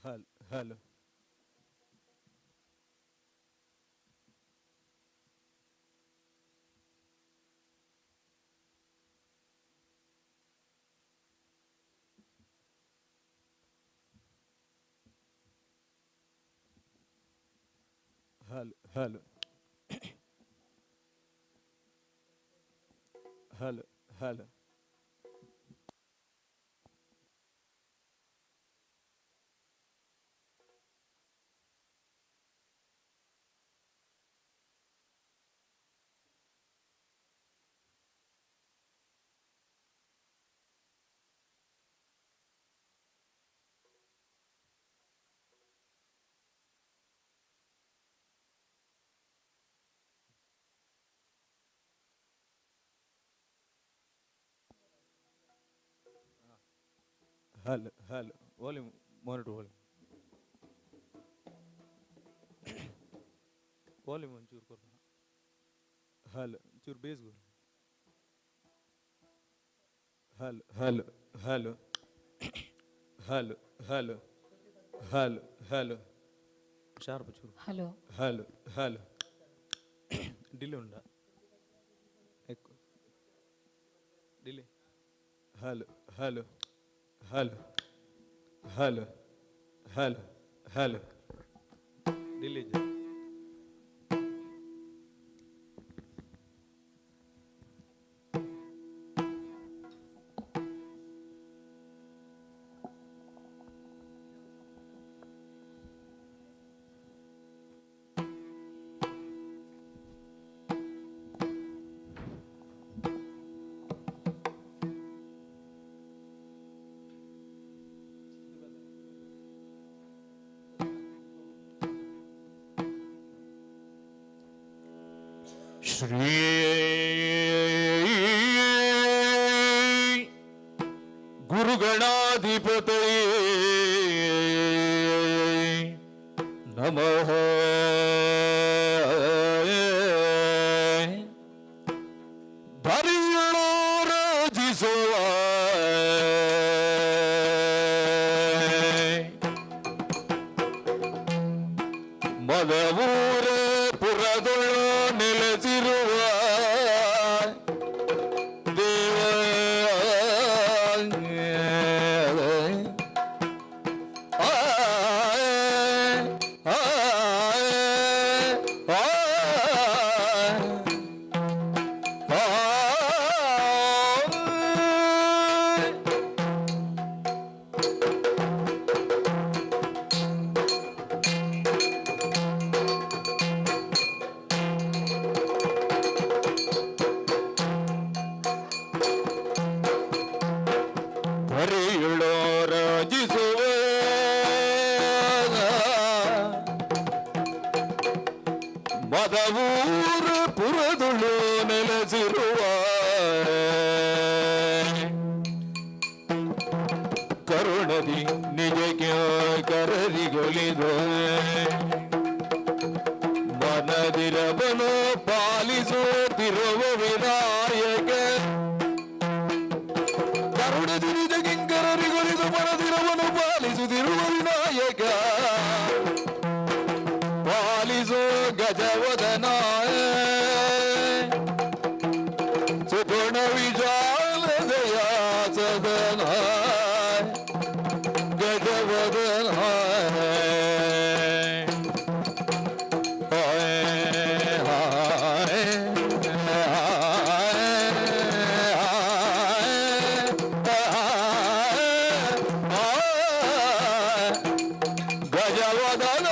Hello, hello, hello, hello, hello, hello. Hello, hello. Volume, monitor volume. Volume ಒಂಚೂರು ಕೊಡು. Hello, ಒಂಚೂರು base ಕೊಡು. Hello, hello, hello, hello, hello, hello, hello. Sharp ಚೂರು. Hello. Hello, hello. Delay ಉಂಟಾ? ఎక్కువ. Delay. Hello, hello, hello, hello, hello, hello. Delay. ಶ್ರೀ ಗುರುಗಣಾಧಿಪತಯೇ ನಮಃ. ಧರಿಯಳೋ ರಾಜಿಸುವ ಮದವೂರ ಪುರದೊಳು ನೆಲೆಸಿರುವ ದೇವ. ಆ, ಆ, ಆ, ಧರೆಯುಳೋ ರಾಜಿಸುವ ಮದವೂರ ಪುರದುಳು ನೆಲೆಸಿರುವ ಕರುಣದಿ ನಿಜಕ್ಕೆ ಕರರಿಗೊಲಿದು ಮನದಿರಬನು ಪಾಲಿಸುತ್ತಿರುವ ವಿನಾಯಕ. ಕರುಣದಿ ನಿಜ ಕಿಂಕರರಿಗೊಲಿದು ಮನದಿರವನು ಪಾಲಿಸುತ್ತಿರುವ ವಿನಾಯಕ. ಪಾಲಿಸು ಗಜವದನ ಸುಗುಣ ವಿಶಾಲ ದಯಾ ಸದನ ಗಜವದನ. ಗಜವದನ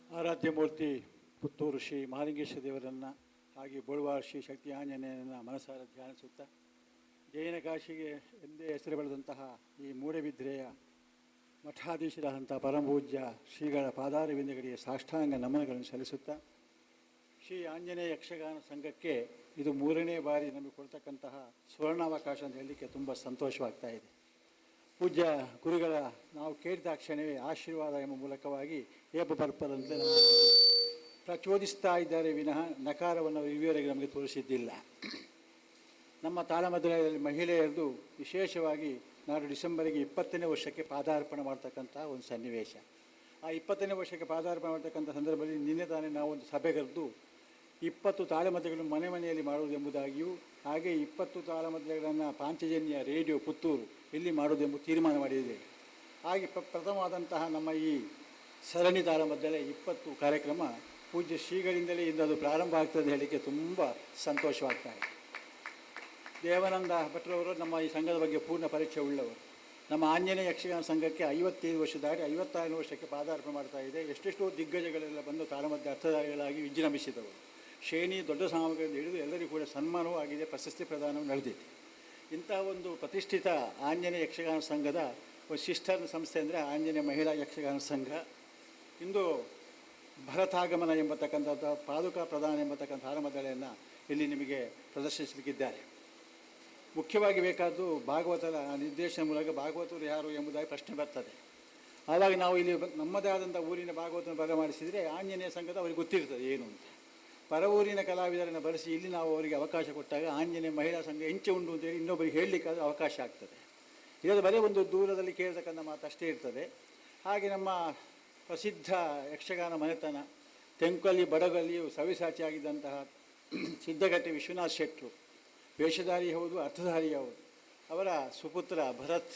ಆರಾಧ್ಯ ಮೂರ್ತಿ ಪುತ್ತೂರು ಶ್ರೀ ಮಹಾಲಿಂಗೇಶ್ವರ ದೇವರನ್ನು ಹಾಗೆ ಬೋಳ್ವಾರ ಶ್ರೀ ಶಕ್ತಿ ಆಂಜನೇಯನ ಮನಸಾರ ಧ್ಯಾನಿಸುತ್ತಾ ಜೈನ ಕಾಶಿಗೆ ಎಂದೇ ಹೆಸರು ಬೆಳೆದಂತಹ ಈ ಮೂಡಬಿದ್ರೆಯ ಮಠಾಧೀಶರಾದಂಥ ಪರಮಪೂಜ್ಯ ಶ್ರೀಗಳ ಪಾದಾರವಿಂದಗಳಿಗೆ ಸಾಷ್ಟಾಂಗ ನಮನಗಳನ್ನು ಸಲ್ಲಿಸುತ್ತಾ ಶ್ರೀ ಆಂಜನೇಯ ಯಕ್ಷಗಾನ ಸಂಘಕ್ಕೆ ಇದು 3ನೇ ಬಾರಿ ನಮಗೆ ಕೊಡ್ತಕ್ಕಂತಹ ಸುವರ್ಣಾವಕಾಶ ಅಂತ ಹೇಳಲಿಕ್ಕೆ ತುಂಬ ಸಂತೋಷವಾಗ್ತಾ ಇದೆ. ಪೂಜ್ಯ ಗುರುಗಳ ನಾವು ಕೇಳಿದಾಕ್ಷಣವೇ ಆಶೀರ್ವಾದ ಎಂಬ ಮೂಲಕವಾಗಿ ಏಪ ಪರ್ಪರಂತೆ ಪ್ರಚೋದಿಸ್ತಾ ಇದ್ದಾರೆ ವಿನಃ ನಕಾರವನ್ನು ಇಲ್ಲಿವರೆಗೆ ನಮಗೆ ತೋರಿಸಿದ್ದಿಲ್ಲ. ನಮ್ಮ ತಾಳಮದ್ದಳೆಯಲ್ಲಿ ಮಹಿಳೆಯರದು ವಿಶೇಷವಾಗಿ ನಾಡು ಡಿಸೆಂಬರಿಗೆ 20ನೇ ವರ್ಷಕ್ಕೆ ಪಾದಾರ್ಪಣೆ ಮಾಡ್ತಕ್ಕಂಥ ಒಂದು ಸನ್ನಿವೇಶ. ಆ 20ನೇ ವರ್ಷಕ್ಕೆ ಪಾದಾರ್ಪಣೆ ಮಾಡ್ತಕ್ಕಂಥ ಸಂದರ್ಭದಲ್ಲಿ ನಿನ್ನೆ ತಾನೇ ನಾವೊಂದು ಸಭೆ ಕರೆದು 20 ತಾಳಮದ್ದಳೆಗಳನ್ನು ಮನೆ ಮನೆಯಲ್ಲಿ ಮಾಡುವುದೆಂಬುದಾಗಿಯೂ ಹಾಗೆ 20 ತಾಳಮದ್ದಳೆಗಳನ್ನು ಪಾಂಚಜನ್ಯ ರೇಡಿಯೋ ಪುತ್ತೂರು ಇಲ್ಲಿ ಮಾಡುವುದೆಂಬ ತೀರ್ಮಾನ ಮಾಡಿದ್ದೇವೆ. ಹಾಗೆ ಪ್ರಥಮವಾದಂತಹ ನಮ್ಮ ಈ ಸರಣಿ ತಾಳಮದ್ದಳೆ 20 ಕಾರ್ಯಕ್ರಮ ಪೂಜ್ಯ ಶ್ರೀಗಳಿಂದಲೇ ಇಂದು ಅದು ಪ್ರಾರಂಭ ಆಗ್ತದೆ ಹೇಳಲಿಕ್ಕೆ ತುಂಬ ಸಂತೋಷವಾಗ್ತಾ ಇದೆ. ದೇವಾನಂದ ಭಟ್ರವರು ನಮ್ಮ ಈ ಸಂಘದ ಬಗ್ಗೆ ಪೂರ್ಣ ಪರಿಚಯ ಉಳ್ಳವರು. ನಮ್ಮ ಆಂಜನೇಯ ಯಕ್ಷಗಾನ ಸಂಘಕ್ಕೆ 55 ವರ್ಷ ದಾಟಿ 56ನೇ ವರ್ಷಕ್ಕೆ ಪಾದಾರ್ಪಣೆ ಮಾಡ್ತಾ ಇದೆ. ಎಷ್ಟೆಷ್ಟೋ ದಿಗ್ಗಜಗಳೆಲ್ಲ ಬಂದು ತಾಳಮದ್ದೆ ಅರ್ಥಧಾರಿಗಳಾಗಿ ವಿಜೃಂಭಿಸಿದವರು. ಶ್ರೇಣಿ ದೊಡ್ಡ ಸಾಮಗ್ರಿಯಿಂದ ಹಿಡಿದು ಎಲ್ಲರಿಗೂ ಕೂಡ ಸನ್ಮಾನವೂ ಆಗಿದೆ, ಪ್ರಶಸ್ತಿ ಪ್ರದಾನವೂ ನಡೆದಿದೆ. ಇಂಥ ಒಂದು ಪ್ರತಿಷ್ಠಿತ ಆಂಜನೇಯ ಯಕ್ಷಗಾನ ಸಂಘದ ಒಂದು ಸಿಸ್ಟರ್ ಸಂಸ್ಥೆ ಅಂದರೆ ಆಂಜನೇಯ ಮಹಿಳಾ ಯಕ್ಷಗಾನ ಸಂಘ. ಇಂದು ಭರತಾಗಮನ ಎಂಬತಕ್ಕಂಥದ್ದು ಪಾದುಕಾ ಪ್ರದಾನ ಎಂಬತಕ್ಕಂಥ ತಾಳಮದ್ದಳೆಯನ್ನು ಇಲ್ಲಿ ನಿಮಗೆ ಪ್ರದರ್ಶಿಸಲಿಕ್ಕಿದ್ದಾರೆ. ಮುಖ್ಯವಾಗಿ ಬೇಕಾದ್ದು ಭಾಗವತರ ನಿರ್ದೇಶನ ಮೂಲಕ ಭಾಗವತರು ಯಾರು ಎಂಬುದಾಗಿ ಪ್ರಶ್ನೆ ಬರ್ತದೆ. ಆವಾಗ ನಾವು ಇಲ್ಲಿ ನಮ್ಮದೇ ಆದಂಥ ಊರಿನ ಭಾಗವತನ ಬರಮಾಡಿಸಿದರೆ ಆಂಜನೇಯ ಸಂಘದ ಅವರಿಗೆ ಗೊತ್ತಿರ್ತದೆ ಏನು ಅಂತ. ಪರ ಊರಿನ ಕಲಾವಿದರನ್ನು ಬರೆಸಿ ಇಲ್ಲಿ ನಾವು ಅವರಿಗೆ ಅವಕಾಶ ಕೊಟ್ಟಾಗ ಆಂಜನೇಯ ಮಹಿಳಾ ಸಂಘ ಹೆಂಚೆ ಉಂಟು ಅಂತೇಳಿ ಇನ್ನೊಬ್ಬರಿಗೆ ಹೇಳಲಿಕ್ಕಾದ್ರೂ ಅವಕಾಶ ಆಗ್ತದೆ. ಇದರ ಬರೀ ಒಂದು ದೂರದಲ್ಲಿ ಕೇಳ್ತಕ್ಕಂಥ ಮಾತು ಅಷ್ಟೇ ಇರ್ತದೆ. ಹಾಗೆ ನಮ್ಮ ಪ್ರಸಿದ್ಧ ಯಕ್ಷಗಾನ ಮನೆತನ ತೆಂಕಲ್ಲಿ ಬಡಗಲ್ಲಿಯೂ ಸವಿಸಾಚಿಯಾಗಿದ್ದಂತಹ ಸಿದ್ಧಗಟ್ಟೆ ವಿಶ್ವನಾಥ್ ಶೆಟ್ಟರು ವೇಷಧಾರಿ ಹೌದು, ಅರ್ಥಧಾರಿ ಹೌದು. ಅವರ ಸುಪುತ್ರ ಭರತ್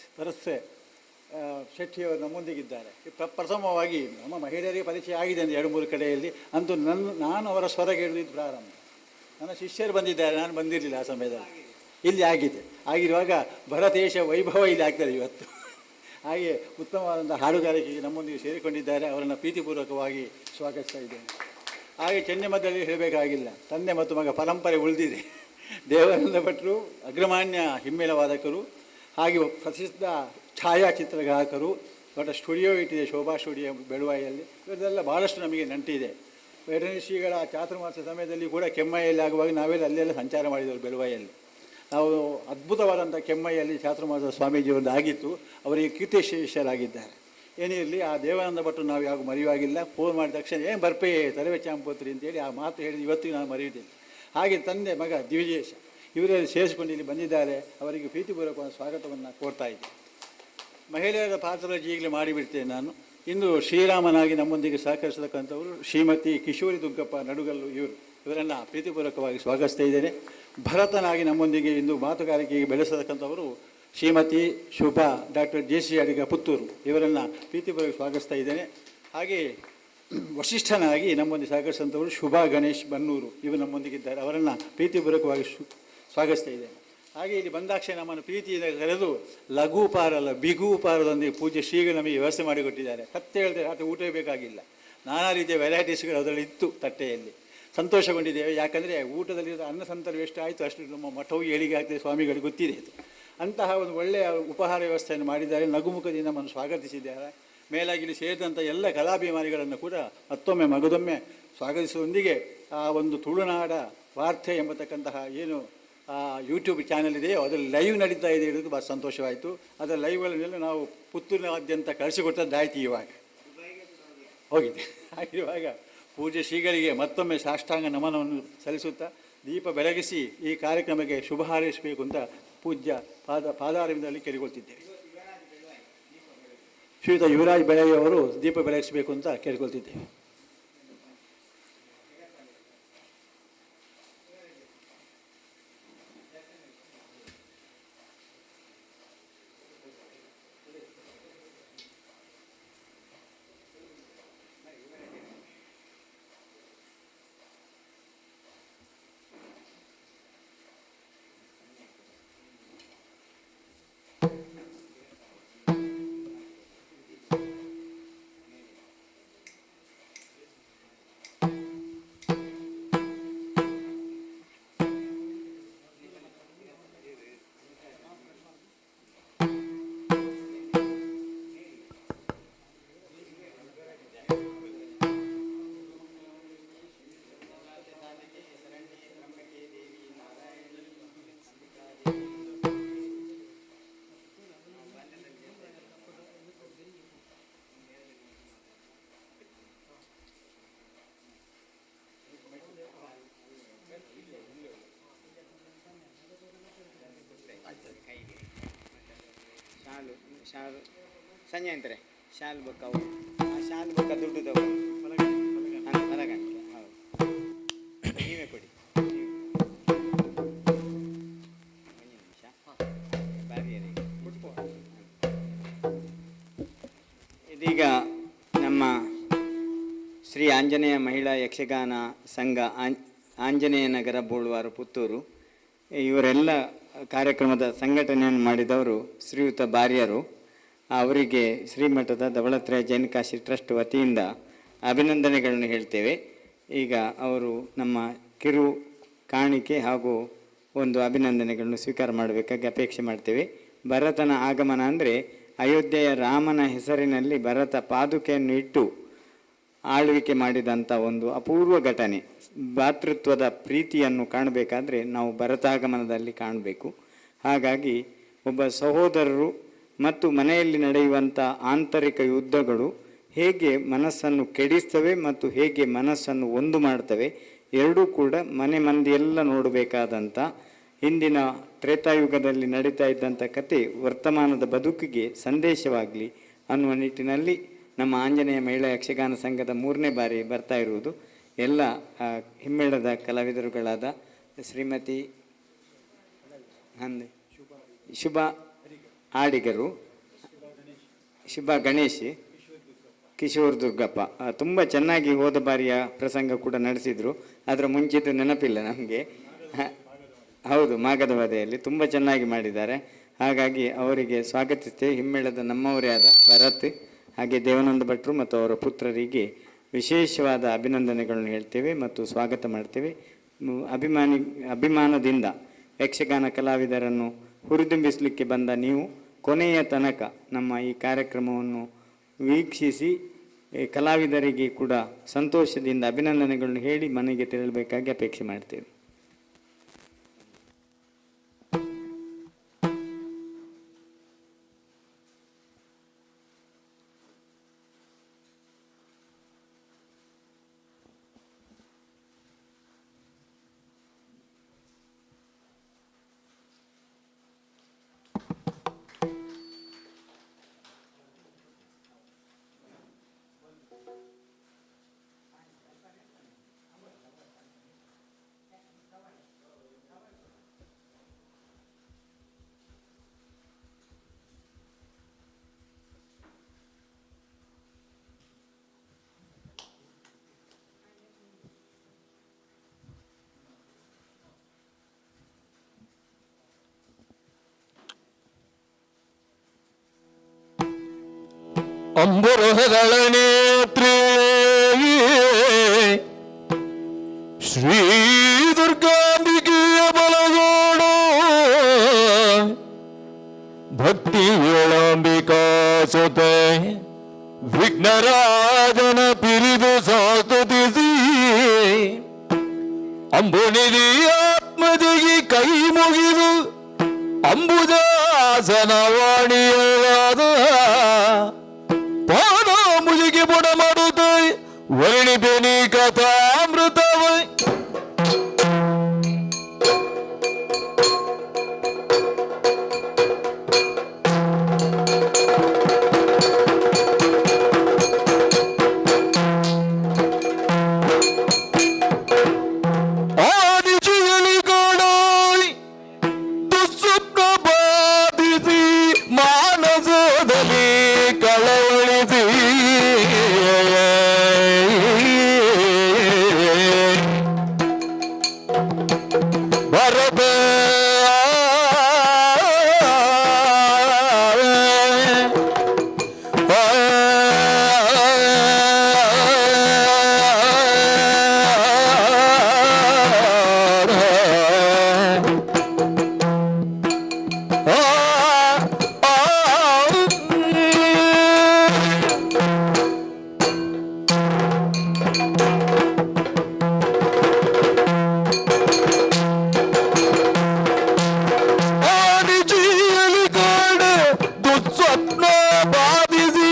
ಶೆಟ್ಟಿಯವರು ನಮ್ಮೊಂದಿಗಿದ್ದಾರೆ. ಪ್ರಥಮವಾಗಿ ನಮ್ಮ ಮಹಿಳೆಯರಿಗೆ ಪರಿಚಯ ಆಗಿದೆ ಅಂದರೆ 2-3 ಕಡೆಯಲ್ಲಿ. ಅಂತೂ ನಾನು ಅವರ ಸ್ವರ ಕೇಳಿದ್ದು ಪ್ರಾರಂಭ. ನನ್ನ ಶಿಷ್ಯರು ಬಂದಿದ್ದಾರೆ, ನಾನು ಬಂದಿರಲಿಲ್ಲ ಆ ಸಮಯದಲ್ಲಿ. ಇಲ್ಲಿ ಆಗಿದೆ. ಆಗಿರುವಾಗ ಭರತೇಶ ವೈಭವ ಇಲ್ಲಿ ಆಗ್ತದೆ ಇವತ್ತು. ಹಾಗೆ ಉತ್ತಮವಾದಂಥ ಹಾಡುಗಾರಿಕೆಗೆ ನಮ್ಮೊಂದಿಗೆ ಸೇರಿಕೊಂಡಿದ್ದಾರೆ. ಅವರನ್ನು ಪ್ರೀತಿಪೂರ್ವಕವಾಗಿ ಸ್ವಾಗತಿಸ್ತಾ ಇದ್ದೇನೆ. ಹಾಗೆ ಚೆನ್ನಮದ್ದಳೆಯಲ್ಲಿ ಹೇಳಬೇಕಾಗಿಲ್ಲ, ತಂದೆ ಮತ್ತು ಮಗ ಪರಂಪರೆ ಉಳಿದಿದೆ. ದೇವಾನಂದ ಭಟ್ರು ಅಗ್ರಮಾನ್ಯ ಹಿಮ್ಮೇಳ ವಾದಕರು, ಹಾಗೆ ಪ್ರಸಿದ್ಧ ಛಾಯಾಚಿತ್ರಗ್ರಾಹಕರು. ದೊಡ್ಡ ಸ್ಟುಡಿಯೋ ಇಟ್ಟಿದೆ, ಶೋಭಾ ಸ್ಟುಡಿಯೋ ಬೆಳುವಾಯಿಯಲ್ಲಿ. ಇವರೆಲ್ಲ ಭಾಳಷ್ಟು ನಮಗೆ ನಂಟಿದೆ. ವೆಟರ್ನರಿ ಶ್ರೀಗಳ ಚಾತುರ್ಮಾಸ ಸಮಯದಲ್ಲಿ ಕೂಡ ಕೆಮ್ಮಯ್ಯಲ್ಲಿ ಆಗುವಾಗ ನಾವೆಲ್ಲ ಅಲ್ಲೆಲ್ಲ ಸಂಚಾರ ಮಾಡಿದವರು ಬೆಳುವಾಯಿಯಲ್ಲಿ. ನಾವು ಅದ್ಭುತವಾದಂಥ ಕೆಮ್ಮಯ್ಯಲ್ಲಿ ಚಾತುರ್ಮಾಸ ಸ್ವಾಮೀಜಿಯವರದ್ದು ಆಗಿತ್ತು. ಅವರಿಗೆ ಕೀರ್ತಿಶೇಷರಾಗಿದ್ದಾರೆ. ಏನಿರಲಿ, ಆ ದೇವಾನಂದ ಭಟ್ರು ನಾವು ಯಾವ ಮರೆಯುವಾಗಿಲ್ಲ. ಫೋನ್ ಮಾಡಿದ ತಕ್ಷಣ ಏನು ಬರ್ಪೇ ತರವೆ ಚಾಂಪೋತ್ರಿ ಅಂತೇಳಿ ಆ ಮಾತು ಹೇಳಿದ ಇವತ್ತಿಗೆ ನಾನು ಮರೆಯುವುದಿಲ್ಲ. ಹಾಗೆ ತಂದೆ ಮಗ ದಿವಿಜೇಶ ಇವರಲ್ಲಿ ಸೇರಿಸಿಕೊಂಡು ಇಲ್ಲಿ ಬಂದಿದ್ದಾರೆ. ಅವರಿಗೆ ಪ್ರೀತಿಪೂರ್ವಕವಾದ ಸ್ವಾಗತವನ್ನು ಕೋರ್ತಾ ಇದ್ದೀನಿ. ಮಹಿಳೆಯರ ಪಾತ್ರರಾಜಿ ಈಗಲೇ ಮಾಡಿಬಿಡ್ತೇನೆ ನಾನು. ಇಂದು ಶ್ರೀರಾಮನಾಗಿ ನಮ್ಮೊಂದಿಗೆ ಸಹಕರಿಸತಕ್ಕಂಥವರು ಶ್ರೀಮತಿ ಕಿಶೋರಿ ದುಗ್ಗಪ್ಪ ನಡುಗಲ್ಲು. ಇವರನ್ನು ಪ್ರೀತಿಪೂರ್ವಕವಾಗಿ ಸ್ವಾಗತಿಸ್ತಾ ಇದ್ದೇನೆ. ಭರತನಾಗಿ ನಮ್ಮೊಂದಿಗೆ ಇಂದು ಮಾತುಗಾರಿಕೆಗೆ ಬೆಳೆಸತಕ್ಕಂಥವರು ಶ್ರೀಮತಿ ಶುಭಾ ಡಾಕ್ಟರ್ JC ಅಡಿಗ ಪುತ್ತೂರು. ಇವರನ್ನು ಪ್ರೀತಿಪೂರ್ವಕ ಸ್ವಾಗತಿಸ್ತಾ ಇದ್ದೇನೆ. ಹಾಗೆ ವಸಿಷ್ಠನಾಗಿ ನಮ್ಮೊಂದಿಗೆ ಸಹಕರಿಸಿದಂಥವರು ಶುಭಾ ಗಣೇಶ್ ಬನ್ನೂರು. ಇವರು ನಮ್ಮೊಂದಿಗಿದ್ದಾರೆ. ಅವರನ್ನು ಪ್ರೀತಿಪೂರ್ವಕವಾಗಿ ಸ್ವಾಗತಿಸ್ತಾ ಇದ್ದೇನೆ. ಹಾಗೆ ಇಲ್ಲಿ ಬಂದಾಕ್ಷಣ ನಮ್ಮನ್ನು ಪ್ರೀತಿಯಿಂದ ಕರೆದು ಲಘುಪಾರಲ್ಲ ಬಿಗುಪಾರದೊಂದಿಗೆ ಪೂಜ್ಯ ಶ್ರೀಗಳು ನಮಗೆ ವ್ಯವಸ್ಥೆ ಮಾಡಿಕೊಟ್ಟಿದ್ದಾರೆ. ಕತ್ತೆ ಹೇಳಿದ್ರೆ ರಾತ್ರಿ ಊಟವೇ ಬೇಕಾಗಿಲ್ಲ. ನಾನಾ ರೀತಿಯ ವೆರೈಟೀಸ್ಗಳು ಅದರಲ್ಲಿ ಇತ್ತು ತಟ್ಟೆಯಲ್ಲಿ. ಸಂತೋಷಗೊಂಡಿದ್ದೇವೆ. ಯಾಕಂದರೆ ಊಟದಲ್ಲಿರೋ ಅನ್ನ ಸಂತರ್ವ ಎಷ್ಟು ಆಯಿತು ಅಷ್ಟು ನಮ್ಮ ಮಠವು ಏಳಿಗೆ ಆಗ್ತದೆ, ಸ್ವಾಮಿಗಳಿಗೆ ಗೊತ್ತಿದೆ ಇದು. ಅಂತಹ ಒಂದು ಒಳ್ಳೆಯ ಉಪಹಾರ ವ್ಯವಸ್ಥೆಯನ್ನು ಮಾಡಿದ್ದಾರೆ. ನಗುಮುಖದಿಂದ ನಮ್ಮನ್ನು ಸ್ವಾಗತಿಸಿದ್ದಾರೆ. ಮೇಲಾಗಿ ಇಲ್ಲಿ ಸೇರಿದಂಥ ಎಲ್ಲ ಕಲಾಭಿಮಾನಿಗಳನ್ನು ಕೂಡ ಮತ್ತೊಮ್ಮೆ ಮಗದೊಮ್ಮೆ ಸ್ವಾಗತಿಸುವೊಂದಿಗೆ ಆ ಒಂದು ತುಳುನಾಡ ವಾರ್ತೆ ಎಂಬತಕ್ಕಂತಹ ಏನು ಯೂಟ್ಯೂಬ್ ಚಾನಲ್ ಇದೆಯೋ ಅದರಲ್ಲಿ ಲೈವ್ ನಡೀತಾ ಇದೆ ಹೇಳೋದು ಭಾಳ ಸಂತೋಷವಾಯಿತು. ಅದರ ಲೈವ್ಗಳನ್ನೆಲ್ಲ ನಾವು ಪುತ್ತೂರಿನಾದ್ಯಂತ ಕಳಿಸಿಕೊಟ್ಟದ್ದಾಯ್ತು. ಇವಾಗ ಹೋಗಿದೆ. ಹಾಗಿರುವಾಗ ಪೂಜ್ಯ ಶ್ರೀಗಳಿಗೆ ಮತ್ತೊಮ್ಮೆ ಸಾಷ್ಟಾಂಗ ನಮನವನ್ನು ಸಲ್ಲಿಸುತ್ತಾ ದೀಪ ಬೆಳಗಿಸಿ ಈ ಕಾರ್ಯಕ್ರಮಕ್ಕೆ ಶುಭ ಹಾರೈಸಬೇಕು ಅಂತ ಪೂಜ್ಯ ಪಾದಾರವಿಂದರಲ್ಲಿ ಕೇಳಿಕೊಳ್ತಿದ್ದೇವೆ. ಶ್ರೀಯುತ ಯುವರಾಜ್ ಬೆಳೆಯವರು ದೀಪ ಬೆಳಗಿಸಬೇಕು ಅಂತ ಕೇಳಿಕೊಳ್ತಿದ್ದೇವೆ. ಶಾಲು ಸಂಜೆ ಅಂತಾರೆ ಶಾಲು ಬೊಕ್ಕ ಅವು ಆ ಶಾಲು ಬೊಕ್ಕ ದುಡ್ಡು ತಗೊಂಡು ಹೊರಗಂಟೆ ಹೌದು ನೀವೇ ಕೊಡಿ ಒಂದು ನಿಮಿಷ ಬಾರಿಯರಿಗೆ ಇದೀಗ ನಮ್ಮ ಶ್ರೀ ಆಂಜನೇಯ ಮಹಿಳಾ ಯಕ್ಷಗಾನ ಸಂಘ ಆಂಜನೇಯ ನಗರ ಬೋಳುವಾರು ಪುತ್ತೂರು ಇವರೆಲ್ಲ ಕಾರ್ಯಕ್ರಮದ ಸಂಘಟನೆಯನ್ನು ಮಾಡಿದವರು ಶ್ರೀಯುತ ಬಾರ್ಯರು. ಅವರಿಗೆ ಶ್ರೀಮಠದ ಧವಳತ್ರಯ ಜೈನ ಕಾಶಿ ಟ್ರಸ್ಟ್ ವತಿಯಿಂದ ಅಭಿನಂದನೆಗಳನ್ನು ಹೇಳ್ತೇವೆ. ಈಗ ಅವರು ನಮ್ಮ ಕಿರು ಕಾಣಿಕೆ ಹಾಗೂ ಒಂದು ಅಭಿನಂದನೆಗಳನ್ನು ಸ್ವೀಕಾರ ಮಾಡಬೇಕಾಗಿ ಅಪೇಕ್ಷೆ ಮಾಡ್ತೇವೆ. ಭರತನ ಆಗಮನ ಅಂದರೆ ಅಯೋಧ್ಯೆಯ ರಾಮನ ಹೆಸರಿನಲ್ಲಿ ಭರತ ಪಾದುಕೆಯನ್ನು ಇಟ್ಟು ಆಳ್ವಿಕೆ ಮಾಡಿದಂಥ ಒಂದು ಅಪೂರ್ವ ಘಟನೆ. ಭಾತೃತ್ವದ ಪ್ರೀತಿಯನ್ನು ಕಾಣಬೇಕಾದ್ರೆ ನಾವು ಭರತಾಗಮನದಲ್ಲಿ ಕಾಣಬೇಕು. ಹಾಗಾಗಿ ಒಬ್ಬ ಸಹೋದರರು ಮತ್ತು ಮನೆಯಲ್ಲಿ ನಡೆಯುವಂಥ ಆಂತರಿಕ ಯುದ್ಧಗಳು ಹೇಗೆ ಮನಸ್ಸನ್ನು ಕೆಡಿಸ್ತವೆ ಮತ್ತು ಹೇಗೆ ಮನಸ್ಸನ್ನು ಒಂದು ಮಾಡ್ತವೆ ಎರಡೂ ಕೂಡ ಮನೆ ಮಂದಿಯೆಲ್ಲ ನೋಡಬೇಕಾದಂಥ ಹಿಂದಿನ ತ್ರೇತಾಯುಗದಲ್ಲಿ ನಡೀತಾ ಇದ್ದಂಥ ಕತೆ ವರ್ತಮಾನದ ಬದುಕಿಗೆ ಸಂದೇಶವಾಗಲಿ ಅನ್ನುವ ನಿಟ್ಟಿನಲ್ಲಿ ನಮ್ಮ ಆಂಜನೇಯ ಮಹಿಳಾ ಯಕ್ಷಗಾನ ಸಂಘದ 3ನೇ ಬಾರಿ ಬರ್ತಾ ಇರುವುದು. ಎಲ್ಲ ಹಿಮ್ಮೇಳದ ಕಲಾವಿದರುಗಳಾದ ಶ್ರೀಮತಿ ಶುಭ ಆಡಿಗರು, ಶುಭ ಗಣೇಶ್, ಕಿಶೋರ್ ದುರ್ಗಪ್ಪ ತುಂಬ ಚೆನ್ನಾಗಿ ಹೋದ ಬಾರಿಯ ಪ್ರಸಂಗ ಕೂಡ ನಡೆಸಿದರು. ಅದರ ಮುಂಚಿತ ನೆನಪಿಲ್ಲ ನಮಗೆ. ಹೌದು, ಮಾಗದ ವಧೆಯಲ್ಲಿ ತುಂಬ ಚೆನ್ನಾಗಿ ಮಾಡಿದ್ದಾರೆ. ಹಾಗಾಗಿ ಅವರಿಗೆ ಸ್ವಾಗತಿಸ್ತೇವೆ. ಹಿಮ್ಮೇಳದ ನಮ್ಮವರೇ ಆದ ಭರತ್ ಹಾಗೆ ದೇವಾನಂದ ಭಟ್ರು ಮತ್ತು ಅವರ ಪುತ್ರರಿಗೆ ವಿಶೇಷವಾದ ಅಭಿನಂದನೆಗಳನ್ನು ಹೇಳ್ತೇವೆ ಮತ್ತು ಸ್ವಾಗತ ಮಾಡ್ತೇವೆ. ಅಭಿಮಾನದಿಂದ ಯಕ್ಷಗಾನ ಕಲಾವಿದರನ್ನು ಹುರಿದುಂಬಿಸಲಿಕ್ಕೆ ಬಂದ ನೀವು ಕೊನೆಯ ತನಕ ನಮ್ಮ ಈ ಕಾರ್ಯಕ್ರಮವನ್ನು ವೀಕ್ಷಿಸಿ ಕಲಾವಿದರಿಗೆ ಕೂಡ ಸಂತೋಷದಿಂದ ಅಭಿನಂದನೆಗಳನ್ನು ಹೇಳಿ ಮನೆಗೆ ತೆರಳಬೇಕಾಗಿ ಅಪೇಕ್ಷೆ ಮಾಡ್ತೇವೆ. ಅಂಬುರಹಗಳ ನೇತ್ರಿ ಶ್ರೀ ದುರ್ಗಾಂಬಿಕೆಯ ಬಲಗೋಡು ಭಕ್ತಿ ವೇಳಾಂಬಿಕಾ ಸೊತೆ ವಿಘ್ನರಾಜನ ಪಿರಿದು ಸಾಸ್ತುತಿಸಿ ಅಂಬುನಿಧಿ ಆತ್ಮದಿಗೆ ಕೈ ಮುಗಿದು ಅಂಬುಜಾಸನ ವಾಣಿಯಾದ ಪಾದ ಮುಜಿಗೆ ಬುಡ ಮಾಡುತ್ತ ವರ್ಣಿ ಬೆನಿ ಕಥಾಮೃತವ ಆದಿಚಿಯಲ್ಲಿ ಕಾಣಾಳಿ ದುಸ್ವಪ್ನ ಬಾಧಿಸಿ ಮಾನಸದಲ್ಲಿ ಕಳವಳಿಸಿ ಭರತ ಸ್ವಪ್ನ ಬಾಧಿಸಿ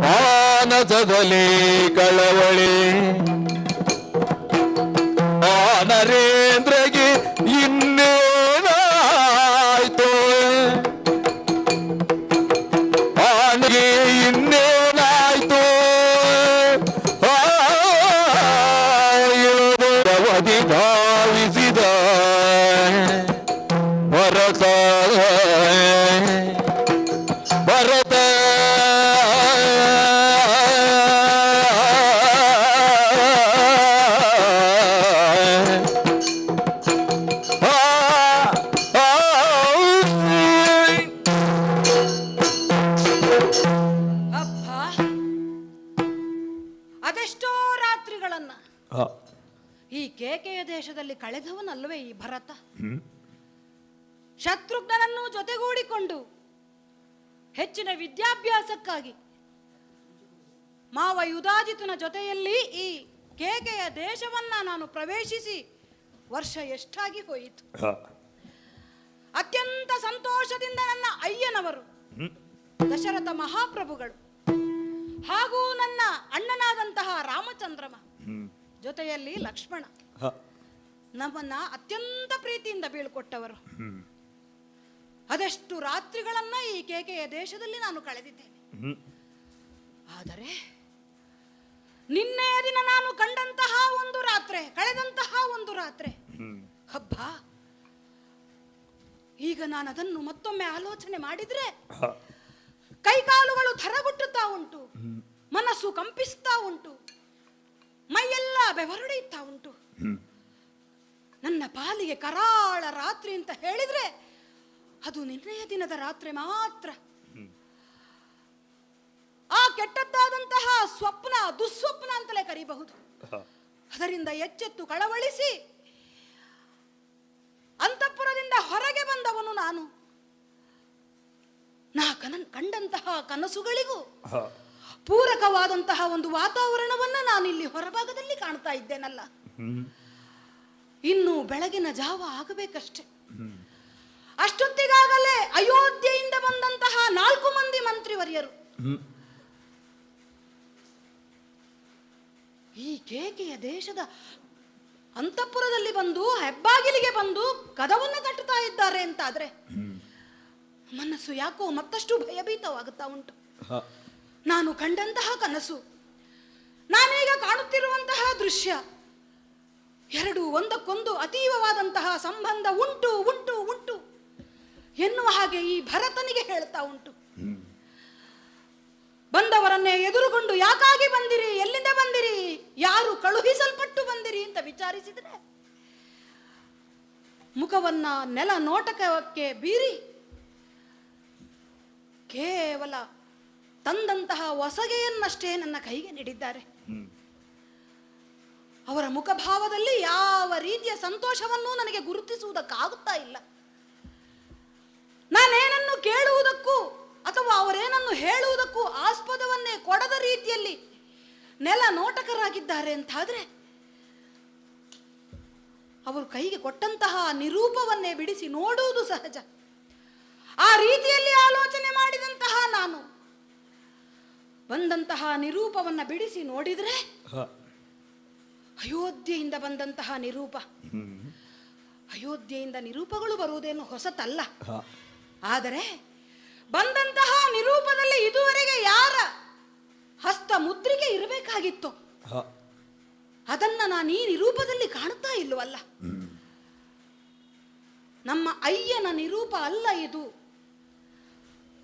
ಮಾನಸದಲ್ಲಿ ಕಳವಳಿ ಆ ನರೇಂದ್ರಗೆ ಇನ್ನೇನಾಯ್ತು ಇನ್ನೇನಾಯ್ತು ಅವಧಿ ಭಾವಿಸಿದ ಭರತ ಭರತ ಅದೆಷ್ಟೋ ರಾತ್ರಿಗಳನ್ನ ಈ ಕೇಕೆಯ ದೇಶದಲ್ಲಿ ಕಳೆದವನಲ್ವೇ ಈ ಭರತ. ಶತ್ರುಘ್ನನನ್ನು ಜೊತೆಗೂಡಿಕೊಂಡು ಹೆಚ್ಚಿನ ವಿದ್ಯಾಭ್ಯಾಸಕ್ಕಾಗಿ ಮಾವ ಯುಧಾಜಿತನ ಜೊತೆಯಲ್ಲಿ ಈ ಕೇಕೆಯ ದೇಶವನ್ನ ನಾನು ಪ್ರವೇಶಿಸಿ ವರ್ಷ ಎಷ್ಟಾಗಿ ಹೋಯಿತು. ಅತ್ಯಂತ ಸಂತೋಷದಿಂದ ನನ್ನ ಅಯ್ಯನವರು ದಶರಥ ಮಹಾಪ್ರಭುಗಳು ಹಾಗೂ ನನ್ನ ಅಣ್ಣನಾದಂತಹ ರಾಮಚಂದ್ರಮ ಜೊತೆಯಲ್ಲಿ ಲಕ್ಷ್ಮಣ ನಮ್ಮನ್ನ ಅತ್ಯಂತ ಪ್ರೀತಿಯಿಂದ ಬೀಳ್ಕೊಟ್ಟವರು. ಅದೆಷ್ಟು ರಾತ್ರಿಗಳನ್ನ ಈ ಕೇಕೆಯ ದೇಶದಲ್ಲಿ ನಾನು ಕಳೆದಿದ್ದೇನೆ. ಆದರೆ ನಿನ್ನೆಯ ದಿನ ನಾನು ಕಂಡಂತಹ ಒಂದು ರಾತ್ರಿ, ಕಳೆದಂತಹ ಒಂದು ರಾತ್ರಿ, ಹಬ್ಬ, ಈಗ ನಾನು ಅದನ್ನು ಮತ್ತೊಮ್ಮೆ ಆಲೋಚನೆ ಮಾಡಿದ್ರೆ ಕೈಕಾಲುಗಳು ಥರಗುಟ್ಟುತ್ತಾ ಉಂಟು, ಮನಸ್ಸು ಕಂಪಿಸ್ತಾ ಉಂಟು, ಮೈಯೆಲ್ಲ ಬೆವರುಡಿಯುತ್ತಾ ಉಂಟು. ನನ್ನ ಪಾಲಿಗೆ ಕರಾಳ ರಾತ್ರಿ ಅಂತ ಹೇಳಿದ್ರೆ ಅದು ನಿನ್ನೆಯ ದಿನದ ರಾತ್ರಿ ಮಾತ್ರ. ಆ ಕೆಟ್ಟದ್ದಾದಂತಹ ಸ್ವಪ್ನ, ದುಸ್ವಪ್ನ ಅಂತಲೇ ಕರೀಬಹುದು. ಅದರಿಂದ ಎಚ್ಚೆತ್ತು ಕಳವಳಿಸಿ ಅಂತಃಪುರದಿಂದ ಹೊರಗೆ ಬಂದವನು ನಾನು. ಕಂಡಂತಹ ಕನಸುಗಳಿಗೂ ಪೂರಕವಾದಂತಹ ಒಂದು ವಾತಾವರಣವನ್ನ ನಾನು ಇಲ್ಲಿ ಹೊರಭಾಗದಲ್ಲಿ ಕಾಣ್ತಾ ಇದ್ದೇನಲ್ಲ. ಇನ್ನು ಬೆಳಗಿನ ಜಾವ ಆಗಬೇಕಷ್ಟೆ. ಅಷ್ಟೊತ್ತಿಗಾಗಲೇ ಅಯೋಧ್ಯೆಯಿಂದ ಬಂದಂತಹ 4 ಮಂದಿ ಮಂತ್ರಿವರ್ಯರು ಈ ಕೇಕೆಯ ದೇಶದ ಅಂತಃಪುರದಲ್ಲಿ ಬಂದು ಹೆಬ್ಬಾಗಿಲಿಗೆ ಬಂದು ಕದವನ್ನು ತಟ್ಟುತ್ತಾ ಇದ್ದಾರೆ ಅಂತಾದ್ರೆ ಮನಸ್ಸು ಯಾಕೋ ಮತ್ತಷ್ಟು ಭಯಭೀತವಾಗುತ್ತಾ ಉಂಟು. ನಾನು ಕಂಡಂತಹ ಕನಸು, ನಾನೀಗ ಕಾಣುತ್ತಿರುವಂತಹ ದೃಶ್ಯ ಎರಡು ಒಂದಕ್ಕೊಂದು ಅತೀವವಾದಂತಹ ಸಂಬಂಧ ಉಂಟು ಉಂಟು ಉಂಟು ಎನ್ನುವ ಹಾಗೆ ಈ ಭರತನಿಗೆ ಹೇಳ್ತಾ ಉಂಟು. ಬಂದವರನ್ನೇ ಎದುರುಗೊಂಡು ಯಾಕಾಗಿ ಬಂದಿರಿ, ಎಲ್ಲಿಂದ ಬಂದಿರಿ, ಯಾರು ಕಳುಹಿಸಲ್ಪಟ್ಟು ಬಂದಿರಿ ಅಂತ ವಿಚಾರಿಸಿದರೆ ಮುಖವನ್ನ ನೆಲ ನೋಟಕಕ್ಕೆ ಬೀರಿ ಕೇವಲ ತಂದಂತಹ ಹೊಸಗೆಯನ್ನಷ್ಟೇ ನನ್ನ ಕೈಗೆ ನೀಡಿದ್ದಾರೆ. ಅವರ ಮುಖಭಾವದಲ್ಲಿ ಯಾವ ರೀತಿಯ ಸಂತೋಷವನ್ನೂ ನನಗೆ ಗುರುತಿಸುವುದಕ್ಕಾಗುತ್ತಾ ಇಲ್ಲ. ನಾನೇನನ್ನು ಕೇಳುವುದಕ್ಕೂ ಅಥವಾ ಅವರೇನನ್ನು ಹೇಳುವುದಕ್ಕೂ ಆಸ್ಪದವನ್ನೇ ಕೊಡದ ರೀತಿಯಲ್ಲಿ ನೆಲ ನೋಟಕರಾಗಿದ್ದಾರೆ ಅಂತಾದ್ರೆ ಅವರು ಕೈಗೆ ಕೊಟ್ಟಂತಹ ನಿರೂಪವನ್ನೇ ಬಿಡಿಸಿ ನೋಡುವುದು ಸಹಜ. ಆ ರೀತಿಯಲ್ಲಿ ಆಲೋಚನೆ ಮಾಡಿದಂತಹ ನಾನು ಬಂದಂತಹ ನಿರೂಪವನ್ನ ಬಿಡಿಸಿ ನೋಡಿದ್ರೆ ಅಯೋಧ್ಯೆಯಿಂದ ಬಂದಂತಹ ನಿರೂಪ. ಅಯೋಧ್ಯೆಯಿಂದ ನಿರೂಪಗಳು ಬರುವುದೇನು ಹೊಸತಲ್ಲ. ಆದರೆ ಬಂದಂತಹ ನಿರೂಪದಲ್ಲಿ ಇದುವರೆಗೆ ಯಾರ ಹಸ್ತ ಮುದ್ರಿಕೆ ಇರಬೇಕಾಗಿತ್ತು ಅದನ್ನ ನಾನು ಈ ನಿರೂಪದಲ್ಲಿ ಕಾಣುತ್ತಾ ಇಲ್ಲವಲ್ಲ. ನಮ್ಮ ಅಯ್ಯನ ನಿರೂಪ ಅಲ್ಲ ಇದು.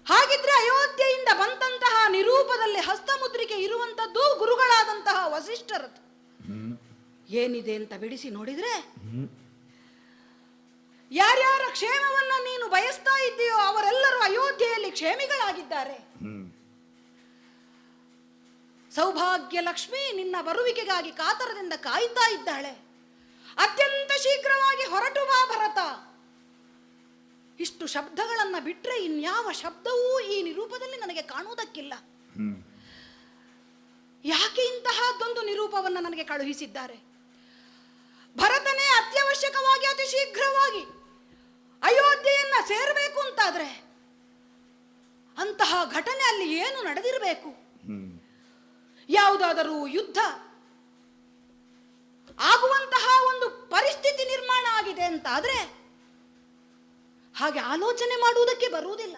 ಹಾಗಿದ್ರೆ ಅಯೋಧ್ಯೆಯಿಂದ ಬಂದಂತಹ ನಿರೂಪದಲ್ಲಿ ಹಸ್ತಮುದ್ರಿಕೆ ಇರುವಂತದ್ದು ಗುರುಗಳಾದಂತಹ ವಸಿಷ್ಠರದ್ದು. ಏನಿದೆ ಅಂತ ಬಿಡಿಸಿ ನೋಡಿದ್ರೆ ಯಾರ್ಯಾರ ಕ್ಷೇಮವನ್ನ ನೀನು ಬಯಸ್ತಾ ಇದ್ದೀಯೋ ಅವರೆಲ್ಲರೂ ಅಯೋಧ್ಯೆಯಲ್ಲಿ ಕ್ಷೇಮಿಗಳಾಗಿದ್ದಾರೆ. ಸೌಭಾಗ್ಯ ಲಕ್ಷ್ಮಿ ನಿನ್ನ ಬರುವಿಕೆಗಾಗಿ ಕಾತರದಿಂದ ಕಾಯ್ತಾ ಇದ್ದಾಳೆ. ಅತ್ಯಂತ ಶೀಘ್ರವಾಗಿ ಹೊರಟು ಬಾ ಭರತ. ಇಷ್ಟು ಶಬ್ದಗಳನ್ನ ಬಿಟ್ರೆ ಇನ್ಯಾವ ಶಬ್ದವೂ ಈ ನಿರೂಪದಲ್ಲಿ ನನಗೆ ಕಾಣುವುದಕ್ಕಿಲ್ಲ. ಯಾಕೆ ಇಂತಹದ್ದೊಂದು ನಿರೂಪವನ್ನು ನನಗೆ ಕಳುಹಿಸಿದ್ದಾರೆ? ಭರತನೇ ಅತ್ಯವಶ್ಯಕವಾಗಿ ಅತಿ ಶೀಘ್ರವಾಗಿ ಅಯೋಧ್ಯೆಯನ್ನ ಸೇರಬೇಕು ಅಂತಾದ್ರೆ ಅಂತಹ ಘಟನೆ ಅಲ್ಲಿ ಏನು ನಡೆದಿರಬೇಕು? ಯಾವುದಾದರೂ ಯುದ್ಧ ಆಗುವಂತಹ ಒಂದು ಪರಿಸ್ಥಿತಿ ನಿರ್ಮಾಣ ಆಗಿದೆ ಅಂತಾದ್ರೆ ಹಾಗೆ ಆಲೋಚನೆ ಮಾಡುವುದಕ್ಕೆ ಬರುವುದಿಲ್ಲ.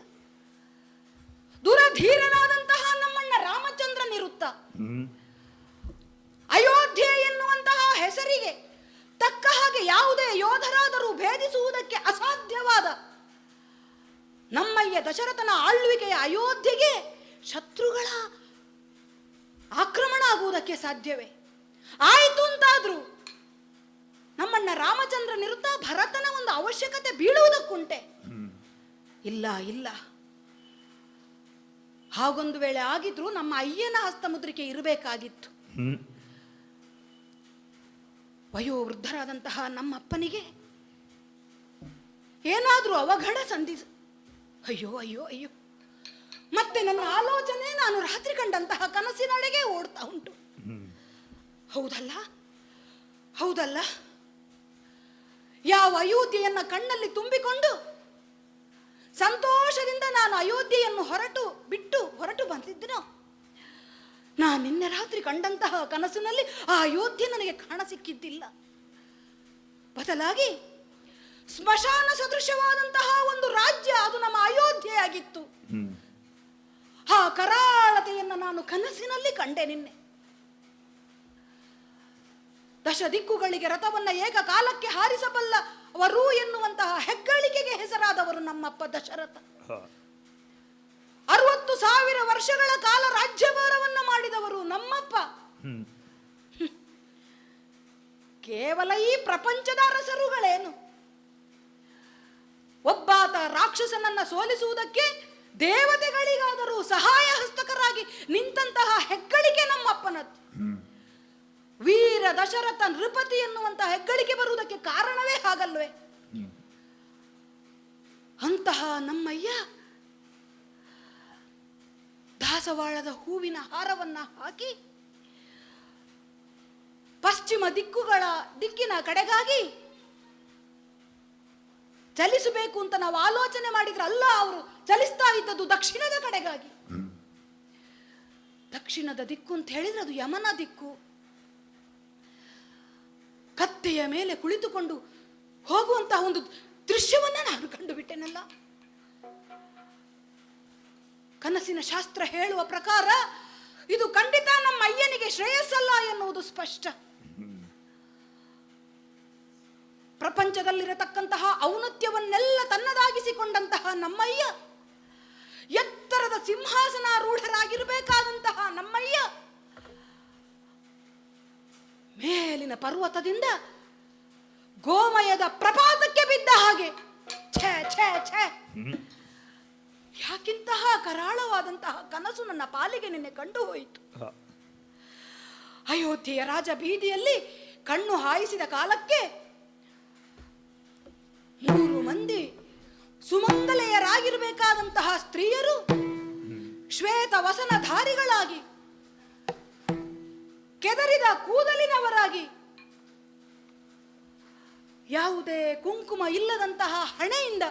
ದುರಧೀರನಾದಂತಹ ನಮ್ಮಣ್ಣ ಅಯೋಧ್ಯೆ ಎನ್ನುವಂತಹ ಹೆಸರಿಗೆ ತಕ್ಕ ಹಾಗೆ ಯಾವುದೇ ಯೋಧರಾದರೂ ಭೇದಿಸುವುದಕ್ಕೆ ಅಸಾಧ್ಯವಾದ ನಮ್ಮಯ್ಯ ದಶರಥನ ಆಳ್ವಿಕೆಯ ಅಯೋಧ್ಯೆಗೆ ಶತ್ರುಗಳ ಆಕ್ರಮಣ ಆಗುವುದಕ್ಕೆ ಸಾಧ್ಯವೇ? ಆಯಿತು ಅಂತಾದ್ರೂ ನಮ್ಮಣ್ಣ ರಾಮಚಂದ್ರನಿರುತ್ತ ಭರತನ ಒಂದು ಅವಶ್ಯಕತೆ ಬೀಳುವುದಕ್ಕುಂಟೆ? ಇಲ್ಲ ಇಲ್ಲ. ಹಾಗೊಂದು ವೇಳೆ ಆಗಿದ್ರು ನಮ್ಮ ಅಯ್ಯನ ಹಸ್ತಮುದ್ರಿಕೆ ಇರಬೇಕಾಗಿತ್ತು. ವಯೋವೃದ್ಧರಾದಂತಹ ನಮ್ಮಪ್ಪನಿಗೆ ಏನಾದ್ರೂ ಅವಘಡ ಸಂಧಿಸ, ಅಯ್ಯೋ ಅಯ್ಯೋ ಅಯ್ಯೋ, ಮತ್ತೆ ನನ್ನ ಆಲೋಚನೆ ನಾನು ರಾತ್ರಿ ಕಂಡಂತಹ ಕನಸಿನಡೆಗೆ ಓಡ್ತಾ ಉಂಟು. ಹೌದಲ್ಲ ಹೌದಲ್ಲ, ಯಾವ ಅಯೋಧ್ಯೆಯನ್ನ ಕಣ್ಣಲ್ಲಿ ತುಂಬಿಕೊಂಡು ಸಂತೋಷದಿಂದ ನಾನು ಅಯೋಧ್ಯೆಯನ್ನು ಹೊರಟು ಬಂದಿದ್ದೆನೋ, ನಾನು ನಿನ್ನೆ ರಾತ್ರಿ ಕಂಡಂತಹ ಕನಸಿನಲ್ಲಿ ಆ ಅಯೋಧ್ಯೆ ನನಗೆ ಕಾಣ ಸಿಕ್ಕಿದ್ದಿಲ್ಲ. ಬದಲಾಗಿ ಸ್ಮಶಾನ ಸದೃಶವಾದಂತಹ ಒಂದು ರಾಜ್ಯ, ಅದು ನಮ್ಮ ಅಯೋಧ್ಯೆ ಆಗಿತ್ತು. ಆ ಕರಾಳತೆಯನ್ನು ನಾನು ಕನಸಿನಲ್ಲಿ ಕಂಡೆ ನಿನ್ನೆ. ದಶ ದಿಕ್ಕುಗಳಿಗೆ ರಥವನ್ನ ಏಕಕಾಲಕ್ಕೆ ಹಾರಿಸಬಲ್ಲವರು ಎನ್ನುವಂತಹ ಹೆಗ್ಗಳಿಕೆಗೆ ಹೆಸರಾದವರು ನಮ್ಮಪ್ಪ ದಶರಥ. 60,000 ವರ್ಷಗಳ ಕಾಲ ರಾಜ್ಯಭಾರವನ್ನ ಮಾಡಿದವರು ನಮ್ಮಪ್ಪ. ಕೇವಲ ಈ ಪ್ರಪಂಚದ ಅರಸರುಗಳೇನು, ಒಬ್ಬಾತ ರಾಕ್ಷಸನನ್ನ ಸೋಲಿಸುವುದಕ್ಕೆ ದೇವತೆಗಳಿಗಾದರೂ ಸಹಾಯ ಹಸ್ತಕರಾಗಿ ನಿಂತಹ ಹೆಗ್ಗಳಿಕೆ ನಮ್ಮಪ್ಪನದ್ದು. ವೀರ ದಶರಥ ನೃಪತಿ ಎನ್ನುವಂತಹ ಹೆಗ್ಗಳಿಕೆ ಬರುವುದಕ್ಕೆ ಕಾರಣವೇ ಹಾಗಲ್ವೇ? ಅಂತಹ ನಮ್ಮಯ್ಯ ದಾಸವಾಳದ ಹೂವಿನ ಹಾರವನ್ನ ಹಾಕಿ ಪಶ್ಚಿಮ ದಿಕ್ಕಿನ ಕಡೆಗಾಗಿ ಚಲಿಸಬೇಕು ಅಂತ ನಾವು ಆಲೋಚನೆ ಮಾಡಿದ್ರೆ, ಅಲ್ಲ, ಅವರು ಚಲಿಸ್ತಾ ಇದ್ದದ್ದು ದಕ್ಷಿಣದ ಕಡೆಗಾಗಿ. ದಕ್ಷಿಣದ ದಿಕ್ಕು ಅಂತ ಹೇಳಿದ್ರೆ ಅದು ಯಮನ ದಿಕ್ಕು. ಕತ್ತೆಯ ಮೇಲೆ ಕುಳಿತುಕೊಂಡು ಹೋಗುವಂತಹ ಒಂದು ದೃಶ್ಯವನ್ನ ನಾನು ಕಂಡುಬಿಟ್ಟೆನಲ್ಲ. ಕನಸಿನ ಶಾಸ್ತ್ರ ಹೇಳುವ ಪ್ರಕಾರ ಇದು ಖಂಡಿತ ನಮ್ಮ ಅಯ್ಯನಿಗೆ ಶ್ರೇಯಸ್ಸಲ್ಲ ಎನ್ನುವುದು ಸ್ಪಷ್ಟ. ಪ್ರಪಂಚದಲ್ಲಿರತಕ್ಕಂತಹ ಔನ್ನತ್ಯವನ್ನೆಲ್ಲ ತನ್ನದಾಗಿಸಿಕೊಂಡಂತಹ ನಮ್ಮಯ್ಯ, ಎತ್ತರದ ಸಿಂಹಾಸನಾರೂಢರಾಗಿರಬೇಕಾದಂತಹ ನಮ್ಮಯ್ಯ, ಮೇಲಿನ ಪರ್ವತದಿಂದ ಗೋಮಯದ ಪ್ರಪಾತಕ್ಕೆ ಬಿದ್ದ ಹಾಗೆ ಛೇ ಛೇ ಛೇ, ಯಾಕಿಂತಹ ಕರಾಳವಾದಂತಹ ಕನಸು ನನ್ನ ಪಾಲಿಗೆ ನಿನ್ನೆ ಕಂಡು ಹೋಯಿತು. ಅಯೋಧ್ಯೆಯ ರಾಜ ಬೀದಿಯಲ್ಲಿ ಕಣ್ಣು ಹಾಯಿಸಿದ ಕಾಲಕ್ಕೆ 3 ಮಂದಿ ಸುಮಂಗಲೆಯರಾಗಿರಬೇಕಾದಂತಹ ಸ್ತ್ರೀಯರು ಶ್ವೇತ ವಸನಧಾರಿಗಳಾಗಿ, ಕೆದರಿದ ಕೂದಲಿನವರಾಗಿ, ಯಾವುದೇ ಕುಂಕುಮ ಇಲ್ಲದಂತಹ ಹಣೆಯಿಂದ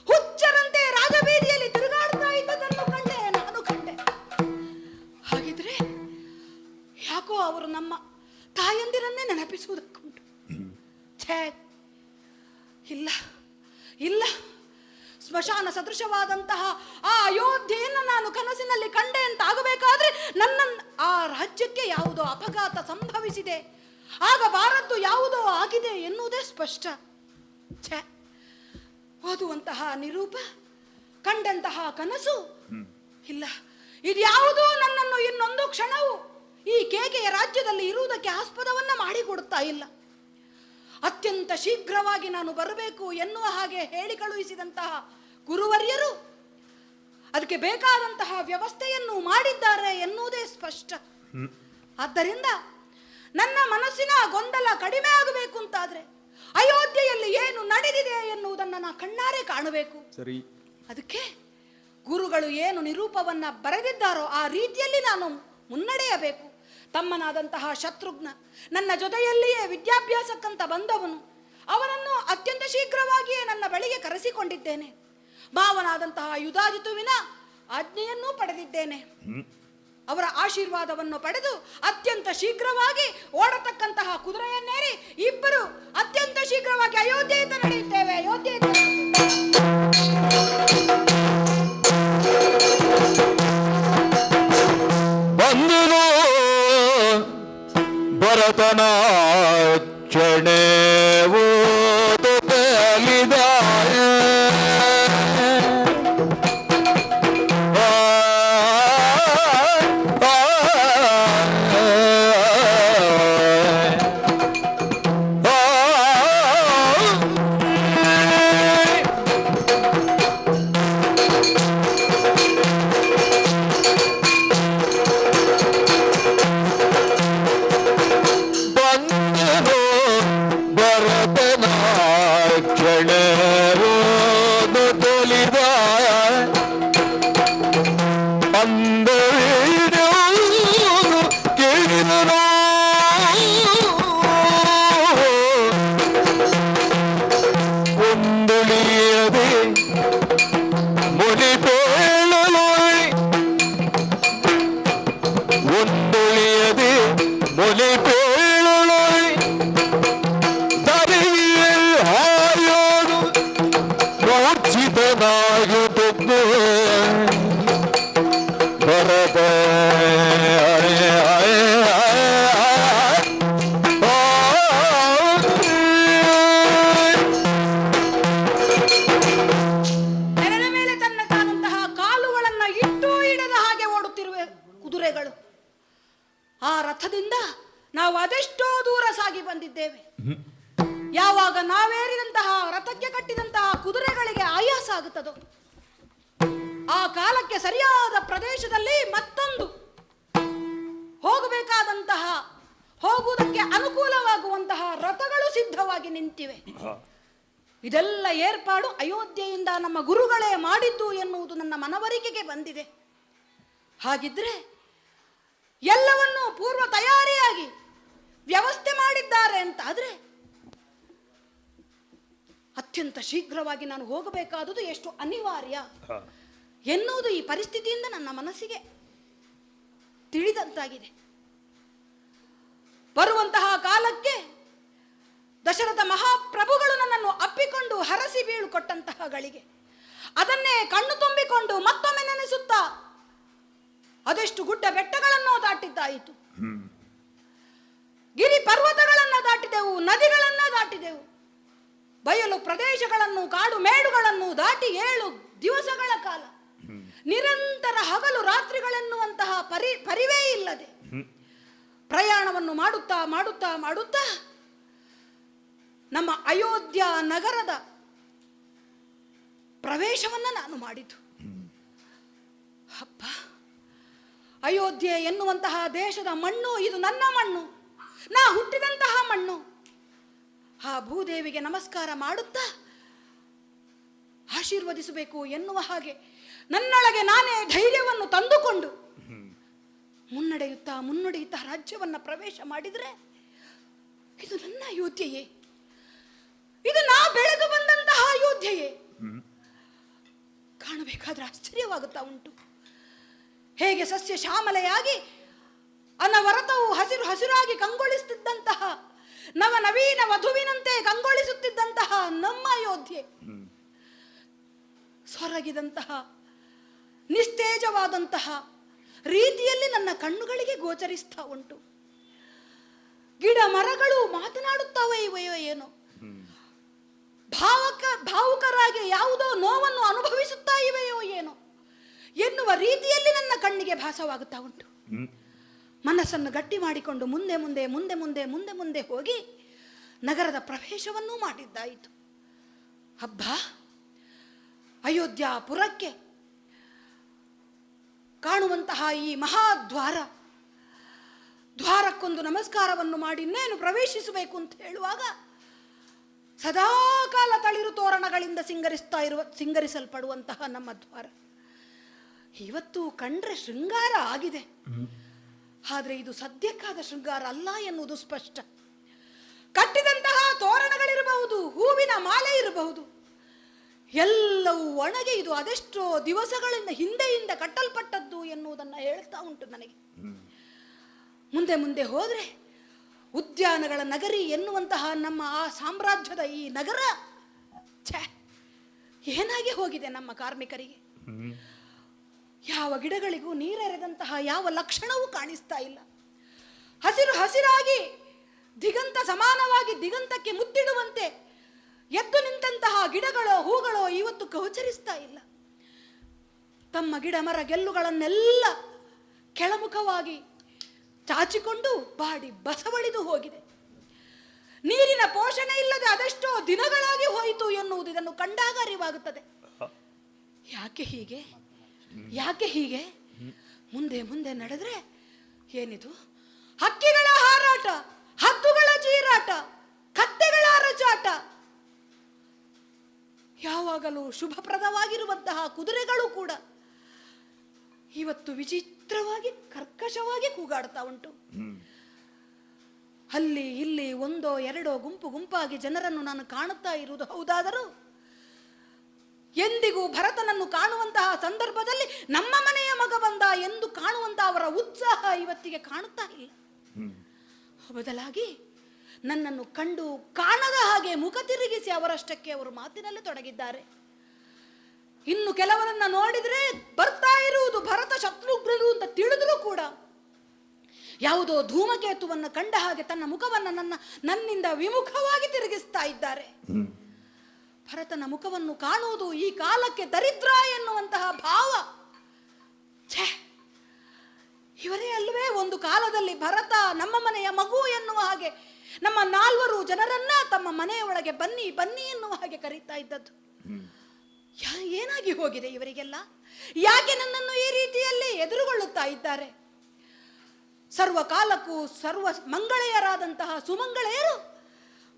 ಹುಚ್ಚರಂತೆ ರಾಜಬೀದಿಯಲ್ಲಿ ತಿರುಗಾಡ್ತಾ ಇದ್ದದನ್ನು ನಾನು ಕಂಡೆ. ಹಾಗಿದ್ರೆ ಯಾಕೋ ಅವರು ನಮ್ಮ ತಾಯಂದಿರನ್ನೇ ನೆನಪಿಸುವುದಕ್ಕುಂಟು. ಛೇ, ಇಲ್ಲ ಇಲ್ಲ, ಸ್ಮಶಾನ ಸದೃಶವಾದಂತಹ ಆ ಅಯೋಧ್ಯೆಯನ್ನು ನಾನು ಕನಸಿನಲ್ಲಿ ಕಂಡೆ ಅಂತ ಆಗಬೇಕಾದ್ರೆ ನನ್ನ ಆ ರಾಜ್ಯಕ್ಕೆ ಯಾವುದೋ ಅಪಘಾತ ಸಂಭವಿಸಿದೆ, ಆಗಬಾರದ್ದು ಯಾವುದೋ ಆಗಿದೆ ಎನ್ನುವುದೇ ಸ್ಪಷ್ಟ. ಛೇ, ಓದುವಂತಹ ನಿರೂಪ, ಕಂಡಂತಹ ಕನಸು, ಇಲ್ಲ, ಇದ್ಯಾವುದೂ ನನ್ನನ್ನು ಇನ್ನೊಂದು ಕ್ಷಣವು ಈ ಕೇಕೆಯ ರಾಜ್ಯದಲ್ಲಿ ಇರುವುದಕ್ಕೆ ಆಸ್ಪದವನ್ನ ಮಾಡಿಕೊಡುತ್ತಾ ಇಲ್ಲ. ಅತ್ಯಂತ ಶೀಘ್ರವಾಗಿ ನಾನು ಬರಬೇಕು ಎನ್ನುವ ಹಾಗೆ ಹೇಳಿ ಕಳುಹಿಸಿದಂತಹ ಗುರುವರ್ಯರು ಅದಕ್ಕೆ ಬೇಕಾದಂತಹ ವ್ಯವಸ್ಥೆಯನ್ನು ಮಾಡಿದ್ದಾರೆ ಎನ್ನುವುದೇ ಸ್ಪಷ್ಟ. ಆದ್ದರಿಂದ ನನ್ನ ಮನಸ್ಸಿನ ಗೊಂದಲ ಕಡಿಮೆ ಆಗಬೇಕು ಅಂತಾದ್ರೆ ಅಯೋಧ್ಯೆಯಲ್ಲಿ ಏನು ನಡೆದಿದೆ ಎನ್ನುವುದನ್ನು ನಾನು ಕಣ್ಣಾರೆ ಕಾಣಬೇಕು. ಸರಿ, ಅದಕ್ಕೆ ಗುರುಗಳು ಏನು ನಿರೂಪವನ್ನ ಬರೆದಿದ್ದಾರೋ ಆ ರೀತಿಯಲ್ಲಿ ನಾನು ಮುನ್ನಡೆಯಬೇಕು. ತಮ್ಮನಾದಂತಹ ಶತ್ರುಘ್ನ ನನ್ನ ಜೊತೆಯಲ್ಲಿಯೇ ವಿದ್ಯಾಭ್ಯಾಸಕ್ಕಂತ ಬಂದವನು, ಅವನನ್ನು ಅತ್ಯಂತ ಶೀಘ್ರವಾಗಿಯೇ ನನ್ನ ಬಳಿಗೆ ಕರೆಸಿಕೊಂಡಿದ್ದೇನೆ. ಮಾವನಾದಂತಹ ಯುಧಾಜಿತುವಿನ ಆಜ್ಞೆಯನ್ನೂ ಪಡೆದಿದ್ದೇನೆ. ಅವರ ಆಶೀರ್ವಾದವನ್ನು ಪಡೆದು ಅತ್ಯಂತ ಶೀಘ್ರವಾಗಿ ಓಡತಕ್ಕಂತಹ ಕುದುರೆಯನ್ನೇರಿ ಇಬ್ಬರು ಅತ್ಯಂತ ಶೀಘ್ರವಾಗಿ ಅಯೋಧ್ಯೆಯಿಂದ ನಡೆಯುತ್ತೇವೆ. ಅಯೋಧ್ಯೆಯಿಂದ ಬಂದನು ಭರತನ ಚಣೆ ಓದಲಿದ ಆ ರಥದಿಂದ ನಾವು ಅದೆಷ್ಟೋ ದೂರ ಸಾಗಿ ಬಂದಿದ್ದೇವೆ. ಯಾವಾಗ ನಾವೇರಿದಂತಹ ರಥಕ್ಕೆ ಕಟ್ಟಿದಂತಹ ಕುದುರೆಗಳಿಗೆ ಆಯಾಸ ಆಗುತ್ತದೋ ಆ ಕಾಲಕ್ಕೆ ಸರಿಯಾದ ಪ್ರದೇಶದಲ್ಲಿ ಮತ್ತೊಂದು ಹೋಗಬೇಕಾದಂತಹ ಹೋಗುವುದಕ್ಕೆ ಅನುಕೂಲವಾಗುವಂತಹ ರಥಗಳು ಸಿದ್ಧವಾಗಿ ನಿಂತಿವೆ. ಇದೆಲ್ಲ ಏರ್ಪಾಡು ಅಯೋಧ್ಯೆಯಿಂದ ನಮ್ಮ ಗುರುಗಳೇ ಮಾಡಿದ್ದು ಎನ್ನುವುದು ನನ್ನ ಮನವರಿಕೆಗೆ ಬಂದಿದೆ. ಹಾಗಿದ್ರೆ ಎಲ್ಲವನ್ನೂ ಪೂರ್ವ ತಯಾರಿಯಾಗಿ ವ್ಯವಸ್ಥೆ ಮಾಡಿದ್ದಾರೆ ಅಂತಾದ್ರೆ ಅತ್ಯಂತ ಶೀಘ್ರವಾಗಿ ನಾನು ಹೋಗಬೇಕಾದುದು ಎಷ್ಟು ಅನಿವಾರ್ಯ ಎನ್ನುವುದು ಈ ಪರಿಸ್ಥಿತಿಯಿಂದ ನನ್ನ ಮನಸ್ಸಿಗೆ ತಿಳಿದಂತಾಗಿದೆ. ಬರುವಂತಹ ಕಾಲಕ್ಕೆ ದಶರಥ ಮಹಾಪ್ರಭುಗಳು ನನ್ನನ್ನು ಅಪ್ಪಿಕೊಂಡು ಹರಸಿ ಬೀಳು ಕೊಟ್ಟಂತಹ ಗಳಿಗೆ ಅದನ್ನೇ ಕಣ್ಣು ತುಂಬಿಕೊಂಡು ಮತ್ತೊಮ್ಮೆ ನೆನೆಸುತ್ತಾ ಅದೆಷ್ಟು ಗುಡ್ಡ ಬೆಟ್ಟಗಳನ್ನು ದಾಟಿದ್ದಾಯಿತು, ಗಿರಿ ಪರ್ವತಗಳನ್ನು ದಾಟಿದೆವು, ನದಿಗಳನ್ನು ದಾಟಿದೆವು, ಬಯಲು ಪ್ರದೇಶಗಳನ್ನು ಕಾಡು ಮೇಡುಗಳನ್ನು ದಾಟಿ 7 ದಿವಸಗಳ ಕಾಲ ನಿರಂತರ ಹಗಲು ರಾತ್ರಿಗಳೆನ್ನುವಂತಹ ಪರಿವೇ ಇಲ್ಲದೆ ಪ್ರಯಾಣವನ್ನು ಮಾಡುತ್ತಾ ಮಾಡುತ್ತಾ ಮಾಡುತ್ತಾ ನಮ್ಮ ಅಯೋಧ್ಯ ನಗರದ ಪ್ರವೇಶವನ್ನು ನಾನು ಮಾಡಿದ್ದು. ಅಪ್ಪ, ಅಯೋಧ್ಯೆ ಎನ್ನುವಂತಹ ದೇಶದ ಮಣ್ಣು ಇದು ನನ್ನ ಮಣ್ಣು, ನಾ ಹುಟ್ಟಿದಂತಹ ಮಣ್ಣು. ಆ ಭೂದೇವಿಗೆ ನಮಸ್ಕಾರ ಮಾಡುತ್ತಾ ಆಶೀರ್ವದಿಸಬೇಕು ಎನ್ನುವ ಹಾಗೆ ನನ್ನೊಳಗೆ ನಾನೇ ಧೈರ್ಯವನ್ನು ತಂದುಕೊಂಡು ಮುನ್ನಡೆಯುತ್ತಾ ಮುನ್ನಡೆಯುತ್ತಾ ರಾಜ್ಯವನ್ನು ಪ್ರವೇಶ ಮಾಡಿದರೆ ಇದು ನನ್ನ ಅಯೋಧ್ಯೆಯೇ, ಇದು ನಾ ಬೆಳೆದು ಬಂದಂತಹ ಅಯೋಧ್ಯೆಯೇ. ಕಾಣಬೇಕಾದ್ರೆ ಆಶ್ಚರ್ಯವಾಗುತ್ತಾ ಉಂಟು. ಹೇಗೆ ಸಸ್ಯ ಶ್ಯಾಮಲೆಯಾಗಿ ಅನವರತವು ಹಸಿರು ಹಸಿರಾಗಿ ಕಂಗೊಳಿಸುತ್ತಿದ್ದಂತಹ ನವನವೀನ ವಧುವಿನಂತೆ ಕಂಗೊಳಿಸುತ್ತಿದ್ದಂತಹ ನಮ್ಮ ಅಯೋಧ್ಯೆ ಸೊರಗಿದಂತಹ ನಿಸ್ತೇಜವಾದಂತಹ ರೀತಿಯಲ್ಲಿ ನನ್ನ ಕಣ್ಣುಗಳಿಗೆ ಗೋಚರಿಸ್ತಾ ಉಂಟು. ಗಿಡ ಮರಗಳು ಮಾತನಾಡುತ್ತವೆ ಇವೆಯೋ ಏನೋ, ಭಾವುಕರಾಗಿ ಯಾವುದೋ ನೋವನ್ನು ಅನುಭವಿಸುತ್ತಾ ಇವೆಯೋ ಏನೋ ಎನ್ನುವ ರೀತಿಯಲ್ಲಿ ನನ್ನ ಕಣ್ಣಿಗೆ ಭಾಸವಾಗುತ್ತಾ ಉಂಟು. ಮನಸ್ಸನ್ನು ಗಟ್ಟಿ ಮಾಡಿಕೊಂಡು ಮುಂದೆ ಮುಂದೆ ಮುಂದೆ ಮುಂದೆ ಮುಂದೆ ಮುಂದೆ ಹೋಗಿ ನಗರದ ಪ್ರವೇಶವನ್ನೂ ಮಾಡಿದ್ದಾಯಿತು. ಹಬ್ಬ, ಅಯೋಧ್ಯಾಪುರಕ್ಕೆ ಕಾಣುವಂತಹ ಈ ದ್ವಾರಕ್ಕೊಂದು ನಮಸ್ಕಾರವನ್ನು ಮಾಡಿ ಇನ್ನೇನು ಪ್ರವೇಶಿಸಬೇಕು ಅಂತ ಹೇಳುವಾಗ ಸದಾಕಾಲ ತಳಿರು ತೋರಣಗಳಿಂದ ಸಿಂಗರಿಸಲ್ಪಡುವಂತಹ ನಮ್ಮ ದ್ವಾರ ಇವತ್ತು ಕಂಡ್ರೆ ಶೃಂಗಾರ ಆಗಿದೆ. ಆದರೆ ಇದು ಸದ್ಯಕ್ಕಾದ ಶೃಂಗಾರ ಅಲ್ಲ ಎನ್ನುವುದು ಸ್ಪಷ್ಟ. ಕಟ್ಟಿದಂತಹ ತೋರಣಗಳಿರಬಹುದು, ಹೂವಿನ ಮಾಲೆ ಇರಬಹುದು, ಎಲ್ಲವೂ ಒಣಗಿ ಇದು ಅದೆಷ್ಟೋ ದಿವಸಗಳಿಂದ ಹಿಂದೆಯಿಂದ ಕಟ್ಟಲ್ಪಟ್ಟದ್ದು ಎನ್ನುವುದನ್ನು ಹೇಳ್ತಾ ಉಂಟು ನನಗೆ. ಮುಂದೆ ಮುಂದೆ ಹೋದರೆ ಉದ್ಯಾನಗಳ ನಗರಿ ಎನ್ನುವಂತಹ ನಮ್ಮ ಆ ಸಾಮ್ರಾಜ್ಯದ ಈ ನಗರ ಏನಾಗಿ ಹೋಗಿದೆ ನಮ್ಮ ಕಾರ್ಮಿಕರಿಗೆ. ಯಾವ ಗಿಡಗಳಿಗೂ ನೀರೆರೆದಂತಹ ಯಾವ ಲಕ್ಷಣವೂ ಕಾಣಿಸ್ತಾ ಇಲ್ಲ. ಹಸಿರು ಹಸಿರಾಗಿ ದಿಗಂತ ಸಮಾನವಾಗಿ ದಿಗಂತಕ್ಕೆ ಮುತ್ತಿಡುವಂತೆ ಎದ್ದು ನಿಂತಹ ಗಿಡಗಳೋ ಹೂಗಳೋ ಇವತ್ತು ಗೋಚರಿಸ್ತಾ ಇಲ್ಲ. ತಮ್ಮ ಗಿಡ ಮರ ಗೆಲ್ಲುಗಳನ್ನೆಲ್ಲ ಕೆಳಮುಖವಾಗಿ ಚಾಚಿಕೊಂಡು ಬಾಡಿ ಬಸವಳಿದು ಹೋಗಿದೆ. ನೀರಿನ ಪೋಷಣೆ ಇಲ್ಲದೆ ಅದೆಷ್ಟೋ ದಿನಗಳಾಗಿ ಹೋಯಿತು ಎನ್ನುವುದು ಇದನ್ನು ಕಂಡಾಗ ಅರಿವಾಗುತ್ತದೆ. ಯಾಕೆ ಹೀಗೆ, ಯಾಕೆ ಹೀಗೆ? ಮುಂದೆ ಮುಂದೆ ನಡೆದ್ರೆ ಏನಿದು? ಹಕ್ಕಿಗಳ ಹಾರಾಟ, ಹದ್ದುಗಳ ಚೀರಾಟ, ಕತ್ತೆಗಳ ಅರಚಾಟ, ಯಾವಾಗಲೂ ಶುಭಪ್ರದವಾಗಿರುವಂತಹ ಕುದುರೆಗಳು ಕೂಡ ಇವತ್ತು ವಿಚಿತ್ರವಾಗಿ ಕರ್ಕಶವಾಗಿ ಕೂಗಾಡ್ತಾ ಉಂಟು. ಅಲ್ಲಿ ಇಲ್ಲಿ ಒಂದೋ ಎರಡೋ ಗುಂಪು ಗುಂಪಾಗಿ ಜನರನ್ನು ನಾನು ಕಾಣುತ್ತಾ ಇರುವುದು ಹೌದಾದರೂ ಎಂದಿಗೂ ಭರತನನ್ನು ಕಾಣುವಂತಹ ಸಂದರ್ಭದಲ್ಲಿ ನಮ್ಮ ಮನೆಯ ಮಗ ಬಂದ ಎಂದು ಕಾಣುವಂತಹ ಅವರ ಉತ್ಸಾಹ ಇವತ್ತಿಗೆ ಕಾಣುತ್ತಾ ಇಲ್ಲ. ಬದಲಾಗಿ ನನ್ನನ್ನು ಕಂಡು ಕಾಣದ ಹಾಗೆ ಮುಖ ತಿರುಗಿಸಿ ಅವರಷ್ಟಕ್ಕೆ ಅವರು ಮಾತಿನಲ್ಲಿ ತೊಡಗಿದ್ದಾರೆ. ಇನ್ನು ಕೆಲವರನ್ನ ನೋಡಿದ್ರೆ ಬರ್ತಾ ಇರುವುದು ಭರತ ಶತ್ರುಘ್ನರು ಅಂತ ತಿಳಿದರೂ ಕೂಡ ಯಾವುದೋ ಧೂಮಕೇತುವನ್ನು ಕಂಡ ಹಾಗೆ ತನ್ನ ಮುಖವನ್ನು ನನ್ನಿಂದ ವಿಮುಖವಾಗಿ ತಿರುಗಿಸ್ತಾ ಇದ್ದಾರೆ. ಭರತನ ಮುಖವನ್ನು ಕಾಣುವುದು ಈ ಕಾಲಕ್ಕೆ ದರಿದ್ರ ಎನ್ನುವಂತಹ ಭಾವ. ಛೇ, ಇವರೇ ಅಲ್ವೇ ಒಂದು ಕಾಲದಲ್ಲಿ ಭರತ ನಮ್ಮ ಮನೆಯ ಮಗು ಎನ್ನುವ ಹಾಗೆ ನಮ್ಮ 4 ಜನರನ್ನ ತಮ್ಮ ಮನೆಯ ಒಳಗೆ ಬನ್ನಿ ಬನ್ನಿ ಎನ್ನುವ ಹಾಗೆ ಕರೀತಾ ಇದ್ದದ್ದು. ಏನಾಗಿ ಹೋಗಿದೆ ಇವರಿಗೆಲ್ಲ? ಯಾಕೆ ನನ್ನನ್ನು ಈ ರೀತಿಯಲ್ಲಿ ಎದುರುಗೊಳ್ಳುತ್ತಾ ಇದ್ದಾರೆ? ಸರ್ವ ಕಾಲಕ್ಕೂ ಸರ್ವ ಮಂಗಳೆಯರಾದಂತಹ ಸುಮಂಗಳೆಯರು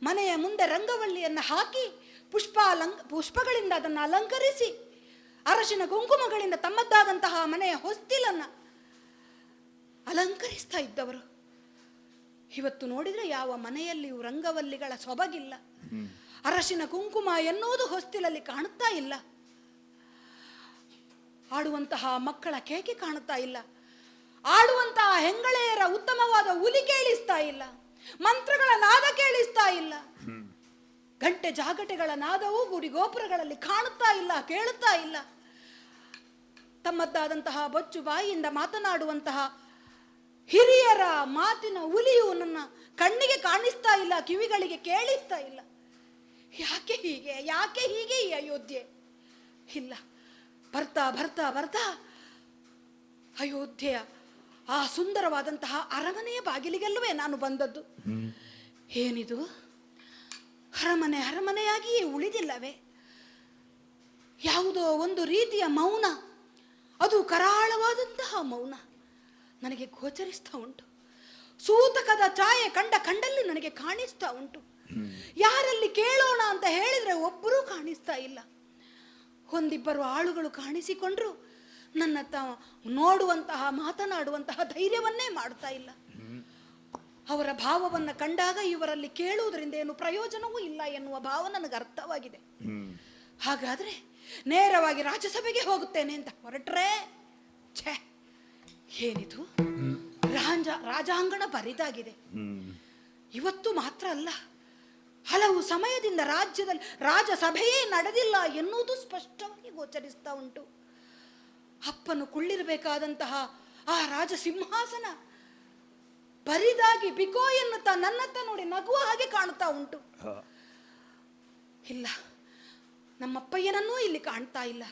ಮನೆಯ ಮುಂದೆ ರಂಗವಳ್ಳಿಯನ್ನು ಹಾಕಿ ಪುಷ್ಪಗಳಿಂದ ಅದನ್ನು ಅಲಂಕರಿಸಿ ಅರಶಿನ ಕುಂಕುಮಗಳಿಂದ ತಮ್ಮದ್ದಾದಂತಹ ಮನೆಯ ಹೊಸ್ತಿಲನ್ನು ಅಲಂಕರಿಸ್ತಾ ಇದ್ದವರು ಇವತ್ತು ನೋಡಿದ್ರೆ ಯಾವ ಮನೆಯಲ್ಲಿಯೂ ರಂಗವಲ್ಲಿಗಳ ಸೊಬಗಿಲ್ಲ. ಅರಶಿನ ಕುಂಕುಮ ಎನ್ನುವುದು ಹೊಸ್ತಿಲಲ್ಲಿ ಕಾಣುತ್ತಾ ಇಲ್ಲ. ಆಡುವಂತಹ ಮಕ್ಕಳ ಕೇಕೆ ಕಾಣುತ್ತಾ ಇಲ್ಲ. ಆಡುವಂತಹ ಹೆಂಗಳೆಯರ ಉತ್ತಮವಾದ ಉಲಿ ಕೇಳಿಸ್ತಾ ಇಲ್ಲ. ಮಂತ್ರಗಳ ನಾದ ಕೇಳಿಸ್ತಾ ಇಲ್ಲ. ಗಂಟೆ ಜಾಗಟೆಗಳ ನಾದವೂ ಗುಡಿ ಗೋಪುರಗಳಲ್ಲಿ ಕಾಣುತ್ತಾ ಇಲ್ಲ, ಕೇಳುತ್ತಾ ಇಲ್ಲ. ತಮ್ಮದ್ದಾದಂತಹ ಬೊಚ್ಚು ಬಾಯಿಯಿಂದ ಮಾತನಾಡುವಂತಹ ಹಿರಿಯರ ಮಾತಿನ ಉಲಿಯು ನನ್ನ ಕಣ್ಣಿಗೆ ಕಾಣಿಸ್ತಾ ಇಲ್ಲ, ಕಿವಿಗಳಿಗೆ ಕೇಳಿಸ್ತಾ ಇಲ್ಲ. ಯಾಕೆ ಹೀಗೆ, ಯಾಕೆ ಹೀಗೆ ಈ ಅಯೋಧ್ಯೆ? ಇಲ್ಲ, ಬರ್ತಾ ಬರ್ತಾ ಬರ್ತಾ ಅಯೋಧ್ಯೆಯ ಆ ಸುಂದರವಾದಂತಹ ಅರಮನೆಯ ಬಾಗಿಲಿಗೆಲ್ಲವೇ ನಾನು ಬಂದದ್ದು. ಏನಿದು? ಅರಮನೆ ಅರಮನೆಯಾಗಿಯೇ ಉಳಿದಿಲ್ಲವೇ? ಯಾವುದೋ ಒಂದು ರೀತಿಯ ಮೌನ, ಅದು ಕರಾಳವಾದಂತಹ ಮೌನ ನನಗೆ ಗೋಚರಿಸ್ತಾ ಉಂಟು. ಸೂತಕದ ಛಾಯೆ ಕಂಡಲ್ಲಿ ನನಗೆ ಕಾಣಿಸ್ತಾ ಉಂಟು. ಯಾರಲ್ಲಿ ಕೇಳೋಣ ಅಂತ ಹೇಳಿದ್ರೆ ಒಬ್ಬರೂ ಕಾಣಿಸ್ತಾ ಇಲ್ಲ. ಒಂದಿಬ್ಬರು ಆಳುಗಳು ಕಾಣಿಸಿಕೊಂಡ್ರು ನನ್ನ ನೋಡುವಂತಹ ಮಾತನಾಡುವಂತಹ ಧೈರ್ಯವನ್ನೇ ಮಾಡ್ತಾ ಇಲ್ಲ. ಅವರ ಭಾವವನ್ನು ಕಂಡಾಗ ಇವರಲ್ಲಿ ಕೇಳುವುದರಿಂದ ಏನು ಪ್ರಯೋಜನವೂ ಇಲ್ಲ ಎನ್ನುವ ಭಾವ ನನಗೆ ಅರ್ಥವಾಗಿದೆ. ಹಾಗಾದ್ರೆ ನೇರವಾಗಿ ರಾಜ್ಯಸಭೆಗೆ ಹೋಗುತ್ತೇನೆ ಅಂತ ಹೊರಟ್ರೆ, ಛೇ, ಏನಿದು? ರಾಜಾಂಗಣ ಬರಿದಾಗಿದೆ. ಇವತ್ತು ಮಾತ್ರ ಅಲ್ಲ, ಹಲವು ಸಮಯದಿಂದ ರಾಜ್ಯದಲ್ಲಿ ರಾಜಸಭೆಯೇ ನಡೆದಿಲ್ಲ ಎನ್ನುವುದು ಸ್ಪಷ್ಟವಾಗಿ ಗೋಚರಿಸ್ತಾ ಉಂಟು. ಅಪ್ಪನು ಕುಳ್ಳಿರಬೇಕಾದಂತಹ ಆ ರಾಜ ಸಿಂಹಾಸನ ಬರಿದಾಗಿ ಬಿಕೋ ಎನ್ನುತ್ತಾ ನನ್ನತ್ತ ನೋಡಿ ನಗುವ ಹಾಗೆ ಕಾಣುತ್ತಾ ಉಂಟು. ಇಲ್ಲ, ನಮ್ಮಪ್ಪಯ್ಯನನ್ನೂ ಇಲ್ಲಿ ಕಾಣ್ತಾ ಇಲ್ಲ.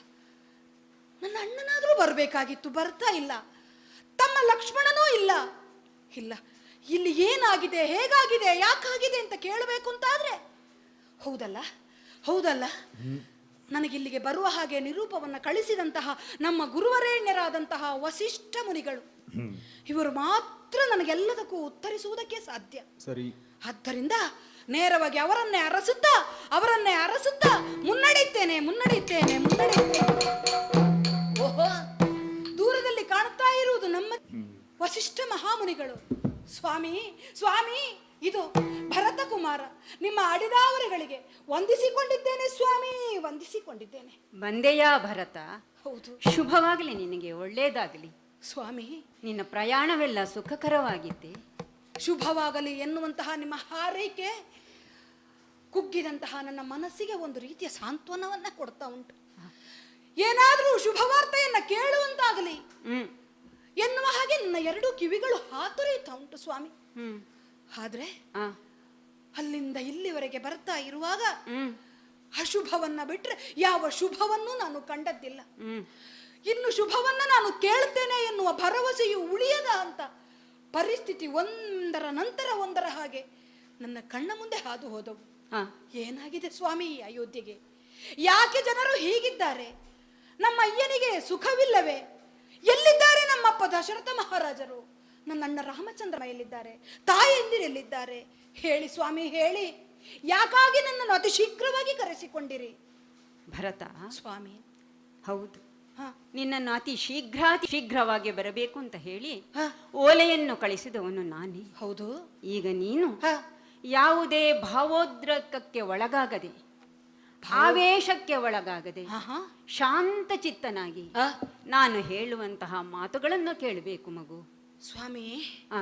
ನನ್ನ ಅಣ್ಣನಾದರೂ ಬರಬೇಕಾಗಿತ್ತು, ಬರ್ತಾ ಇಲ್ಲ. ತಮ್ಮ ಲಕ್ಷ್ಮಣನೂ ಇಲ್ಲ. ಇಲ್ಲ, ಇಲ್ಲಿ ಏನಾಗಿದೆ, ಹೇಗಾಗಿದೆ, ಯಾಕಾಗಿದೆ ಅಂತ ಕೇಳಬೇಕು ಅಂತಾದ್ರೆ ಹೌದಲ್ಲ ಹೌದಲ್ಲ ನನಗಿಲ್ಲಿಗೆ ಬರುವ ಹಾಗೆ ನಿರೂಪವನ್ನು ಕಳಿಸಿದಂತಹ ನಮ್ಮ ಗುರುವರೇಣ್ಯರಾದಂತಹ ವಸಿಷ್ಠ ಮುನಿಗಳು, ಇವರು ಮಾತ್ರ ನನಗೆಲ್ಲದಕ್ಕೂ ಉತ್ತರಿಸುವುದಕ್ಕೆ ಸಾಧ್ಯ. ಸರಿ. ಆದ್ದರಿಂದ ನೇರವಾಗಿ ಅವರನ್ನೇ ಅರಸುತ್ತಾ ಮುನ್ನಡೆಯುತ್ತೇನೆ. ಓಹೋ, ದೂರದಲ್ಲಿ ಕಾಣ್ತಾ ಇರುವುದು ನಮ್ಮ ವಸಿಷ್ಠ ಮಹಾಮುನಿಗಳು. ಸ್ವಾಮಿ, ಇದು ಭರತ ಕುಮಾರ, ನಿಮ್ಮ ಅಡಿದಾವರಿಗಳಿಗೆ ವಂದಿಸಿಕೊಂಡಿದ್ದೇನೆ ಸ್ವಾಮಿ, ವಂದಿಸಿಕೊಂಡಿದ್ದೇನೆ. ಬಂದೆಯಾ ಭರತ? ಹೌದು. ಶುಭವಾಗಲಿ, ನಿನಗೆ ಒಳ್ಳೆಯದಾಗಲಿ ಸ್ವಾಮಿ. ನಿನ್ನ ಪ್ರಯಾಣವೆಲ್ಲ ಸುಖಕರವಾಗಿದ್ದೆ. ಶುಭವಾಗಲಿ ಎನ್ನುವಂತಹ ನಿಮ್ಮ ಹಾರೈಕೆ ಕುಗ್ಗಿದಂತಹ ನನ್ನ ಮನಸ್ಸಿಗೆ ಒಂದು ರೀತಿಯ ಸಾಂತ್ವನವನ್ನ ಕೊಡ್ತಾ ಉಂಟು. ಏನಾದರೂ ಶುಭವಾರ್ತೆಯನ್ನ ಕೇಳುವಂತಾಗಲಿ ಹ್ಮ್ ಎನ್ನುವ ಹಾಗೆ ನನ್ನ ಎರಡು ಕಿವಿಗಳು ಹಾತೊರೆಯುತ್ತಾ ಉಂಟು ಸ್ವಾಮಿ. ಹ್ಮ್ ಆದ್ರೆ ಆ ಅಲ್ಲಿಂದ ಇಲ್ಲಿವರೆಗೆ ಬರ್ತಾ ಇರುವಾಗ ಹ್ಮ್ ಅಶುಭವನ್ನ ಬಿಟ್ರೆ ಯಾವ ಶುಭವನ್ನೂ ನಾನು ಕಂಡದ್ದಿಲ್ಲ. ಹ್ಮ್ ಇನ್ನು ಶುಭವನ್ನ ನಾನು ಕೇಳ್ತೇನೆ ಎನ್ನುವ ಭರವಸೆಯು ಉಳಿಯದ ಅಂತ ಪರಿಸ್ಥಿತಿ ಒಂದರ ನಂತರ ಒಂದರ ಹಾಗೆ ನನ್ನ ಕಣ್ಣ ಮುಂದೆ ಹಾದು ಹೋದವು. ಆ ಏನಾಗಿದೆ ಸ್ವಾಮಿ ಈ ಅಯೋಧ್ಯೆಗೆ? ಯಾಕೆ ಜನರು ಹೀಗಿದ್ದಾರೆ? ನಮ್ಮ ಅಯ್ಯನಿಗೆ ಸುಖವಿಲ್ಲವೇ? ಎಲ್ಲಿದ್ದಾರೆ ನಮ್ಮಪ್ಪ ದಶರಥ ಮಹಾರಾಜರು? ನನ್ನ ಅಣ್ಣ ರಾಮಚಂದ್ರ ಎಲ್ಲಿದ್ದಾರೆ? ತಾಯಂದಿರೆಲ್ಲಿದ್ದಾರೆ? ಹೇಳಿ ಸ್ವಾಮಿ, ಹೇಳಿ. ಯಾಕಾಗಿ ನನ್ನನ್ನು ಅತಿ ಶೀಘ್ರವಾಗಿ ಕರೆಸಿಕೊಂಡಿರಿ? ಭರತ, ಸ್ವಾಮಿ, ಹೌದು, ಹ, ನಿನ್ನನ್ನು ಅತಿ ಶೀಘ್ರವಾಗಿ ಬರಬೇಕು ಅಂತ ಹೇಳಿ ಹ, ಓಲೆಯನ್ನು ಕಳಿಸಿದವನು ನಾನೇ. ಹೌದು. ಈಗ ನೀನು ಹ, ಯಾವುದೇ ಭಾವೋದ್ರೇಕಕ್ಕೆ ಒಳಗಾಗದೆ, ಆವೇಶಕ್ಕೆ ಒಳಗಾಗದೆ, ಹ, ಹ, ಶಾಂತ ಚಿತ್ತನಾಗಿ ಹ. ನಾನು ಹೇಳುವಂತಹ ಮಾತುಗಳನ್ನು ಕೇಳಬೇಕು ಮಗು. ಸ್ವಾಮಿ, ಆ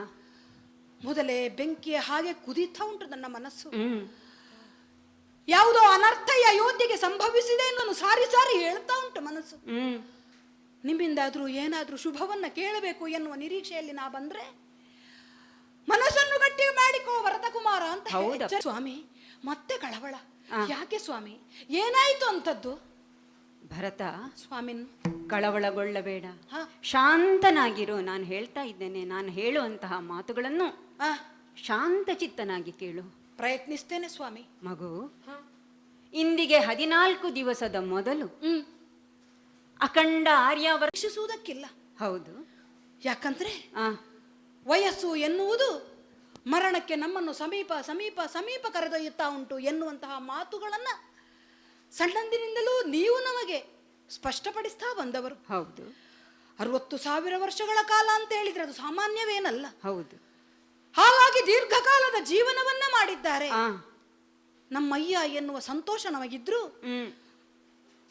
ಮೊದಲೇ ಬೆಂಕಿಯ ಹಾಗೆ ಕುದೀತಾ ಉಂಟು ನನ್ನ ಮನಸ್ಸು. ಹ್ಮ್ ಯಾವುದೋ ಅನರ್ಥ ಈ ಅಯೋಧ್ಯೆಗೆ ಸಂಭವಿಸಿದೆ ಎನ್ನುವ ಸಾರಿ ಸಾರಿ ಹೇಳ್ತಾ ಉಂಟು ಮನಸ್ಸು. ಹ್ಮ್ ನಿಮ್ಮಿಂದಾದ್ರೂ ಏನಾದ್ರೂ ಶುಭವನ್ನ ಕೇಳಬೇಕು ಎನ್ನುವ ನಿರೀಕ್ಷೆಯಲ್ಲಿ ನಾ ಬಂದ್ರೆ ಮನಸ್ಸನ್ನು ಗಟ್ಟಿ ಮಾಡಿಕೋ ಭರತಕುಮಾರ ಅಂತ ಹೇಳಿ ಹೌದಾ? ಸ್ವಾಮಿ, ಮತ್ತೆ ಕಳವಳ. ಆ. ಯಾಕೆ ಸ್ವಾಮಿ, ಏನಾಯ್ತು ಅಂತದ್ದು? ಭರತ, ಸ್ವಾಮಿನ್, ಕಳವಳಗೊಳ್ಳಬೇಡ, ಹ. ಶಾಂತನಾಗಿರು. ನಾನು ಹೇಳ್ತಾ ಇದ್ದೇನೆ, ನಾನು ಹೇಳುವಂತಹ ಮಾತುಗಳನ್ನು ಆ, ಶಾಂತ ಚಿತ್ತನಾಗಿ ಕೇಳು. ಪ್ರಯತ್ನಿಸ್ತೇನೆ ಸ್ವಾಮಿ. ಮಗು, ಹ. ಇಂದಿಗೆ 14 ದಿವಸದ ಮೊದಲು ಹ್ಮ್ ಅಖಂಡ ಆರ್ಯಾವರ. ರಕ್ಷಿಸುವುದಕ್ಕಿಲ್ಲ. ಹೌದು. ಯಾಕಂದ್ರೆ ಆ ವಯಸ್ಸು ಎನ್ನುವುದು ಮರಣಕ್ಕೆ ನಮ್ಮನ್ನು ಸಮೀಪ ಸಮೀಪ ಸಮೀಪ ಕರೆದೊಯ್ಯುತ್ತಾ ಉಂಟು ಎನ್ನುವಂತಹ ಮಾತುಗಳನ್ನ ಸಣ್ಣಂದಿನಿಂದಲೂ ನೀವು ನಮಗೆ ಸ್ಪಷ್ಟಪಡಿಸ್ತಾ ಬಂದವರು. ಹೌದು 60,000 ವರ್ಷಗಳ ಕಾಲ ಅಂತ ಹೇಳಿದ್ರೆ ಅದು ಸಾಮಾನ್ಯವೇನಲ್ಲ. ಹೌದು. ಹಾಗಾಗಿ ದೀರ್ಘಕಾಲದ ಜೀವನವನ್ನ ಮಾಡಿದ್ದಾರೆ. ಆ ನಮ್ಮಯ್ಯ ಎನ್ನುವ ಸಂತೋಷ ನಮಗಿದ್ರು ಹ್ಮ್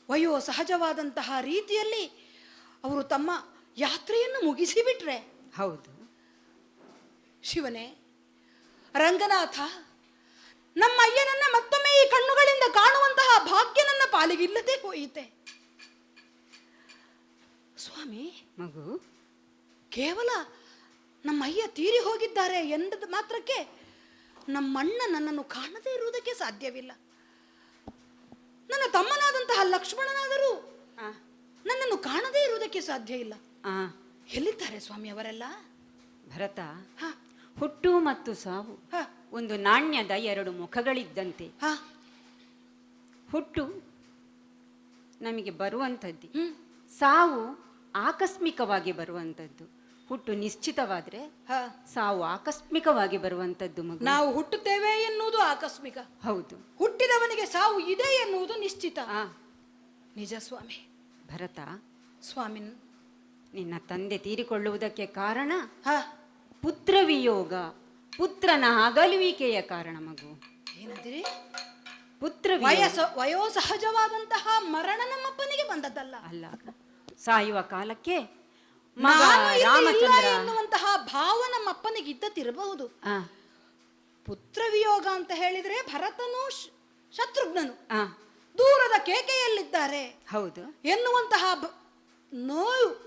ವಯೋ ಸಹಜವಾದಂತಹ ರೀತಿಯಲ್ಲಿ ಅವರು ತಮ್ಮ ಯಾತ್ರೆಯನ್ನು ಮುಗಿಸಿಬಿಟ್ರೆ, ಹೌದು. ಶಿವನೇ, ರಂಗನಾಥ, ನಮ್ಮ ಅಯ್ಯನನ್ನ ಮತ್ತೊಮ್ಮೆ ಈ ಕಣ್ಣುಗಳಿಂದ ಕಾಣುವಂತಹ ಭಾಗ್ಯ ನನ್ನ ಪಾಲಿಗಿಲ್ಲದೆ ಹೋಯಿತೆ. ಸ್ವಾಮಿ, ಮಗು, ಕೇವಲ ನಮ್ಮ ಅಯ್ಯ ತೀರಿ ಹೋಗಿದ್ದಾರೆ ಎಂದ ಮಾತ್ರಕ್ಕೆ ನಮ್ಮಣ್ಣ ನನ್ನನ್ನು ಕಾಣದೇ ಇರುವುದಕ್ಕೆ ಸಾಧ್ಯವಿಲ್ಲ. ನನ್ನ ತಮ್ಮನಾದಂತಹ ಲಕ್ಷ್ಮಣನಾದರೂ ಆ ನನ್ನನ್ನು ಕಾಣದೇ ಇರುವುದಕ್ಕೆ ಸಾಧ್ಯ ಇಲ್ಲ. ಆ ಎಲ್ಲಿದ್ದಾರೆ ಸ್ವಾಮಿ ಅವರೆಲ್ಲ? ಭರತ, ಹ, ಹುಟ್ಟು ಮತ್ತು ಸಾವು ಹ, ಒಂದು ನಾಣ್ಯದ 2 ಮುಖಗಳಿದ್ದಂತೆ. ಹ, ಹುಟ್ಟು ನಮಗೆ ಬರುವಂಥದ್ದು, ಹ್ಮ್, ಸಾವು ಆಕಸ್ಮಿಕವಾಗಿ ಬರುವಂಥದ್ದು. ಹುಟ್ಟು ನಿಶ್ಚಿತವಾದ್ರೆ ಹ. ಸಾವು ಆಕಸ್ಮಿಕವಾಗಿ ಬರುವಂಥದ್ದು ಮಗು. ನಾವು ಹುಟ್ಟುತ್ತೇವೆ ಎನ್ನುವುದು ಆಕಸ್ಮಿಕ, ಹೌದು. ಹುಟ್ಟಿದವನಿಗೆ ಸಾವು ಇದೆ ಎನ್ನುವುದು ನಿಶ್ಚಿತ. ಆ ನಿಜ ಸ್ವಾಮಿ. ಭರತ, ಸ್ವಾಮಿನ್, ನಿನ್ನ ತಂದೆ ತೀರಿಕೊಳ್ಳುವುದಕ್ಕೆ ಕಾರಣ ಹ, ಪುತ್ರ ವಿಯೋಗ, ಪುತ್ರನ ಅಗಲುವಿಕೆಯ ಕಾರಣ ಮಗು. ಏನಂದಿರಿ? ಪುತ್ರ ವಿಯೋಗ ವಯೋಸಹಜವಾದಂತಹ ಮರಣ ನಮ್ಮಪ್ಪನಿಗೆ ಬಂದದ್ದಲ್ಲ. ಅಲ್ಲ, ಸಾಯುವ ಕಾಲಕ್ಕೆ ಮಗ ನಾನು ಇಲ್ಲಿ ಇಲ್ಲ ರಾಮಚಂದ್ರ. ಎನ್ನುವಂತಹ ಭಾವ ನಮ್ಮಪ್ಪನಿಗೆ ಇದ್ದತಿರಬಹುದು. ಆ, ಪುತ್ರ ವಿಯೋಗ ಅಂತ ಹೇಳಿದ್ರೆ ಭರತನು ಶತ್ರುಘ್ನನು ಆ, ದೂರದ ಕೇಕೆಯಲ್ಲಿದ್ದಾರೆ ಹೌದು. ಎನ್ನುವಂತಹ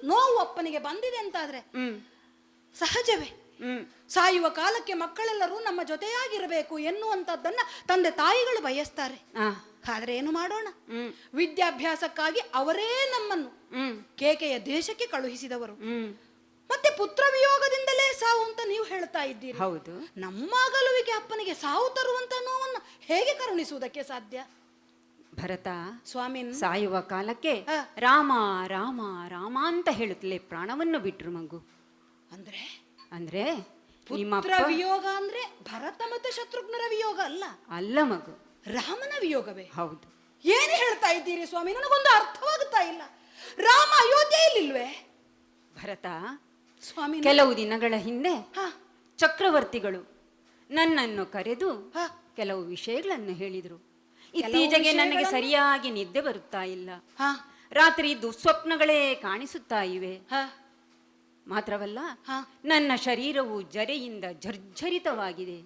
ನೋವು ಅಪ್ಪನಿಗೆ ಬಂದಿದೆ ಅಂತಾದ್ರೆ ಹ್ಮ್ ಸಹಜವೇ. ಹ್ಮ್ ಸಾಯುವ ಕಾಲಕ್ಕೆ ಮಕ್ಕಳೆಲ್ಲರೂ ನಮ್ಮ ಜೊತೆಯಾಗಿರಬೇಕು ಎನ್ನುವಂಥದ್ದನ್ನ ತಂದೆ ತಾಯಿಗಳು ಬಯಸ್ತಾರೆ. ಆ, ಆದ್ರೆ ಏನು ಮಾಡೋಣ, ಹ್ಮ್ ವಿದ್ಯಾಭ್ಯಾಸಕ್ಕಾಗಿ ಅವರೇ ನಮ್ಮನ್ನು ಹ್ಮ್ ಕೇಕೆಯ ದೇಶಕ್ಕೆ ಕಳುಹಿಸಿದವರು. ಹ್ಮ್ ಮತ್ತೆ ಪುತ್ರ ವಿಯೋಗದಿಂದಲೇ ಸಾವು ಅಂತ ನೀವು ಹೇಳ್ತಾ ಇದ್ದೀರಿ. ಹೌದು. ನಮ್ಮ ಅಗಲುವಿಗೆ ಅಪ್ಪನಿಗೆ ಸಾವು ತರುವಂತ ನೋವನ್ನು ಹೇಗೆ ಕರುಣಿಸುವುದಕ್ಕೆ ಸಾಧ್ಯ? ಭರತ, ಸ್ವಾಮಿನ್, ಸಾಯುವ ಕಾಲಕ್ಕೆ ಆ. ರಾಮ ರಾಮ ರಾಮ ಅಂತ ಹೇಳುತ್ತಲೇ ಪ್ರಾಣವನ್ನು ಬಿಟ್ರು ಮಗು. ಅಂದ್ರೆ ಅಂದ್ರೆ ನಿಮ್ಮ ಪುತ್ರ ಅಪ್ಪ ವಿಯೋಗ ಅಂದ್ರೆ ಭರತ ಮತ್ತೆ ಶತ್ರುಘ್ನರ ವಿಯೋಗ ಅಲ್ಲ, ಅಲ್ಲ ಮಗು, ರಾಮನ ವಿಯೋಗವೇ. ಹೌದು. ಏನು ಹೇಳ್ತಾ ಇದ್ದೀರಿ ಸ್ವಾಮಿ? ನನಗೊಂದು ಅರ್ಥವಾಗುತ್ತಾ ಇಲ್ಲ. ರಾಮ ಅಯೋಧ್ಯೆಯಲ್ಲಿಲ್ವೇ? ಭರತ, ಸ್ವಾಮಿ, ಕೆಲವು ದಿನಗಳ ಹಿಂದೆ ಹ, ಚಕ್ರವರ್ತಿಗಳು ನನ್ನನ್ನು ಕರೆದು ಹ, ಕೆಲವು ವಿಷಯಗಳನ್ನು ಹೇಳಿದರು. ಕೆಲವು ಇತ್ತೀಚೆಗೆ ನನಗೆ ವಿಷಯಗಳನ್ನು? ಸರಿಯಾಗಿ ನಿದ್ದೆ ಬರುತ್ತಾ ಇಲ್ಲ. ಹ, ರಾತ್ರಿ ದುಸ್ವಪ್ನಗಳೇ ಕಾಣಿಸುತ್ತಾ ಇವೆ. ಹ, ಮಾತ್ರವಲ್ಲ, ಹ. ನನ್ನ ಶರೀರವು ಜರೆಯಿಂದ ಜರ್ಜರಿತವಾಗಿದೆ.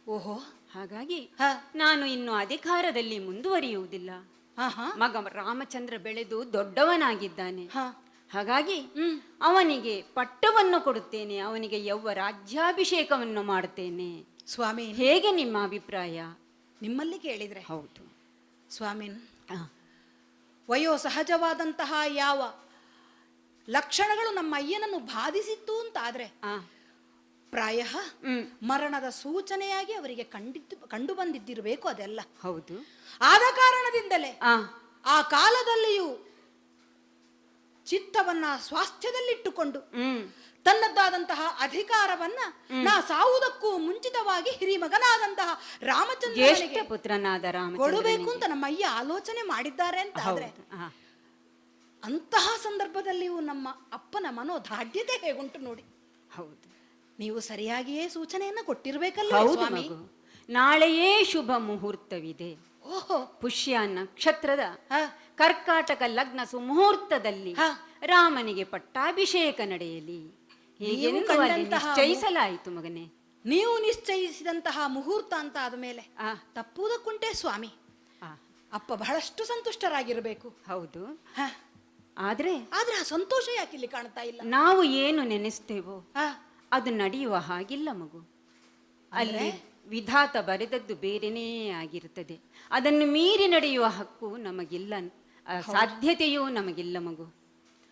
ಓಹೋ, ಹಾಗಾಗಿ ಹ, ನಾನು ಇನ್ನು ಅಧಿಕಾರದಲ್ಲಿ ಮುಂದುವರಿಯುವುದಿಲ್ಲ. ಹಾ ಹಾ ಮಗ ರಾಮಚಂದ್ರ ಬೆಳೆದು ದೊಡ್ಡವನಾಗಿದ್ದಾನೆ. ಹಾ ಹಾಗಾಗಿ ಅವನಿಗೆ ಪಟ್ಟವನ್ನು ಕೊಡುತ್ತೇನೆ, ಅವನಿಗೆ ರಾಜ್ಯಾಭಿಷೇಕವನ್ನು ಮಾಡುತ್ತೇನೆ. ಸ್ವಾಮಿ, ಹೇಗೆ ನಿಮ್ಮ ಅಭಿಪ್ರಾಯ? ನಿಮ್ಮಲ್ಲಿ ಕೇಳಿದ್ರೆ ಹೌದು ಸ್ವಾಮಿನ್, ಆ, ವಯೋ ಸಹಜವಾದಂತಹ ಯಾವ ಲಕ್ಷಣಗಳು ನಮ್ಮ ಅಯ್ಯನನ್ನು ಬಾಧಿಸಿತ್ತು ಅಂತಾದ್ರೆ ಆ, ಪ್ರಾಯ ಮರಣದ ಸೂಚನೆಯಾಗಿ ಅವರಿಗೆ ಕಂಡು ಬಂದಿದ್ದಿರಬೇಕು ಅದೆಲ್ಲ. ಹೌದು. ಆದ ಕಾರಣದಿಂದಲೇ ಆ, ಆ ಕಾಲದಲ್ಲಿಯೂ ಚಿತ್ತವನ್ನ ಸ್ವಾಸ್ಥ್ಯದಲ್ಲಿಟ್ಟುಕೊಂಡು ತನ್ನದ್ದಾದಂತಹ ಅಧಿಕಾರವನ್ನ ನಾ ಸಾವುದಕ್ಕೂ ಮುಂಚಿತವಾಗಿ ಹಿರಿಮಗನಾದಂತಹ ಜ್ಯೇಷ್ಠ ರಾಮಚಂದ್ರನಿಗೆ ಪುತ್ರನಾದ ಕೊಡಬೇಕು ರಾಮಚಂದ್ರ ಅಂತ ನಮ್ಮ ಅಯ್ಯ ಆಲೋಚನೆ ಮಾಡಿದ್ದಾರೆ ಅಂತ ಆದ್ರೆ ಹೌದು. ಅಂತಹ ಸಂದರ್ಭದಲ್ಲಿಯೂ ನಮ್ಮ ಅಪ್ಪನ ಮನೋದಾಢ್ಯತೆ ಹೇಗುಂಟು ನೋಡಿ. ಹೌದು ನೀವು ಸರಿಯಾಗಿಯೇ ಸೂಚನೆಯನ್ನ ಕೊಟ್ಟಿರ್ಬೇಕಲ್ಲ ಹೌದು ಸ್ವಾಮಿ. ಮಗು. ನಾಳೆಯೇ ಶುಭ ಮುಹೂರ್ತವಿದೆ. ಓಹೋ, ಪುಷ್ಯ ನಕ್ಷತ್ರದ ಹ, ಕರ್ಕಾಟಕ ಲಗ್ನ ಸುಮುಹೂರ್ತದಲ್ಲಿ ಹ. ರಾಮನಿಗೆ ಪಟ್ಟಾಭಿಷೇಕ ನಡೆಯಲಿ ಹೀಗೆಂದು ಅಲ್ಲಿ ಕಂಡಂತಹ ನಿಶ್ಚಯಿಸಲಾಯಿತು ಮಗನೇ. ನೀವು ನಿಶ್ಚಯಿಸಿದಂತಹ ಮುಹೂರ್ತ ಅಂತ ಆದಮೇಲೆ ಆ, ತಪ್ಪುವುದಕ್ಕುಂಟೆ ಸ್ವಾಮಿ. ಆ, ಅಪ್ಪ ಬಹಳಷ್ಟು ಸಂತುಷ್ಟರಾಗಿರಬೇಕು. ಹೌದು. ಹ, ಆದ್ರೆ ಆದ್ರೆ ಆ ಸಂತೋಷ ಯಾಕಿಲ್ಲಿ ಕಾಣ್ತಾ ಇಲ್ಲ? ನಾವು ಏನು ನೆನೆಸ್ತೇವೋ ಹ, ಅದು ನಡೆಯುವ ಹಾಗಿಲ್ಲ ಮಗು. ಅಲ್ಲಿ ವಿಧಾತ ಬರೆದದ್ದು ಬೇರೆನೇ ಆಗಿರುತ್ತದೆ. ಅದನ್ನು ಮೀರಿ ನಡೆಯುವ ಹಕ್ಕು ನಮಗಿಲ್ಲ, ಸಾಧ್ಯತೆಯೂ ನಮಗಿಲ್ಲ ಮಗು.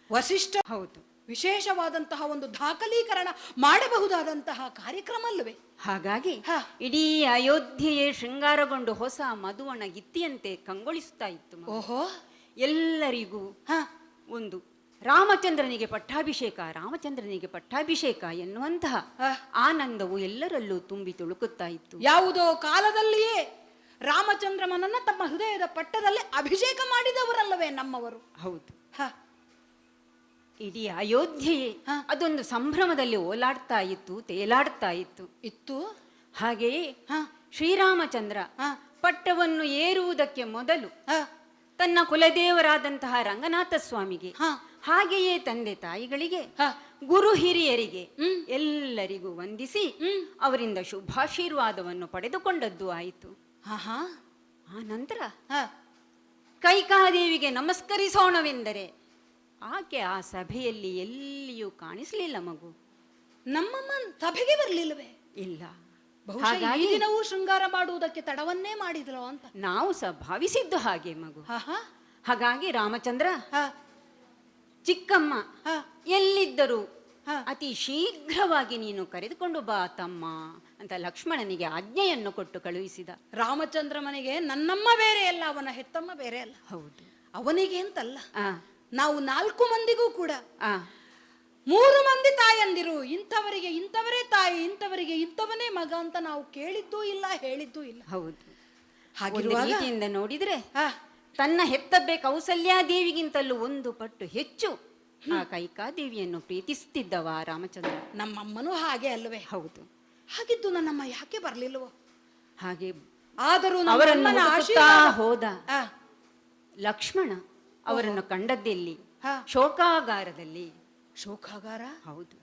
ವಸಿಷ್ಠ ಹೌದು. ವಿಶೇಷವಾದಂತಹ ಒಂದು ದಾಖಲೀಕರಣ ಮಾಡಬಹುದಾದಂತಹ ಕಾರ್ಯಕ್ರಮ ಅಲ್ಲವೇ? ಹಾಗಾಗಿ ಹ. ಇಡೀ ಅಯೋಧ್ಯೆಯೇ ಶೃಂಗಾರಗೊಂಡು ಹೊಸ ಮಧುವಣ ಗಿತ್ತಿಯಂತೆ ಕಂಗೊಳಿಸುತ್ತಾ ಇತ್ತು ಮಗು. ಓಹೋ, ಎಲ್ಲರಿಗೂ ಹ, ಒಂದು ರಾಮಚಂದ್ರನಿಗೆ ಪಟ್ಟಾಭಿಷೇಕ, ರಾಮಚಂದ್ರನಿಗೆ ಪಟ್ಟಾಭಿಷೇಕ ಎನ್ನುವಂತಹ ಆನಂದವು ಎಲ್ಲರಲ್ಲೂ ತುಂಬಿ ತುಳುಕುತ್ತಾ ಇತ್ತು. ಯಾವುದೋ ಕಾಲದಲ್ಲಿಯೇ ರಾಮಚಂದ್ರಮನನ್ನ ತಮ್ಮ ಹೃದಯದ ಪಟ್ಟದಲ್ಲಿ ಅಭಿಷೇಕ ಮಾಡಿದವರಲ್ಲವೇ ನಮ್ಮವರು? ಹೌದು. ಹ, ಇಡೀ ಅಯೋಧ್ಯೆಯೇ ಅದೊಂದು ಸಂಭ್ರಮದಲ್ಲಿ ಓಲಾಡ್ತಾ ಇತ್ತು, ತೇಲಾಡ್ತಾ ಇತ್ತು. ಇತ್ತು. ಹಾಗೆಯೇ ಹ, ಶ್ರೀರಾಮಚಂದ್ರ ಹ, ಪಟ್ಟವನ್ನು ಏರುವುದಕ್ಕೆ ಮೊದಲು ಹ, ತನ್ನ ಕುಲದೇವರಾದಂತಹ ರಂಗನಾಥ ಸ್ವಾಮಿಗೆ, ಹ, ಹಾಗೆಯೇ ತಂದೆ ತಾಯಿಗಳಿಗೆ, ಹ, ಗುರು ಹಿರಿಯರಿಗೆ ಎಲ್ಲರಿಗೂ ವಂದಿಸಿ ಅವರಿಂದ ಶುಭಾಶೀರ್ವಾದವನ್ನು ಪಡೆದುಕೊಂಡದ್ದು ಆಯಿತು. ಹ, ಹ, ಆ ನಂತರ ಹ, ಕೈಕಾದೇವಿಗೆ ನಮಸ್ಕರಿಸೋಣವೆಂದರೆ ಆಕೆ ಆ ಸಭೆಯಲ್ಲಿ ಎಲ್ಲಿಯೂ ಕಾಣಿಸಲಿಲ್ಲ ಮಗು. ನಮ್ಮಮ್ಮ ಸಭೆಗೆ ಬರಲಿಲ್ಲವೇ? ಇಲ್ಲ. ಬಹುಶಃ ಈ ಹಾಗಾಗಿ ದಿನವೂ ಶೃಂಗಾರ ಮಾಡುವುದಕ್ಕೆ ತಡವನ್ನೇ ಮಾಡಿದ್ರು ಅಂತ ನಾವು ಸಹ ಭಾವಿಸಿದ್ದು ಹಾಗೆ ಮಗು. ಹ, ಹ, ಹಾಗಾಗಿ ರಾಮಚಂದ್ರ, ಹ, ಚಿಕ್ಕಮ್ಮ ಹ, ಎಲ್ಲಿದ್ದರೂ ಹ. ಅತಿ ಶೀಘ್ರವಾಗಿ ನೀನು ಕರೆದುಕೊಂಡು ಬಾ ತಮ್ಮ ಅಂತ ಲಕ್ಷ್ಮಣನಿಗೆ ಆಜ್ಞೆಯನ್ನು ಕೊಟ್ಟು ಕಳುಹಿಸಿದ. ರಾಮಚಂದ್ರ ಮನೆಗೆ ನನ್ನಮ್ಮ ಬೇರೆ ಅಲ್ಲ, ಅವನ ಹೆತ್ತಮ್ಮ ಬೇರೆ ಅಲ್ಲ. ಹೌದು. ಅವನಿಗೆ ಅಂತಲ್ಲ, ಆ, ನಾವು 4 ಮಂದಿಗೂ ಕೂಡ ಆ, 3 ಮಂದಿ ತಾಯಂದಿರು, ಇಂಥವರಿಗೆ ಇಂಥವರೇ ತಾಯಿ, ಇಂಥವರಿಗೆ ಇಂಥವನೇ ಮಗ ಅಂತ ನಾವು ಕೇಳಿದ್ದೂ ಇಲ್ಲ, ಹೇಳಿದ್ದೂ ಇಲ್ಲ. ಹೌದು. ಒಂದು ಹಾಗಿರುವಾಗ ರೀತಿಯಿಂದ ನೋಡಿದ್ರೆ ಹ, ತನ್ನ ಹೆತ್ತಬ್ಬೆ ಕೌಸಲ್ಯಾದೇವಿಗಿಂತಲೂ 1 ಪಟ್ಟು ಹೆಚ್ಚು ಆ ಕೈಕಾದೇವಿಯನ್ನು ಪ್ರೀತಿಸುತ್ತಿದ್ದವ ರಾಮಚಂದ್ರ. ನಮ್ಮಮ್ಮನೂ ಹಾಗೆ ಅಲ್ವೇ? ಹೌದು. ಹಾಗಿದ್ದು ನನ್ನಮ್ಮ ಯಾಕೆ ಬರ್ಲಿಲ್ವೋ? ಹಾಗೆ ಆದರೂ ಅವರನ್ನು ನಮ್ಮಮ್ಮನ ಹುಡುಕುತ್ತಾ ಆಶೀರ್ವಾದ ಹೋದ ಆ, ಲಕ್ಷ್ಮಣ ಅವರನ್ನು ಕಂಡದ್ದೆಲ್ಲಿ? ಹ. ಶೋಕಾಗಾರದಲ್ಲಿ. ಶೋಕಾಗಾರ ಹೌದು.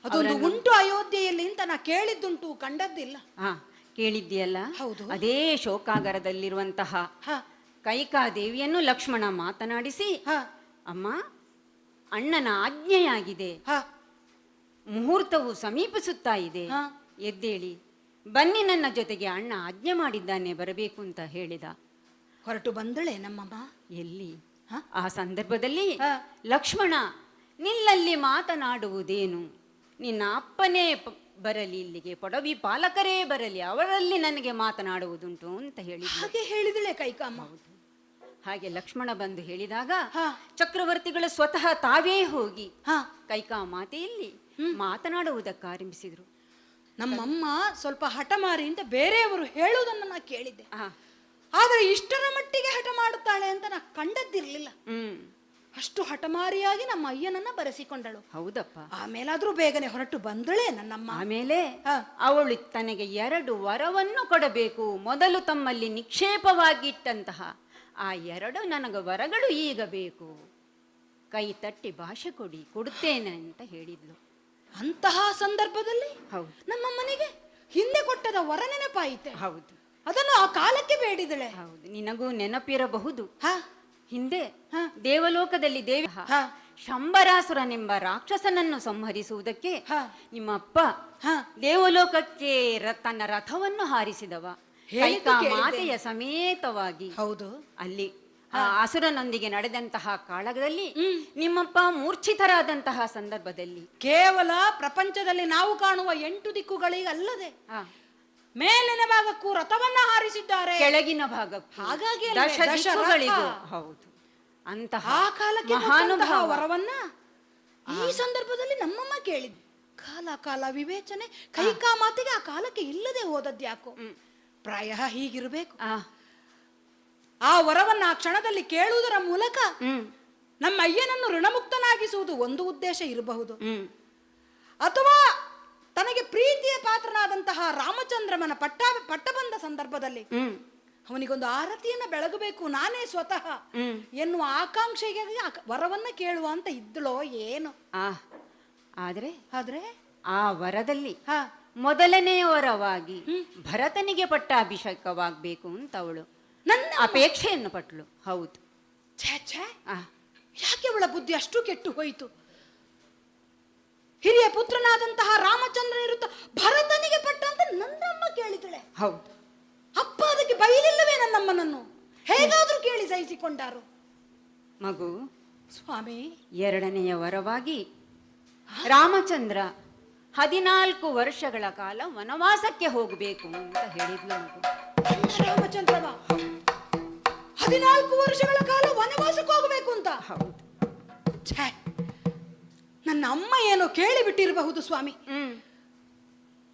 ಅದೊಂದು ಉಂಟು ಅಯೋಧ್ಯೆಯಲ್ಲಿ ಅಂತ ನಾ ಕೇಳಿದ್ದುಂಟು, ಕಂಡದ್ದಿಲ್ಲ. ಹಾ, ಕೇಳಿದ್ಯಲ್ಲ? ಹೌದು. ಅದೇ ಶೋಕಾಗಾರದಲ್ಲಿರುವಂತಹ ಹ, ಕೈಕಾದೇವಿಯನ್ನು ಲಕ್ಷ್ಮಣ ಮಾತನಾಡಿಸಿ, ಹ, ಅಮ್ಮ, ಅಣ್ಣನ ಆಜ್ಞೆಯಾಗಿದೆ, ಹ, ಮುಹೂರ್ತವು ಸಮೀಪಿಸುತ್ತಾ ಇದೆ, ಹ. ಎದ್ದೇಳಿ ಬನ್ನಿ, ನನ್ನ ಜೊತೆಗೆ ಅಣ್ಣ ಆಜ್ಞೆ ಮಾಡಿದ್ದಾನೆ ಬರಬೇಕು ಅಂತ ಹೇಳಿದ. ಹೊರಟು ಬಂದಳೆ ನಮ್ಮಮ್ಮ. ಎಲ್ಲಿ ಹ? ಆ ಸಂದರ್ಭದಲ್ಲಿ ಹ. ಲಕ್ಷ್ಮಣ, ನಿಲ್ಲಲ್ಲಿ ಮಾತನಾಡುವುದೇನು? ನಿನ್ನ ಅಪ್ಪನೇ ಬರಲಿ, ಇಲ್ಲಿಗೆ ಪೊಡವಿ ಪಾಲಕರೇ ಬರಲಿ, ಅವರಲ್ಲಿ ನನಗೆ ಮಾತನಾಡುವುದುಂಟು ಅಂತ ಹೇಳಿದ. ಹಾಗೆ ಹೇಳಿದಳೆ ಕೈಕಮ್ಮ. ಹಾಗೆ ಲಕ್ಷ್ಮಣ ಬಂದು ಹೇಳಿದಾಗ ಹ. ಚಕ್ರವರ್ತಿಗಳು ಸ್ವತಃ ತಾವೇ ಹೋಗಿ ಹ, ಕೈಕಾ ಮಾತೆಯಲ್ಲಿ ಮಾತನಾಡುವುದಕ್ಕಾರಂಭಿಸಿದ್ರು. ನಮ್ಮಮ್ಮ ಸ್ವಲ್ಪ ಹಠಮಾರಿ ಅಂತ ಬೇರೆಯವರು ಹೇಳುವುದನ್ನು ನಾ ಕೇಳಿದ್ದೆ. ಆ, ಆದರೆ ಇಷ್ಟರ ಮಟ್ಟಿಗೆ ಹಠ ಮಾಡುತ್ತಾಳೆ ಅಂತ ನಾ ಕಂಡದ್ದಿರ್ಲಿಲ್ಲ. ಅಷ್ಟು ಹಠಮಾರಿಯಾಗಿ ನಮ್ಮ ಅಯ್ಯನನ್ನ ಬರೆಸಿಕೊಂಡಳು. ಹೌದಪ್ಪ. ಆಮೇಲಾದ್ರೂ ಬೇಗನೆ ಹೊರಟು ಬಂದಳೆ ನನ್ನಮ್ಮ. ಆಮೇಲೆ ಹ. ಅವಳು ತನಗೆ 2 ವರವನ್ನು ಕೊಡಬೇಕು. ಮೊದಲು ತಮ್ಮಲ್ಲಿ ನಿಕ್ಷೇಪವಾಗಿಟ್ಟಂತಹ ಆ 2 ನನಗೆ ವರಗಳು ಈಗ ಬೇಕು, ಕೈ ತಟ್ಟಿ ಭಾಷೆ ಕೊಡುತ್ತೇನೆ ಅಂತ ಹೇಳಿದ್ಲು. ಅಂತಹ ಸಂದರ್ಭದಲ್ಲಿ ಹೌದು. ನಮ್ಮಮ್ಮನಿಗೆ ಹಿಂದೆ ಕೊಟ್ಟದ ವರ ನೆನಪಾಯಿತೆ. ಹೌದು. ಅದನ್ನು ಆ ಕಾಲಕ್ಕೆ ಬೇಡಿದಳೆ. ಹೌದು, ನಿನಗೂ ನೆನಪಿರಬಹುದು. ಹ ಹಿಂದೆ ದೇವಲೋಕದಲ್ಲಿ ದೇವಿ ಶಂಬರಾಸುರನೆಂಬ ರಾಕ್ಷಸನನ್ನು ಸಂಹರಿಸುವುದಕ್ಕೆ ನಿಮ್ಮಪ್ಪ ದೇವಲೋಕಕ್ಕೆ ತನ್ನ ರಥವನ್ನು ಹಾರಿಸಿದವ. ಕೈಕಾ ಮಾತೆಯ ಸಮೇತವಾಗಿ ಹೌದು ಅಲ್ಲಿ ಅಸುರನೊಂದಿಗೆ ನಡೆದಂತಹ ಕಾಳಗದಲ್ಲಿ ನಿಮ್ಮಪ್ಪ ಮೂರ್ಛಿತರಾದಂತಹ ಸಂದರ್ಭದಲ್ಲಿ ಕೇವಲ ಪ್ರಪಂಚದಲ್ಲಿ ನಾವು ಕಾಣುವ 8 ದಿಕ್ಕುಗಳಿಗೆ ಅಲ್ಲದೆ ಮೇಲಿನ ಭಾಗಕ್ಕೂ ರಥವನ್ನ ಹಾರಿಸಿದ್ದಾರೆ, ಕೆಳಗಿನ ಭಾಗಕ್ಕೂ ಹಾಗಾಗಿ ದಶ ದಿಕ್ಕುಗಳಿಗೂ. ಹೌದು, ಅಂತಹ ಆ ಕಾಲಕ್ಕೆ ಮಹಾನುಭಾವ ವರವನ್ನ ಈ ಸಂದರ್ಭದಲ್ಲಿ ನಮ್ಮಮ್ಮ ಕೇಳಿದ್. ಕಾಲ ವಿವೇಚನೆ ಕೈಕಾ ಮಾತಿಗೆ ಆ ಕಾಲಕ್ಕೆ ಇಲ್ಲದೆ ಹೋದದ್ಯಾಕೋ. ಪ್ರಾಯ ಹೀಗಿರಬೇಕು. ಆ ವರವನ್ನ ಆ ಕ್ಷಣದಲ್ಲಿ ಕೇಳುವುದರ ಮೂಲಕ ನಮ್ಮ ಅಯ್ಯನನ್ನು ಋಣಮುಕ್ತನಾಗಿಸುವುದು ಒಂದು ಉದ್ದೇಶ ಇರಬಹುದು. ಅಥವಾ ತನಗೆ ಪ್ರೀತಿಯ ಪಾತ್ರನಾದಂತಹ ರಾಮಚಂದ್ರಮನ ಪಟ್ಟ ಬಂದ ಸಂದರ್ಭದಲ್ಲಿ ಅವನಿಗೊಂದು ಆರತಿಯನ್ನ ಬೆಳಗಬೇಕು ನಾನೇ ಸ್ವತಃ ಎನ್ನುವ ಆಕಾಂಕ್ಷೆಗೆ ವರವನ್ನ ಕೇಳುವ ಅಂತ ಇದ್ದಳೋ ಏನು. ಆದ್ರೆ ಆ ವರದಲ್ಲಿ ಮೊದಲನೇ ವರವಾಗಿ ಭರತನಿಗೆ ಪಟ್ಟಾಭಿಷೇಕವಾಗಬೇಕು ಅಂತ ಅವಳು ನನ್ನ ಅಪೇಕ್ಷೆಯನ್ನು ಪಟ್ಲು. ಹೌದು, ಯಾಕೆ ಅವಳ ಬುದ್ಧಿ ಅಷ್ಟು ಕೆಟ್ಟು ಹೋಯಿತು? ಹಿರಿಯ ಪುತ್ರನಾದಂತಹ ರಾಮಚಂದ್ರನಿರುತ್ತ ಭರತನಿಗೆ ಪಟ್ಟ ಅಂತ ನನ್ನಮ್ಮ ಕೇಳಿದಳೆ. ಹೌದು, ಅಪ್ಪ ಅದಕ್ಕೆ ಬೈಲಿಲ್ಲವೇ ನನ್ನಮ್ಮನನ್ನು? ಹೇಗಾದ್ರೂ ಕೇಳಿ ಸಹಿಸಿಕೊಂಡಾರು. ಮಗು ಸ್ವಾಮಿ, ಎರಡನೆಯ ವರವಾಗಿ ರಾಮಚಂದ್ರ 14 ವರ್ಷಗಳ ಕಾಲ ವನವಾಸಕ್ಕೆ ಹೋಗಬೇಕು ಅಂತ ಹೇಳಿದ್ಲು. ಮಗು ರಾಮಚಂದ್ರವ 14 ವರ್ಷಗಳ ಕಾಲ ವನವಾಸಕ್ಕೆ ಹೋಗಬೇಕು ಅಂತ? ಹೌದು. ನನ್ನ ಅಮ್ಮ ಏನೋ ಕೇಳಿಬಿಟ್ಟಿರಬಹುದು ಸ್ವಾಮಿ.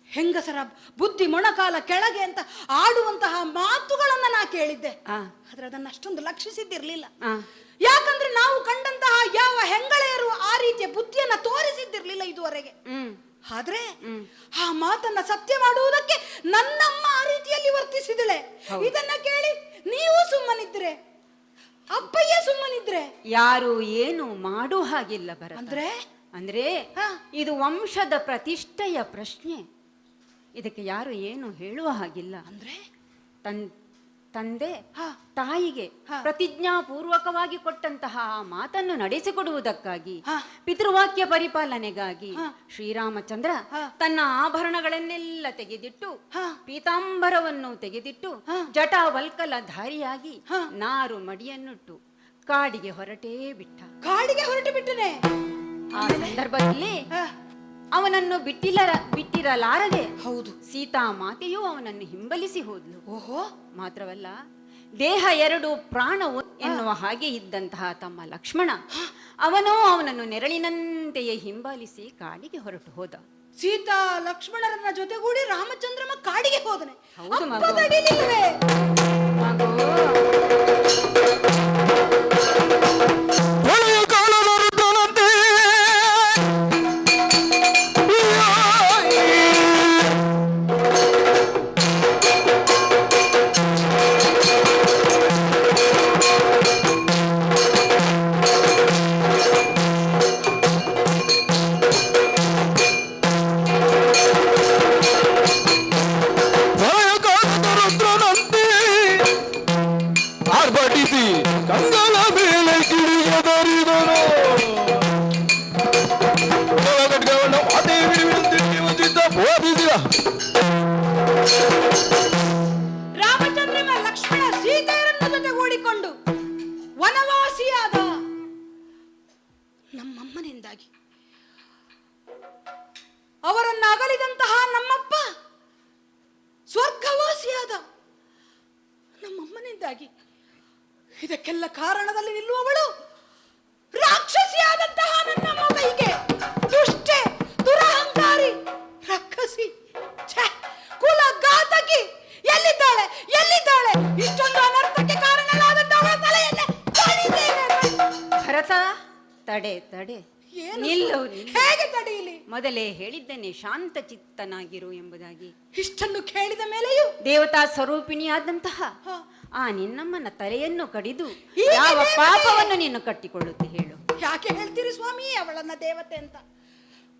ಹೆಂಗಸರ ಬುದ್ಧಿ ಮೊಣಕಾಲ ಕೆಳಗೆ ಅಂತ ಆಡುವಂತಹ ಮಾತುಗಳನ್ನ ನಾ ಕೇಳಿದ್ದೆ, ಆದ್ರೆ ಅದನ್ನ ಅಷ್ಟೊಂದು ಲಕ್ಷಿಸಿದ್ದಿರ್ಲಿಲ್ಲ. ಯಾಕಂದ್ರೆ ನಾವು ಕಂಡಂತಹ ಯಾವ ಹೆಂಗಳೆಯರು ಆ ರೀತಿಯ ಬುದ್ಧಿಯನ್ನ ತೋರಿಸಿದ್ದಿರ್ಲಿಲ್ಲ ಇದುವರೆಗೆ. ಆದ್ರೆ ಆ ಮಾತನ್ನ ಸತ್ಯ ಮಾಡುವುದಕ್ಕೆ ನನ್ನಮ್ಮ ಆ ರೀತಿಯಲ್ಲಿ ವರ್ತಿಸಿದಳೆ. ಇದನ್ನ ಕೇಳಿ ನೀವು ಸುಮ್ಮನಿದ್ರೆ, ಅಪ್ಪಯ್ಯ ಸುಮ್ಮನಿದ್ರೆ ಯಾರು ಏನು ಮಾಡೋ ಹಾಗಿಲ್ಲ ಭರತ. ಅಂದ್ರೆ ಇದು ವಂಶದ ಪ್ರತಿಷ್ಠೆಯ ಪ್ರಶ್ನೆ. ಇದಕ್ಕೆ ಯಾರು ಏನು ಹೇಳುವ ಹಾಗಿಲ್ಲ. ಅಂದ್ರೆ ತಂದೆ ತಾಯಿಗೆ ಪ್ರತಿಜ್ಞಾಪೂರ್ವಕವಾಗಿ ಕೊಟ್ಟಂತಹ ಮಾತನ್ನು ನಡೆಸಿಕೊಡುವುದಕ್ಕಾಗಿ, ಪಿತೃವಾಕ್ಯ ಪರಿಪಾಲನೆಗಾಗಿ ಶ್ರೀರಾಮಚಂದ್ರ ತನ್ನ ಆಭರಣಗಳನ್ನೆಲ್ಲ ತೆಗೆದಿಟ್ಟು, ಪೀತಾಂಬರವನ್ನು ತೆಗೆದಿಟ್ಟು, ಜಟಾವಲ್ಕಲ ಧಾರಿಯಾಗಿ ನಾರು ಮಡಿಯನ್ನುಟ್ಟು ಕಾಡಿಗೆ ಹೊರಟೇ ಬಿಟ್ಟನೆ. ಆ ಸಂದರ್ಭದಲ್ಲಿ ಅವನನ್ನು ಬಿಟ್ಟಿರಲಾರದೆ ಹೌದು ಸೀತಾ ಮಾತೆಯು ಅವನನ್ನು ಹಿಂಬಲಿಸಿ ಹೋದ್ಲು. ಓಹೋ, ಮಾತ್ರವಲ್ಲ, ದೇಹ 2 ಪ್ರಾಣ ಎನ್ನುವ ಹಾಗೆ ಇದ್ದಂತಹ ತಮ್ಮ ಲಕ್ಷ್ಮಣ ಅವನನ್ನು ನೆರಳಿನಂತೆಯೇ ಹಿಂಬಾಲಿಸಿ ಕಾಡಿಗೆ ಹೊರಟು ಹೋದ. ಸೀತಾ ಲಕ್ಷ್ಮಣರನ್ನ ಜೊತೆಗೂಡಿ ರಾಮಚಂದ್ರಮ ಕಾಡಿಗೆ ಹೋದನೆ. ಹೌದು ಮಗು. ರಾಮಚಂದ್ರನ ಲಕ್ಷ್ಮಣ ಸೀತೆಯರನ್ನು ಜೊತೆಗೂಡಿಕೊಂಡು ವನವಾಸಿಯಾದ. ನಮ್ಮಮ್ಮನಿಂದಾಗಿ ಅವರನ್ನು ಅಗಲಿದಂತಹ ನಮ್ಮಪ್ಪ ಸ್ವರ್ಗವಾಸಿಯಾದ. ನಮ್ಮಮ್ಮನಿಂದಾಗಿ ಇದಕ್ಕೆಲ್ಲ ಕಾರಣದಲ್ಲಿ ನಿಲ್ಲುವವಳು ರಾಕ್ಷಸಿಯಾದಂತಹ ನನ್ನ ಮಗೈಗೆ. ದುಷ್ಟೆ, ದುರಹಂಕಾರಿ, ರಕ್ಕಸಿ, ಕುಲ ಘಾತಕಿ. ಎಲ್ಲಿದ್ದಾಳೆ? ಇಷ್ಟೊಂದು ಅನರ್ಥಕ್ಕೆ ಕಾರಣವಾದಂತಹ ತಲೆಯನ್ನೇ ಭರತ, ತಡೆ ನಿಲ್ಲು. ಹೇಗೆ ತಡೆಯಲಿ? ಮೊದಲೇ ಹೇಳಿದ್ದೇನೆ, ಶಾಂತ ಚಿತ್ತನಾಗಿರು ಎಂಬುದಾಗಿ. ಇಷ್ಟನ್ನು ಕೇಳಿದ ಮೇಲೆಯೂ ದೇವತಾ ಸ್ವರೂಪಿಣಿಯಾದಂತಹ ಆ ನಿನ್ನಮ್ಮನ ತಲೆಯನ್ನು ಕಡಿದು ಯಾವ ಪಾಪವನ್ನು ನೀನು ಕಟ್ಟಿಕೊಳ್ಳುತ್ತೆ ಹೇಳು? ಯಾಕೆ ಹೇಳ್ತೀರಿ ಸ್ವಾಮಿ ಅವಳನ್ನ ದೇವತೆ ಅಂತ?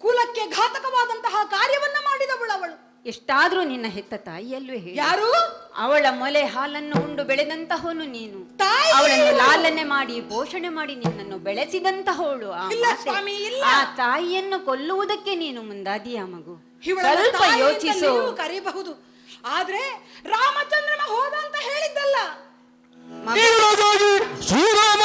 ಕುಲಕ್ಕೆ ಘಾತಕವಾದಂತಹ ಕಾರ್ಯವನ್ನ ಮಾಡಿದವಳು ಅವಳು. ಎಷ್ಟಾದ್ರೂ ನಿನ್ನ ಹೆತ್ತ ತಾಯಿಯಲ್ವೇ ಹೇಳು. ಯಾರು? ಅವಳ ಮೊಲೆ ಹಾಲನ್ನು ಉಂಡು ಬೆಳೆದಂತಹವನು ನೀನು. ತಾಯಿ? ಅವಳನ್ನು ಲಾಲನೆ ಮಾಡಿ ಪೋಷಣೆ ಮಾಡಿ ನಿನ್ನನ್ನು ಬೆಳೆಸಿದಂತಹವಳು ಆ ಇಲ್ಲ ಮಾತೆ. ಸ್ವಾಮಿ, ಇಲ್ಲ. ಆ ತಾಯಿಯನ್ನು ಕೊಲ್ಲುವುದಕ್ಕೆ ನೀನು ಮುಂದಾದಿಯಾ ಮಗು? ಇವಳನ್ನು ಸ್ವಲ್ಪ ತಾಯಿ ಅಂತ ಯೋಚಿಸು. ನೀವು ಕರೀಬಹುದು, ಆದ್ರೆ ರಾಮಚಂದ್ರನ ಹೋದ ಅಂತ ಹೇಳಿದ್ದಲ್ಲ. ನೀರಗಾಗಿ ಶ್ರೀರಾಮ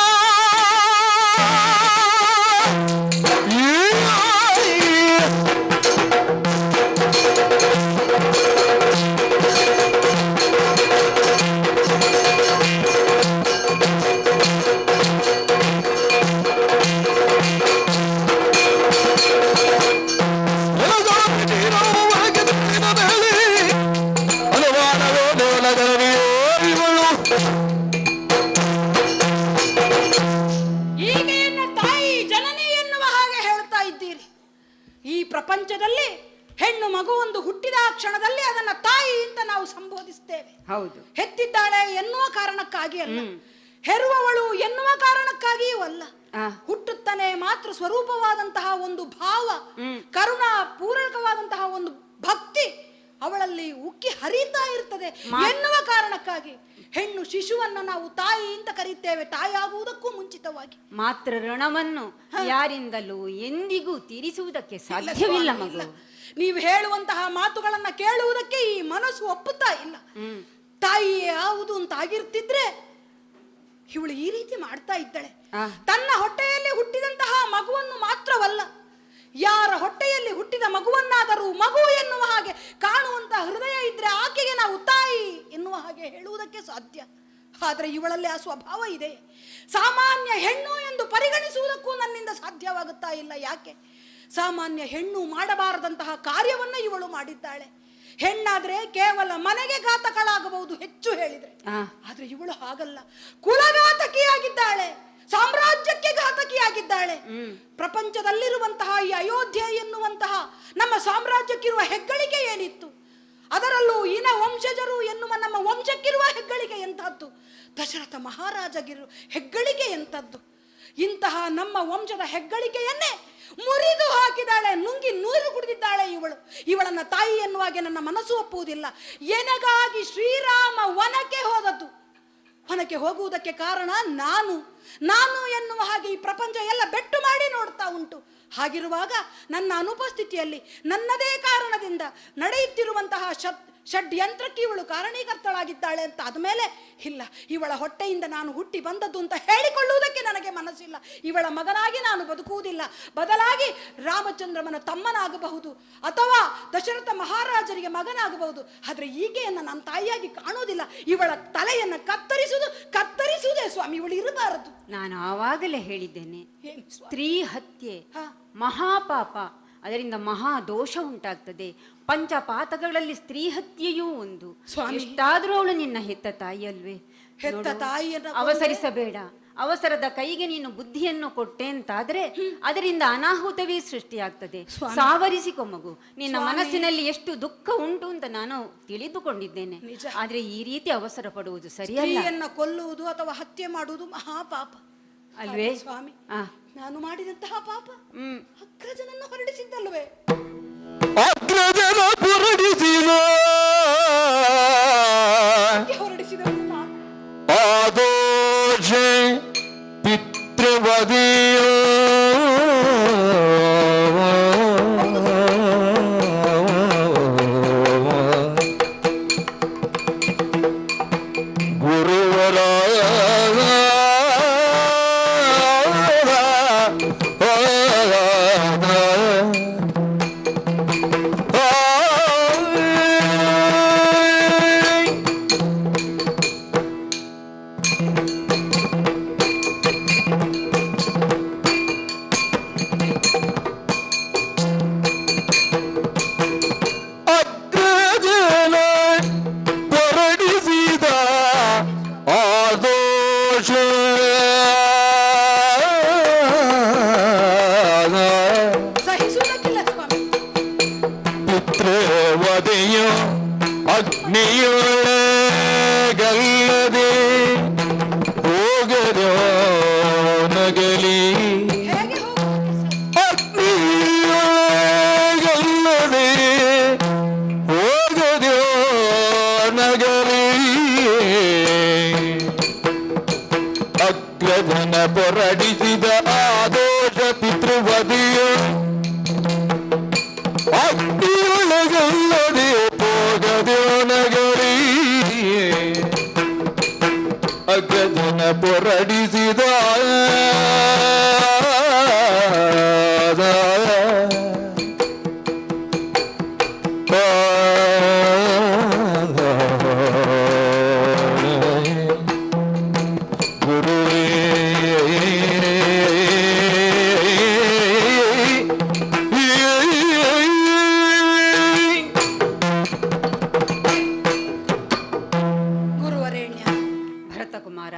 ಈಗ ಎನ್ನ ತಾಯಿ ಜನನಿ ಎನ್ನುವ ಹಾಗೆ ಹೇಳ್ತಾ ಇದ್ದೀರಿ. ಈ ಪ್ರಪಂಚದಲ್ಲಿ ಹೆಣ್ಣು ಮಗು ಒಂದು ಹುಟ್ಟಿದ ಕ್ಷಣದಲ್ಲಿ ಅದನ್ನ ತಾಯಿ ಅಂತ ನಾವು ಸಂಬೋಧಿಸ್ತೇವೆ. ಹೌದು. ಹೆತ್ತಿದ್ದಾಳೆ ಎನ್ನುವ ಕಾರಣಕ್ಕಾಗಿ ಅಲ್ಲ, ಹೆರುವವಳು ಎನ್ನುವ ಕಾರಣಕ್ಕಾಗಿಯೂ ಅಲ್ಲ. ಹುಟ್ಟುತ್ತಾನೆ ಮಾತ್ರ ಸ್ವರೂಪವಾದಂತಹ ಒಂದು ಭಾವ, ಕರುಣಾ ಪೂರಕವಾದಂತಹ ಒಂದು ಭಕ್ತಿ ಅವಳಲ್ಲಿ ಉಕ್ಕಿ ಹರಿತಾ ಇರ್ತದೆ ಎನ್ನುವ ಕಾರಣಕ್ಕಾಗಿ ಹೆಣ್ಣು ಶಿಶುವನ್ನ ನಾವು ತಾಯಿ ಅಂತ ಕರೀತೇವೆ, ತಾಯಿಯಾಗುವುದಕ್ಕೂ ಮುಂಚಿತವಾಗಿ. ಮಾತ್ರ ಋಣವನ್ನು ಯಾರಿಂದಲೂ ಎಂದಿಗೂ ತೀರಿಸುವುದಕ್ಕೆ ಸಾಧ್ಯವಿಲ್ಲ ಮಗು. ನೀವು ಹೇಳುವಂತಹ ಮಾತುಗಳನ್ನ ಕೇಳುವುದಕ್ಕೆ ಈ ಮನಸ್ಸು ಒಪ್ಪುತ್ತಾ ಇಲ್ಲ. ತಾಯಿ ಯಾವುದು ಅಂತ ಆಗಿರ್ತಿದ್ರೆ ಇವಳು ಈ ರೀತಿ ಮಾಡ್ತಾ ಇದ್ದಾಳೆ. ತನ್ನ ಹೊಟ್ಟೆಯಲ್ಲಿ ಹುಟ್ಟಿದಂತಹ ಮಗುವನ್ನು ಮಾತ್ರವಲ್ಲ, ಯಾರ ಹೊಟ್ಟೆಯಲ್ಲಿ ಹುಟ್ಟಿದ ಮಗುವನ್ನಾದರೂ ಮಗು ಎನ್ನುವ ಹಾಗೆ ಕಾಣುವಂತಹ ಹೃದಯ ಇದ್ರೆ ಆಕೆಗೆ ನಾವು ತಾಯಿ ಎನ್ನುವ ಹಾಗೆ ಹೇಳುವುದಕ್ಕೆ ಸಾಧ್ಯ. ಆದರೆ ಇವಳಲ್ಲಿ ಆ ಸ್ವಭಾವ ಇದೆ. ಸಾಮಾನ್ಯ ಹೆಣ್ಣು ಎಂದು ಪರಿಗಣಿಸುವುದಕ್ಕೂ ನನ್ನಿಂದ ಸಾಧ್ಯವಾಗುತ್ತಾ ಇಲ್ಲ. ಯಾಕೆ? ಸಾಮಾನ್ಯ ಹೆಣ್ಣು ಮಾಡಬಾರದಂತಹ ಕಾರ್ಯವನ್ನು ಇವಳು ಮಾಡಿದ್ದಾಳೆ. ಹೆಣ್ಣಾದ್ರೆ ಕೇವಲ ಮನೆಗೆ ಘಾತಕಳಾಗಬಹುದು ಹೆಚ್ಚು ಹೇಳಿದ್ರೆ, ಆದ್ರೆ ಇವಳು ಹಾಗಲ್ಲ. ಕುಲಘಾತಕಿಯಾಗಿದ್ದಾಳೆ, ಸಾಮ್ರಾಜ್ಯಕ್ಕೆ ಘಾತಕಿಯಾಗಿದ್ದಾಳೆ. ಪ್ರಪಂಚದಲ್ಲಿರುವಂತಹ ಈ ಅಯೋಧ್ಯೆ ಎನ್ನುವಂತಹ ನಮ್ಮ ಸಾಮ್ರಾಜ್ಯಕ್ಕಿರುವ ಹೆಗ್ಗಳಿಕೆ ಏನಿತ್ತು, ಅದರಲ್ಲೂ ಇನ ವಂಶಜರು ಎನ್ನುವ ನಮ್ಮ ವಂಶಕ್ಕಿರುವ ಹೆಗ್ಗಳಿಕೆ ಎಂತಹದ್ದು, ದಶರಥ ಮಹಾರಾಜಗಿರುವ ಹೆಗ್ಗಳಿಕೆ ಎಂತದ್ದು. ಇಂತಹ ನಮ್ಮ ವಂಶದ ಹೆಗ್ಗಳಿಕೆಯನ್ನೇ ಮುರಿದು ಹಾಕಿದಾಳೆ, ನುಂಗಿ ನೂರು ಕುಡಿದಿದ್ದಾಳೆ ಇವಳು. ಇವಳನ್ನ ತಾಯಿ ಎನ್ನುವಾಗೆ ನನ್ನ ಮನಸ್ಸು ಒಪ್ಪುವುದಿಲ್ಲ. ಎನಗಾಗಿ ಶ್ರೀರಾಮ ವನಕ್ಕೆ ಹೋದದ್ದು. ವನಕ್ಕೆ ಹೋಗುವುದಕ್ಕೆ ಕಾರಣ ನಾನು ಎನ್ನುವ ಹಾಗೆ ಈ ಪ್ರಪಂಚ ಎಲ್ಲ ಬೆಟ್ಟು ಮಾಡಿ ನೋಡ್ತಾ ಉಂಟು. ಹಾಗಿರುವಾಗ ನನ್ನ ಅನುಪಸ್ಥಿತಿಯಲ್ಲಿ ನನ್ನದೇ ಕಾರಣದಿಂದ ನಡೆಯುತ್ತಿರುವಂತಹ ಷಡ್ಯಂತ್ರಕ್ಕೆ ಇವಳು ಕಾರಣೀಕರ್ತಳಾಗಿದ್ದಾಳೆ ಅಂತ ಆದಮೇಲೆ ಇಲ್ಲ, ಇವಳ ಹೊಟ್ಟೆಯಿಂದ ನಾನು ಹುಟ್ಟಿ ಬಂದದ್ದು ಅಂತ ಹೇಳಿಕೊಳ್ಳುವುದಕ್ಕೆ ನನಗೆ ಮನಸ್ಸಿಲ್ಲ. ಇವಳ ಮಗನಾಗಿ ನಾನು ಬದುಕುವುದಿಲ್ಲ. ಬದಲಾಗಿ ರಾಮಚಂದ್ರಮನ ತಮ್ಮನಾಗಬಹುದು ಅಥವಾ ದಶರಥ ಮಹಾರಾಜರಿಗೆ ಮಗನಾಗಬಹುದು. ಆದರೆ ಈಕೆಯನ್ನು ನಾನು ತಾಯಿಯಾಗಿ ಕಾಣುವುದಿಲ್ಲ. ಇವಳ ತಲೆಯನ್ನು ಕತ್ತರಿಸುವುದೇ ಸ್ವಾಮಿ, ಇವಳು ಇರಬಾರದು. ನಾನು ಆವಾಗಲೇ ಹೇಳಿದ್ದೇನೆ, ಸ್ತ್ರೀ ಹತ್ಯೆ ಮಹಾಪಾಪ, ಅದರಿಂದ ಮಹಾ ದೋಷ ಉಂಟಾಗ್ತದೆ. ಪಂಚಪಾತಗಳಲ್ಲಿ ಸ್ತ್ರೀ ಹತ್ಯೆಯೂ ಒಂದು. ಎಷ್ಟಾದ್ರೂ ಅವಳು ನಿನ್ನ ಹೆತ್ತ ತಾಯಿ ಅಲ್ವೇ? ಹೆತ್ತ ತಾಯಿಯನ್ನು ಅವಸರಿಸಬೇಡ. ಅವಸರದ ಕೈಗೆ ನೀನು ಬುದ್ಧಿಯನ್ನು ಕೊಟ್ಟೆ ಅಂತಾದ್ರೆ ಅದರಿಂದ ಅನಾಹುತವೇ ಸೃಷ್ಟಿಯಾಗ್ತದೆ. ಸಾವರಿಸಿಕೊ ಮಗು. ನಿನ್ನ ಮನಸ್ಸಿನಲ್ಲಿ ಎಷ್ಟು ದುಃಖ ಉಂಟು ಅಂತ ನಾನು ತಿಳಿದುಕೊಂಡಿದ್ದೇನೆ. ಆದ್ರೆ ಈ ರೀತಿ ಅವಸರ ಪಡುವುದು ಸರಿಯಲ್ಲ. ಕೊಲ್ಲುವುದು ಅಥವಾ ಹತ್ಯೆ ಮಾಡುವುದು ಮಹಾಪಾಪ ಅಲ್ವೇ ಸ್ವಾಮಿ? ನಾನು ಮಾಡಿದಂತಹ ಪಾಪ ಅಗ್ರಜನನ್ನು ಹೊರಡಿಸಿದ್ದಲ್ವೇ? ಅಗ್ರಜನ ಹೊರಡಿಸಿದ ಆದೋಷ ಪಿತೃವದಿಯೋ ಪಿತೃವದೆಯೋ ಅಗ್ನಿಯೊಳಗಲ್ಲದೆ ಹೋಗದೋ ನಗಲಿ. ಅಗ್ನಿಯೊಳಗಲ್ಲದೆ ಹೋಗದೋ ಗುರುವೇ ಗುರುವರೇಣ್ಯ, ಭರತಕುಮಾರ,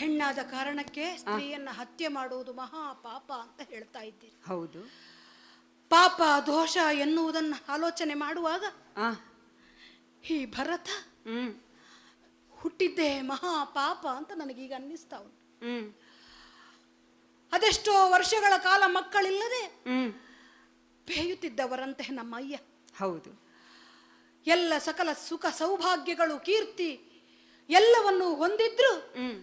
ಹೆಣ್ಣಾದ ಕಾರಣಕ್ಕೆ ಸ್ತ್ರೀಯನ್ನ ಹತ್ಯೆ ಮಾಡುವುದು ಮಹಾ ಪಾಪ ಅಂತ ಹೇಳ್ತಾ ಇದ್ದೀರಿ. ಹೌದು. ಪಾಪ ದೋಷ ಎನ್ನುವುದನ್ನು ಆಲೋಚನೆ ಮಾಡುವಾಗ ಆ ಈ ಭರತ ಹ್ಮ್ ಹುಟ್ಟಿದ್ದೇ ಮಹಾ ಪಾಪ ಅಂತ ನನಗೀಗ ಅನ್ನಿಸ್ತಾ ಉಂಟು. ಹ್ಮ್ ಅದೆಷ್ಟೋ ವರ್ಷಗಳ ಕಾಲ ಮಕ್ಕಳಿಲ್ಲದೆ ಹ್ಮ್ ಬೇಯುತ್ತಿದ್ದವರಂತೆ ನಮ್ಮ ಅಯ್ಯ. ಹೌದು. ಎಲ್ಲ ಸಕಲ ಸುಖ ಸೌಭಾಗ್ಯಗಳು ಕೀರ್ತಿ ಎಲ್ಲವನ್ನು ಹೊಂದಿದ್ರು ಹ್ಮ್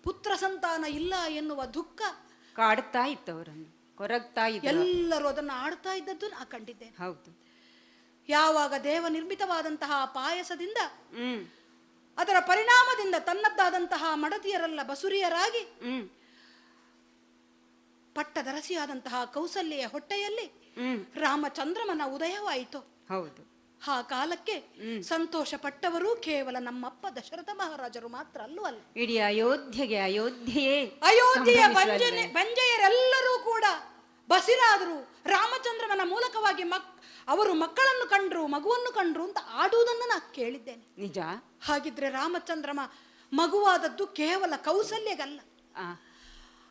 ಪುತ್ರ ಸಂತಾನ ಇಲ್ಲ ಎನ್ನುವ ದುಃಖ ಕಾಡ್ತಾ ಇತ್ತವರನ್ನು, ಕೊರಗ್ತಾ ಇದ್ರು. ಎಲ್ಲರೂ ಅದನ್ನು ಆಡ್ತಾ ಇದ್ದದ್ದು ನಾ ಕಂಡಿದ್ದೇನೆ. ಹೌದು. ಯಾವಾಗ ದೇವ ನಿರ್ಮಿತವಾದಂತಹ ಪಾಯಸದಿಂದ ಹ್ಮ್ ಅದರ ಪರಿಣಾಮದಿಂದ ತನ್ನದ್ದಾದಂತಹ ಮಡದಿಯರೆಲ್ಲ ಬಸುರಿಯರಾಗಿ ಹ್ಮ್ ಪಟ್ಟದರಸಿಯಾದಂತಹ ಕೌಸಲ್ಯೆಯ ಹೊಟ್ಟೆಯಲ್ಲಿ ಹ್ಮ್ ರಾಮಚಂದ್ರಮನ ಉದಯವಾಯಿತು. ಹೌದು. ಆ ಕಾಲಕ್ಕೆ ಸಂತೋಷ ಪಟ್ಟವರು ಕೇವಲ ನಮ್ಮಪ್ಪ ದಶರಥ ಮಹಾರಾಜರು ಮಾತ್ರ ಅಲ್ಲ. ಇಡೀ ಅಯೋಧ್ಯೆಗೆ ಅಯೋಧ್ಯೆಯೇ ಅಯೋಧ್ಯೆಯ ಸಂಭ್ರಮಿಸುವಲ್ವೇ? ಬಂಜೆಯರೆಲ್ಲರೂ ಕೂಡ ಬಸಿರಾದರು. ರಾಮಚಂದ್ರಮನ ಮೂಲಕವಾಗಿ ಅವರು ಮಕ್ಕಳನ್ನು ಕಂಡ್ರು, ಮಗುವನ್ನು ಕಂಡ್ರು ಅಂತ ಆಡುವುದನ್ನು ನಾ ಕೇಳಿದ್ದೇನೆ. ನಿಜ. ಹಾಗಿದ್ರೆ ರಾಮಚಂದ್ರಮ ಮಗುವಾದದ್ದು ಕೇವಲ ಕೌಸಲ್ಯಗಲ್ಲ, ಆ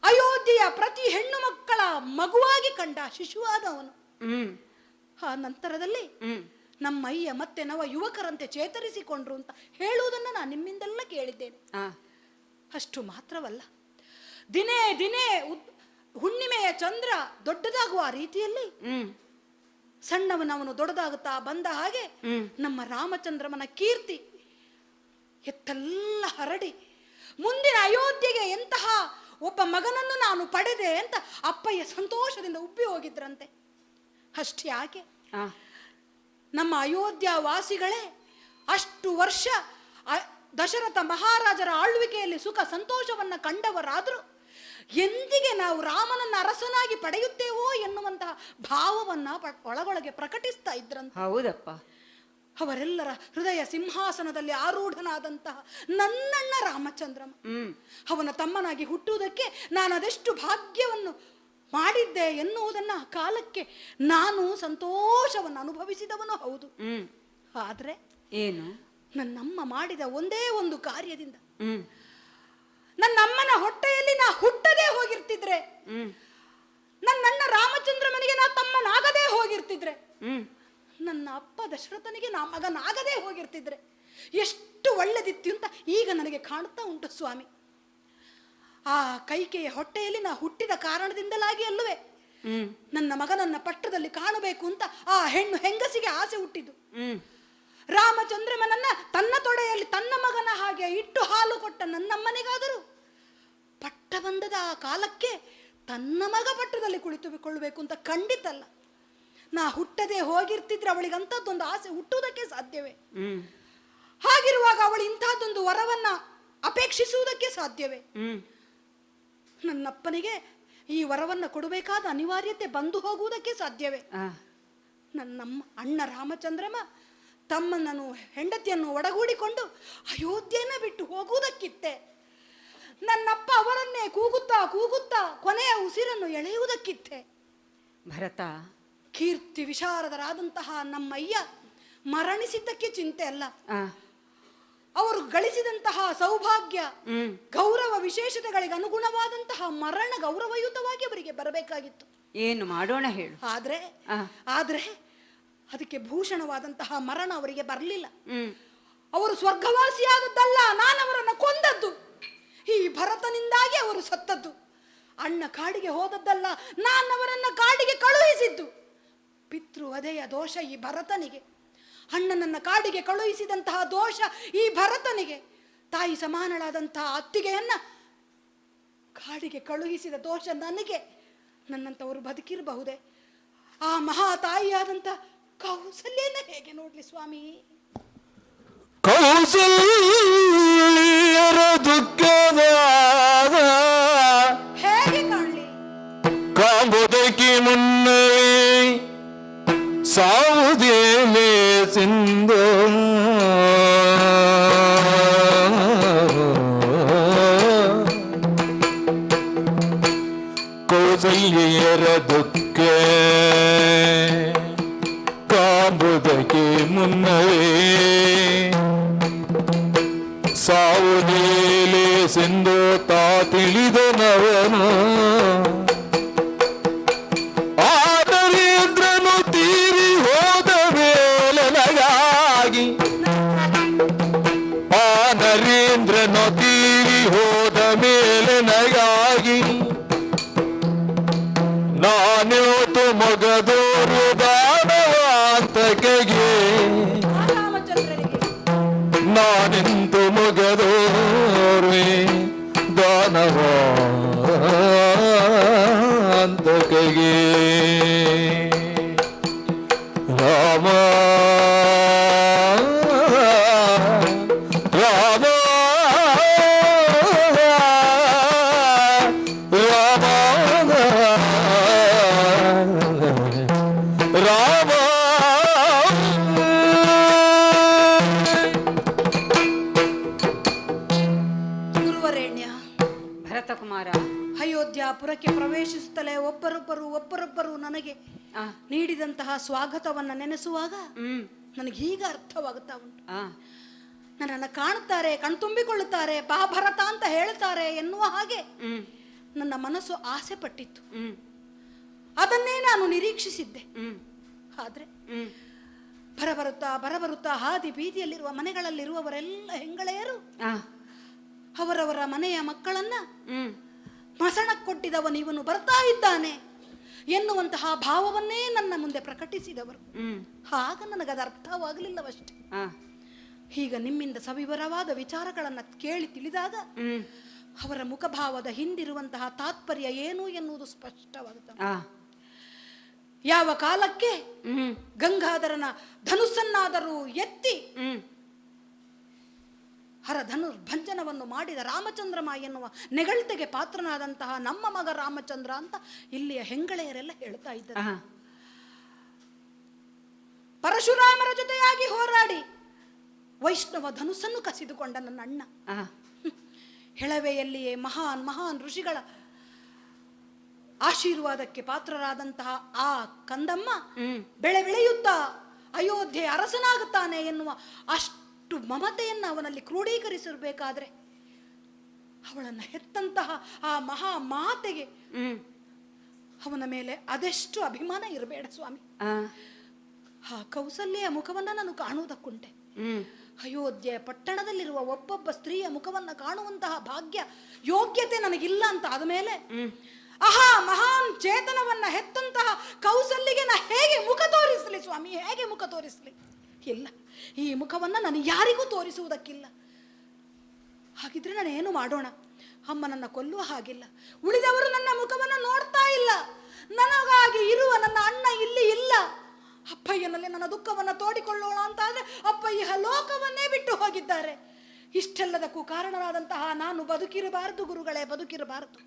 ಅಯೋಧ್ಯೆಯ ಪ್ರತಿ ಹೆಣ್ಣು ಮಕ್ಕಳ ಮಗುವಾಗಿ ಕಂಡ ಶಿಶುವಾದವನು. ಹ್ಮ್ ಆ ನಂತರದಲ್ಲಿ ಹ್ಮ್ ನಮ್ಮಯ್ಯ ಮತ್ತೆ ನವ ಯುವಕರಂತೆ ಚೇತರಿಸಿಕೊಂಡ್ರು ಅಂತ ಹೇಳುವುದನ್ನು ನಾನು ನಿಮ್ಮಿಂದೆಲ್ಲ ಕೇಳಿದ್ದೇನೆ. ಆ ಅಷ್ಟು ಮಾತ್ರವಲ್ಲ, ದಿನೇ ದಿನೇ ಹುಣ್ಣಿಮೆಯ ಚಂದ್ರ ದೊಡ್ಡದಾಗುವ ರೀತಿಯಲ್ಲಿ ಹ್ಮ್ ಸಣ್ಣವನವನು ದೊಡ್ಡದಾಗುತ್ತಾ ಬಂದ ಹಾಗೆ ನಮ್ಮ ರಾಮಚಂದ್ರಮನ ಕೀರ್ತಿ ಎತ್ತೆಲ್ಲ ಹರಡಿ ಮುಂದಿನ ಅಯೋಧ್ಯೆಗೆ ಎಂತಹ ಒಬ್ಬ ಮಗನನ್ನು ನಾನು ಪಡೆದೆ ಅಂತ ಅಪ್ಪಯ್ಯ ಸಂತೋಷದಿಂದ ಉಬ್ಬಿ ಹೋಗಿದ್ರಂತೆ. ಅಷ್ಟೇ ಯಾಕೆ, ಆ ನಮ್ಮ ಅಯೋಧ್ಯ ವಾಸಿಗಳೇ ಅಷ್ಟು ವರ್ಷ ದಶರಥ ಮಹಾರಾಜರ ಆಳ್ವಿಕೆಯಲ್ಲಿ ಸುಖ ಸಂತೋಷವನ್ನ ಕಂಡವರಾದರೂ ಎಂದಿಗೆ ನಾವು ರಾಮನನ್ನ ಅರಸನಾಗಿ ಪಡೆಯುತ್ತೇವೋ ಎನ್ನುವಂತಹ ಭಾವವನ್ನ ಒಳಗೊಳಗೆ ಪ್ರಕಟಿಸ್ತಾ ಇದ್ರಂತ. ಹೌದಪ್ಪ. ಅವರೆಲ್ಲರ ಹೃದಯ ಸಿಂಹಾಸನದಲ್ಲಿ ಆರೂಢನಾದಂತಹ ನನ್ನಣ್ಣ ರಾಮಚಂದ್ರಮ, ಅವನ ತಮ್ಮನಾಗಿ ಹುಟ್ಟುವುದಕ್ಕೆ ನಾನು ಅದೆಷ್ಟು ಭಾಗ್ಯವನ್ನು ಮಾಡಿದ್ದೆ ಎನ್ನುವುದನ್ನ ಕಾಲಕ್ಕೆ ನಾನು ಸಂತೋಷವನ್ನು ಅನುಭವಿಸಿದವನು ಹೌದು. ಆದ್ರೆ ಏನು, ನನ್ನಮ್ಮ ಮಾಡಿದ ಒಂದೇ ಒಂದು ಕಾರ್ಯದಿಂದ ನನ್ನಮ್ಮನ ಹೊಟ್ಟೆಯಲ್ಲಿ ನಾ ಹುಟ್ಟದೇ ಹೋಗಿರ್ತಿದ್ರೆ, ನನ್ನಣ್ಣ ರಾಮಚಂದ್ರಮನಿಗೆ ನಾ ತಮ್ಮನಾಗದೇ ಹೋಗಿರ್ತಿದ್ರೆ, ನನ್ನ ಅಪ್ಪ ದಶರಥನಿಗೆ ನಾ ಮಗನಾಗದೇ ಹೋಗಿರ್ತಿದ್ರೆ ಎಷ್ಟು ಒಳ್ಳೆದಿತ್ತು ಅಂತ ಈಗ ನನಗೆ ಕಾಣ್ತಾ ಉಂಟು ಸ್ವಾಮಿ. ಆ ಕೈಕೆಯ ಹೊಟ್ಟೆಯಲ್ಲಿ ನಾ ಹುಟ್ಟಿದ ಕಾರಣದಿಂದಲಾಗಿ ಅಲ್ಲವೇ ನನ್ನ ಮಗನನ್ನ ಪಟ್ಟದಲ್ಲಿ ಕಾಣಬೇಕು ಅಂತ ಆ ಹೆಣ್ಣು ಹೆಂಗಸಿಗೆ ಆಸೆ ಹುಟ್ಟಿದ್ದು. ರಾಮಚಂದ್ರಮನನ್ನ ತನ್ನ ತೊಡೆಯಲ್ಲಿ ತನ್ನ ಮಗನ ಹಾಗೆ ಇಟ್ಟು ಹಾಲು ಕೊಟ್ಟ ನನ್ನಮ್ಮನಿಗಾದರೂ ಪಟ್ಟ ಬಂದದ ಆ ಕಾಲಕ್ಕೆ ತನ್ನ ಮಗ ಪಟ್ಟದಲ್ಲಿ ಕುಳಿತುಕೊಳ್ಳಬೇಕು ಅಂತ ಖಂಡಿತಲ್ಲ. ನಾ ಹುಟ್ಟದೆ ಹೋಗಿರ್ತಿದ್ರೆ ಅವಳಿಗಂಥದ್ದೊಂದು ಆಸೆ ಹುಟ್ಟುವುದಕ್ಕೆ ಸಾಧ್ಯವೇ? ಹಾಗಿರುವಾಗ ಅವಳು ಇಂಥದ್ದೊಂದು ವರವನ್ನ ಅಪೇಕ್ಷಿಸುವುದಕ್ಕೆ ಸಾಧ್ಯವೇ? ನನ್ನಪ್ಪನಿಗೆ ಈ ವರವನ್ನ ಕೊಡಬೇಕಾದ ಅನಿವಾರ್ಯತೆ ಬಂದು ಹೋಗುವುದಕ್ಕೆ ಸಾಧ್ಯವೇ? ನನ್ನಮ್ಮ ಅಣ್ಣ ರಾಮಚಂದ್ರಮ ತಮ್ಮನನ್ನು ಹೆಂಡತಿಯನ್ನು ಒಡಗೂಡಿಕೊಂಡು ಅಯೋಧ್ಯೆಯನ್ನ ಬಿಟ್ಟು ಹೋಗುವುದಕ್ಕಿತ್ತೆ. ನನ್ನಪ್ಪ ಅವರನ್ನೇ ಕೂಗುತ್ತಾ ಕೂಗುತ್ತಾ ಕೊನೆಯ ಉಸಿರನ್ನು ಎಳೆಯುವುದಕ್ಕಿತ್ತೆ. ಭರತ, ಕೀರ್ತಿ ವಿಶಾರದರಾದಂತಹ ನಮ್ಮಯ್ಯ ಮರಣಿಸಿದ್ದಕ್ಕೆ ಚಿಂತೆ ಅಲ್ಲ, ಅವರು ಗಳಿಸಿದಂತಹ ಸೌಭಾಗ್ಯ ಗೌರವ ವಿಶೇಷತೆಗಳಿಗೆ ಅನುಗುಣವಾದಂತಹ ಮರಣ ಗೌರವಯುತವಾಗಿ ಅವರಿಗೆ ಬರಬೇಕಾಗಿತ್ತು. ಏನು ಮಾಡೋಣ ಹೇಳು. ಆದ್ರೆ ಅದಕ್ಕೆ ಭೂಷಣವಾದಂತಹ ಮರಣ ಅವರಿಗೆ ಬರಲಿಲ್ಲ. ಅವರು ಸ್ವರ್ಗವಾಸಿಯಾದದ್ದಲ್ಲ, ನಾನು ಅವರನ್ನು ಕೊಂದದ್ದು. ಈ ಭರತನಿಂದಾಗಿ ಅವರು ಸತ್ತದ್ದು. ಅಣ್ಣ ಕಾಡಿಗೆ ಹೋದದ್ದಲ್ಲ, ನಾನು ಅವರನ್ನ ಕಾಡಿಗೆ ಕಳುಹಿಸಿದ್ದು. ಪಿತೃವಧೆಯ ದೋಷ ಈ ಭರತನಿಗೆ, ಅಣ್ಣನನ್ನ ಕಾಡಿಗೆ ಕಳುಹಿಸಿದಂತಹ ದೋಷ ಈ ಭರತನಿಗೆ, ತಾಯಿ ಸಮಾನಳಾದಂತಹ ಅತ್ತಿಗೆಯನ್ನ ಕಾಡಿಗೆ ಕಳುಹಿಸಿದ ದೋಷ ನನಗೆ. ನನ್ನಂತವರು ಬದುಕಿರಬಹುದೇ? ಆ ಮಹಾ ತಾಯಿಯಾದಂಥ ಕೌಸಲ್ಯನ ಹೇಗೆ ನೋಡ್ಲಿ ಸ್ವಾಮಿ? ಕೌಸಲ್ಯರ ದುಃಖದ ಹೇಗೆ ಕಾಣಲಿ? ಕಾಂಬುದಕ್ಕೆ ಮುನ್ನವೇ ಸಾವುದೇನೆ ದುಃಖ ಕಾಂಬುದಕ್ಕೆ ಮುನ್ನವೇ ಸಾವು ಲೀಲೆ ಸಿಂಧು ತಾ ತಿಳಿದನವನು ಆದರೇಂದ್ರನು ತೀರಿ ಹೋದ ಮೇಲೆ ನಗಾಗಿ ಆ ನರೇಂದ್ರನು ತೀರಿ ಹೋದ ಮೇಲೆ ನಗಾಗಿ ನಾನಿವತ್ತು ಮಗದೋರು ದಾನವಾಂತಕೆಗೆ ರಾಮಚಂದ್ರನಿಗೆ ನಾನಿಂದು ಮಗದೋರ್ವೆ ದಾನವಾಂತಕೆಗೆ ರಾಮ ರಾಮ ರಾಮ ಗುರುವರೇಣ್ಯ, ಭರತಕುಮಾರ, ಅಯೋಧ್ಯಾಪುರಕ್ಕೆ ಪ್ರವೇಶಿಸುತ್ತಲೇ ಒಬ್ಬರೊಬ್ಬರು ನನಗೆ ಆ, ನೀಡಿದಂತಹ ಸ್ವಾಗತವನ್ನ ನೆನೆಸುವಾಗ ಹ್ಮ್ ನನಗೆ ಈಗ ಅರ್ಥವಾಗುತ್ತಾ ಉಂಟು. ಆ, ನನ್ನನ್ನು ಕಾಣುತ್ತಾರೆ, ಕಣ್ತುಂಬಿಕೊಳ್ಳುತ್ತಾರೆ, ಬಾ ಭರತ ಅಂತ ಹೇಳ್ತಾರೆ ಎನ್ನುವ ಹಾಗೆ ಹ್ಮ್ ನನ್ನ ಮನಸ್ಸು ಆಸೆ ಪಟ್ಟಿತ್ತು. ಹ್ಮ್ ಅದನ್ನೇ ನಾನು ನಿರೀಕ್ಷಿಸಿದ್ದೆ. ಹ್ಮ್ ಆದ್ರೆ ಹ್ಮ್ ಬರಬರುತ್ತಾ ಹಾದಿ ಬೀದಿಯಲ್ಲಿರುವ ಮನೆಗಳಲ್ಲಿರುವವರೆಲ್ಲ ಹೆಂಗಳೆಯರು ಆ, ಅವರವರ ಮನೆಯ ಮಕ್ಕಳನ್ನ ಹ್ಮ್ ಮಸಣಕ್ಕೊಟ್ಟಿದವನು ಇವನು ಬರ್ತಾ ಇದ್ದಾನೆ ಎನ್ನುವಂತಹ ಭಾವವನ್ನೇ ನನ್ನ ಮುಂದೆ ಪ್ರಕಟಿಸಿದವರು. ಹ್ಮ್ ಆಗ ನನಗದು ಅರ್ಥವಾಗಲಿಲ್ಲವಷ್ಟೆ. ಆ, ಈಗ ನಿಮ್ಮಿಂದ ಸವಿವರವಾದ ವಿಚಾರಗಳನ್ನು ಕೇಳಿ ತಿಳಿದಾಗ ಹ್ಮ್ ಅವರ ಮುಖಭಾವದ ಹಿಂದಿರುವಂತಹ ತಾತ್ಪರ್ಯ ಏನು ಎನ್ನುವುದು ಸ್ಪಷ್ಟವಾಗುತ್ತದೆ. ಆ, ಯಾವ ಕಾಲಕ್ಕೆ ಹ್ಮ್ ಗಂಗಾಧರನ ಧನುಸ್ಸನ್ನಾದರೂ ಎತ್ತಿ ಹ್ಮ್ ಹರಧನುರ್ಭಂಜನವನ್ನು ಮಾಡಿದ ರಾಮಚಂದ್ರಮ ಎನ್ನುವ ನೆಗಳ್ತೆಗೆ ಪಾತ್ರನಾದಂತಹ ನಮ್ಮ ಮಗ ರಾಮಚಂದ್ರ ಅಂತ ಇಲ್ಲಿಯ ಹೆಂಗಳೆಯರೆಲ್ಲ ಹೇಳ್ತಾ ಇದ್ದಾರೆ. ಆ, ಪರಶುರಾಮರ ಜೊತೆಯಾಗಿ ಹೋರಾಡಿ ವೈಷ್ಣವ ಧನುಸ್ಸನ್ನು ಕಸಿದುಕೊಂಡ ನನ್ನ ಅಣ್ಣ. ಆ, ಹೆಳವೆಯಲ್ಲಿಯೇ ಮಹಾನ್ ಋಷಿಗಳ ಆಶೀರ್ವಾದಕ್ಕೆ ಪಾತ್ರರಾದಂತಹ ಆ ಕಂದಮ್ಮ ಹ್ಮ್ ಬೆಳೆಯುತ್ತಾ ಅಯೋಧ್ಯೆ ಅರಸನಾಗುತ್ತಾನೆ ಎನ್ನುವ ಅಷ್ಟು ಮಮತೆಯನ್ನು ಅವನಲ್ಲಿ ಕ್ರೋಢೀಕರಿಸಿರಬೇಕಾದ್ರೆ ಅವಳನ್ನು ಹೆತ್ತಂತಹ ಆ ಮಹಾ ಮಾತೆಗೆ ಹ್ಮ್ ಅವನ ಮೇಲೆ ಅದೆಷ್ಟು ಅಭಿಮಾನ ಇರಬೇಡ ಸ್ವಾಮಿ. ಆ, ಆ ಕೌಸಲ್ಯ ಮುಖವನ್ನ ನಾನು ಕಾಣುವುದಕ್ಕುಂಟೆ. ಹ್ಮ್ ಅಯೋಧ್ಯೆ ಪಟ್ಟಣದಲ್ಲಿರುವ ಒಬ್ಬೊಬ್ಬ ಸ್ತ್ರೀಯ ಮುಖವನ್ನ ಕಾಣುವಂತಹ ಭಾಗ್ಯ ಯೋಗ್ಯತೆ ನನಗಿಲ್ಲ ಅಂತ ಆದಮೇಲೆ ಆಹಾ ಮಹಾನ್ ಚೇತನವನ್ನ ಹೆತ್ತಂತಹ ಕೌಸಲ್ಯಗೆ ನಾ ಹೇಗೆ ಮುಖ ತೋರಿಸಲಿ ಸ್ವಾಮಿ, ಹೇಗೆ ಮುಖ ತೋರಿಸಲಿ? ಇಲ್ಲ, ಈ ಮುಖವನ್ನ ನಾನು ಯಾರಿಗೂ ತೋರಿಸುವುದಕ್ಕಿಲ್ಲ. ಹಾಗಿದ್ರೆ ನಾನು ಏನು ಮಾಡೋಣ? ಅಮ್ಮ ನನ್ನ ಕೊಲ್ಲುವ ಹಾಗಿಲ್ಲ, ಉಳಿದವರು ನನ್ನ ಮುಖವನ್ನ ನೋಡ್ತಾ ಇಲ್ಲ, ನನಗಾಗಿ ಇರುವ ನನ್ನ ಅಣ್ಣ ಇಲ್ಲಿ ಇಲ್ಲ. ಅಪ್ಪಯ್ಯನಲ್ಲಿ ನನ್ನ ದುಃಖವನ್ನು ತೋಡಿಕೊಳ್ಳೋಣ ಅಂತ ಆದ್ರೆ ಅಪ್ಪಯ್ಯ ಲೋಕವನ್ನೇ ಬಿಟ್ಟು ಹೋಗಿದ್ದಾರೆ. ಇಷ್ಟೆಲ್ಲದಕ್ಕೂ ಕಾರಣರಾದಂತಹ ನಾನು ಬದುಕಿರಬಾರದು ಗುರುಗಳೇ, ಬದುಕಿರಬಾರದು.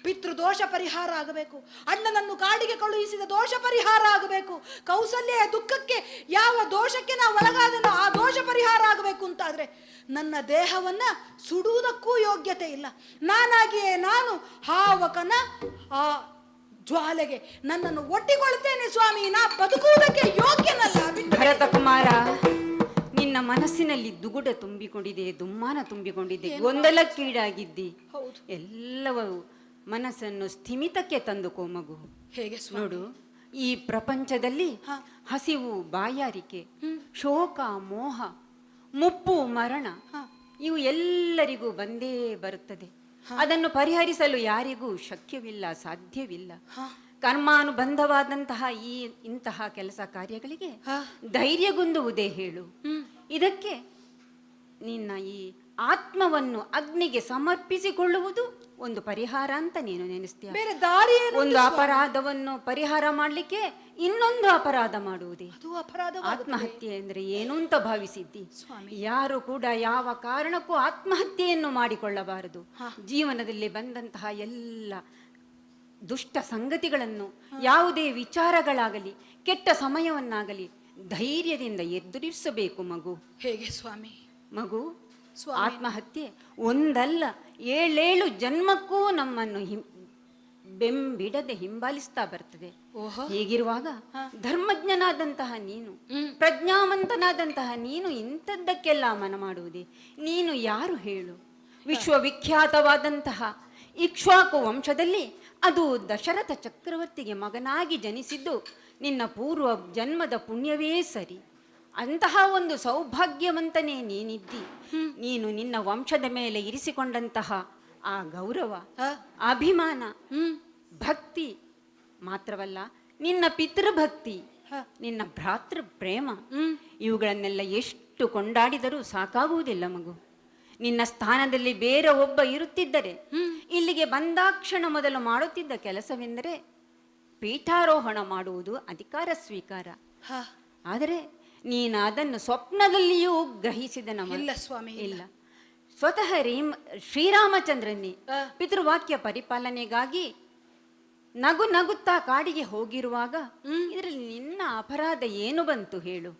ಪಿತೃದೋಷ ಪರಿಹಾರ ಆಗಬೇಕು, ಅಣ್ಣನನ್ನು ಕಾಡಿಗೆ ಕಳುಹಿಸಿದ ದೋಷ ಪರಿಹಾರ ಆಗಬೇಕು, ಕೌಸಲ್ಯ ದುಃಖಕ್ಕೆ ಯಾವ ದೋಷಕ್ಕೆ ನಾವು ಒಳಗಾದನೋ ಆ ದೋಷ ಪರಿಹಾರ ಆಗಬೇಕು ಅಂತಾದ್ರೆ ನನ್ನ ದೇಹವನ್ನ ಸುಡುವುದಕ್ಕೂ ಯೋಗ್ಯತೆ ಇಲ್ಲ. ನಾನಾಗಿಯೇ ನಾನು ಹಾವಕನ ಆ ಜ್ವಾಲೆಗೆ ನನ್ನನ್ನು ಒಟ್ಟಿಕೊಳ್ತೇನೆ ಸ್ವಾಮಿ, ನಾ ಬದುಕುವುದಕ್ಕೆ ಯೋಗ್ಯನಲ್ಲ. ಭರತಕುಮಾರ, ನಿನ್ನ ಮನಸ್ಸಿನಲ್ಲಿ ದುಗುಡ ತುಂಬಿಕೊಂಡಿದೆ, ದುಮ್ಮಾನ ತುಂಬಿಕೊಂಡಿದೆ, ಗೊಂದಲಕ್ಕೀಡಾಗಿದ್ದಿ. ಹೌದು. ಎಲ್ಲವೂ ಮನಸ್ಸನ್ನು ಸ್ಥಿಮಿತಕ್ಕೆ ತಂದುಕೋ ಮಗು. ಹೇಗೆ ನೋಡು, ಈ ಪ್ರಪಂಚದಲ್ಲಿ ಹಸಿವು, ಬಾಯಾರಿಕೆ, ಶೋಕ, ಮೋಹ, ಮುಪ್ಪು, ಮರಣ ಇವು ಎಲ್ಲರಿಗೂ ಬಂದೇ ಬರುತ್ತದೆ. ಅದನ್ನು ಪರಿಹರಿಸಲು ಯಾರಿಗೂ ಶಕ್ಯವಿಲ್ಲ, ಸಾಧ್ಯವಿಲ್ಲ. ಕರ್ಮಾನುಬಂಧವಾದಂತಹ ಇಂತಹ ಕೆಲಸ ಕಾರ್ಯಗಳಿಗೆ ಧೈರ್ಯಗುಂದುವುದೇ ಹೇಳು. ಇದಕ್ಕೆ ನಿನ್ನ ಈ ಆತ್ಮವನ್ನು ಅಗ್ನಿಗೆ ಸಮರ್ಪಿಸಿಕೊಳ್ಳುವುದು ಒಂದು ಪರಿಹಾರ ಅಂತ ನೀನು ನೆನೆಸ್ತೀಯ. ಬೇರೆ ದಾರಿ ಒಂದು ಅಪರಾಧವನ್ನು ಪರಿಹಾರ ಮಾಡಲಿಕ್ಕೆ ಇನ್ನೊಂದು ಅಪರಾಧ ಮಾಡುವುದೇ. ಆತ್ಮಹತ್ಯೆ ಅಂದ್ರೆ ಏನು ಅಂತ ಭಾವಿಸಿದ್ದಿ? ಯಾರು ಕೂಡ ಯಾವ ಕಾರಣಕ್ಕೂ ಆತ್ಮಹತ್ಯೆಯನ್ನು ಮಾಡಿಕೊಳ್ಳಬಾರದು. ಜೀವನದಲ್ಲಿ ಬಂದಂತಹ ಎಲ್ಲ ದುಷ್ಟ ಸಂಗತಿಗಳನ್ನು, ಯಾವುದೇ ವಿಚಾರಗಳಾಗಲಿ, ಕೆಟ್ಟ ಸಮಯವನ್ನಾಗಲಿ ಧೈರ್ಯದಿಂದ ಎದುರಿಸಬೇಕು ಮಗು. ಹೇಗೆ ಸ್ವಾಮಿ? ಮಗು, ಆತ್ಮಹತ್ಯೆ ಒಂದಲ್ಲ 7 ಜನ್ಮಕ್ಕೂ ನಮ್ಮನ್ನು ಬೆಂಬಿಡದೆ ಹಿಂಬಾಲಿಸ್ತಾ ಬರ್ತದೆ. ಓಹೋ. ಹೀಗಿರುವಾಗ ಧರ್ಮಜ್ಞನಾದಂತಹ ನೀನು, ಪ್ರಜ್ಞಾವಂತನಾದಂತಹ ನೀನು ಇಂಥದ್ದಕ್ಕೆಲ್ಲ ಮನ ಮಾಡುವುದೇ? ನೀನು ಯಾರು ಹೇಳು? ವಿಶ್ವವಿಖ್ಯಾತವಾದಂತಹ ಇಕ್ಷ್ವಾಕು ವಂಶದಲ್ಲಿ ಅದು ದಶರಥ ಚಕ್ರವರ್ತಿಗೆ ಮಗನಾಗಿ ಜನಿಸಿದ್ದು ನಿನ್ನ ಪೂರ್ವ ಜನ್ಮದ ಪುಣ್ಯವೇ ಸರಿ. ಅಂತಹ ಒಂದು ಸೌಭಾಗ್ಯವಂತನೇ ನೀನಿದ್ದಿ. ನೀನು ನಿನ್ನ ವಂಶದ ಮೇಲೆ ಇರಿಸಿಕೊಂಡಂತಹ ಆ ಗೌರವ, ಅಭಿಮಾನ, ಭಕ್ತಿ ಮಾತ್ರವಲ್ಲ, ನಿನ್ನ ಪಿತೃಭಕ್ತಿ, ನಿನ್ನ ಭ್ರಾತೃ ಪ್ರೇಮ, ಇವುಗಳನ್ನೆಲ್ಲ ಎಷ್ಟು ಕೊಂಡಾಡಿದರೂ ಸಾಕಾಗುವುದಿಲ್ಲ ಮಗು. ನಿನ್ನ ಸ್ಥಾನದಲ್ಲಿ ಬೇರೆ ಒಬ್ಬ ಇರುತ್ತಿದ್ದರೆ ಇಲ್ಲಿಗೆ ಬಂದಾಕ್ಷಣ ಮೊದಲು ಮಾಡುತ್ತಿದ್ದ ಕೆಲಸವೆಂದರೆ ಪೀಠಾರೋಹಣ ಮಾಡುವುದು, ಅಧಿಕಾರ ಸ್ವೀಕಾರ. ಆದರೆ ನೀನು ಅದನ್ನು ಸ್ವಪ್ನದಲ್ಲಿಯೂ ಗ್ರಹಿಸಿದ ಇಲ್ಲ ಸ್ವಾಮಿ, ಇಲ್ಲ. ಸ್ವತಃ ಶ್ರೀರಾಮಚಂದ್ರನೇ ಪಿತೃವಾಕ್ಯ ಪರಿಪಾಲನೆಗಾಗಿ ನಗು ನಗುತ್ತಾ ಕಾಡಿಗೆ ಹೋಗಿರುವಾಗ ಇದರಲ್ಲಿ ನಿನ್ನ ಅಪರಾಧ ಏನು ಬಂತು ಹೇಳು?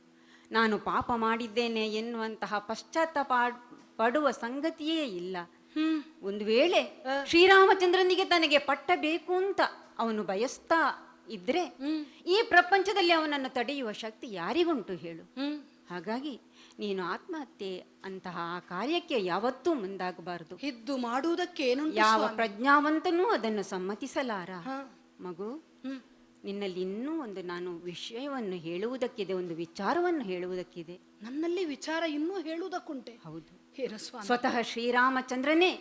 ನಾನು ಪಾಪ ಮಾಡಿದ್ದೇನೆ ಎನ್ನುವಂತಹ ಪಶ್ಚಾತ್ತಾಪ ಪಡುವ ಸಂಗತಿಯೇ ಇಲ್ಲ. ಒಂದು ವೇಳೆ ಶ್ರೀರಾಮಚಂದ್ರನಿಗೆ ತನಗೆ ಪಟ್ಟ ಬೇಕು ಅಂತ ಅವನು ಬಯಸ್ತಾ ಇದ್ರೆ ಈ ಪ್ರಪಂಚದಲ್ಲಿ ಅವನನ್ನು ತಡೆಯುವ ಶಕ್ತಿ ಯಾರಿಗುಂಟು ಹೇಳು? ಹಾಗಾಗಿ ನೀನು ಆತ್ಮಹತ್ಯೆ ಅಂತಹ ಆ ಕಾರ್ಯಕ್ಕೆ ಯಾವತ್ತೂ ಮುಂದಾಗಬಾರದು. ಇದ್ದು ಮಾಡುವುದಕ್ಕೆ ಏನು? ಯಾವ ಪ್ರಜ್ಞಾವಂತನೂ ಅದನ್ನು ಸಮ್ಮತಿಸಲಾರ. ಮಗು, ನಿನ್ನಲ್ಲಿ ಇನ್ನೂ ಒಂದು ನಾನು ವಿಷಯವನ್ನು ಹೇಳುವುದಕ್ಕಿದೆ, ಒಂದು ವಿಚಾರವನ್ನು ಹೇಳುವುದಕ್ಕಿದೆ. ನನ್ನಲ್ಲಿ ವಿಚಾರ ಇನ್ನೂ ಹೇಳುವುದಕ್ಕುಂಟೆ? ಹೌದು. ಏನು ಸ್ವಾಮಿ? ಸ್ವತಃ ಶ್ರೀರಾಮಚಂದ್ರನೇ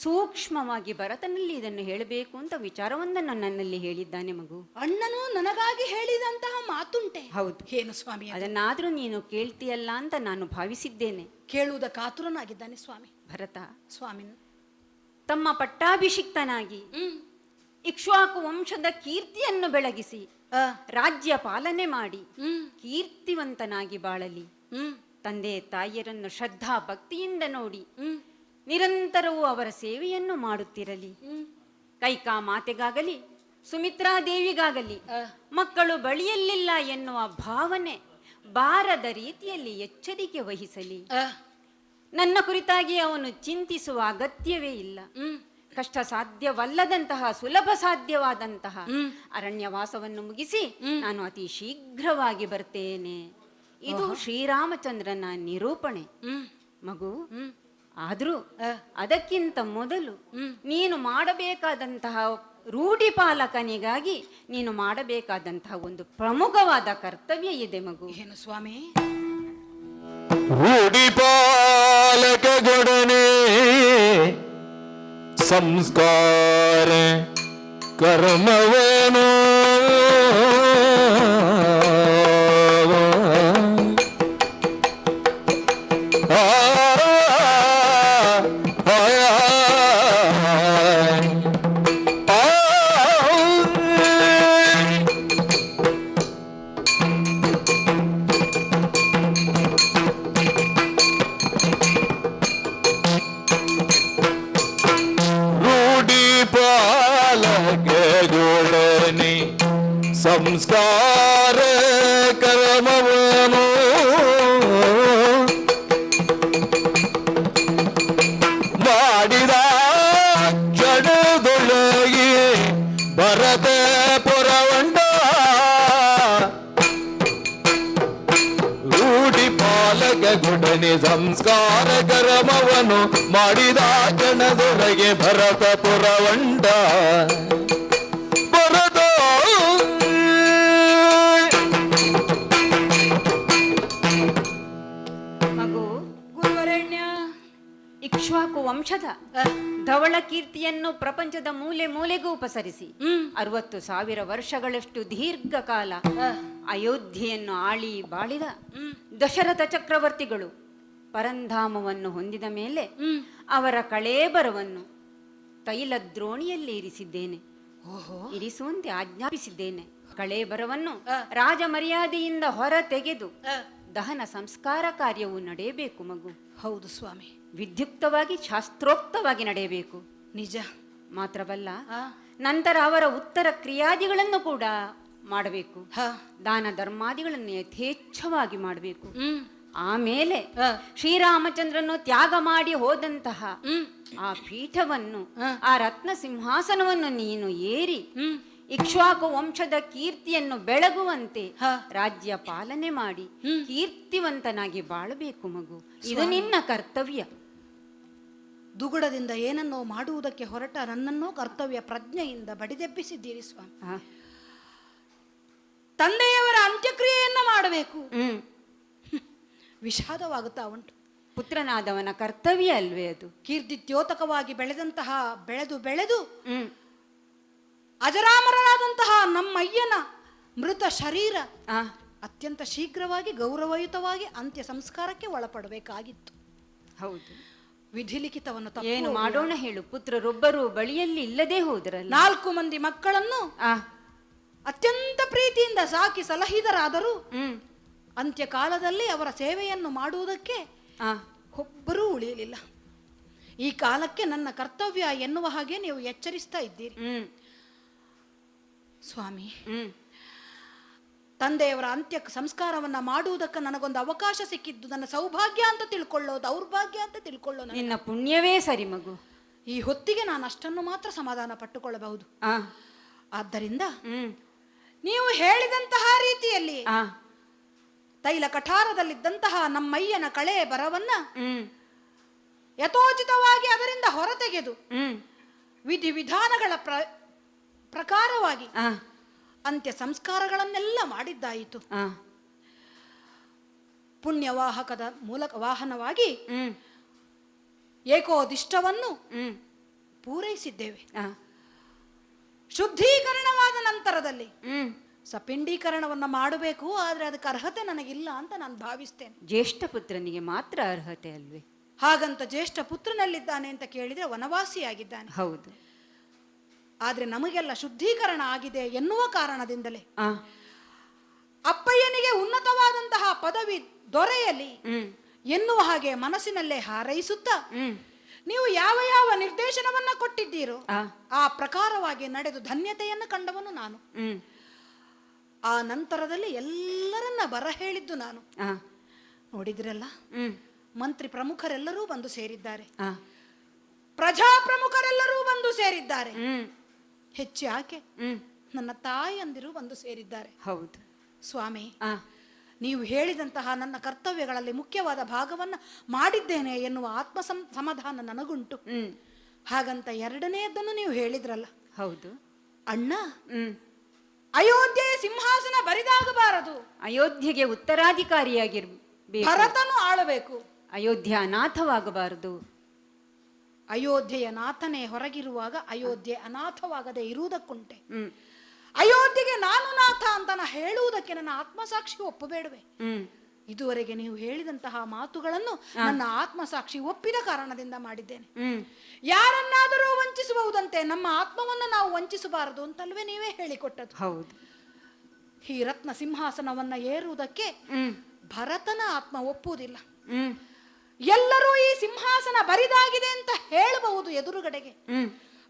ಸೂಕ್ಷ್ಮವಾಗಿ ಭರತನಲ್ಲಿ ಇದನ್ನು ಹೇಳಬೇಕು ಅಂತ ವಿಚಾರವೊಂದನ್ನು ನನ್ನಲ್ಲಿ ಹೇಳಿದ್ದಾನೆ ಮಗು. ಅಣ್ಣನು ನನಗಾಗಿ ಹೇಳಿದಂತಹ ಮಾತುಂಟೆ? ಹೌದು. ಏನು ಸ್ವಾಮಿ? ಅದನ್ನಾದ್ರೂ ನೀನು ಕೇಳ್ತೀಯಲ್ಲ ಅಂತ ನಾನು ಭಾವಿಸಿದ್ದೇನೆ. ಕೇಳುವುದ ಕಾತುರನಾಗಿದ್ದಾನೆ ಸ್ವಾಮಿ. ಭರತ ಸ್ವಾಮಿ ತಮ್ಮ ಪಟ್ಟಾಭಿಷಿಕ್ತನಾಗಿ ಇಕ್ಷ್ವಾಕು ವಂಶದ ಕೀರ್ತಿಯನ್ನು ಬೆಳಗಿಸಿ ರಾಜ್ಯ ಪಾಲನೆ ಮಾಡಿ ಕೀರ್ತಿವಂತನಾಗಿ ಬಾಳಲಿ. ತಂದೆ ತಾಯಿಯರನ್ನು ಶ್ರದ್ಧಾ ಭಕ್ತಿಯಿಂದ ನೋಡಿ ನಿರಂತರವೂ ಅವರ ಸೇವೆಯನ್ನು ಮಾಡುತ್ತಿರಲಿ. ಕೈಕಾ ಮಾತೆಗಾಗಲಿ ಸುಮಿತ್ರಾದೇವಿಗಾಗಲಿ ಮಕ್ಕಳು ಬಳಿಯಲ್ಲಿಲ್ಲ ಎನ್ನುವ ಭಾವನೆ ಬಾರದ ರೀತಿಯಲ್ಲಿ ಎಚ್ಚರಿಕೆ ವಹಿಸಲಿ. ನನ್ನ ಕುರಿತಾಗಿ ಅವನು ಚಿಂತಿಸುವ ಅಗತ್ಯವೇ ಇಲ್ಲ. ಕಷ್ಟ ಸಾಧ್ಯವಲ್ಲದಂತಹ ಸುಲಭ ಸಾಧ್ಯವಾದಂತಹ ಅರಣ್ಯವಾಸವನ್ನು ಮುಗಿಸಿ ನಾನು ಅತಿ ಶೀಘ್ರವಾಗಿ ಬರ್ತೇನೆ. ಇದು ಶ್ರೀರಾಮಚಂದ್ರನ ನಿರೂಪಣೆ ಮಗು. ಆದರೂ ಅದಕ್ಕಿಂತ ಮೊದಲು ನೀನು ಮಾಡಬೇಕಾದಂತಹ ರೂಢಿಪಾಲಕನಿಗಾಗಿ ನೀನು ಮಾಡಬೇಕಾದಂತಹ ಒಂದು ಪ್ರಮುಖವಾದ ಕರ್ತವ್ಯ ಇದೆ ಮಗು. ಏನು ಸ್ವಾಮಿ? ರೂಢಿಪಾಲಕಗೊಡನೆ ಸಂಸ್ಕಾರ ಕರ್ಮವೇನೋ ಸಂಸ್ಕಾರ ಕರ್ಮವನು ಮಾಡಿದ ಕ್ಷಣದೊಳಗೆ ಭರತ ಪುರವಂಡ ರೂಢಿಪಾಲಕಗೊಡನೆ ಸಂಸ್ಕಾರ ಕರ್ಮವನು ಮಾಡಿದ ಕ್ಷಣದೊಳಗೆ ಭರತ ಪುರವಂಡ. ಇಕ್ಷ್ವಾಕು ವಂಶದ ಧವಳ ಕೀರ್ತಿಯನ್ನು ಪ್ರಪಂಚದ ಮೂಲೆ ಮೂಲೆಗೂ ಪಸರಿಸಿ 60,000 ವರ್ಷಗಳಷ್ಟು ದೀರ್ಘಕಾಲ ಅಯೋಧ್ಯೆಯನ್ನು ಆಳಿ ಬಾಳಿದ ದಶರಥ ಚಕ್ರವರ್ತಿಗಳು ಪರಂಧಾಮವನ್ನು ಹೊಂದಿದ ಮೇಲೆ ಅವರ ಕಳೇಬರವನ್ನು ತೈಲದ್ರೋಣಿಯಲ್ಲಿ ಇರಿಸಿದ್ದೇನೆ. ಇರಿಸುವಂತೆ ಆಜ್ಞಾಪಿಸಿದ್ದೇನೆ. ಕಳೇಬರವನ್ನು ರಾಜ ಮರ್ಯಾದೆಯಿಂದ ಹೊರ ತೆಗೆದು ದಹನ ಸಂಸ್ಕಾರ ಕಾರ್ಯವು ನಡೆಯಬೇಕು ಮಗು. ಹೌದು ಸ್ವಾಮಿ. ವಿದ್ಯುಕ್ತವಾಗಿ ಶಾಸ್ತ್ರೋಕ್ತವಾಗಿ ನಡೆಯಬೇಕು. ನಿಜ. ಮಾತ್ರವಲ್ಲ, ನಂತರ ಅವರ ಉತ್ತರ ಕ್ರಿಯಾದಿಗಳನ್ನು ಕೂಡ ಮಾಡಬೇಕು. ದಾನ ಧರ್ಮಾದಿಗಳನ್ನು ಯಥೇಚ್ಛವಾಗಿ ಮಾಡಬೇಕು. ಆಮೇಲೆ ಶ್ರೀರಾಮಚಂದ್ರನು ತ್ಯಾಗ ಮಾಡಿ ಹೋದಂತಹ ಆ ಪೀಠವನ್ನು, ಆ ರತ್ನ ಸಿಂಹಾಸನವನ್ನು ನೀನು ಏರಿ ಇಕ್ಷ್ವಾಕು ವಂಶದ ಕೀರ್ತಿಯನ್ನು ಬೆಳಗುವಂತೆ ರಾಜ್ಯ ಪಾಲನೆ ಮಾಡಿ ಕೀರ್ತಿವಂತನಾಗಿ ಬಾಳಬೇಕು ಮಗು. ಇದು ನಿನ್ನ ಕರ್ತವ್ಯ. ದುಗುಡದಿಂದ ಏನನ್ನೋ ಮಾಡುವುದಕ್ಕೆ ಹೊರಟ ನನ್ನನ್ನೋ ಕರ್ತವ್ಯ ಪ್ರಜ್ಞೆಯಿಂದ ಬಡಿದೆಬ್ಬಿಸಿದ್ದೀರಿ ಸ್ವಾಮಿ. ತಂದೆಯವರ ಅಂತ್ಯಕ್ರಿಯೆಯನ್ನ ಮಾಡಬೇಕು, ವಿಷಾದವಾಗುತ್ತಾ ಉಂಟು. ಪುತ್ರನಾದವನ ಕರ್ತವ್ಯ ಅಲ್ವೇ ಅದು? ಕೀರ್ತಿದ್ಯೋತಕವಾಗಿ ಬೆಳೆದು ಅಜರಾಮರರಾದಂತಹ ನಮ್ಮಯ್ಯನ ಮೃತ ಶರೀರ ಅತ್ಯಂತ ಶೀಘ್ರವಾಗಿ ಗೌರವಯುತವಾಗಿ ಅಂತ್ಯ ಸಂಸ್ಕಾರಕ್ಕೆ ಒಳಪಡಬೇಕಾಗಿತ್ತು. ಹೌದು. ವಿಧಿಲಿಖಿತವನ್ನು ಏನು ಮಾಡೋಣ ಹೇಳು? ಪುತ್ರರೊಬ್ಬರು ಬಳಿಯಲ್ಲಿ ಇಲ್ಲದೆ ಹೋದ್ರಲ್ಲ. 4 ಮಂದಿ ಮಕ್ಕಳನ್ನು ಅತ್ಯಂತ ಪ್ರೀತಿಯಿಂದ ಸಾಕಿ ಸಲಹಿದರಾದರೂ ಅಂತ್ಯಕಾಲದಲ್ಲಿ ಅವರ ಸೇವೆಯನ್ನು ಮಾಡುವುದಕ್ಕೆ ಒಬ್ಬರೂ ಉಳಿಯಲಿಲ್ಲ. ಈ ಕಾಲಕ್ಕೆ ನನ್ನ ಕರ್ತವ್ಯ ಎನ್ನುವ ಹಾಗೆ ನೀವು ಎಚ್ಚರಿಸ್ತಾ ಇದ್ದೀರಿ ಸ್ವಾಮಿ. ತಂದೆಯವರ ಅಂತ್ಯ ಸಂಸ್ಕಾರವನ್ನ ಮಾಡುವುದಕ್ಕೆ ನನಗೊಂದು ಅವಕಾಶ ಸಿಕ್ಕಿದ್ದು ನನ್ನ ಸೌಭಾಗ್ಯ ಅಂತ ತಿಳ್ಕೊಳ್ಳೋ, ದೌರ್ಭಾಗ್ಯ ಅಂತ ತಿಳ್ಕೊಳ್ಳೋ, ನಿನ್ನ ಪುಣ್ಯವೇ ಸರಿ ಮಗು. ಈ ಹೊತ್ತಿಗೆ ನಾನು ಅಷ್ಟನ್ನು ಮಾತ್ರ ಸಮಾಧಾನ ಪಟ್ಟುಕೊಳ್ಳಬಹುದು. ಆದ್ದರಿಂದ ನೀವು ಹೇಳಿದಂತಹ ರೀತಿಯಲ್ಲಿ ತೈಲ ಕಠಾರದಲ್ಲಿದ್ದಂತಹ ನಮ್ಮಯ್ಯನ ಕಳೆ ಬರವನ್ನ ಯಥೋಚಿತವಾಗಿ ಅದರಿಂದ ಹೊರತೆಗೆದು ವಿಧಿವಿಧಾನಗಳ ಪ್ರಕಾರವಾಗಿ ಅಂತ್ಯ ಸಂಸ್ಕಾರಗಳನ್ನೆಲ್ಲ ಮಾಡಿದ್ದಾಯಿತು. ಪುಣ್ಯವಾಹಕದ ಮೂಲಕ ವಾಹನವಾಗಿ ಏಕೋದಿಷ್ಟವನ್ನು ಪೂರೈಸಿದ್ದೇವೆ. ಶುದ್ಧೀಕರಣವಾದ ನಂತರದಲ್ಲಿ ಸಪಿಂಡೀಕರಣವನ್ನ ಮಾಡಬೇಕು. ಆದ್ರೆ ಅದಕ್ಕೆ ಅರ್ಹತೆ ನನಗಿಲ್ಲ ಅಂತ ನಾನು ಭಾವಿಸ್ತೇನೆ. ಜ್ಯೇಷ್ಠ ಪುತ್ರನಿಗೆ ಮಾತ್ರ ಅರ್ಹತೆ ಅಲ್ವೇ? ಹಾಗಂತ ಜ್ಯೇಷ್ಠ ಪುತ್ರನಲ್ಲಿದ್ದಾನೆ ಅಂತ ಕೇಳಿದ್ರೆ ವನವಾಸಿಯಾಗಿದ್ದಾನೆ. ಹೌದು. ಆದ್ರೆ ನಮಗೆಲ್ಲ ಶುದ್ಧೀಕರಣ ಆಗಿದೆ ಎನ್ನುವ ಕಾರಣದಿಂದಲೇ ಅಪ್ಪಯ್ಯನಿಗೆ ಉನ್ನತವಾದಂತಹ ಪದವಿ ದೊರೆಯಲಿ ಎನ್ನುವ ಹಾಗೆ ಮನಸ್ಸಿನಲ್ಲೇ ಹಾರೈಸುತ್ತಾ ನೀವು ಯಾವ ಯಾವ ನಿರ್ದೇಶನವನ್ನ ಕೊಟ್ಟಿದ್ದೀರೋ ಆ ಪ್ರಕಾರವಾಗಿ ನಡೆದು ಧನ್ಯತೆಯನ್ನು ಕಂಡವನು ನಾನು. ಆ ನಂತರದಲ್ಲಿ ಎಲ್ಲರನ್ನ ಬರ ಹೇಳಿದ್ದು ನಾನು. ನೋಡಿದ್ರಲ್ಲ, ಮಂತ್ರಿ ಪ್ರಮುಖರೆಲ್ಲರೂ ಬಂದು ಸೇರಿದ್ದಾರೆ, ಪ್ರಜಾ ಪ್ರಮುಖರೆಲ್ಲರೂ ಬಂದು ಸೇರಿದ್ದಾರೆ, ಹೆಚ್ಚು ಯಾಕೆ ನನ್ನ ತಾಯಿಯಂದಿರು ಬಂದು ಸೇರಿದ್ದಾರೆ. ಹೌದು ಸ್ವಾಮಿ, ನೀವು ಹೇಳಿದಂತಹ ನನ್ನ ಕರ್ತವ್ಯಗಳಲ್ಲಿ ಮುಖ್ಯವಾದ ಭಾಗವನ್ನ ಮಾಡಿದ್ದೇನೆ ಎನ್ನುವ ಆತ್ಮ ಸಮಾಧಾನ ನನಗುಂಟು. ಹಾಗಂತ ಎರಡನೆಯದನ್ನು ನೀವು ಹೇಳಿದ್ರಲ್ಲ. ಹೌದು ಅಣ್ಣ, ಅಯೋಧ್ಯೆಯ ಸಿಂಹಾಸನ ಬರಿದಾಗಬಾರದು, ಅಯೋಧ್ಯೆಗೆ ಉತ್ತರಾಧಿಕಾರಿಯಾಗಿರ್ಬೇಕು, ಭರತನು ಆಳಬೇಕು, ಅಯೋಧ್ಯ ಅನಾಥವಾಗಬಾರದು. ಅಯೋಧ್ಯೆಯ ನಾಥನೇ ಹೊರಗಿರುವಾಗ ಅಯೋಧ್ಯೆ ಅನಾಥವಾಗದೆ ಇರುವುದಕ್ಕುಂಟೆ. ಅಯೋಧ್ಯೆಗೆ ನಾನು ನಾಥ ಅಂತ ಹೇಳುವುದಕ್ಕೆ ನನ್ನ ಆತ್ಮಸಾಕ್ಷಿ ಒಪ್ಪಬೇಡವೆ? ಇದುವರೆಗೆ ನೀವು ಹೇಳಿದಂತಹ ಮಾತುಗಳನ್ನು ನನ್ನ ಆತ್ಮಸಾಕ್ಷಿ ಒಪ್ಪಿದ ಕಾರಣದಿಂದ ಮಾಡಿದ್ದೇನೆ. ಯಾರನ್ನಾದರೂ ವಂಚಿಸಬಹುದಂತೆ, ನಮ್ಮ ಆತ್ಮವನ್ನು ನಾವು ವಂಚಿಸಬಾರದು ಅಂತಲ್ವೇ ನೀವೇ ಹೇಳಿಕೊಟ್ಟದ್ದು. ಹೌದು. ಈ ರತ್ನ ಸಿಂಹಾಸನವನ್ನ ಏರುವುದಕ್ಕೆ ಭರತನ ಆತ್ಮ ಒಪ್ಪುವುದಿಲ್ಲ. ಎಲ್ಲರೂ ಈ ಸಿಂಹಾಸನ ಬರಿದಾಗಿದೆ ಅಂತ ಹೇಳಬಹುದು ಎದುರುಗಡೆಗೆ.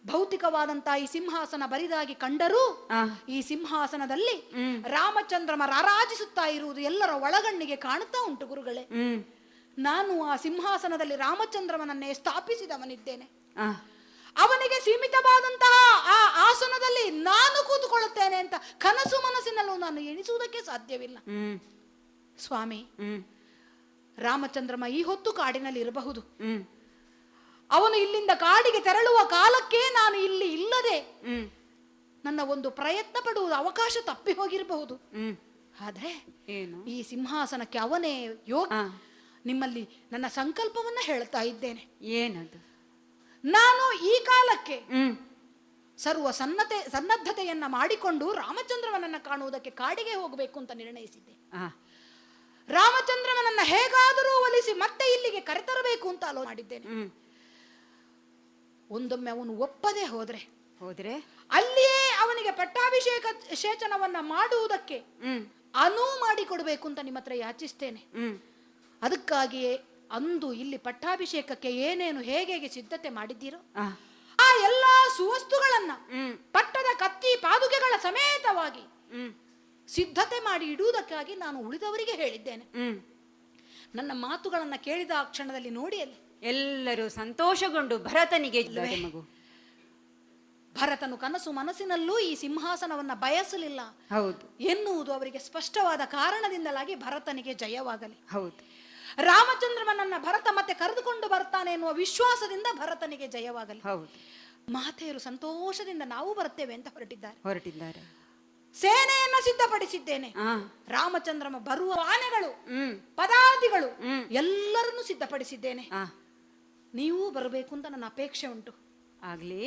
ಭೌತಿಕವಾದಂತಹ ಈ ಸಿಂಹಾಸನ ಬರಿದಾಗಿ ಕಂಡರೂ ಈ ಸಿಂಹಾಸನದಲ್ಲಿ ರಾಮಚಂದ್ರಮ ರಾರಾಜಿಸುತ್ತಾ ಇರುವುದು ಎಲ್ಲರ ಒಳಗಣ್ಣಿಗೆ ಕಾಣುತ್ತಾ ಉಂಟು ಗುರುಗಳೇ. ನಾನು ಆ ಸಿಂಹಾಸನದಲ್ಲಿ ರಾಮಚಂದ್ರಮನನ್ನೇ ಸ್ಥಾಪಿಸಿದವನಿದ್ದೇನೆ. ಅವನಿಗೆ ಸೀಮಿತವಾದಂತಹ ಆ ಆಸನದಲ್ಲಿ ನಾನು ಕೂತುಕೊಳ್ಳುತ್ತೇನೆ ಅಂತ ಕನಸು ಮನಸ್ಸಿನಲ್ಲೂ ನಾನು ಎಣಿಸುವುದಕ್ಕೆ ಸಾಧ್ಯವಿಲ್ಲ. ಸ್ವಾಮಿ, ರಾಮಚಂದ್ರಮ ಈ ಹೊತ್ತು ಕಾಡಿನಲ್ಲಿ ಇರಬಹುದು. ಅವನು ಇಲ್ಲಿಂದ ಕಾಡಿಗೆ ತೆರಳುವ ಕಾಲಕ್ಕೆ ನಾನು ಇಲ್ಲಿ ಇಲ್ಲದೆ ನನ್ನ ಒಂದು ಪ್ರಯತ್ನ ಪಡುವುದು ಅವಕಾಶ ತಪ್ಪಿ ಹೋಗಿರಬಹುದು. ಆದ್ರೆ ಈ ಸಿಂಹಾಸನಕ್ಕೆ ಅವನೇ ಯೋಗ್ಯ. ನಿಮ್ಮಲ್ಲಿ ನನ್ನ ಸಂಕಲ್ಪವನ್ನ ಹೇಳ್ತಾ ಇದ್ದೇನೆ. ಏನದು? ನಾನು ಈ ಕಾಲಕ್ಕೆ ಸರ್ವ ಸನ್ನದ್ಧತೆಯನ್ನ ಮಾಡಿಕೊಂಡು ರಾಮಚಂದ್ರವನನ್ನ ಕಾಣುವುದಕ್ಕೆ ಕಾಡಿಗೆ ಹೋಗಬೇಕು ಅಂತ ನಿರ್ಣಯಿಸಿದ್ದೆ. ರಾಮಚಂದ್ರನನ್ನ ಹೇಗಾದರೂ ಒಲಿಸಿ ಮತ್ತೆ ಇಲ್ಲಿಗೆ ಕರೆತರಬೇಕು ಅಂತ ಆಲೋಚನೆ ಮಾಡಿದ್ದೇನೆ. ಒಂದೊಮ್ಮೆ ಅವನು ಒಪ್ಪದೆ ಹೋದ್ರೆ ಅಲ್ಲಿಯೇ ಅವನಿಗೆ ಪಟ್ಟಾಭಿಷೇಚನವನ್ನ ಮಾಡುವುದಕ್ಕೆ ಅನುವು ಮಾಡಿಕೊಡ್ಬೇಕು ಅಂತ ನಿಮ್ಮ ಹತ್ರ ಯಾಚಿಸ್ತೇನೆ. ಅದಕ್ಕಾಗಿಯೇ ಅಂದು ಇಲ್ಲಿ ಪಟ್ಟಾಭಿಷೇಕಕ್ಕೆ ಏನೇನು ಹೇಗೆ ಸಿದ್ಧತೆ ಮಾಡಿದ್ದೀರೋ ಆ ಎಲ್ಲಾ ಸುವಸ್ತುಗಳನ್ನ ಪಟ್ಟದ ಕತ್ತಿ ಪಾದುಕೆಗಳ ಸಮೇತವಾಗಿ ಸಿದ್ಧತೆ ಮಾಡಿ ಇಡುವುದಕ್ಕಾಗಿ ನಾನು ಉಳಿದವರಿಗೆ ಹೇಳಿದ್ದೇನೆ. ನನ್ನ ಮಾತುಗಳನ್ನ ಕೇಳಿದ ಆ ಕ್ಷಣದಲ್ಲಿ ನೋಡಿ ಅಲ್ಲಿ ಎಲ್ಲರೂ ಸಂತೋಷಗೊಂಡು ಭರತನಿಗೆ ಇದ್ದಾರೆ ಮಗು. ಭರತನು ಕನಸು ಮನಸ್ಸಿನಲ್ಲೂ ಈ ಸಿಂಹಾಸನವನ್ನ ಬಯಸಲಿಲ್ಲ ಹೌದು ಎನ್ನುವುದು ಅವರಿಗೆ ಸ್ಪಷ್ಟವಾದ ಕಾರಣದಿಂದಲಾಗಿ ಭರತನಿಗೆ ಜಯವಾಗಲಿ. ಹೌದು. ರಾಮಚಂದ್ರನನ್ನ ಭರತ ಮತ್ತೆ ಕರೆದುಕೊಂಡು ಬರ್ತಾನೆ ಎನ್ನುವ ವಿಶ್ವಾಸದಿಂದ ಭರತನಿಗೆ ಜಯವಾಗಲಿ. ಹೌದು. ಮಾತೆಯರು ಸಂತೋಷದಿಂದ ನಾವು ಬರ್ತೇವೆ ಅಂತ ಹೊರಟಿದ್ದಾರೆ. ಸೇನೆಯನ್ನ ಸಿದ್ಧಪಡಿಸಿದ್ದೇನೆ. ರಾಮಚಂದ್ರಮ ಬರುವ ಆನೆಗಳು, ಪದಾರ್ಥಗಳು ಎಲ್ಲರನ್ನೂ ಸಿದ್ಧಪಡಿಸಿದ್ದೇನೆ. ನೀವು ಬರಬೇಕು ಅಂತ ನನ್ನ ಅಪೇಕ್ಷೆ ಉಂಟು. ಆಗ್ಲಿ,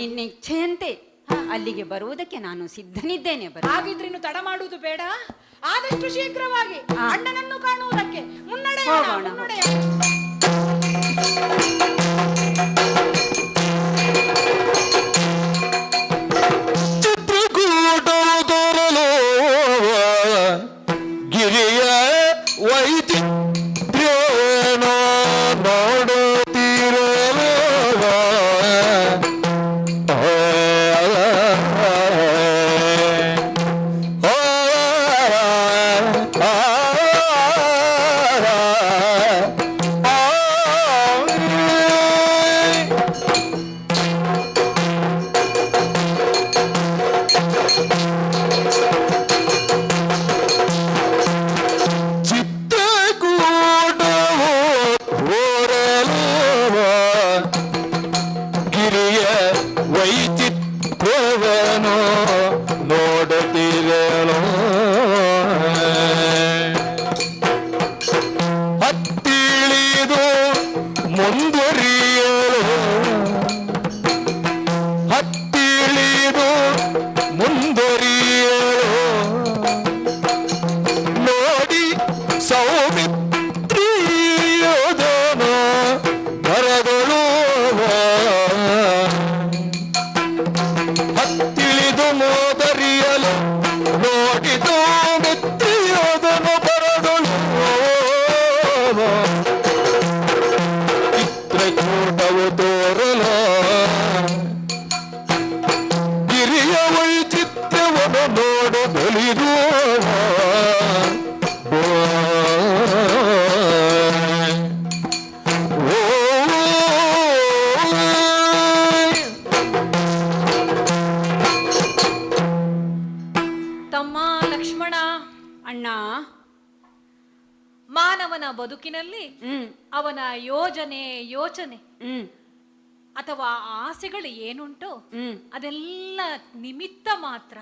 ನಿನ್ನ ಇಚ್ಛೆಯಂತೆ ಅಲ್ಲಿಗೆ ಬರುವುದಕ್ಕೆ ನಾನು ಸಿದ್ಧನಿದ್ದೇನೆ. ಹಾಗಿದ್ರೆ ಇನ್ನು ತಡ ಮಾಡುವುದು ಬೇಡ, ಆದಷ್ಟು ಶೀಘ್ರವಾಗಿ ಅಣ್ಣನನ್ನು ಕಾಣುವುದಕ್ಕೆ ಮುನ್ನಡೆ. ಚಿತ್ರಕೂಟವು ತೋರಲು ಗಿರಿಯ ವೈಚಿತ್ರ್ಯೇನೋ ನೋಡುತ್ತಿರಲು ವೈಚಿತ್ರ್ಯವನು ನೋಡುತ್ತಿರಲು ಹತ್ತಿಳಿದು ಮುಂದುವರಿಯಲು ನೋಡಿ ಸೌಮಿತ್ರಿಯೋದನು ಮರಗಳು ಹತ್ತಿಳಿದು ಮೋದರಿಯಲು ನೋಡಿದು ಮಿತ್ರಿಯೋದನು ಬರದಳು ಚಿತ್ರಕೂಟವು ತೋರಲು ಗಿರಿಯ ವೈಚಿತ್ರ್ಯವನ್ನು ನೋಡು ಬಲಿದು ತಮ್ಮ ಲಕ್ಷ್ಮಣ, ಅಣ್ಣ, ಮಾನವನ ಬದುಕಿನಲ್ಲಿ ಅವನ ಯೋಚನೆ ಅಥವಾ ಆಸೆಗಳು ಏನುಂಟು ಅದೆಲ್ಲ ನಿಮಿತ್ತ ಮಾತ್ರ.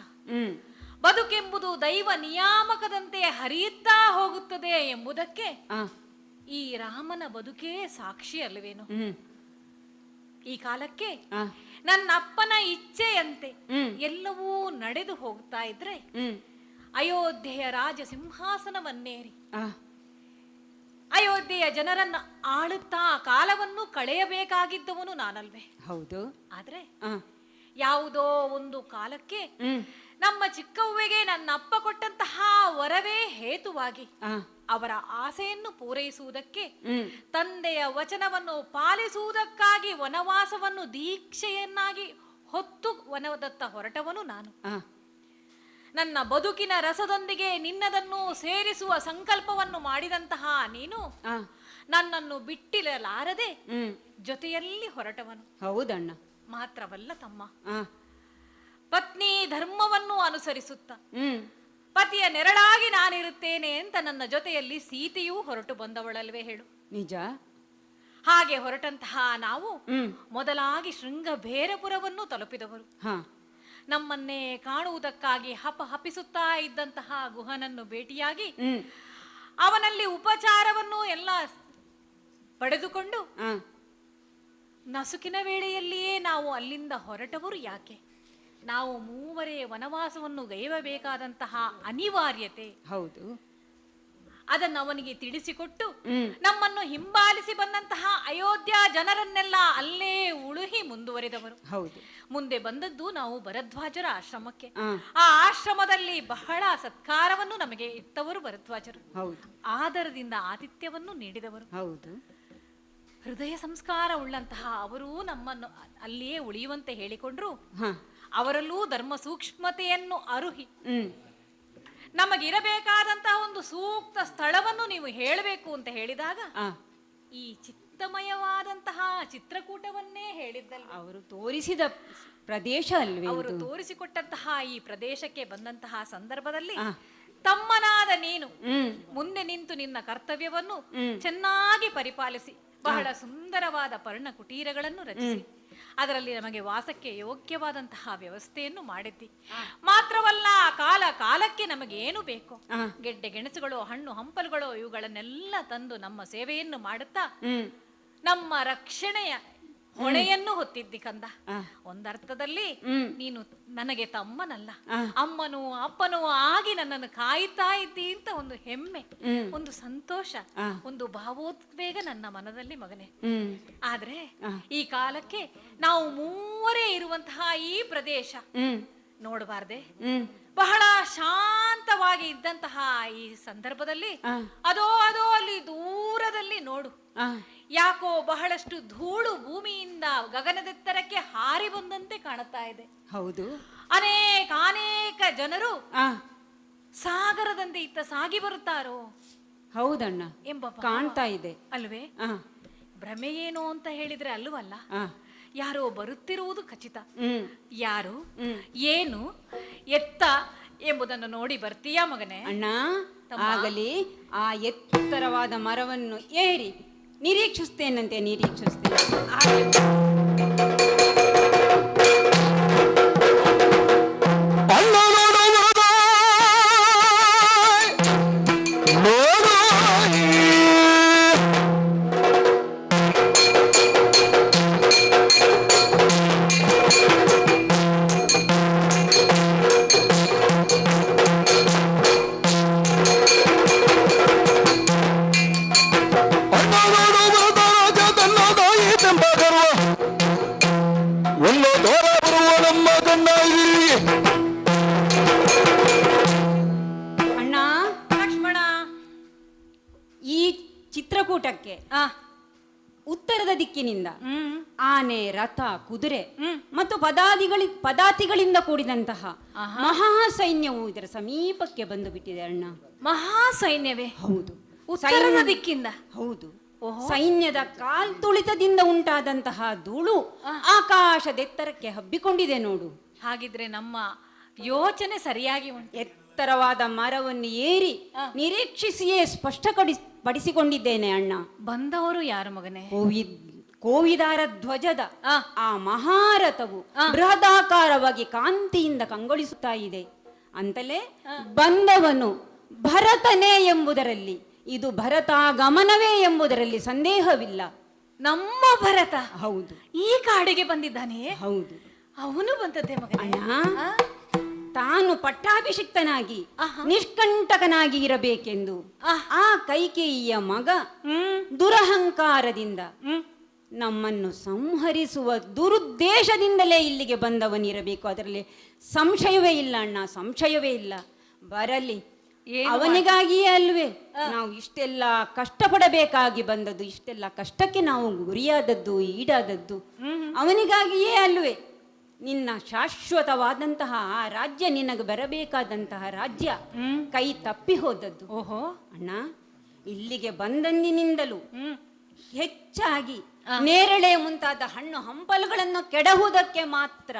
ಬದುಕೆಂಬುದು ದೈವ ನಿಯಾಮಕದಂತೆ ಹರಿಯುತ್ತಾ ಹೋಗುತ್ತದೆ ಎಂಬುದಕ್ಕೆ ಈ ರಾಮನ ಬದುಕೇ ಸಾಕ್ಷಿ ಅಲ್ಲವೇನು? ಈ ಕಾಲಕ್ಕೆ ನನ್ನ ಅಪ್ಪನ ಇಚ್ಛೆಯಂತೆ ಎಲ್ಲವೂ ನಡೆದು ಹೋಗ್ತಾ ಇದ್ರೆ ಅಯೋಧ್ಯೆಯ ರಾಜ ಸಿಂಹಾಸನವನ್ನೇರಿ ಅಯೋಧ್ಯೆಯ ಜನರನ್ನ ಆಳುತ್ತಾ ಕಾಲವನ್ನು ಕಳೆಯಬೇಕಾಗಿದ್ದವನು ನಾನಲ್ವೇ? ಹೌದು. ಆದ್ರೆ ಯಾವುದೋ ಒಂದು ಕಾಲಕ್ಕೆ ನಮ್ಮ ಚಿಕ್ಕವ್ವೆಗೆ ನನ್ನ ಅಪ್ಪ ಕೊಟ್ಟಂತಹ ವರವೇ ಹೇತುವಾಗಿ ಅವರ ಆಸೆಯನ್ನು ಪೂರೈಸುವುದಕ್ಕೆ, ತಂದೆಯ ವಚನವನ್ನು ಪಾಲಿಸುವುದಕ್ಕಾಗಿ ವನವಾಸವನ್ನು ದೀಕ್ಷೆಯನ್ನಾಗಿ ಹೊತ್ತು ವನದತ್ತ ಹೊರಟವನು ನಾನು. ನನ್ನ ಬದುಕಿನ ರಸದೊಂದಿಗೆ ನಿನ್ನದನ್ನು ಸೇರಿಸುವ ಸಂಕಲ್ಪವನ್ನು ಮಾಡಿದಂತಹ ನೀನು ನನ್ನನ್ನು ಬಿಟ್ಟಿರಲಾರದೆ ಜೊತೆಯಲ್ಲಿ ಹೊರಟವನು. ಹೌದಣ್ಣ. ಮಾತ್ರವಲ್ಲ ತಮ್ಮ, ಪತ್ನಿ ಧರ್ಮವನ್ನು ಅನುಸರಿಸುತ್ತ ಪತಿಯ ನೆರಳಾಗಿ ನಾನಿರುತ್ತೇನೆ ಅಂತ ನನ್ನ ಜೊತೆಯಲ್ಲಿ ಸೀತೆಯೂ ಹೊರಟು ಬಂದವಳಲ್ವೇ ಹೇಳು? ನಿಜ. ಹಾಗೆ ಹೊರಟಂತಹ ನಾವು ಮೊದಲಾಗಿ ಶೃಂಗಬೇರಪುರವನ್ನು ತಲುಪಿದವರು. ನಮ್ಮನ್ನೇ ಕಾಣುವುದಕ್ಕಾಗಿ ಹಪಿಸುತ್ತಾ ಇದ್ದಂತಹ ಗುಹನನ್ನು ಭೇಟಿಯಾಗಿ ಅವನಲ್ಲಿ ಉಪಚಾರವನ್ನು ಎಲ್ಲ ಪಡೆದುಕೊಂಡು ನಸುಕಿನ ವೇಳೆಯಲ್ಲಿಯೇ ನಾವು ಅಲ್ಲಿಂದ ಹೊರಟವರು ಯಾಕೆ? ನಾವು ಮೂವರೇ ವನವಾಸವನ್ನು ಗೈಯಬೇಕಾದಂತಹ ಅನಿವಾರ್ಯತೆ. ಹೌದು. ಅದನ್ನು ಅವನಿಗೆ ತಿಳಿಸಿಕೊಟ್ಟು ನಮ್ಮನ್ನು ಹಿಂಬಾಲಿಸಿ ಬಂದಂತಹ ಅಯೋಧ್ಯ ಜನರನ್ನೆಲ್ಲ ಅಲ್ಲೇ ಉಳುಹಿ ಮುಂದುವರೆದವರು. ಹೌದು. ಮುಂದೆ ಬಂದದ್ದು ನಾವು ಭರದ್ವಾಜರ ಆಶ್ರಮಕ್ಕೆ. ಆ ಆಶ್ರಮದಲ್ಲಿ ಬಹಳ ಸತ್ಕಾರವನ್ನು ನಮಗೆ ಇತ್ತವರು ಭರದ್ವಾಜರು. ಆದರದಿಂದ ಆತಿಥ್ಯವನ್ನು ನೀಡಿದವರು. ಹೌದು. ಹೃದಯ ಸಂಸ್ಕಾರ ಉಳ್ಳಂತಹ ಅವರು ನಮ್ಮನ್ನು ಅಲ್ಲಿಯೇ ಉಳಿಯುವಂತೆ ಹೇಳಿಕೊಂಡ್ರು. ಅವರಲ್ಲೂ ಧರ್ಮ ಸೂಕ್ಷ್ಮತೆಯನ್ನು ಅರುಹಿ ನಮಗಿರಬೇಕಾದಂತಹ ಒಂದು ಸೂಕ್ತ ಸ್ಥಳವನ್ನು ನೀವು ಹೇಳಬೇಕು ಅಂತ ಹೇಳಿದಾಗ ಈ ಚಿತ್ತ ಅಮೃತಮಯವಾದಂತಹ ಚಿತ್ರಕೂಟವನ್ನೇ ಹೇಳಿದ್ದಲ್ಲ. ಅವರು ತೋರಿಸಿದ ಪ್ರದೇಶ ಅಲ್ವೇ ಅವರು ಇದು? ತೋರಿಸಿಕೊಟ್ಟಂತಹ ಈ ಪ್ರದೇಶಕ್ಕೆ ಬಂದಂತಹ ಸಂದರ್ಭದಲ್ಲಿ ತಮ್ಮನಾದ ನೀನು ಮುಂದೆ ನಿಂತು ನಿನ್ನ ಕರ್ತವ್ಯವನ್ನು ಚೆನ್ನಾಗಿ ಪರಿಪಾಲಿಸಿ ಬಹಳ ಸುಂದರವಾದ ಪರ್ಣ ಕುಟೀರಗಳನ್ನು ರಚಿಸಿ ಅದರಲ್ಲಿ ನಮಗೆ ವಾಸಕ್ಕೆ ಯೋಗ್ಯವಾದಂತಹ ವ್ಯವಸ್ಥೆಯನ್ನು ಮಾಡಿದ್ದಿ. ಮಾತ್ರವಲ್ಲ, ಕಾಲ ಕಾಲಕ್ಕೆ ನಮಗೆ ಏನು ಬೇಕು, ಗೆಡ್ಡೆ ಗೆಣಸುಗಳು, ಹಣ್ಣು ಹಂಪಲುಗಳು, ಇವುಗಳನ್ನೆಲ್ಲ ತಂದು ನಮ್ಮ ಸೇವೆಯನ್ನು ಮಾಡುತ್ತಾ ನಮ್ಮ ರಕ್ಷಣೆಯ ಹೊಣೆಯನ್ನು ಹೊತ್ತಿದ್ದಿ ಕಂದ. ಒಂದರ್ಥದಲ್ಲಿ ನೀನು ನನಗೆ ತಮ್ಮನಲ್ಲ, ಅಮ್ಮನೂ ಅಪ್ಪನೂ ಆಗಿ ನನ್ನನ್ನು ಕಾಯ್ತಾ ಇದ್ದಿ ಅಂತ ಒಂದು ಹೆಮ್ಮೆ, ಒಂದು ಸಂತೋಷ, ಒಂದು ಭಾವೋದ್ವೇಗ ನನ್ನ ಮನದಲ್ಲಿ ಮಗನೇ. ಆದ್ರೆ ಈ ಕಾಲಕ್ಕೆ ನಾವು ಮೂವರೇ ಇರುವಂತಹ ಈ ಪ್ರದೇಶ ನೋಡಬಾರ್ದೆ? ಬಹಳ ಶಾಂತವಾಗಿ ಇದ್ದಂತಹ ಈ ಸಂದರ್ಭದಲ್ಲಿ ಅದೋ ಅಲ್ಲಿ ದೂರದಲ್ಲಿ ನೋಡು, ಯಾಕೋ ಬಹಳಷ್ಟು ಧೂಳು ಭೂಮಿಯಿಂದ ಗಗನದೆತ್ತರಕ್ಕೆ ಹಾರಿ ಬಂದಂತೆ ಕಾಣುತ್ತಾ ಇದೆ. ಹೌದು, ಅನೇಕ ಜನರು ಸಾಗರದಂತೆ ಇತ್ತ ಸಾಗಿ ಬರುತ್ತಾರೋ ಹೌದಣ್ಣ ಎಂಬ ಕಾಣ್ತಾ ಇದೆ ಅಲ್ವೇ? ಭ್ರಮೆ ಏನು ಅಂತ ಹೇಳಿದ್ರೆ ಅಲ್ಲವಲ್ಲ, ಯಾರೋ ಬರುತ್ತಿರುವುದು ಖಚಿತ. ಯಾರು, ಏನು, ಎತ್ತ ಎಂಬುದನ್ನು ನೋಡಿ ಬರ್ತೀಯಾ ಮಗನೇ? ಅಣ್ಣ, ಆಗಲಿ ಆ ಎತ್ತರವಾದ ಮರವನ್ನು ಏರಿ ನಿರೀಕ್ಷಿಸ್ತೇನಂತೆ, ನಿರೀಕ್ಷಿಸ್ತೇನೆ. ಅಣ್ಣ, ಲಕ್ಷ್ಮಣ, ಈ ಚಿತ್ರಕೂಟಕ್ಕೆ ಉತ್ತರದ ದಿಕ್ಕಿನಿಂದ ಆನೆ, ರಥ, ಕುದುರೆ ಮತ್ತು ಪದಾತಿಗಳಿಂದ ಕೂಡಿದಂತಹ ಮಹಾ ಸೈನ್ಯವು ಇದರ ಸಮೀಪಕ್ಕೆ ಬಂದು ಬಿಟ್ಟಿದೆ ಅಣ್ಣ. ಮಹಾ ಸೈನ್ಯವೇ? ಹೌದು, ಉತ್ತರದ ದಿಕ್ಕಿಂದ. ಹೌದು. ಸೈನ್ಯದ ಕಾಲ್ತುಳಿತದಿಂದ ಉಂಟಾದಂತಹ ಧೂಳು ಆಕಾಶದೆತ್ತರಕ್ಕೆ ಹಬ್ಬಿಕೊಂಡಿದೆ ನೋಡು. ಹಾಗಿದ್ರೆ ನಮ್ಮ ಯೋಚನೆ ಸರಿಯಾಗಿ ಉಂಟು. ಎತ್ತರವಾದ ಮರವನ್ನು ಏರಿ ನಿರೀಕ್ಷಿಸಿಯೇ ಸ್ಪಷ್ಟಪಡಿಸಿಕೊಂಡಿದ್ದೇನೆ ಅಣ್ಣ. ಬಂದವರು ಯಾರು ಮಗನೇ? ಕೋವಿದಾರ ಧ್ವಜದ ಆ ಮಹಾರಥವು ಬೃಹದಾಕಾರವಾಗಿ ಕಾಂತಿಯಿಂದ ಕಂಗೊಳಿಸುತ್ತಾ ಇದೆ ಅಂತಲೇ ಬಂದವನು ಭರತನೇ ಎಂಬುದರಲ್ಲಿ, ಇದು ಭರತಾಗಮನವೇ ಎಂಬುದರಲ್ಲಿ ಸಂದೇಹವಿಲ್ಲ. ನಮ್ಮ ಭರತ? ಹೌದು. ಈ ಕಾಡಿಗೆ ಬಂದಿದ್ದಾನೆ? ಹೌದು. ಅವನು ಬಂದದ್ದೇ ಮಗನೇ? ತಾನು ಪಟ್ಟಾಭಿಷಿಕ್ತನಾಗಿ ನಿಷ್ಕಂಟಕನಾಗಿ ಇರಬೇಕೆಂದು ಆ ಕೈಕೇಯಿಯ ಮಗ ದುರಹಂಕಾರದಿಂದ ನಮ್ಮನ್ನು ಸಂಹರಿಸುವ ದುರುದ್ದೇಶದಿಂದಲೇ ಇಲ್ಲಿಗೆ ಬಂದವನಿರಬೇಕು. ಅದರಲ್ಲಿ ಸಂಶಯವೇ ಇಲ್ಲ ಅಣ್ಣ, ಸಂಶಯವೇ ಇಲ್ಲ. ಬರಲಿ, ಅವನಿಗಾಗಿಯೇ ಅಲ್ವೇ ನಾವು ಇಷ್ಟೆಲ್ಲ ಕಷ್ಟಪಡಬೇಕಾಗಿ ಬಂದದ್ದು, ಇಷ್ಟೆಲ್ಲ ಕಷ್ಟಕ್ಕೆ ನಾವು ಗುರಿಯಾದದ್ದು, ಈಡಾದದ್ದು ಅವನಿಗಾಗಿಯೇ ಅಲ್ವೇ. ನಿನ್ನ ಶಾಶ್ವತವಾದಂತಹ ಆ ರಾಜ್ಯ, ನಿನಗೆ ಬರಬೇಕಾದಂತಹ ರಾಜ್ಯ ಕೈ ತಪ್ಪಿ ಹೋದದ್ದು. ಓಹೋ ಅಣ್ಣ, ಇಲ್ಲಿಗೆ ಬಂದಂದಿನಿಂದಲೂ ಹೆಚ್ಚಾಗಿ ನೇರಳೆ ಮುಂತಾದ ಹಣ್ಣು ಹಂಪಲುಗಳನ್ನು ಕೆಡಹುವುದಕ್ಕೆ ಮಾತ್ರ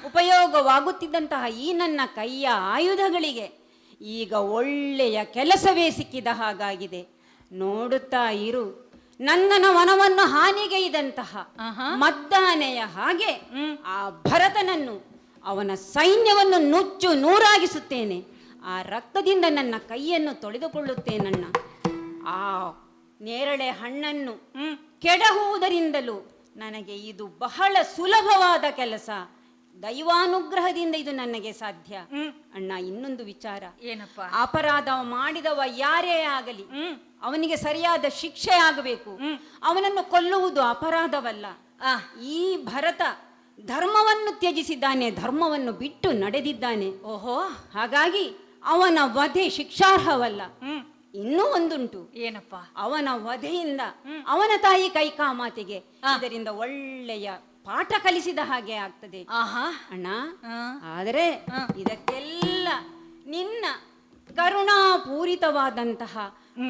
ಉಪಯೋಗವಾಗುತ್ತಿದ್ದಂತಹ ಈ ನನ್ನ ಕೈಯ ಆಯುಧಗಳಿಗೆ ಈಗ ಒಳ್ಳೆಯ ಕೆಲಸವೇ ಸಿಕ್ಕಿದ ಹಾಗಾಗಿದೆ. ನೋಡುತ್ತಾ ಇರು, ನಂದನ ವನವನ್ನು ಹಾನಿಗೈದಂತಹ ಮದ್ದಾನೆಯ ಹಾಗೆ ಆ ಭರತನನ್ನು, ಅವನ ಸೈನ್ಯವನ್ನು ನುಚ್ಚು ನೂರಾಗಿಸುತ್ತೇನೆ. ಆ ರಕ್ತದಿಂದ ನನ್ನ ಕೈಯನ್ನು ತೊಳೆದುಕೊಳ್ಳುತ್ತೇನಣ್ಣ. ಆ ನೇರಳೆ ಹಣ್ಣನ್ನು ಕೆಡಹುವುದರಿಂದಲೂ ನನಗೆ ಇದು ಬಹಳ ಸುಲಭವಾದ ಕೆಲಸ. ದೈವಾನುಗ್ರಹದಿಂದ ಇದು ನನಗೆ ಸಾಧ್ಯ. ಅಣ್ಣ, ಇನ್ನೊಂದು ವಿಚಾರ. ಏನಪ್ಪ? ಅಪರಾಧ ಮಾಡಿದವ ಯಾರೇ ಆಗಲಿ ಅವನಿಗೆ ಸರಿಯಾದ ಶಿಕ್ಷೆ ಆಗಬೇಕು. ಅವನನ್ನು ಕೊಲ್ಲುವುದು ಅಪರಾಧವಲ್ಲ. ಈ ಭರತ ಧರ್ಮವನ್ನು ತ್ಯಜಿಸಿದ್ದಾನೆ, ಧರ್ಮವನ್ನು ಬಿಟ್ಟು ನಡೆದಿದ್ದಾನೆ. ಓಹೋ, ಹಾಗಾಗಿ ಅವನ ವಧೆ ಶಿಕ್ಷಾರ್ಹವಲ್ಲ. ಇನ್ನೂ ಒಂದುಂಟು. ಏನಪ್ಪ? ಅವನ ವಧೆಯಿಂದ ಅವನ ತಾಯಿ ಕೈಕಾಮಾತೆಗೆ ಇದರಿಂದ ಒಳ್ಳೆಯ ಪಾಠ ಕಲಿಸಿದ ಹಾಗೆ ಆಗ್ತದೆ ಅಣ್ಣ. ಆದರೆ ಇದಕ್ಕೆಲ್ಲ ನಿನ್ನ ಕರುಣಾಪೂರಿತವಾದಂತಹ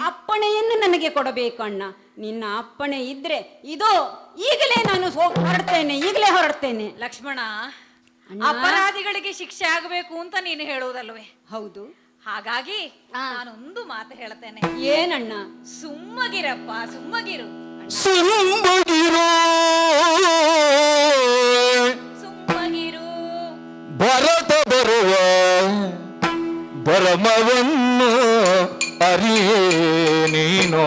ಅಪ್ಪಣೆಯನ್ನು ನನಗೆ ಕೊಡಬೇಕು ಅಣ್ಣ. ನಿನ್ನ ಅಪ್ಪಣೆ ಇದ್ರೆ ಇದೋ ಈಗಲೇ ನಾನು ಹೊರಡ್ತೇನೆ, ಈಗಲೇ ಹೊರಡ್ತೇನೆ. ಲಕ್ಷ್ಮಣ, ಅಪರಾಧಿಗಳಿಗೆ ಶಿಕ್ಷೆ ಆಗಬೇಕು ಅಂತ ನೀನು ಹೇಳುವುದಲ್ವೇ? ಹೌದು. ಹಾಗಾಗಿ ನಾನೊಂದು ಮಾತು ಹೇಳ್ತೇನೆ. ಏನಣ್ಣ? ಸುಮ್ಮಗಿರಪ್ಪ, ಸುಮ್ಮಗಿರು. ಸುಮ್ಮಗಿರೋ ಸುಮ್ಮಗಿರು. ಭರತ ಬರುವ ಧರ್ಮವನ್ನು ಅರಿಯೇ ನೀನು.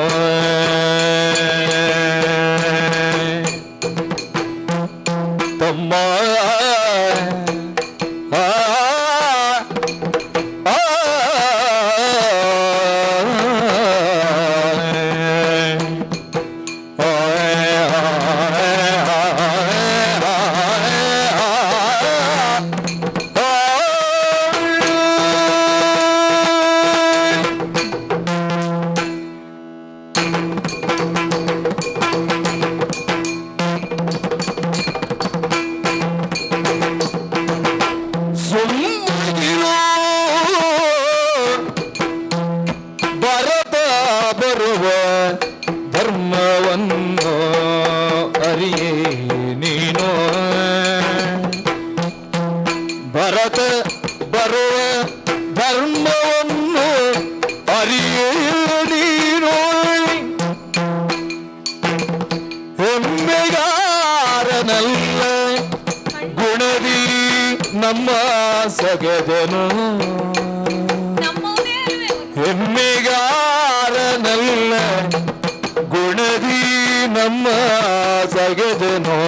ತಮ್ಮ ಧರ್ಮವನ್ನು ಅರಿಯೇ ನೀನು. ಭರತ ಬರುವ ಧರ್ಮವನ್ನು ಅರಿಯೇ ನೀನು. ಹೆಮ್ಮೆಗಾರನಲ್ಲ ಗುಣದಿ ನಮ್ಮ ಸಗದನು. ಹೆಮ್ಮೆಗಾರನಲ್ಲ ಗುಣದಿ ನಮ್ಮ ಸಗದನೋ.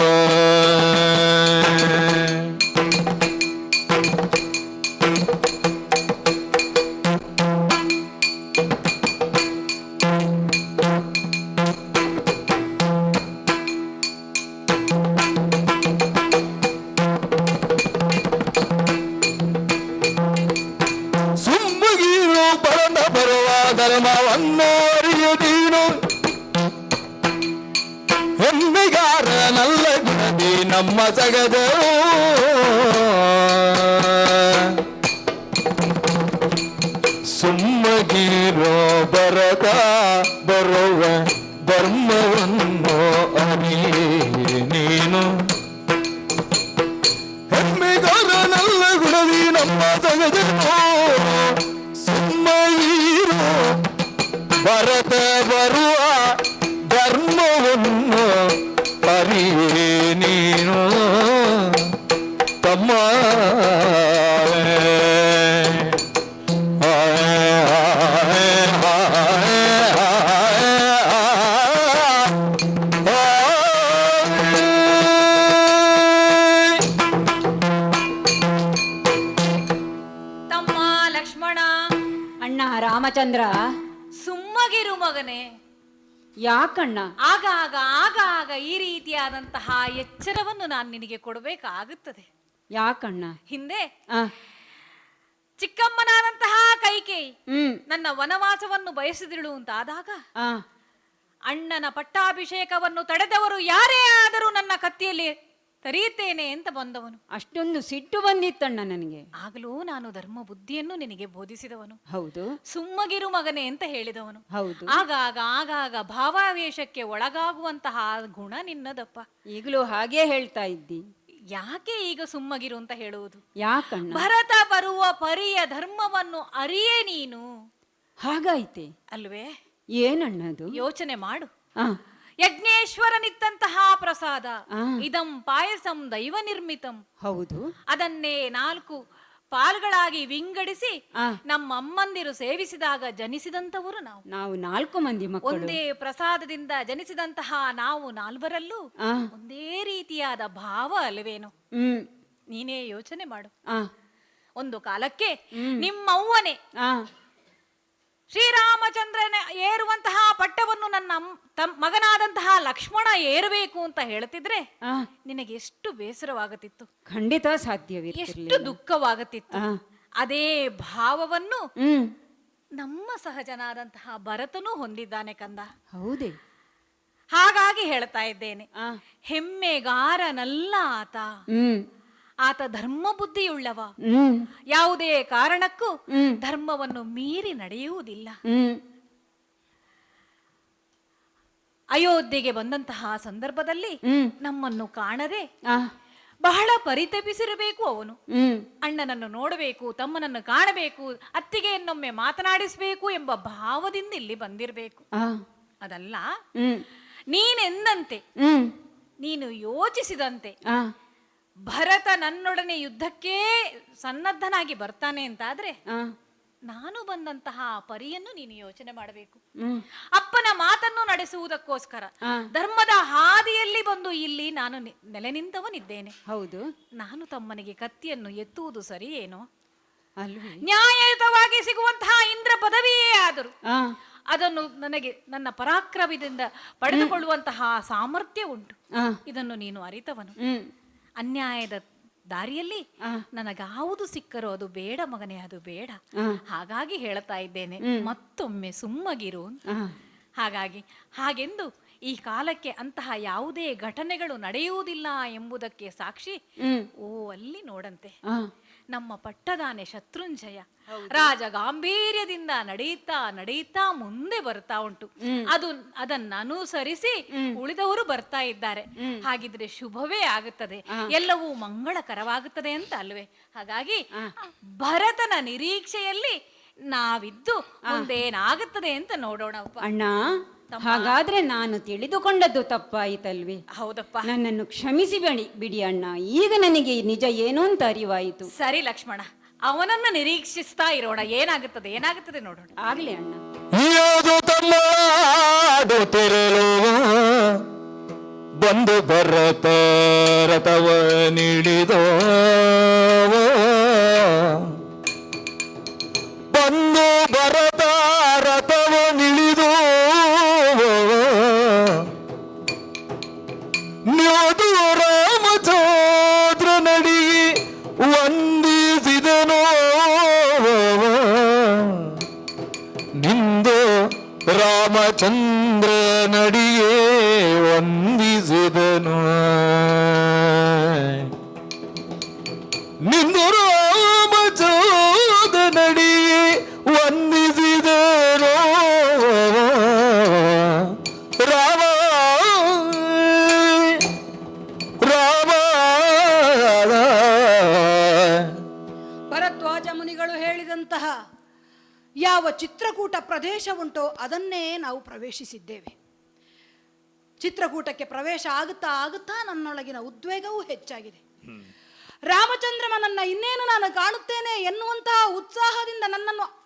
ಸುಮ್ಮಗಿರು ಬರನ ಬರುವ ಧರ್ಮವನ್ನು ಅರಿಯುತ್ತೀನು. ಹೆಮ್ಮೆಗಾರನಲ್ಲ ಗುಣದಿ ನಮ್ಮ ಸಗದರು. ಸುಮ್ಮಗಿರೋ ಬರದ ಬರುವ ಧರ್ಮವನ್ನು ಅರಿಯೇ ನೀನು. ಹೆಮ್ಮೆಗಾರನಲ್ಲ ಗುಣದಿ ನಮ್ಮ ಸಗದರು. ಸುಮ್ಮಗಿರೋ ಭರತ ಬರುವ ಧರ್ಮವನ್ನು ಅರಿಯೇ ನೀನು. ತಮ್ಮ ತಮ್ಮ ಲಕ್ಷ್ಮಣ. ಅಣ್ಣ ರಾಮಚಂದ್ರ. ಸುಮ್ಮಗಿರು ಮಗನೇ. ಯಾಕಣ್ಣ? ಆಗಾಗ ಆಗಾಗ ಈ ರೀತಿಯಾದಂತಹ ಎಚ್ಚರವನ್ನು ನಾನು ನಿನಗೆ ಕೊಡಬೇಕಾಗುತ್ತದೆ. ಯಾಕಣ್ಣ? ಹಿಂದೆ ಆ, ಚಿಕ್ಕಮ್ಮನಾದಂತಹ ಕೈಕೇಯಿ ನನ್ನ ವನವಾಸವನ್ನು ಬಯಸಿದಳು ಅಂತಾದಾಗ ಆ, ಅಣ್ಣನ ಪಟ್ಟಾಭಿಷೇಕವನ್ನು ತಡೆದವರು ಯಾರೇ ಆದರೂ ನನ್ನ ಕತ್ತಿಯಲ್ಲಿ ತರೀತೇನೆ ಅಂತ ಬಂದವನು. ಅಷ್ಟೊಂದು ಸಿಟ್ಟು ಬಂದಿತ್ತಣ್ಣ ನನಗೆ. ಆಗಲೂ ನಾನು ಧರ್ಮ ಬುದ್ಧಿಯನ್ನು ನಿನಗೆ ಬೋಧಿಸಿದವನು. ಹೌದು. ಸುಮ್ಮಗಿರು ಮಗನೆ ಅಂತ ಹೇಳಿದವನು. ಹೌದು. ಆಗಾಗ ಆಗಾಗ ಭಾವಾವೇಶಕ್ಕೆ ಒಳಗಾಗುವಂತಹ ಗುಣ ನಿನ್ನದಪ್ಪ. ಈಗಲೂ ಹಾಗೇ ಹೇಳ್ತಾ ಇದ್ದಿ. ಯಾಕೆ ಈಗ ಸುಮ್ಮಗಿರು ಅಂತ ಹೇಳುವುದು? ಯಾಕಣ್ಣ? ಭರತ ಬರುವ ಪರಿಯ ಧರ್ಮವನ್ನು ಅರಿಯೇ ನೀನು. ಹಾಗಾಯ್ತೆ ಅಲ್ವೇ? ಏನಣ್ಣದು? ಯೋಚನೆ ಮಾಡು. ಆ, ಯಜ್ಞೇಶ್ವರನಿತ್ತಂತಹ ಪ್ರಸಾದ ಆ. ಇದಂ ಪಾಯಸಂ ದೈವ ನಿರ್ಮಿತಂ. ಹೌದು. ಅದನ್ನೇ 4 ಪಾಲ್ಗಳಾಗಿ ವಿಂಗಡಿಸಿ ಆ. ನಮ್ಮ ಅಮ್ಮಂದಿರು ಸೇವಿಸಿದಾಗ ಜನಿಸಿದಂತವರು ನಾವು. ನಾವು 4 ಮಂದಿ ಮಕ್ಕಳು. ಒಂದೇ ಪ್ರಸಾದದಿಂದ ಜನಿಸಿದಂತಹ ನಾವು 4ರಲ್ಲೂ ಆ. ಒಂದೇ ರೀತಿಯಾದ ಭಾವ ಅಲ್ವೇನು? ನೀನೇ ಯೋಚನೆ ಮಾಡು. ಆ, ಒಂದು ಕಾಲಕ್ಕೆ ನಿಮ್ಮವ್ವನೇ ಆ, ಶ್ರೀರಾಮಚಂದ್ರನ ಏರುವಂತಹ ಪಟ್ಟವನ್ನು ನನ್ನ ಮಗನಾದಂತಹ ಲಕ್ಷ್ಮಣ ಏರಬೇಕು ಅಂತ ಹೇಳ್ತಿದ್ರೆ ಆ, ನಿನಗೆ ಎಷ್ಟು ಬೇಸರವಾಗುತ್ತಿತ್ತು, ಖಂಡಿತ ಎಷ್ಟು ಸಾಧ್ಯವಿರಲಿಲ್ಲ. ದುಃಖವಾಗುತ್ತಿತ್ತು. ಆ. ಅದೇ ಭಾವವನ್ನು ಹ್ಮ್. ನಮ್ಮ ಸಹಜನಾದಂತಹ ಭರತನೂ ಹೊಂದಿದ್ದಾನೆ ಕಂದ. ಹೌದೇ? ಹಾಗಾಗಿ ಹೇಳ್ತಾ ಇದ್ದೇನೆ, ಆ. ಹೆಮ್ಮೆಗಾರನಲ್ಲ ಆತ. ಹ್ಮ್. ಆತ ಧರ್ಮ ಬುದ್ಧಿಯುಳ್ಳವ. ಯಾವುದೇ ಕಾರಣಕ್ಕೂ ಹ್ಮ್. ಧರ್ಮವನ್ನು ಮೀರಿ ನಡೆಯುವುದಿಲ್ಲ. ಹ್ಮ್. ಅಯೋಧ್ಯೆಗೆ ಬಂದಂತಹ ಸಂದರ್ಭದಲ್ಲಿ ನಮ್ಮನ್ನು ಕಾಣದೆ ಆ, ಬಹಳ ಪರಿತಪಿಸಿರಬೇಕು ಅವನು. ಅಣ್ಣನನ್ನು ನೋಡಬೇಕು, ತಮ್ಮನನ್ನು ಕಾಣಬೇಕು, ಅತ್ತಿಗೆಯನ್ನೊಮ್ಮೆ ಮಾತನಾಡಿಸಬೇಕು ಎಂಬ ಭಾವದಿಂದ ಇಲ್ಲಿ ಬಂದಿರಬೇಕು. ಆ, ಅದಲ್ಲ, ಹ್ಮ್ ನೀನೆಂದಂತೆ, ಹ್ಮ್ ನೀನು ಯೋಚಿಸಿದಂತೆ ಆ, ಭರತ ನನ್ನೊಡನೆ ಯುದ್ಧಕ್ಕೆ ಸನ್ನದ್ಧನಾಗಿ ಬರ್ತಾನೆ ಅಂತಾದ್ರೆ ಆ, ನಾನು ಬಂದಂತಹ ಪರಿಯನ್ನು ನೀನು ಯೋಚನೆ ಮಾಡಬೇಕು. ಹ್ಮ್ ಅಪ್ಪನ ಮಾತನ್ನು ನಡೆಸುವುದಕ್ಕೋಸ್ಕರ ಆ. ಧರ್ಮದ ಹಾದಿಯಲ್ಲಿ ಬಂದು ಇಲ್ಲಿ ನಾನು ನೆಲೆ ನಿಂತವನಿದ್ದೇನೆ. ಹೌದು ನಾನು ತಮ್ಮನಿಗೆ ಕತ್ತಿಯನ್ನು ಎತ್ತುವುದು ಸರಿಯೇನೋ? ಅಲ್ವೇ? ನ್ಯಾಯಯುತವಾಗಿ ಸಿಗುವಂತಹ ಇಂದ್ರ ಪದವಿಯೇ ಆದರೂ ಆ, ಅದನ್ನು ನನಗೆ ನನ್ನ ಪರಾಕ್ರಮದಿಂದ ಪಡೆದುಕೊಳ್ಳುವಂತಹ ಸಾಮರ್ಥ್ಯ ಉಂಟು. ಆ, ಇದನ್ನು ನೀನು ಅರಿತವನು. ಹ್ಮ್ ಅನ್ಯಾಯದ ದಾರಿಯಲ್ಲಿ ನನಗಾವುದು ಸಿಕ್ಕರೋ ಅದು ಬೇಡ ಮಗನೇ, ಅದು ಬೇಡ. ಹಾಗಾಗಿ ಹೇಳ್ತಾ ಇದ್ದೇನೆ, ಮತ್ತೊಮ್ಮೆ ಸುಮ್ಮಗಿರು. ಹಾಗೆಂದು ಈ ಕಾಲಕ್ಕೆ ಅಂತಹ ಯಾವುದೇ ಘಟನೆಗಳು ನಡೆಯುವುದಿಲ್ಲ ಎಂಬುದಕ್ಕೆ ಸಾಕ್ಷಿ ಅಲ್ಲಿ ನೋಡಂತೆ ನಮ್ಮ ಪಟ್ಟದಾನೆ ಶತ್ರುಂಜಯ ರಾಜ ಗಾಂಭೀರ್ಯದಿಂದ ನಡೆಯುತ್ತಾ ಮುಂದೆ ಬರ್ತಾ ಉಂಟು. ಅದನ್ನು ಅನುಸರಿಸಿ ಉಳಿದವರು ಬರ್ತಾ ಇದ್ದಾರೆ. ಹಾಗಿದ್ರೆ ಶುಭವೇ ಆಗುತ್ತದೆ, ಎಲ್ಲವೂ ಮಂಗಳಕರವಾಗುತ್ತದೆ ಅಂತ ಅಲ್ವೇ? ಹಾಗಾಗಿ ಭರತನ ನಿರೀಕ್ಷೆಯಲ್ಲಿ ನಾವಿದ್ದು ಮುಂದೇನಾಗುತ್ತದೆ ಅಂತ ನೋಡೋಣ. ಅಣ್ಣ, ಹಾಗಾದ್ರೆ ನಾನು ತಿಳಿದುಕೊಂಡದ್ದು ತಪ್ಪಾಯಿತಲ್ವೇ? ಹೌದಪ್ಪ, ನನ್ನನ್ನು ಕ್ಷಮಿಸಿ ಬಿಡಿ ಅಣ್ಣ. ಈಗ ನನಗೆ ನಿಜ ಏನು ಅಂತ ಅರಿವಾಯಿತು. ಸರಿ ಲಕ್ಷ್ಮಣ, ಅವನನ್ನ ನಿರೀಕ್ಷಿಸ್ತಾ ಇರೋಣ. ಏನಾಗುತ್ತದೆ ನೋಡೋಣ. ಆಗ್ಲಿ ಅಣ್ಣ. ಯಾವುದು ತಮ್ಮಾಡುತ್ತಿರಲು ಬಂದು ಭರತ ರಥವ ನೀಡಿದೋ, ಬಂದು ಭರತ ರಥವ ನಿಳಿದು ನ್ಯೋದು ರಾಮಚಂದ್ರ ನಡಿ ವಂದಿಸಿದನೋ, ನಿಂದು ರಾಮಚಂದ್ರ ನಡಿಯೇ ವಂದಿಸಿದನು, ನಿಂದು ರಾಮಚಂದ್ರ ನಡಿಯೇ ವಂದಿಸಿದನು. ರಾಮ ರಾಮ ಭರದ್ವಾಜ ಮುನಿಗಳು ಹೇಳಿದಂತಹ ಯಾವ ಚಿತ್ರಕೂಟ ಪ್ರದೇಶ ಉಂಟೋ ಅದನ್ನೇ ನಾವು ಪ್ರವೇಶಿಸಿದ್ದೇವೆ. ಚಿತ್ರಕೂಟಕ್ಕೆ ಪ್ರವೇಶ ಆಗುತ್ತಾ ನನ್ನೊಳಗಿನ ಉದ್ವೇಗವೂ ಹೆಚ್ಚಾಗಿದೆ. ರಾಮಚಂದ್ರಮನನ್ನ ಇನ್ನೇನು ನಾನು ಕಾಣುತ್ತೇನೆ ಎನ್ನುವಂತಹ ಉತ್ಸಾಹದಿಂದ ನನ್ನನ್ನು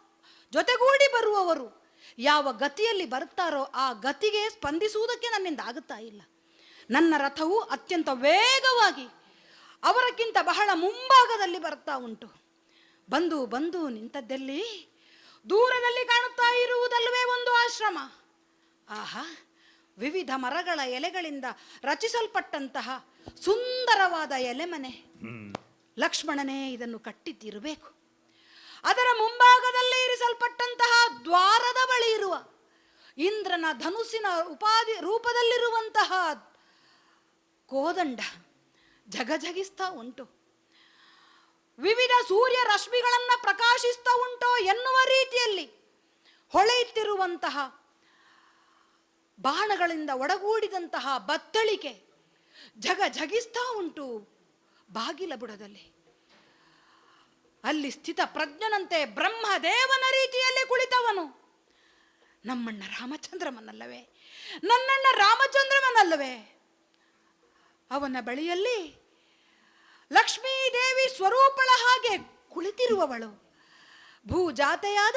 ಜೊತೆಗೂಡಿ ಬರುವವರು ಯಾವ ಗತಿಯಲ್ಲಿ ಬರುತ್ತಾರೋ ಆ ಗತಿಗೆ ಸ್ಪಂದಿಸುವುದಕ್ಕೆ ನನ್ನಿಂದ ಆಗುತ್ತಾ ಇಲ್ಲ. ನನ್ನ ರಥವು ಅತ್ಯಂತ ವೇಗವಾಗಿ ಅವರಕ್ಕಿಂತ ಬಹಳ ಮುಂಭಾಗದಲ್ಲಿ ಬರ್ತಾ ಉಂಟು. ಬಂದು ನಿಂತದ್ದಲ್ಲಿ ದೂರದಲ್ಲಿ ಕಾಣುತ್ತಾ ಇರುವುದಲ್ವೇ ಒಂದು ಆಶ್ರಮ. ಆಹಾ, ವಿವಿಧ ಮರಗಳ ಎಲೆಗಳಿಂದ ರಚಿಸಲ್ಪಟ್ಟಂತಹ ಸುಂದರವಾದ ಎಲೆಮನೆ. ಲಕ್ಷ್ಮಣನೇ ಇದನ್ನು ಕಟ್ಟಿದ್ದಿರಬೇಕು. ಅದರ ಮುಂಭಾಗದಲ್ಲಿ ಇರಿಸಲ್ಪಟ್ಟಂತಹ ದ್ವಾರದ ಬಳಿ ಇರುವ ಇಂದ್ರನ ಧನುಸ್ಸಿನ ರೂಪದಲ್ಲಿರುವಂತಹ ಕೋದಂಡ ಜಗಜಗಿಸ್ತಾ ಉಂಟು. ವಿವಿಧ ಸೂರ್ಯ ರಶ್ಮಿಗಳನ್ನು ಪ್ರಕಾಶಿಸ್ತಾ ಉಂಟೋ ಎನ್ನುವ ರೀತಿಯಲ್ಲಿ ಹೊಳೆಯುತ್ತಿರುವಂತಹ ಬಾಣಗಳಿಂದ ಒಡಗೂಡಿದಂತಹ ಬತ್ತಳಿಕೆ ಜಗಿಸ್ತಾ ಉಂಟು ಬಾಗಿಲ ಬುಡದಲ್ಲಿ. ಅಲ್ಲಿ ಸ್ಥಿತ ಪ್ರಜ್ಞನಂತೆ ಬ್ರಹ್ಮದೇವನ ರೀತಿಯಲ್ಲಿ ಕುಳಿತವನು ನನ್ನಣ್ಣ ರಾಮಚಂದ್ರಮನಲ್ಲವೇ? ಅವನ ಬಳಿಯಲ್ಲಿ ಲಕ್ಷ್ಮೀ ದೇವಿ ಸ್ವರೂಪಳ ಹಾಗೆ ಕುಳಿತಿರುವವಳು ಭೂಜಾತೆಯಾದ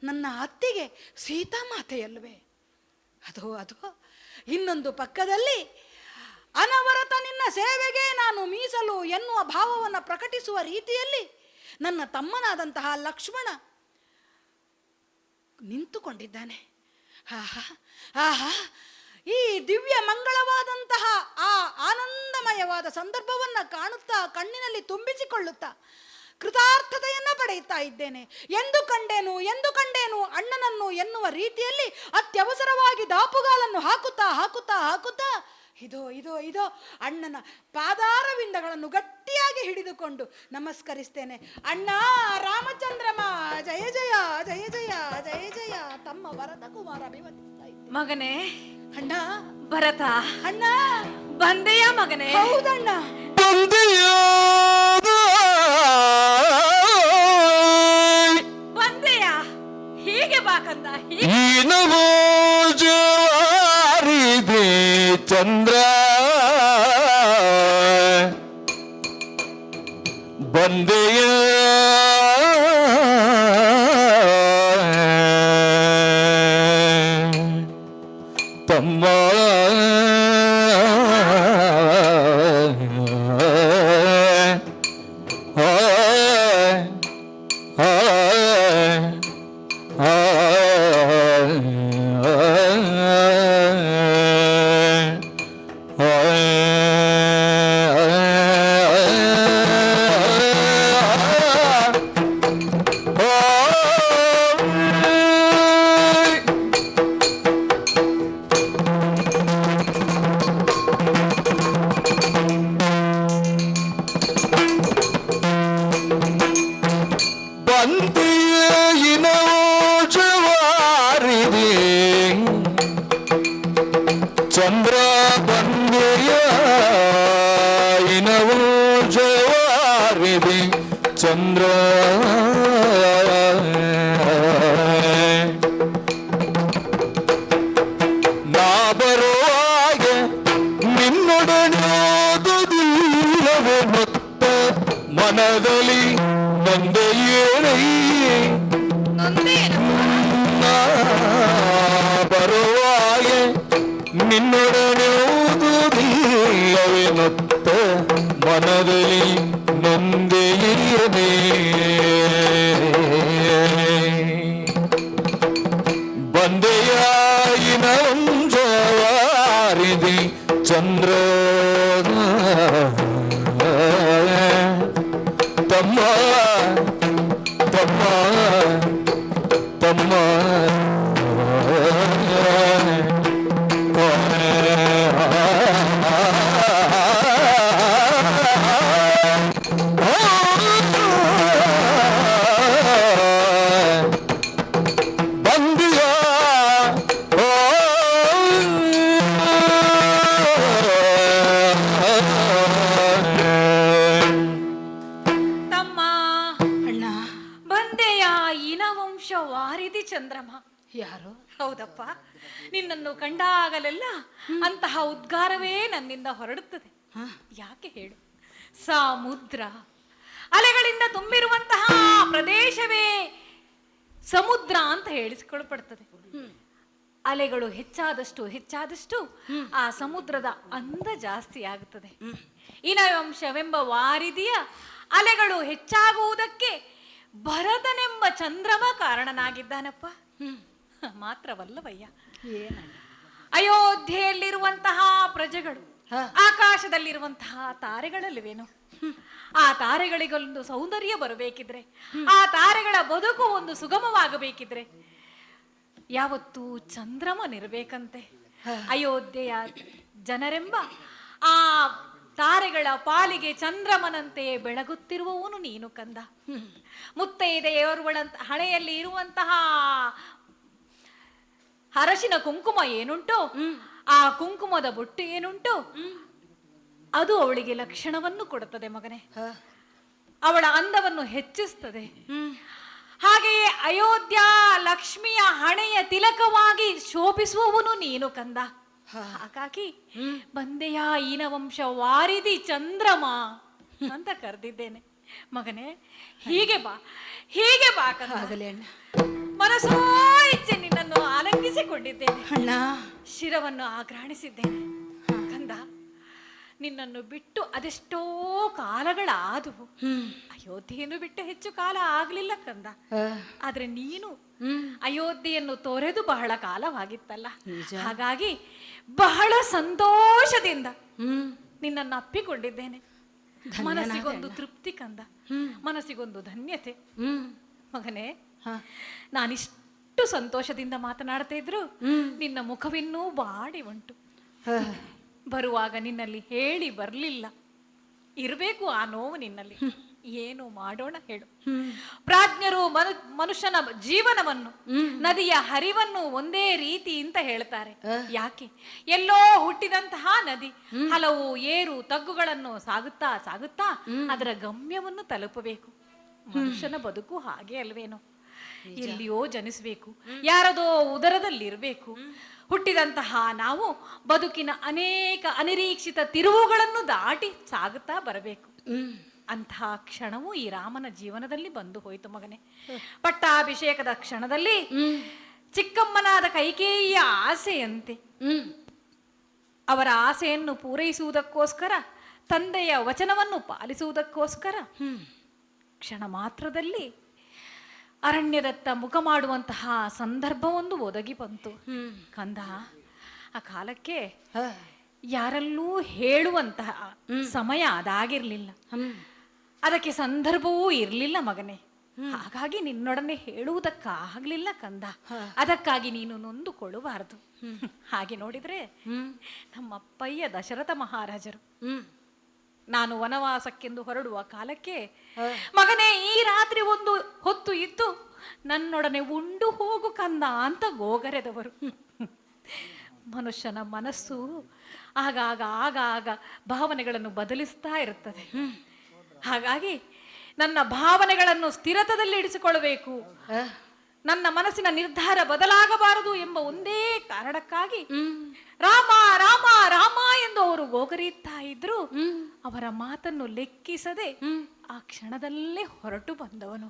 ನನ್ನ ಅತ್ತಿಗೆ ಸೀತಾಮಾತೆಯಲ್ವೇ? ಅದೋ ಇನ್ನೊಂದು ಪಕ್ಕದಲ್ಲಿ ಅನವರತ ನಿನ್ನ ಸೇವೆಗೆ ನಾನು ಮೀಸಲು ಎನ್ನುವ ಭಾವವನ್ನು ಪ್ರಕಟಿಸುವ ರೀತಿಯಲ್ಲಿ ನನ್ನ ತಮ್ಮನಾದಂತಹ ಲಕ್ಷ್ಮಣ ನಿಂತುಕೊಂಡಿದ್ದಾನೆ. ಆಹಾ, ಈ ದಿವ್ಯ ಮಂಗಳವಾದಂತಹ ಆ ಆನಂದಮಯವಾದ ಸಂದರ್ಭವನ್ನು ಕಾಣುತ್ತಾ ಕಣ್ಣಿನಲ್ಲಿ ತುಂಬಿಸಿಕೊಳ್ಳುತ್ತಾ ಕೃತಾರ್ಥತೆಯನ್ನು ಪಡೆಯುತ್ತಾ ಇದ್ದೇನೆ. ಎಂದು ಕಂಡೇನು ಅಣ್ಣನನ್ನು ಎನ್ನುವ ರೀತಿಯಲ್ಲಿ ಅತ್ಯವಸರವಾಗಿ ದಾಪುಗಾಲನ್ನು ಹಾಕುತ್ತಾ ಇದೋ ಅಣ್ಣನ ಪಾದಾರವಿಂದಗಳನ್ನು ಗಟ್ಟಿಯಾಗಿ ಹಿಡಿದುಕೊಂಡು ನಮಸ್ಕರಿಸ್ತೇನೆ. ಅಣ್ಣ ರಾಮಚಂದ್ರಮ, ಜಯ ಜಯ ಜಯ ಜಯ ಜಯ ಜಯ, ತಮ್ಮ ವರದ ಕುಮಾರ ಅಭಿವಂದಿಸ್ತಾ ಇದ್ದೆ. ಮಗನೇ, ಅಣ್ಣ ಭರತ, ಅಣ್ಣ ಬಂದೆಯ ಮಗನೇ? ಹೌದಣ್ಣ. ಬಂದೆಯ? ಹೀಗೆ ಬಾಕಂದ, ಜವಾರಿದೆ ಚಂದ್ರ ಬಂದೆಯ ತಮ್ಮ ಚಂದ್ರ ಬಂದೆಯ ಇನವೋ ಜವಾರಿದೆ ಚಂದ್ರ ನಾ ಬರುವಾಗ ನಿನ್ನೊಡನೋದುದಿಲ್ಲವೇ ಮತ್ತ ಮನದಲ್ಲಿ ನಂದೆಯೇನೈ ಬರುವಾಗ ನಿನ್ನೊಡನೆ ಓದುವುದಿಲ್ಲವೇ ಮತ್ತ ಮನದಲ್ಲಿ ನೊಂದೆಯೇ ಬಂದೆಯಾಯಿನ ಜವಾರಿದೆ ಚಂದ್ರ ತಮ್ಮ ತಮ್ಮ ತಮ್ಮ ಚಂದ್ರಮ. ಯಾರು? ಹೌದಪ್ಪ, ನಿನ್ನನ್ನು ಕಂಡಾಗಲೆಲ್ಲ ಅಂತಹ ಉದ್ಗಾರವೇ ನನ್ನಿಂದ ಹೊರಡುತ್ತದೆ. ಯಾಕೆ ಹೇಳು? ಸಮುದ್ರ ಅಲೆಗಳಿಂದ ತುಂಬಿರುವಂತಹ ಪ್ರದೇಶವೇ ಸಮುದ್ರ ಅಂತ ಹೇಳಿಸಿಕೊಳ್ಳಲ್ಪಡುತ್ತದೆ. ಅಲೆಗಳು ಹೆಚ್ಚಾದಷ್ಟು ಆ ಸಮುದ್ರದ ಅಂದ ಜಾಸ್ತಿ ಆಗುತ್ತದೆ. ಇನವಂಶವೆಂಬ ವಾರಿದಿಯ ಅಲೆಗಳು ಹೆಚ್ಚಾಗುವುದಕ್ಕೆ ಭರತನೆಂಬ ಚಂದ್ರಮ ಕಾರಣನಾಗಿದ್ದಾನಪ್ಪ. ಮಾತ್ರವಲ್ಲವಯ್ಯ, ಅಯೋಧ್ಯೆಯಲ್ಲಿರುವಂತಹ ಪ್ರಜೆಗಳು ಆಕಾಶದಲ್ಲಿರುವಂತಹ ತಾರೆಗಳಲ್ಲಿವೇನು, ಆ ತಾರೆಗಳಿಗೊಂದು ಸೌಂದರ್ಯ ಬರಬೇಕಿದ್ರೆ, ಆ ತಾರೆಗಳ ಬದುಕು ಒಂದು ಸುಗಮವಾಗಬೇಕಿದ್ರೆ ಯಾವತ್ತೂ ಚಂದ್ರಮನಿರ್ಬೇಕಂತೆ. ಅಯೋಧ್ಯೆಯ ಜನರೆಂಬ ಆ ತಾರೆಗಳ ಪಾಲಿಗೆ ಚಂದ್ರಮನಂತೆ ಬೆಳಗುತ್ತಿರುವವನು ನೀನು ಕಂದ. ಮುತ್ತೈದೆಯವರುಗಳಂತ ಹಣೆಯಲ್ಲಿ ಇರುವಂತಹ ಅರಶಿನ ಕುಂಕುಮ ಏನುಂಟು, ಆ ಕುಂಕುಮದ ಬೊಟ್ಟು ಏನುಂಟು, ಅದು ಅವಳಿಗೆ ಲಕ್ಷಣವನ್ನು ಕೊಡುತ್ತದೆ ಮಗನೇ, ಅವಳ ಅಂದವನ್ನು ಹೆಚ್ಚಿಸ್ತದೆ. ಹಾಗೆಯೇ ಅಯೋಧ್ಯ ಲಕ್ಷ್ಮಿಯ ಹಣೆಯ ತಿಲಕವಾಗಿ ಶೋಭಿಸುವವನು ನೀನು ಕಂದ. ಹಾಗಾಗಿ ಬಂದೆಯ ಈನವಂಶ ವಾರಿದಿ ಚಂದ್ರಮ ಅಂತ ಕರೆದಿದ್ದೇನೆ ಮಗನೇ. ಹೀಗೆ ಬಾ, ಹೀಗೆ ಬಾ ಕಂದ. ಮನಸೋ ಇಚ್ಛೆ ನಿನ್ನನ್ನು ಆಲಂಗಿಸಿಕೊಂಡಿದ್ದೇನೆ, ಶಿರವನ್ನು ಆಗ್ರಹಿಸಿದ್ದೇನೆ ಕಂದ. ನಿನ್ನನ್ನು ಬಿಟ್ಟು ಅದೆಷ್ಟೋ ಕಾಲಗಳಾದವು. ಅಯೋಧ್ಯೆಯನ್ನು ಬಿಟ್ಟು ಹೆಚ್ಚು ಕಾಲ ಆಗ್ಲಿಲ್ಲ ಕಂದ. ಆದ್ರೆ ನೀನು ಅಯೋಧ್ಯೆಯನ್ನು ತೊರೆದು ಬಹಳ ಕಾಲವಾಗಿತ್ತಲ್ಲ. ಹಾಗಾಗಿ ಬಹಳ ಸಂತೋಷದಿಂದ ನಿನ್ನನ್ನು ಅಪ್ಪಿಕೊಂಡಿದ್ದೇನೆ. ಮನಸ್ಸಿಗೊಂದು ತೃಪ್ತಿ ಕಂದ, ಮನಸ್ಸಿಗೊಂದು ಧನ್ಯತೆ ಮಗನೇ. ನಾನಿಷ್ಟು ಸಂತೋಷದಿಂದ ಮಾತನಾಡ್ತಾ ಇದ್ರು ನಿನ್ನ ಮುಖವಿನ್ನೂ ಬಾಡಿ ಉಂಟು. ಬರುವಾಗ ನಿನ್ನಲ್ಲಿ ಹೇಳಿ ಬರ್ಲಿಲ್ಲ, ಇರಬೇಕು ಆ ನೋವು ನಿನ್ನಲ್ಲಿ. ಏನು ಮಾಡೋಣ ಹೇಳು? ಪ್ರಾಜ್ಞರು ಮನುಷ್ಯನ ಜೀವನವನ್ನು, ನದಿಯ ಹರಿವನ್ನು ಒಂದೇ ರೀತಿ ಅಂತ ಹೇಳ್ತಾರೆ. ಯಾಕೆ? ಎಲ್ಲೋ ಹುಟ್ಟಿದಂತಹ ನದಿ ಹಲವು ಏರು ತಗ್ಗುಗಳನ್ನು ಸಾಗುತ್ತಾ ಸಾಗುತ್ತಾ ಅದರ ಗಮ್ಯವನ್ನು ತಲುಪಬೇಕು. ಮನುಷ್ಯನ ಬದುಕು ಹಾಗೆ ಅಲ್ವೇನೋ? ಎಲ್ಲಿಯೋ ಜನಿಸಬೇಕು, ಯಾರದೋ ಉದರದಲ್ಲಿರಬೇಕು. ಹುಟ್ಟಿದಂತಹ ನಾವು ಬದುಕಿನ ಅನೇಕ ಅನಿರೀಕ್ಷಿತ ತಿರುವುಗಳನ್ನು ದಾಟಿ ಸಾಗುತ್ತಾ ಬರಬೇಕು. ಅಂತಹ ಕ್ಷಣವೂ ಈ ರಾಮನ ಜೀವನದಲ್ಲಿ ಬಂದು ಹೋಯಿತು ಮಗನೇ. ಪಟ್ಟಾಭಿಷೇಕದ ಕ್ಷಣದಲ್ಲಿ ಚಿಕ್ಕಮ್ಮನಾದ ಕೈಕೇಯಿಯ ಆಸೆಯಂತೆ ಅವರ ಆಸೆಯನ್ನು ಪೂರೈಸುವುದಕ್ಕೋಸ್ಕರ, ತಂದೆಯ ವಚನವನ್ನು ಪಾಲಿಸುವುದಕ್ಕೋಸ್ಕರ ಕ್ಷಣ ಮಾತ್ರದಲ್ಲಿ ಅರಣ್ಯದತ್ತ ಮುಖ ಮಾಡುವಂತಹ ಸಂದರ್ಭವೊಂದು ಒದಗಿ ಬಂತು ಕಂದ. ಆ ಕಾಲಕ್ಕೆ ಯಾರಲ್ಲೂ ಹೇಳುವಂತಹ ಸಮಯ ಅದಾಗಿರ್ಲಿಲ್ಲ, ಅದಕ್ಕೆ ಸಂದರ್ಭವೂ ಇರಲಿಲ್ಲ ಮಗನೇ. ಹಾಗಾಗಿ ನಿನ್ನೊಡನೆ ಹೇಳುವುದಕ್ಕಾಗ್ಲಿಲ್ಲ ಕಂದ. ಅದಕ್ಕಾಗಿ ನೀನು ನೊಂದುಕೊಳ್ಳಬಾರದು. ಹಾಗೆ ನೋಡಿದ್ರೆ ನಮ್ಮಪ್ಪಯ್ಯ ದಶರಥ ಮಹಾರಾಜರು ನಾನು ವನವಾಸಕ್ಕೆಂದು ಹೊರಡುವ ಕಾಲಕ್ಕೆ, ಮಗನೇ ಈ ರಾತ್ರಿ ಒಂದು ಹೊತ್ತು ಇದ್ದು ನನ್ನೊಡನೆ ಉಂಡು ಹೋಗು ಕಂದ ಅಂತ ಗೋಗರೆದವರು. ಮನುಷ್ಯನ ಮನಸ್ಸು ಆಗಾಗ ಆಗಾಗ ಭಾವನೆಗಳನ್ನು ಬದಲಿಸ್ತಾ ಇರುತ್ತದೆ. ಹಾಗಾಗಿ ನನ್ನ ಭಾವನೆಗಳನ್ನು ಸ್ಥಿರತದಲ್ಲಿ ಇಡಿಸಿಕೊಳ್ಳಬೇಕು, ನನ್ನ ಮನಸ್ಸಿನ ನಿರ್ಧಾರ ಬದಲಾಗಬಾರದು ಎಂಬ ಒಂದೇ ಕಾರಣಕ್ಕಾಗಿ ರಾಮ ರಾಮ ರಾಮ ಎಂದು ಅವರು ಗೋಗರೀತಾ ಇದ್ರು. ಅವರ ಮಾತನ್ನು ಲೆಕ್ಕಿಸದೆ ಆ ಕ್ಷಣದಲ್ಲೇ ಹೊರಟು ಬಂದವನು.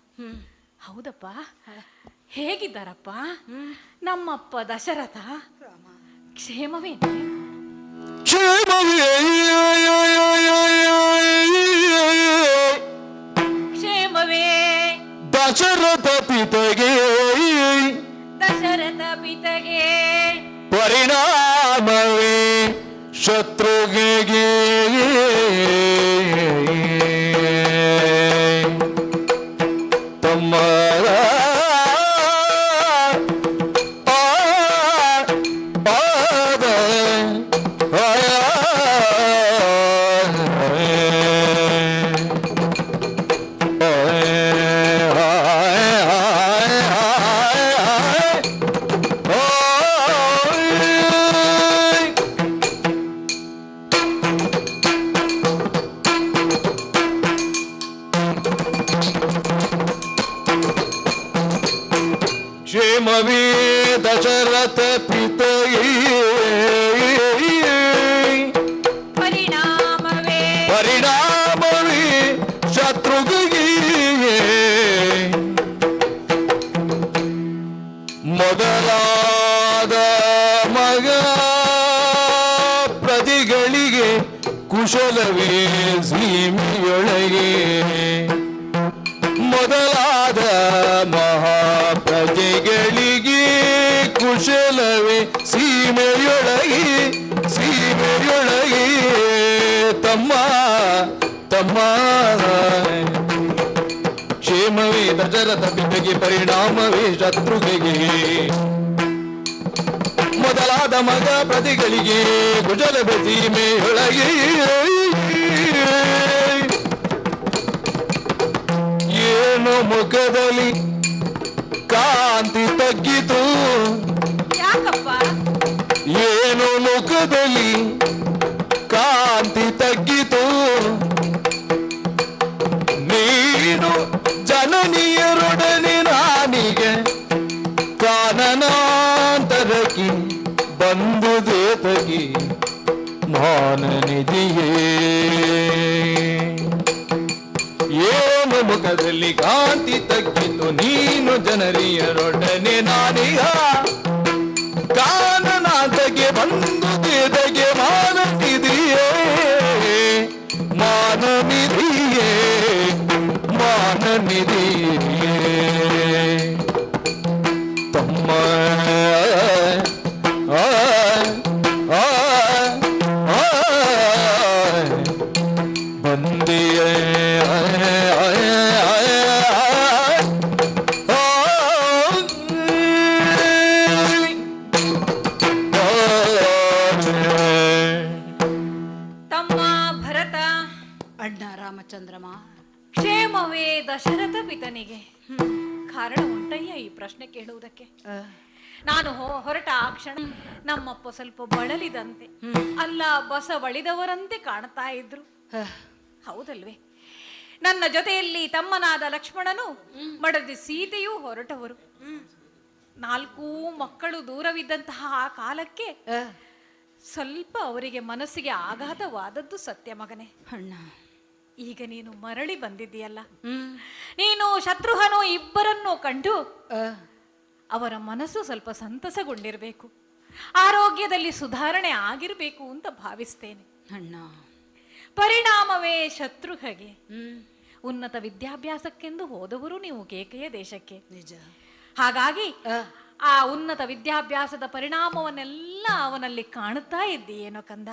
ಹೌದಪ್ಪ, ಹೇಗಿದ್ದಾರಪ್ಪ ನಮ್ಮಪ್ಪ ದಶರಥ? ಕ್ಷೇಮವೇ? ಕ್ಷೇಮವೇ ದಶರಥ ಪಿತಗೆ, ದಶರಥ ಪಿತಗೆ ಪರಿಣಾಮವೇ ಶತ್ರುಗೆ. ತಮ್ಮ ಕ್ಷೇಮವೇ ದಶರಥ ಪಿತಯೇ, ಪರಿಣಾಮವೇ ಪರಿಣಾಮವೇ ಶತ್ರುಗೆ. ಮೊದಲಾದ ಮಗ ಪ್ರಜೆಗಳಿಗೆ ಕುಶಲವೇ ಸೀಮೆಯೊಳಗೆ. ಮೊದಲಾದ ಮಹಾಪ್ರಜೆಗಳಿಗೆ ಕುಶಲವೇ ಸೀಮೆಯೊಳಗೆ, ಸೀಮೆಯೊಳಗೆ. ತಮ್ಮ ತಮ್ಮ ಕ್ಷೇಮವೇ ದಶರಥ ಪಿತಗೆ, ಪರಿಣಾಮವೇ ಶತ್ರುಗೆ. ಮೊದಲಾದ ಮಗ ಪ್ರಜೆಗಳಿಗೆ ಕುಶಲವೇ ಸೀಮೆಯೊಳಗೆ. ಏನು ಮುಖದಲ್ಲಿ ಕಾಂತಿ ತಗ್ಗಿತು? ಯಾಕಪ್ಪ? ಏನು ಮುಖದಲ್ಲಿ ಕಾಂತಿ ತಗ್ಗಿತು? ನೀನು ಜನನಿಯರೊಡನೆ ನಾನಿಗೆ ಕಾನನಾಂತರಕ್ಕೆ ಬಂದುದೇತಗಿ ಮಾನನಿಧಿಯೇ. ಏನು ಮುಖದಲ್ಲಿ ಕಾಂತಿ ತಗ್ಗಿತು? ನೀನು ಜನರಿಯರೊಡನೆ ನಾನೀಗ ಕಾನನಾಂತಗೆ ಬಂದು ದೇದಗೆ ಮಾನನಿಧಿಯೇ, ಮಾನನಿಧಿಯೇ, ಮಾನನಿಧಿಯೇ. ತಮ್ಮ ಬಂದಿಯೇ ಅಣ್ಣ ರಾಮಚಂದ್ರಮ, ಕ್ಷೇಮವೇ ದಶರಥ ಪಿತನಿಗೆ? ಕಾರಣ ಉಂಟಯ್ಯ ಈ ಪ್ರಶ್ನೆ ಕೇಳುವುದಕ್ಕೆ. ನಾನು ಹೊರಟ ಆ ಕ್ಷಣ ನಮ್ಮಪ್ಪ ಸ್ವಲ್ಪ ಬಳಲಿದಂತೆ, ಅಲ್ಲ ಬಸವಳಿದವರಂತೆ ಕಾಣ್ತಾ ಇದ್ರು. ಹೌದಲ್ವೇ? ನನ್ನ ಜೊತೆಯಲ್ಲಿ ತಮ್ಮನಾದ ಲಕ್ಷ್ಮಣನು, ಮಡದಿ ಸೀತೆಯೂ ಹೊರಟವರು. 4 ಮಕ್ಕಳು ದೂರವಿದ್ದಂತಹ ಆ ಕಾಲಕ್ಕೆ ಸ್ವಲ್ಪ ಅವರಿಗೆ ಮನಸ್ಸಿಗೆ ಆಘಾತವಾದದ್ದು ಸತ್ಯ ಮಗನೇ. ಅಣ್ಣ, ಈಗ ನೀನು ಮರಳಿ ಬಂದಿದ್ದೀಯಲ್ಲ, ನೀನು ಶತ್ರುಘ್ನನು ಇಬ್ಬರನ್ನು ಕಂಡು ಅವರ ಮನಸ್ಸು ಸ್ವಲ್ಪ ಸಂತಸಗೊಂಡಿರಬೇಕು, ಆರೋಗ್ಯದಲ್ಲಿ ಸುಧಾರಣೆ ಆಗಿರಬೇಕು ಅಂತ ಭಾವಿಸ್ತೇನೆ ಅಣ್ಣ. ಪರಿಣಾಮವೇ ಶತ್ರುಘ್ನಿಗೆ ಉನ್ನತ ವಿದ್ಯಾಭ್ಯಾಸಕ್ಕೆಂದು ಹೋದವರು ನೀವು ಕೇಕೆಯ ದೇಶಕ್ಕೆ. ನಿಜ. ಹಾಗಾಗಿ ಆ ಉನ್ನತ ವಿದ್ಯಾಭ್ಯಾಸದ ಪರಿಣಾಮವನ್ನೆಲ್ಲ ಅವನಲ್ಲಿ ಕಾಣುತ್ತಾ ಇದ್ದೀಯೇನೋ ಕಂದ.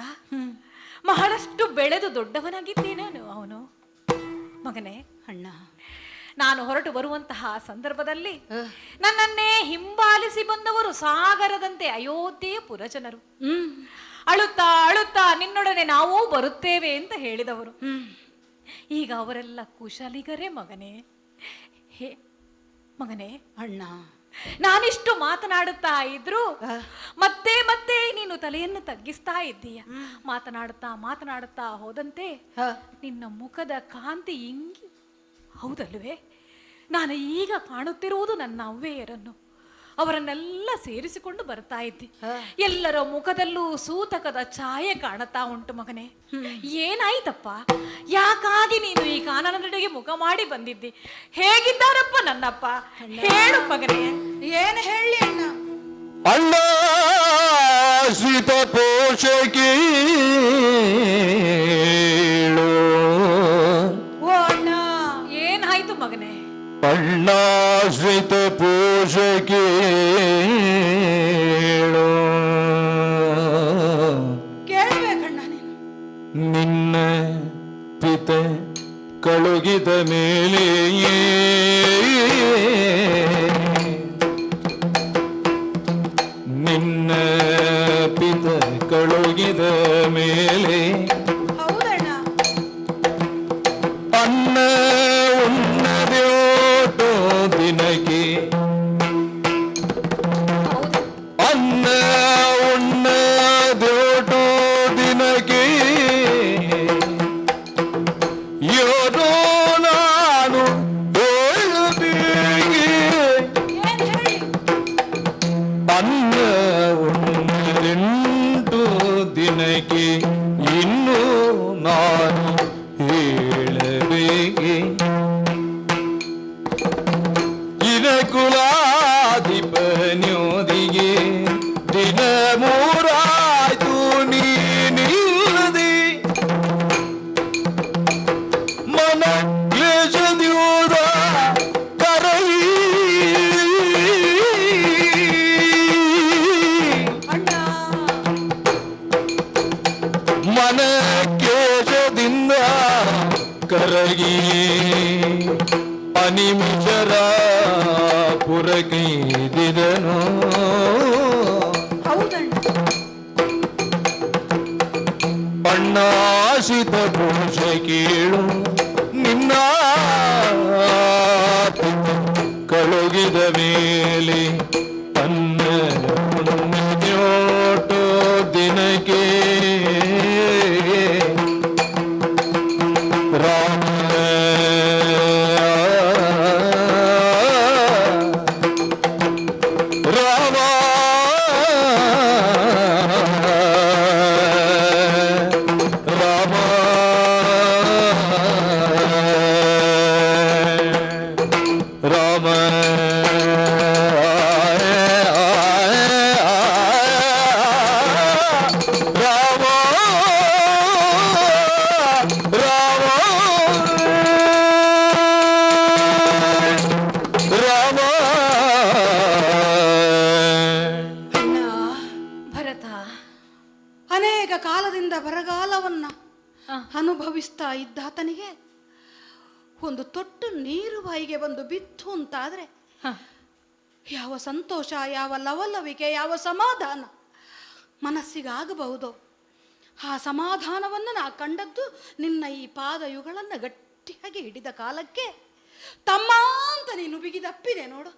ಬಹಳಷ್ಟು ಬೆಳೆದು ದೊಡ್ಡವನಾಗಿದ್ದೇನೇನು ಅವನು ಮಗನೇ. ಅಣ್ಣ, ನಾನು ಹೊರಟು ಬರುವಂತಹ ಸಂದರ್ಭದಲ್ಲಿ ನನ್ನನ್ನೇ ಹಿಂಬಾಲಿಸಿ ಬಂದವರು ಸಾಗರದಂತೆ ಅಯೋಧ್ಯೆಯ ಪುರಜನರು. ಅಳುತ್ತಾ ಅಳುತ್ತಾ ನಿನ್ನೊಡನೆ ನಾವೂ ಬರುತ್ತೇವೆ ಅಂತ ಹೇಳಿದವರು. ಈಗ ಅವರೆಲ್ಲ ಕುಶಲಿಗರೇ ಮಗನೇ. ಹೇ ಮಗನೇ, ಅಣ್ಣ, ನಾನಿಷ್ಟು ಮಾತನಾಡುತ್ತಾ ಇದ್ರು ಮತ್ತೆ ಮತ್ತೆ ನೀನು ತಲೆಯನ್ನು ತಗ್ಗಿಸ್ತಾ ಇದ್ದೀಯ. ಮಾತನಾಡುತ್ತಾ ಹೋದಂತೆ ನಿನ್ನ ಮುಖದ ಕಾಂತಿ ಇಂಗಿ. ಹೌದಲ್ವೇ? ನಾನು ಈಗ ಕಾಣುತ್ತಿರುವುದು ನನ್ನ ಅವ್ವೆಯರನ್ನು, ಅವರನ್ನೆಲ್ಲ ಸೇರಿಸಿಕೊಂಡು ಬರ್ತಾ ಇದ್ದೆ. ಎಲ್ಲರ ಮುಖದಲ್ಲೂ ಸೂತಕದ ಛಾಯೆ ಕಾಣುತ್ತಾ ಉಂಟು ಮಗನೇ. ಏನಾಯ್ತಪ್ಪ? ಯಾಕಾಗಿ ನೀನು ಈ ಕಾನನಡೆಗೆ ಮುಖ ಮಾಡಿ ಬಂದಿದ್ದಿ? ಹೇಗಿದ್ದಾರಪ್ಪ ನನ್ನಪ್ಪ? ಹೇಳು ಮಗನೇ. ಏನು ಹೇಳಿ ಅಣ್ಣ? ಅಣ್ಣ ಶ್ರೀತ ಪೋಷಕಿ ಓ ಅಣ್ಣ, ಏನಾಯ್ತು ಮಗನೇ? ಅಣ್ಣಾಶ್ರಿತ ಪೋಷಕಿ ಕೇಳಬೇಕಣ್ಣ ನೀನು. ನಿನ್ನ ಪಿತೆ ಕಳುಗಿದ ಮೇಲೆಯೇ ನಿನ್ನ ಪಿತ ಕಳುಗಿದ ಮೇಲೆ ಹೌದಣ್ಣ. ಅನ್ನ ಉಣ್ಣದೋಟೋ ದಿನಕ್ಕೆ ಅನ್ನ ಉಣ್ಣದೋಟೋ ದಿನಕ್ಕೆ ಯೋನೋ ನಾನು ಹೇಳಬೇಕೆ ಅನ್ನ ಉಣ್ಣದೆಂಟು ದಿನಕ್ಕೆ ಇನ್ನೂ ನಾನು ಹೇಳಬೇಕೆ ಕುಲಾಧಿಪನ್ಯೋದಿಗೆ ದಿನ ಮೂರಾಯ್ತು ನೀನಿಲ್ಲದೆ ಮನ ಕ್ಲೇಶದ್ಯೂದ ಕರವಿ ಮನ ಕ್ಲೇಶದಿಂದ ಕರಗಿ ಅನಿಮಿಷರ ಪುರಕೈದಿದನು. ಅಣ್ಣಾಶಿತ ಪುರುಷ ಕೇಳು ನಿನ್ನ ಕಳುಗಿದ ಮೇಲೆ ಅನ್ನ ಉಣ್ಣದೋಟೋ ದಿನಕ್ಕೆ ರಾಮ ಅನೇಕ ಕಾಲದಿಂದ ಬರಗಾಲವನ್ನ ಅನುಭವಿಸ್ತಾ ಇದ್ದಾತನಿಗೆ ಒಂದು ತೊಟ್ಟು ನೀರು ಬಾಯಿಗೆ ಬಂದು ಬಿತ್ತು ಅಂತಾದ್ರೆ ಯಾವ ಸಂತೋಷ, ಯಾವ ಲವಲವಿಕೆ, ಯಾವ ಸಮಾಧಾನ ಮನಸ್ಸಿಗಾಗಬಹುದು. ಆ ಸಮಾಧಾನವನ್ನು ನಾ ಕಂಡದ್ದು ನಿನ್ನ ಈ ಪಾದಯುಗಳನ್ನು ಗಟ್ಟಿಯಾಗಿ ಹಿಡಿದ ಕಾಲಕ್ಕೆ ತಮ್ಮ ಅಂತ ನೀನು ಬಿಗಿದಪ್ಪಿದೆ ನೋಡು.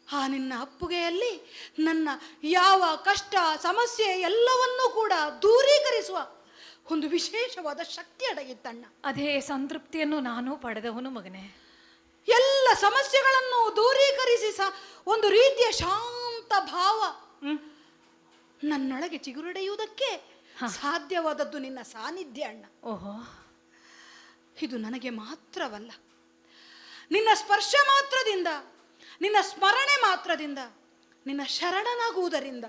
ಆ ನಿನ್ನ ಅಪ್ಪುಗೆಯಲ್ಲಿ ನನ್ನ ಯಾವ ಕಷ್ಟ ಸಮಸ್ಯೆ ಎಲ್ಲವನ್ನೂ ಕೂಡ ದೂರೀಕರಿಸುವ ಒಂದು ವಿಶೇಷವಾದ ಶಕ್ತಿ ಅಡಗಿತ್ತಣ್ಣ. ಅದೇ ಸಂತೃಪ್ತಿಯನ್ನು ನಾನು ಪಡೆದವನು ಮಗನೇ. ಎಲ್ಲ ಸಮಸ್ಯೆಗಳನ್ನು ದೂರೀಕರಿಸಿ ಒಂದು ರೀತಿಯ ಶಾಂತ ಭಾವ ನನ್ನೊಳಗೆ ಚಿಗುರಡೆಯುವುದಕ್ಕೆ ಸಾಧ್ಯವಾದದ್ದು ನಿನ್ನ ಸಾನ್ನಿಧ್ಯ ಅಣ್ಣ. ಓಹೋ, ಇದು ನನಗೆ ಮಾತ್ರವಲ್ಲ, ನಿನ್ನ ಸ್ಪರ್ಶ ಮಾತ್ರದಿಂದ, ನಿನ್ನ ಸ್ಮರಣೆ ಮಾತ್ರದಿಂದ, ನಿನ್ನ ಶರಣನಾಗುವುದರಿಂದ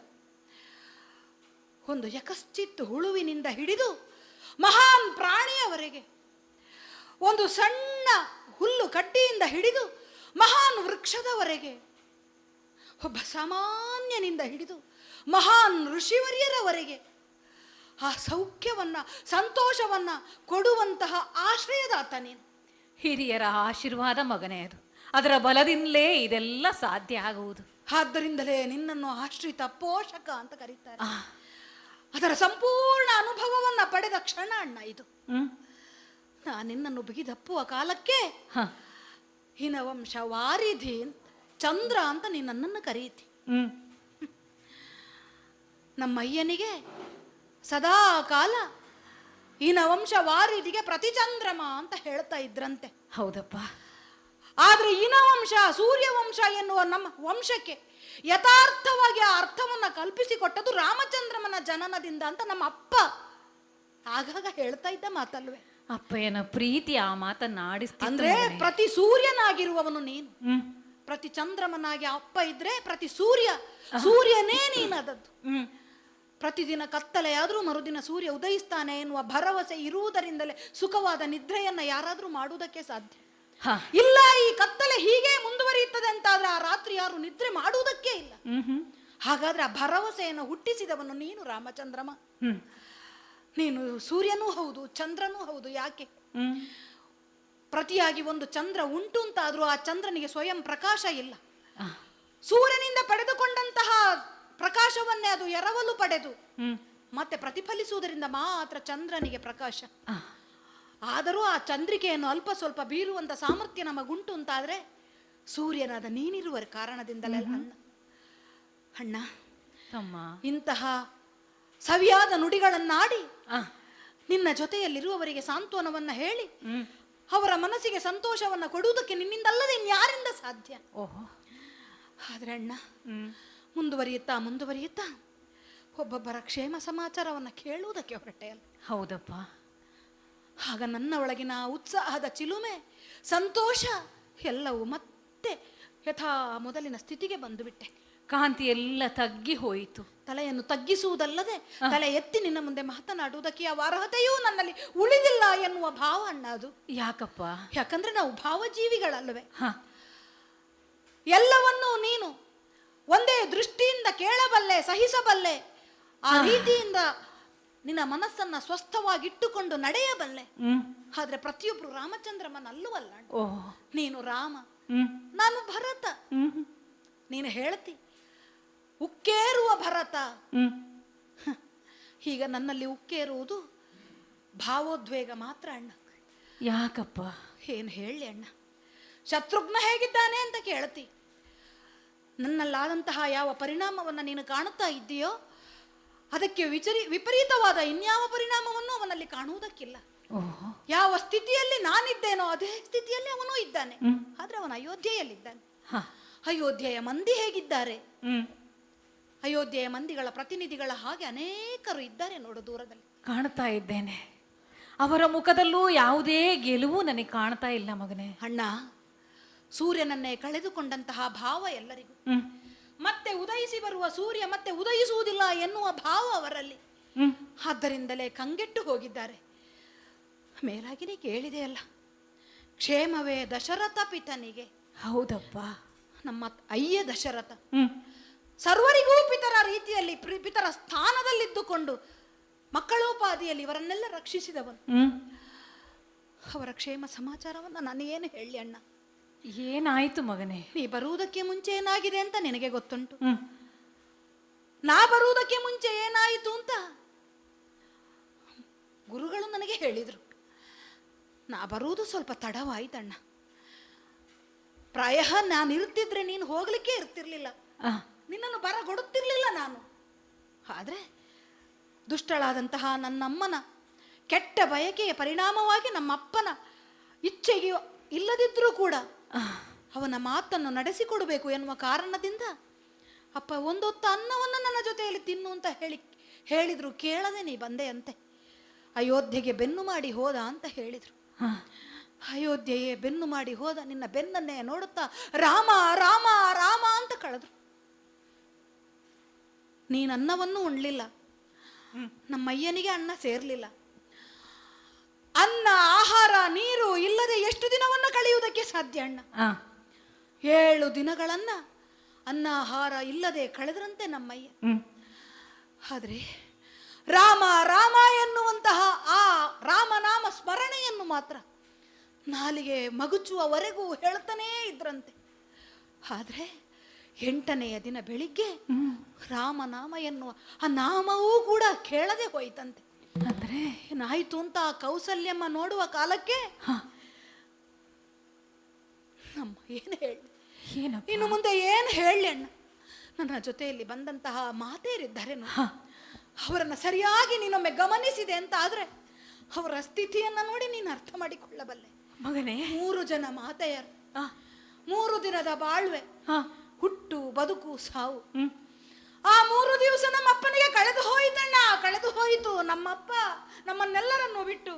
ಒಂದು ಯಕಶ್ಚಿತ್ ಹುಳುವಿನಿಂದ ಹಿಡಿದು ಮಹಾನ್ ಪ್ರಾಣಿಯವರೆಗೆ, ಒಂದು ಸಣ್ಣ ಹುಲ್ಲು ಕಡ್ಡಿಯಿಂದ ಹಿಡಿದು ಮಹಾನ್ ವೃಕ್ಷದವರೆಗೆ, ಒಬ್ಬ ಸಾಮಾನ್ಯನಿಂದ ಹಿಡಿದು ಮಹಾನ್ ಋಷಿವರ್ಯರವರೆಗೆ ಆ ಸೌಖ್ಯವನ್ನ ಸಂತೋಷವನ್ನ ಕೊಡುವಂತಹ ಆಶ್ರಯದಾತ ನೀನು. ಹಿರಿಯರ ಆಶೀರ್ವಾದ ಮಗನೇ, ಅದರ ಬಲದಿಂದಲೇ ಇದೆಲ್ಲ ಸಾಧ್ಯ ಆಗುವುದು. ಆದ್ದರಿಂದಲೇ ನಿನ್ನನ್ನು ಆಶ್ರಿತ ಪೋಷಕ ಅಂತ ಕರೀತಾರೆ. ಅದರ ಸಂಪೂರ್ಣ ಅನುಭವವನ್ನ ಪಡೆದ ಕ್ಷಣ ಅಣ್ಣ ಇದು. ನಾನು ನಿನ್ನನ್ನು ಬಿಗಿದಪ್ಪುವ ಕಾಲಕ್ಕೆ ಹಿನವಂಶ ವಾರಿಧಿ ಚಂದ್ರ ಅಂತ ನೀನು ನನ್ನನ್ನು ಕರೀತಿ. ನಮ್ಮಯ್ಯನಿಗೆ ಸದಾ ಕಾಲ ಹಿನವಂಶ ವಾರಿಧಿಗೆ ಪ್ರತಿಚಂದ್ರಮ ಅಂತ ಹೇಳ್ತಾ ಇದ್ರಂತೆ. ಹೌದಪ್ಪ. ಆದ್ರೆ ಹಿನವಂಶ ಸೂರ್ಯವಂಶ ಎನ್ನುವ ನಮ್ಮ ವಂಶಕ್ಕೆ ಯಥಾರ್ಥವಾಗಿ ಆ ಅರ್ಥವನ್ನ ಕಲ್ಪಿಸಿಕೊಟ್ಟದು ರಾಮಚಂದ್ರಮನ ಜನನದಿಂದ ಅಂತ ನಮ್ಮ ಅಪ್ಪ ಆಗಾಗ ಹೇಳ್ತಾ ಇದ್ದ ಮಾತಲ್ವೇ. ಅಪ್ಪಯ್ಯನ ಪ್ರೀತಿ ಆ ಮಾತನ್ನ ಆಡಿಸ್ತಿತ್ತು. ಅಂದ್ರೆ ಪ್ರತಿ ಸೂರ್ಯನಾಗಿರುವವನು ನೀನು, ಪ್ರತಿ ಚಂದ್ರಮನಾಗಿ ಅಪ್ಪ ಇದ್ರೆ ಪ್ರತಿ ಸೂರ್ಯನೇ ನೀನದದ್ದು. ಪ್ರತಿದಿನ ಕತ್ತಲೆಯಾದ್ರೂ ಮರುದಿನ ಸೂರ್ಯ ಉದಯಿಸ್ತಾನೆ ಎನ್ನುವ ಭರವಸೆ ಇರುವುದರಿಂದಲೇ ಸುಖವಾದ ನಿದ್ರೆಯನ್ನ ಯಾರಾದ್ರೂ ಮಾಡುವುದಕ್ಕೆ ಸಾಧ್ಯ. ಇಲ್ಲ, ಈ ಕತ್ತಲೆ ಹೀಗೆ ಮುಂದುವರಿಯುತ್ತದೆ ಅಂತಾದ್ರೆ ಆ ರಾತ್ರಿ ಯಾರು ನಿದ್ರೆ ಮಾಡುವುದಕ್ಕೆ ಇಲ್ಲ. ಹಾಗಾದ್ರೆ ಆ ಭರವಸೆಯನ್ನು ಹುಟ್ಟಿಸಿದವನು ನೀನು ರಾಮಚಂದ್ರಮ. ನೀನು ಸೂರ್ಯನೂ ಹೌದು, ಚಂದ್ರನೂ ಹೌದು. ಯಾಕೆ? ಪ್ರತಿಯಾಗಿ ಒಂದು ಚಂದ್ರ ಉಂಟು ಅಂತಾದ್ರೂ ಆ ಚಂದ್ರನಿಗೆ ಸ್ವಯಂ ಪ್ರಕಾಶ ಇಲ್ಲ. ಸೂರ್ಯನಿಂದ ಪಡೆದುಕೊಂಡಂತಹ ಪ್ರಕಾಶವನ್ನೇ ಅದು ಎರವಲು ಪಡೆದು ಮತ್ತೆ ಪ್ರತಿಫಲಿಸುವುದರಿಂದ ಮಾತ್ರ ಚಂದ್ರನಿಗೆ ಪ್ರಕಾಶ. ಆದರೂ ಆ ಚಂದ್ರಿಕೆಯನ್ನು ಅಲ್ಪ ಸ್ವಲ್ಪ ಬೀರುವಂತ ಸಾಮರ್ಥ್ಯ ನಮಗುಂಟು ಅಂತಾದ್ರೆ ಸೂರ್ಯನಾದ ನೀನಿರುವ ಕಾರಣದಿಂದಲೇ ಅಣ್ಣ. ಇಂತಹ ಸವಿಯಾದ ನುಡಿಗಳನ್ನಾಡಿ ನಿನ್ನ ಜೊತೆಯಲ್ಲಿರುವವರಿಗೆ ಸಾಂತ್ವನವನ್ನ ಹೇಳಿ ಅವರ ಮನಸ್ಸಿಗೆ ಸಂತೋಷವನ್ನ ಕೊಡುವುದಕ್ಕೆ ನಿನ್ನಿಂದಲ್ಲದೆ ಇನ್ಯಾರಿಂದ ಸಾಧ್ಯ? ಆದ್ರೆ ಅಣ್ಣ, ಮುಂದುವರಿಯುತ್ತಾ ಒಬ್ಬೊಬ್ಬರ ಕ್ಷೇಮ ಸಮಾಚಾರವನ್ನ ಕೇಳುವುದಕ್ಕೆ ಹೊರಟೆ ಅಲ್ಲ. ಹೌದಪ್ಪ. ಆಗ ನನ್ನ ಒಳಗಿನ ಉತ್ಸಾಹದ ಚಿಲುಮೆ, ಸಂತೋಷ ಎಲ್ಲವೂ ಮತ್ತೆ ಯಥಾ ಮೊದಲಿನ ಸ್ಥಿತಿಗೆ ಬಂದುಬಿಟ್ಟೆ. ಕಾಂತಿ ಎಲ್ಲ ತಗ್ಗಿ ಹೋಯಿತು. ತಲೆಯನ್ನು ತಗ್ಗಿಸುವುದಲ್ಲದೆ ತಲೆ ಎತ್ತಿ ನಿನ್ನ ಮುಂದೆ ಮಾತನಾಡುವುದಕ್ಕೆ ಯಾವ ಅರ್ಹತೆಯೂ ನನ್ನಲ್ಲಿ ಉಳಿದಿಲ್ಲ ಎನ್ನುವ ಭಾವ ಅಣ್ಣ ಅದು. ಯಾಕಪ್ಪ? ಯಾಕಂದ್ರೆ ನಾವು ಭಾವಜೀವಿಗಳಲ್ವೇ. ಎಲ್ಲವನ್ನೂ ನೀನು ಒಂದೇ ದೃಷ್ಟಿಯಿಂದ ಕೇಳಬಲ್ಲೆ, ಸಹಿಸಬಲ್ಲೆ. ಆ ರೀತಿಯಿಂದ ನಿನ್ನ ಮನಸ್ಸನ್ನ ಸ್ವಸ್ಥವಾಗಿಟ್ಟುಕೊಂಡು ನಡೆಯಬಲ್ಲೆ. ಆದ್ರೆ ಪ್ರತಿಯೊಬ್ರು ರಾಮಚಂದ್ರಮನಲ್ಲವಲ್ಲ. ನೀನು ರಾಮ, ನಾನು ಭರತ. ನೀನು ಹೇಳ್ತಿ ಉಕ್ಕೇರುವ ಭರತ. ಈಗ ನನ್ನಲ್ಲಿ ಉಕ್ಕೇರುವುದು ಭಾವೋದ್ವೇಗ ಮಾತ್ರ ಅಣ್ಣ. ಯಾಕಪ್ಪ? ಏನು ಹೇಳಿ ಅಣ್ಣ, ಶತ್ರುಘ್ನ ಹೇಗಿದ್ದಾನೆ ಅಂತ ಕೇಳ್ತಿ. ನನ್ನಲ್ಲಾದಂತಹ ಯಾವ ಪರಿಣಾಮವನ್ನು ನೀನು ಕಾಣುತ್ತಾ ಇದ್ದೀಯೋ ಅದಕ್ಕೆ ವಿಪರೀತವಾದ ಇನ್ಯಾವ ಪರಿಣಾಮವನ್ನು ಅವನಲ್ಲಿ ಕಾಣುವುದಕ್ಕಿಲ್ಲ. ಯಾವ ಸ್ಥಿತಿಯಲ್ಲಿ ನಾನಿದ್ದೇನೋ ಅದೇ ಸ್ಥಿತಿಯಲ್ಲಿ ಅವನು ಇದ್ದಾನೆ. ಆದ್ರೆ ಅವನು ಅಯೋಧ್ಯೆಯಲ್ಲಿದ್ದಾನೆ. ಅಯೋಧ್ಯೆಯ ಮಂದಿ ಹೇಗಿದ್ದಾರೆ? ಅಯೋಧ್ಯೆಯ ಮಂದಿಗಳ ಪ್ರತಿನಿಧಿಗಳ ಹಾಗೆ ಅನೇಕರು ಇದ್ದಾರೆ ನೋಡು, ದೂರದಲ್ಲಿ ಕಾಣ್ತಾ ಇದ್ದೇನೆ. ಅವರ ಮುಖದಲ್ಲೂ ಯಾವುದೇ ಗೆಲುವು ನನಗೆ ಕಾಣ್ತಾ ಇಲ್ಲ ಮಗನೇ. ಅಣ್ಣ, ಸೂರ್ಯನನ್ನೇ ಕಳೆದುಕೊಂಡಂತಹ ಭಾವ ಎಲ್ಲರಿಗೂ. ಮತ್ತೆ ಉದಯಿಸಿ ಬರುವ ಸೂರ್ಯ ಮತ್ತೆ ಉದಯಿಸುವುದಿಲ್ಲ ಎನ್ನುವ ಭಾವ ಅವರಲ್ಲಿ. ಆದ್ದರಿಂದಲೇ ಕಂಗೆಟ್ಟು ಹೋಗಿದ್ದಾರೆ. ಮೇಲಾಗಿನೇ ಕೇಳಿದೆಯಲ್ಲ, ಕ್ಷೇಮವೇ ದಶರಥ ಪಿತನಿಗೆ. ಹೌದಪ್ಪ. ನಮ್ಮ ಅಯ್ಯ ದಶರಥ ಸರ್ವರಿಗೂ ಪಿತರ ರೀತಿಯಲ್ಲಿ ಪಿತರ ಸ್ಥಾನದಲ್ಲಿದ್ದುಕೊಂಡು ಮಕ್ಕಳೋಪಾದಿಯಲ್ಲಿ ಇವರನ್ನೆಲ್ಲ ರಕ್ಷಿಸಿದವನು. ಅವರ ಕ್ಷೇಮ ಸಮಾಚಾರವನ್ನು ನಾನು ಏನು ಹೇಳಿ ಅಣ್ಣ? ಏನಾಯ್ತು ಮಗನೇ? ನೀ ಬರುವುದಕ್ಕೆ ಮುಂಚೆ ಏನಾಗಿದೆ ಅಂತ ನಿನಗೆ ಗೊತ್ತುಂಟು. ನಾ ಬರುವುದಕ್ಕೆ ಮುಂಚೆ ಏನಾಯಿತು ಅಂತ ಗುರುಗಳು ನನಗೆ ಹೇಳಿದರು. ನಾ ಬರುವುದು ಸ್ವಲ್ಪ ತಡವಾಯ್ತಣ್ಣ. ಪ್ರಾಯ ನಾನು ಇರ್ತಿದ್ರೆ ನೀನು ಹೋಗ್ಲಿಕ್ಕೆ ಇರ್ತಿರ್ಲಿಲ್ಲ, ನಿನ್ನನ್ನು ಬರಗೊಡುತ್ತಿರ್ಲಿಲ್ಲ ನಾನು. ಆದರೆ ದುಷ್ಟಳಾದಂತಹ ನನ್ನಮ್ಮನ ಕೆಟ್ಟ ಬಯಕೆಯ ಪರಿಣಾಮವಾಗಿ ನಮ್ಮಪ್ಪನ ಇಚ್ಛೆಗೆ ಇಲ್ಲದಿದ್ದರೂ ಕೂಡ ಅವನ ಮಾತನ್ನು ನಡೆಸಿಕೊಡಬೇಕು ಎನ್ನುವ ಕಾರಣದಿಂದ ಅಪ್ಪ ಒಂದೊತ್ತು ಅನ್ನವನ್ನು ನನ್ನ ಜೊತೆಯಲ್ಲಿ ತಿನ್ನು ಅಂತ ಹೇಳಿದ್ರು. ಕೇಳದೆ ನೀ ಬಂದೆ ಅಂತೆ. ಅಯೋಧ್ಯೆಗೆ ಬೆನ್ನು ಮಾಡಿ ಹೋದ ಅಂತ ಹೇಳಿದ್ರು. ಅಯೋಧ್ಯೆಯೇ ಬೆನ್ನು ಮಾಡಿ ಹೋದ. ನಿನ್ನ ಬೆನ್ನನ್ನೇ ನೋಡುತ್ತಾ ರಾಮ ರಾಮ ರಾಮ ಅಂತ ಕಳೆದ್ರು. ನೀನನ್ನವನ್ನು ಉಣ್ಲಿಲ್ಲ, ನಮ್ಮಯ್ಯನಿಗೆ ಅನ್ನ ಸೇರ್ಲಿಲ್ಲ. ಅನ್ನ ಆಹಾರ ನೀರು ಇಲ್ಲದೆ ಎಷ್ಟು ದಿನವನ್ನ ಕಳೆಯುವುದಕ್ಕೆ ಸಾಧ್ಯ ಅಣ್ಣ? 7 ದಿನಗಳನ್ನ ಅನ್ನ ಆಹಾರ ಇಲ್ಲದೆ ಕಳೆದ್ರಂತೆ ನಮ್ಮಯ್ಯ. ಆದ್ರೆ ರಾಮ ರಾಮ ಎನ್ನುವಂತಹ ಆ ರಾಮನಾಮ ಸ್ಮರಣೆಯನ್ನು ಮಾತ್ರ ನಾಲಿಗೆ ಮಗುಚುವವರೆಗೂ ಹೇಳ್ತಾನೇ ಇದ್ರಂತೆ. ಆದ್ರೆ 8ನೆಯ ದಿನ ಬೆಳಿಗ್ಗೆ ರಾಮನಾಮ ಎನ್ನುವ ಆ ನಾಮವೂ ಕೂಡ ಕೇಳದೆ ಹೋಯ್ತಂತೆ. ಅಂದ್ರೆ ಏನಾಯ್ತು ಅಂತ ಕೌಸಲ್ಯಮ್ಮ ನೋಡುವ ಕಾಲಕ್ಕೆ ನಮ್ಮ ಏನು ಹೇಳಿ, ಇನ್ನು ಮುಂದೆ ಏನು ಹೇಳಿ ಅಣ್ಣ? ನನ್ನ ಜೊತೆಯಲ್ಲಿ ಬಂದಂತಹ ಮಾತೇರಿದ್ದಾರೇನು, ಅವರನ್ನು ಸರಿಯಾಗಿ ನೀನೊಮ್ಮೆ ಗಮನಿಸಿದೆ ಅಂತ ಆದ್ರೆ ಅವರ ಸ್ಥಿತಿಯನ್ನ ನೋಡಿ ನೀನು ಅರ್ಥ ಮಾಡಿಕೊಳ್ಳಬಲ್ಲೆ ಮಗನೇ. 3 ಜನ ಮಾತೆಯರು, 3 ದಿನದ ಬಾಳ್ವೆ, ಹುಟ್ಟು ಬದುಕು ಸಾವು. ಆ 3 ದಿವಸ ನಮ್ಮಪ್ಪನಿಗೆ ಕಳೆದು ಹೋಯಿತಣ್ಣ, ಕಳೆದು ಹೋಯಿತು. ನಮ್ಮಪ್ಪ ನಮ್ಮನ್ನೆಲ್ಲರನ್ನು ಬಿಟ್ಟು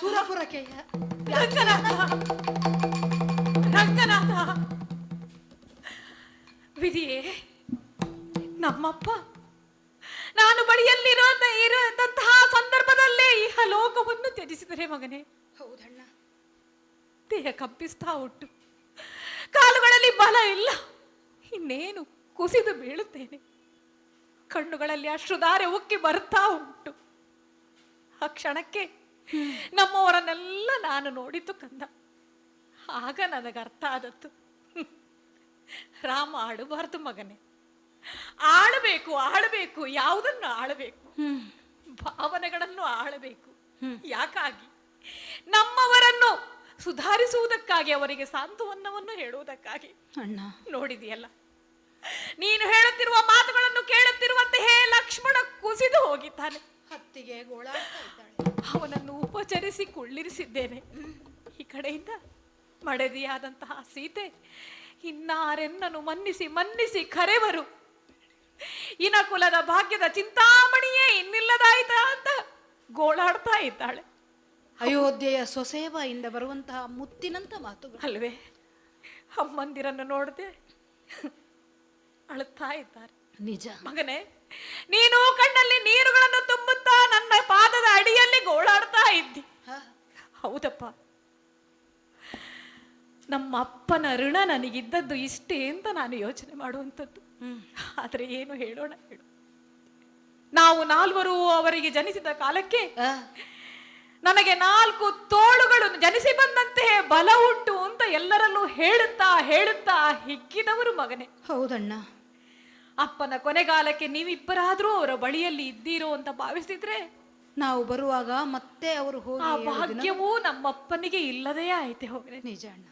ಸುರಪುರಕ್ಕೆ ರಂಗನಾಥ ವಿಧಿಯೇ, ನಮ್ಮಪ್ಪ ನಾನು ಇರದಂತಹ ಸಂದರ್ಭದಲ್ಲೇ ಇಹ ಲೋಕವನ್ನು ತ್ಯಜಿಸಿದರೆ ಮಗನೇ. ಹೌದಣ್ಣ. ದೇಹ ಕಂಪಿಸ್ತಾ ಉಂಟು, ಕಾಲುಗಳಲ್ಲಿ ಬಲ ಇಲ್ಲ, ಇನ್ನೇನು ಕುಸಿದು ಬೀಳುತ್ತೇನೆ. ಕಣ್ಣುಗಳಲ್ಲಿ ಅಶ್ರುಧಾರೆ ಉಕ್ಕಿ ಬರ್ತಾ ಉಂಟು. ಆ ಕ್ಷಣಕ್ಕೆ ನಮ್ಮವರನ್ನೆಲ್ಲ ನಾನು ನೋಡಿತು ಕಂದ. ಆಗ ನನಗರ್ಥ ಆದದ್ದು, ರಾಮ ಆಡಬಾರ್ದು ಮಗನೇ, ಆಳಬೇಕು ಆಳಬೇಕು. ಯಾವುದನ್ನು ಆಳಬೇಕು? ಭಾವನೆಗಳನ್ನು ಆಳಬೇಕು. ಯಾಕಾಗಿ? ನಮ್ಮವರನ್ನು ಸುಧಾರಿಸುವುದಕ್ಕಾಗಿ, ಅವರಿಗೆ ಸಾಂತ್ವನವನ್ನು ಹೇಳುವುದಕ್ಕಾಗಿ. ಅಣ್ಣ ನೋಡಿದೆಯಲ್ಲ, ನೀನು ಹೇಳುತ್ತಿರುವ ಮಾತುಗಳನ್ನು ಕೇಳುತ್ತಿರುವಂತೆ ಹೇ ಲಕ್ಷ್ಮಣ ಕುಸಿದು ಹೋಗಿದ್ದಾನೆ. ಹತ್ತಿಗೆ ಗೋಳಾಡ್ತಾ ಇದ್ದಾಳೆ. ಅವನನ್ನು ಉಪಚರಿಸಿ ಕುಳ್ಳಿರಿಸಿದ್ದೇನೆ. ಈ ಕಡೆಯಿಂದ ಮಡದಿಯಾದಂತಹ ಸೀತೆ ಇನ್ನಾರೆನ್ನನು ಮನ್ನಿಸಿ ಮನ್ನಿಸಿ ಕರೆವರು. ಇನಕುಲದ ಭಾಗ್ಯದ ಚಿಂತಾಮಣಿಯೇ ಇನ್ನಿಲ್ಲದಾಯ್ತಾ ಅಂತ ಗೋಳಾಡ್ತಾ ಇದ್ದಾಳೆ. ಅಯೋಧ್ಯೆಯ ಸೊಸೇಬಾಯಿಂದ ಬರುವಂತಹ ಮುತ್ತಿನಂತ ಮಾತುಗಳು ಅಲ್ವೇ? ಅಮ್ಮಂದಿರನ್ನು ನೋಡದೆ ಅಳುತ್ತಾ ಇದ್ದಾರೆ. ನಿಜ ಮಗನೇ, ನೀನು ಕಣ್ಣಲ್ಲಿ ನೀರುಗಳನ್ನು ತುಂಬುತ್ತಾ ನನ್ನ ಪಾದದ ಅಡಿಯಲ್ಲಿ ಗೋಳಾಡ್ತಾ ಇದ್ದಿ. ಹೌದಪ್ಪ, ನಮ್ಮ ಅಪ್ಪನ ಋಣ ನನಗಿದ್ದದ್ದು ಇಷ್ಟೇ ಅಂತ ನಾನು ಯೋಚನೆ ಮಾಡುವಂಥದ್ದು. ಆದ್ರೆ ಏನು ಹೇಳೋಣ ಹೇಳು. ನಾವು 4 ಅವರಿಗೆ ಜನಿಸಿದ ಕಾಲಕ್ಕೆ ನನಗೆ 4 ತೋಳುಗಳು ಜನಿಸಿ ಬಂದಂತೆ ಬಲ ಉಂಟು ಅಂತ ಎಲ್ಲರಲ್ಲೂ ಹೇಳುತ್ತಾ ಹೇಳುತ್ತಾ ಹಿಗ್ಗಿದವರು ಮಗನೇ. ಹೌದಣ್ಣ. ಅಪ್ಪನ ಕೊನೆಗಾಲಕ್ಕೆ ನೀವಿಬ್ಬರಾದ್ರೂ ಅವರ ಬಳಿಯಲ್ಲಿ ಇದ್ದೀರೋ ಅಂತ ಭಾವಿಸಿದ್ರೆ ನಾವು ಬರುವಾಗ ಮತ್ತೆ ಅವರು ಹೋಗಿ ಆ ಭಾಗ್ಯವೂ ನಮ್ಮಪ್ಪನಿಗೆ ಇಲ್ಲದೇ ಆಯ್ತೆ ಹೋಗ್ರೆ. ನಿಜ ಅಣ್ಣ.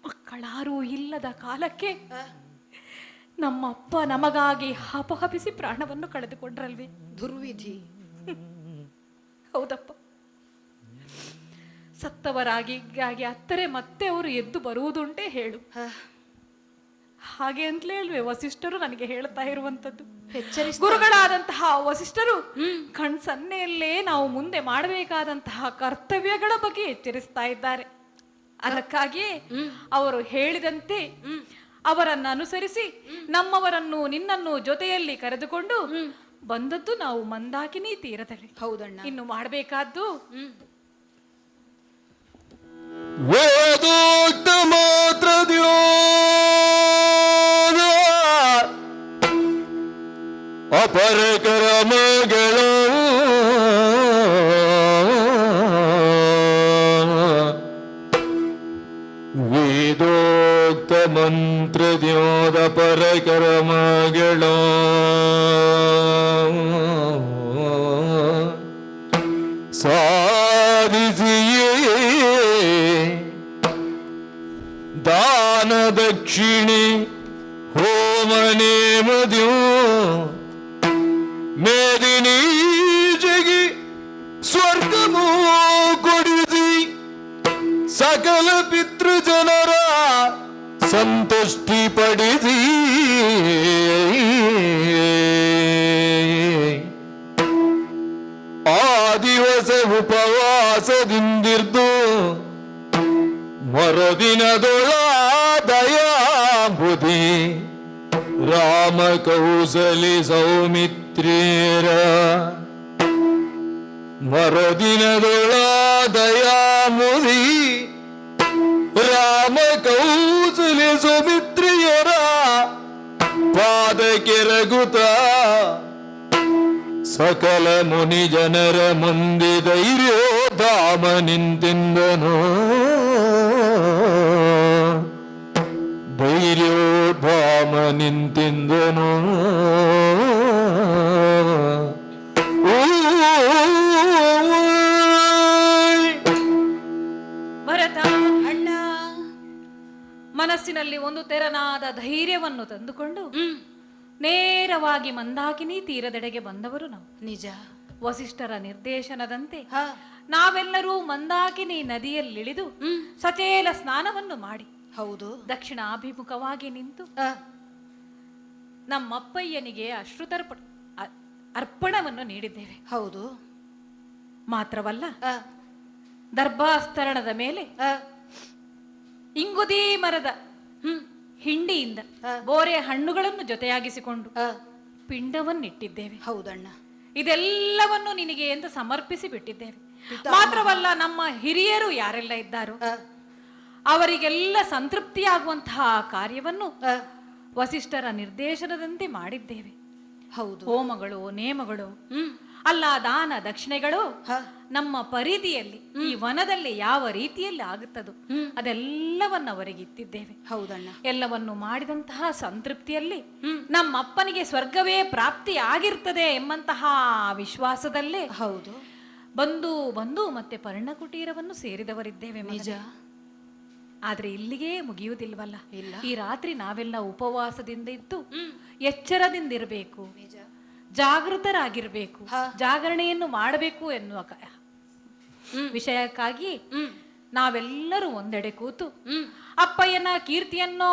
ಮಕ್ಕಳಾರೂ ಇಲ್ಲದ ಕಾಲಕ್ಕೆ ನಮ್ಮಪ್ಪ ನಮಗಾಗಿ ಹಪಹಪಿಸಿ ಪ್ರಾಣವನ್ನು ಕಳೆದುಕೊಂಡ್ರಲ್ವೇ? ದುರ್ವಿಧಿ. ಹೌದಪ್ಪ, ಸತ್ತವರಾಗಿ ಅತ್ತರೆ ಮತ್ತೆ ಅವರು ಎದ್ದು ಬರುವುದುಂಟೇ ಹೇಳು. ಹಾಗೆ ಅಂತಲೇ ಅಲ್ವೇ ವಸಿಷ್ಠರು ನನಗೆ ಹೇಳ್ತಾ ಇರುವಂತದ್ದು. ಗುರುಗಳಾದಂತಹ ವಸಿಷ್ಠರು ಕಣ್ಸನ್ನೆಯಲ್ಲೇ ನಾವು ಮುಂದೆ ಮಾಡಬೇಕಾದಂತಹ ಕರ್ತವ್ಯಗಳ ಬಗ್ಗೆ ಎಚ್ಚರಿಸ್ತಾ ಇದ್ದಾರೆ. ಅದಕ್ಕಾಗಿಯೇ ಅವರು ಹೇಳಿದಂತೆ ಅವರನ್ನು ಅನುಸರಿಸಿ ನಮ್ಮವರನ್ನು ನಿನ್ನನ್ನು ಜೊತೆಯಲ್ಲಿ ಕರೆದುಕೊಂಡು ಬಂದದ್ದು ನಾವು ಮಂದಾಕಿನಿ ತೀರದಲ್ಲಿ. ಹೌದಣ್ಣ. ಇನ್ನು ಮಾಡಬೇಕಾದ್ದು ವೇದೋಕ್ತ ಮಾತ್ರದ್ಯೋ ಅಪರಕರ ಮಗಳು ವೇದೋಕ್ತ ಮಂತ್ರದ್ಯೋದ ಪರಕರ ಮಗಳು ಸಾಧಿಸಿ ಮೇದಿನೀಚೆಗೆ ಸ್ವರ್ಗಮೂ ಕೊಡಿಸಿ ಸಕಲ ಪಿತೃಜನರ ಸಂತುಷ್ಟಿ ಪಡಿಸಿ ಆ ದಿವಸ ಉಪವಾಸದಿಂದಿರ್ದು ಮರುದಿನದೊಳ ದಯಾಂಬುದಿ ರಾಮ ಕೌಸಲಿ ಸೌಮಿತ್ರಿಯರ ಮರುದಿನದೊಳ ದಯಾಮುದಿ ರಾಮ ಕೌಸಲಿ ಸೌಮಿತ್ರಿಯರ ಪಾದಕ್ಕೆರಗುತ್ತ ಸಕಲ ಮುನಿ ಜನರ ಮುಂದೆ ಧೈರ್ಯೋಧಾಮ ನಿಂತೆಂದನು ಧೈರ್ಯೋಧಾಮ ನಿಂತೆಂದನು ಭರತ, ಅಣ್ಣ, ಮನಸ್ಸಿನಲ್ಲಿ ಒಂದು ತೆರನಾದ ಧೈರ್ಯವನ್ನು ತಂದುಕೊಂಡು ನೇರವಾಗಿ ಮಂದಾಕಿನಿ ತೀರದೆಡೆಗೆ ಬಂದವರು ನಾವು. ನಿಜ. ವಸಿಷ್ಠರ ನಿರ್ದೇಶನದಂತೆ ಹ, ನಾವೆಲ್ಲರೂ ಮಂದಾಕಿನಿ ನದಿಯಲ್ಲಿಳಿದು ಸಚೇಲ ಸ್ನಾನವನ್ನು ಮಾಡಿ ಹೌದು. ದಕ್ಷಿಣಾಭಿಮುಖವಾಗಿ ನಿಂತು ನಮ್ಮಪ್ಪಯ್ಯನಿಗೆ ಅರ್ಪಣವನ್ನು ನೀಡಿದ್ದೇವೆ. ಹೌದು. ಮಾತ್ರವಲ್ಲ, ಹ, ದರ್ಭಾಸ್ತರಣದ ಮೇಲೆ ಇಂಗುದಿ ಮರದ ಹಿಂಡಿಯಿಂದ ಬೋರೆ ಹಣ್ಣುಗಳನ್ನು ಜೊತೆಯಾಗಿಸಿಕೊಂಡು ಪಿಂಡವನ್ನಿಟ್ಟಿದ್ದೇವೆ. ಹೌದಣ್ಣ. ಇದೆಲ್ಲವನ್ನು ನಿನಗೆ ಅಂತ ಸಮರ್ಪಿಸಿ ಬಿಟ್ಟಿದ್ದೇವೆ. ಮಾತ್ರವಲ್ಲ, ನಮ್ಮ ಹಿರಿಯರು ಯಾರೆಲ್ಲ ಇದ್ದಾರೋ ಅವರಿಗೆಲ್ಲ ಸಂತೃಪ್ತಿಯಾಗುವಂತಹ ಕಾರ್ಯವನ್ನು ವಸಿಷ್ಠರ ನಿರ್ದೇಶನದಂತೆ ಮಾಡಿದ್ದೇವೆ. ಹೌದು. ಹೋಮಗಳು, ನೇಮಗಳು, ಅಲ್ಲ ದಾನ ದಕ್ಷಿಣೆಗಳು ನಮ್ಮ ಪರಿಧಿಯಲ್ಲಿ ಈ ವನದಲ್ಲಿ ಯಾವ ರೀತಿಯಲ್ಲಿ ಆಗುತ್ತದೋ ಅದೆಲ್ಲವನ್ನು ಅವರಿಗೆ ಇತ್ತಿದ್ದೇವೆ. ಹೌದಣ್ಣ. ಎಲ್ಲವನ್ನು ಮಾಡಿದಂತಹ ಸಂತೃಪ್ತಿಯಲ್ಲಿ ನಮ್ಮಪ್ಪನಿಗೆ ಸ್ವರ್ಗವೇ ಪ್ರಾಪ್ತಿ ಆಗಿರ್ತದೆ ಎಂಬಂತಹ ವಿಶ್ವಾಸದಲ್ಲೇ ಹೌದು ಬಂದು ಬಂದು ಮತ್ತೆ ಪರ್ಣಕುಟೀರವನ್ನು ಸೇರಿದವರಿದ್ದೇವೆ. ನಿಜ. ಆದ್ರೆ ಇಲ್ಲಿಗೆ ಮುಗಿಯುವುದಿಲ್ವಲ್ಲ. ಇಲ್ಲ. ಈ ರಾತ್ರಿ ನಾವೆಲ್ಲ ಉಪವಾಸದಿಂದ ಇದ್ದು ಎಚ್ಚರದಿಂದಿರಬೇಕು, ಜಾಗೃತರಾಗಿರ್ಬೇಕು, ಜಾಗರಣೆಯನ್ನು ಮಾಡಬೇಕು ಎನ್ನುವ ವಿಷಯಕ್ಕಾಗಿ ನಾವೆಲ್ಲರೂ ಒಂದೆಡೆ ಕೂತು ಅಪ್ಪಯ್ಯನ ಕೀರ್ತಿಯನ್ನೋ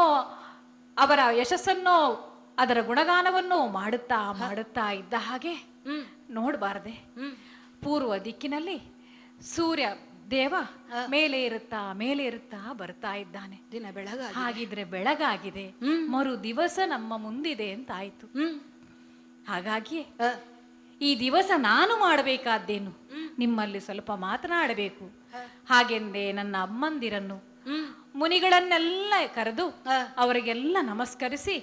ಅವರ ಯಶಸ್ಸನ್ನೋ ಅದರ ಗುಣಗಾನವನ್ನು ಮಾಡುತ್ತಾ ಮಾಡುತ್ತಾ ಇದ್ದ ಹಾಗೆ ನೋಡಬಾರದೆ ಪೂರ್ವ ದಿಕ್ಕಿನಲ್ಲಿ ಸೂರ್ಯ ದೇವ ಮೇಲೆ ಇರುತ್ತಾ ಬರ್ತಾ ಇದ್ದಾನೆ. ದಿನ ಬೆಳಗಾಗಿ. ಹಾಗಿದ್ರೆ ಬೆಳಗಾಗಿದೆ, ಮರು ದಿವಸ ನಮ್ಮ ಮುಂದಿದೆ ಅಂತಾಯ್ತು. ಹಾಗಾಗಿ ಈ ದಿವಸ ನಾನು ಮಾಡಬೇಕಾದ್ದೇನು, ನಿಮ್ಮಲ್ಲಿ ಸ್ವಲ್ಪ ಮಾತನಾಡಬೇಕು. ಹಾಗೆಂದೇ ನನ್ನ ಅಮ್ಮಂದಿರನ್ನು ಮುನಿಗಳನ್ನೆಲ್ಲ ಕರೆದು ಅವರಿಗೆಲ್ಲ ನಮಸ್ಕರಿಸಿ